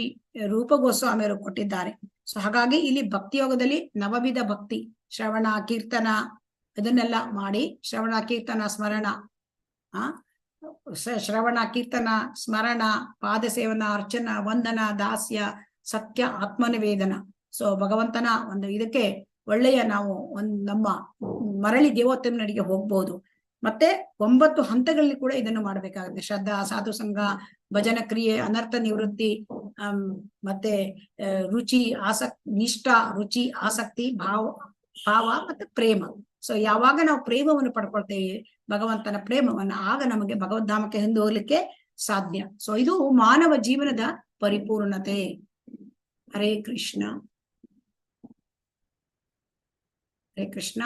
[SPEAKER 2] ರೂಪ ಗೋಸ್ವಾಮಿಯವರು ಕೊಟ್ಟಿದ್ದಾರೆ. ಸೊ ಹಾಗಾಗಿ ಇಲ್ಲಿ ಭಕ್ತಿ ಯೋಗದಲ್ಲಿ ನವವಿಧ ಭಕ್ತಿ, ಶ್ರವಣ ಕೀರ್ತನ ಇದನ್ನೆಲ್ಲ ಮಾಡಿ, ಶ್ರವಣ ಕೀರ್ತನ ಸ್ಮರಣ, ಶ್ರವಣ ಕೀರ್ತನ ಸ್ಮರಣ, ಪಾದ ಸೇವನ, ಅರ್ಚನ, ವಂದನ, ದಾಸ್ಯ, ಸತ್ಯ, ಆತ್ಮನಿವೇದನ. ಸೊ ಭಗವಂತನ ಒಂದು ಇದಕ್ಕೆ ಒಳ್ಳೆಯ ನಾವು ನಮ್ಮ ಮರಳಿ ದೇವೋತ್ತಮನಡಿಗೆ ಹೋಗ್ಬಹುದು. ಮತ್ತೆ 9 ಹಂತಗಳಲ್ಲಿ ಕೂಡ ಇದನ್ನು ಮಾಡಬೇಕಾಗುತ್ತೆ. ಶ್ರದ್ಧಾ, ಸಾಧು ಸಂಘ, ಭಜನ ಕ್ರಿಯೆ, ಅನರ್ಥ ನಿವೃತ್ತಿ, ಮತ್ತೆ ರುಚಿ, ನಿಷ್ಠ, ರುಚಿ, ಆಸಕ್ತಿ, ಭಾವ ಮತ್ತೆ ಪ್ರೇಮ. ಸೊ ಯಾವಾಗ ನಾವು ಪ್ರೇಮವನ್ನು ಪಡ್ಕೊಳ್ತೇವೆ, ಭಗವಂತನ ಪ್ರೇಮವನ್ನ, ಆಗ ನಮಗೆ ಭಗವದ್ಧಾಮಕ್ಕೆ ಹಿಂದೆ ಹೋಗ್ಲಿಕ್ಕೆ ಸಾಧ್ಯ. ಸೊ ಇದು ಮಾನವ ಜೀವನದ ಪರಿಪೂರ್ಣತೆ. ಹರೇ ಕೃಷ್ಣ, ಹರೇ ಕೃಷ್ಣ.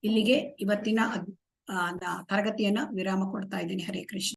[SPEAKER 2] ಇಲ್ಲಿಗೆ ಇವತ್ತಿನ ತರಗತಿಯನ್ನ ವಿರಾಮ ಕೊಡ್ತಾ ಇದ್ದೀನಿ. ಹರೇ ಕೃಷ್ಣ.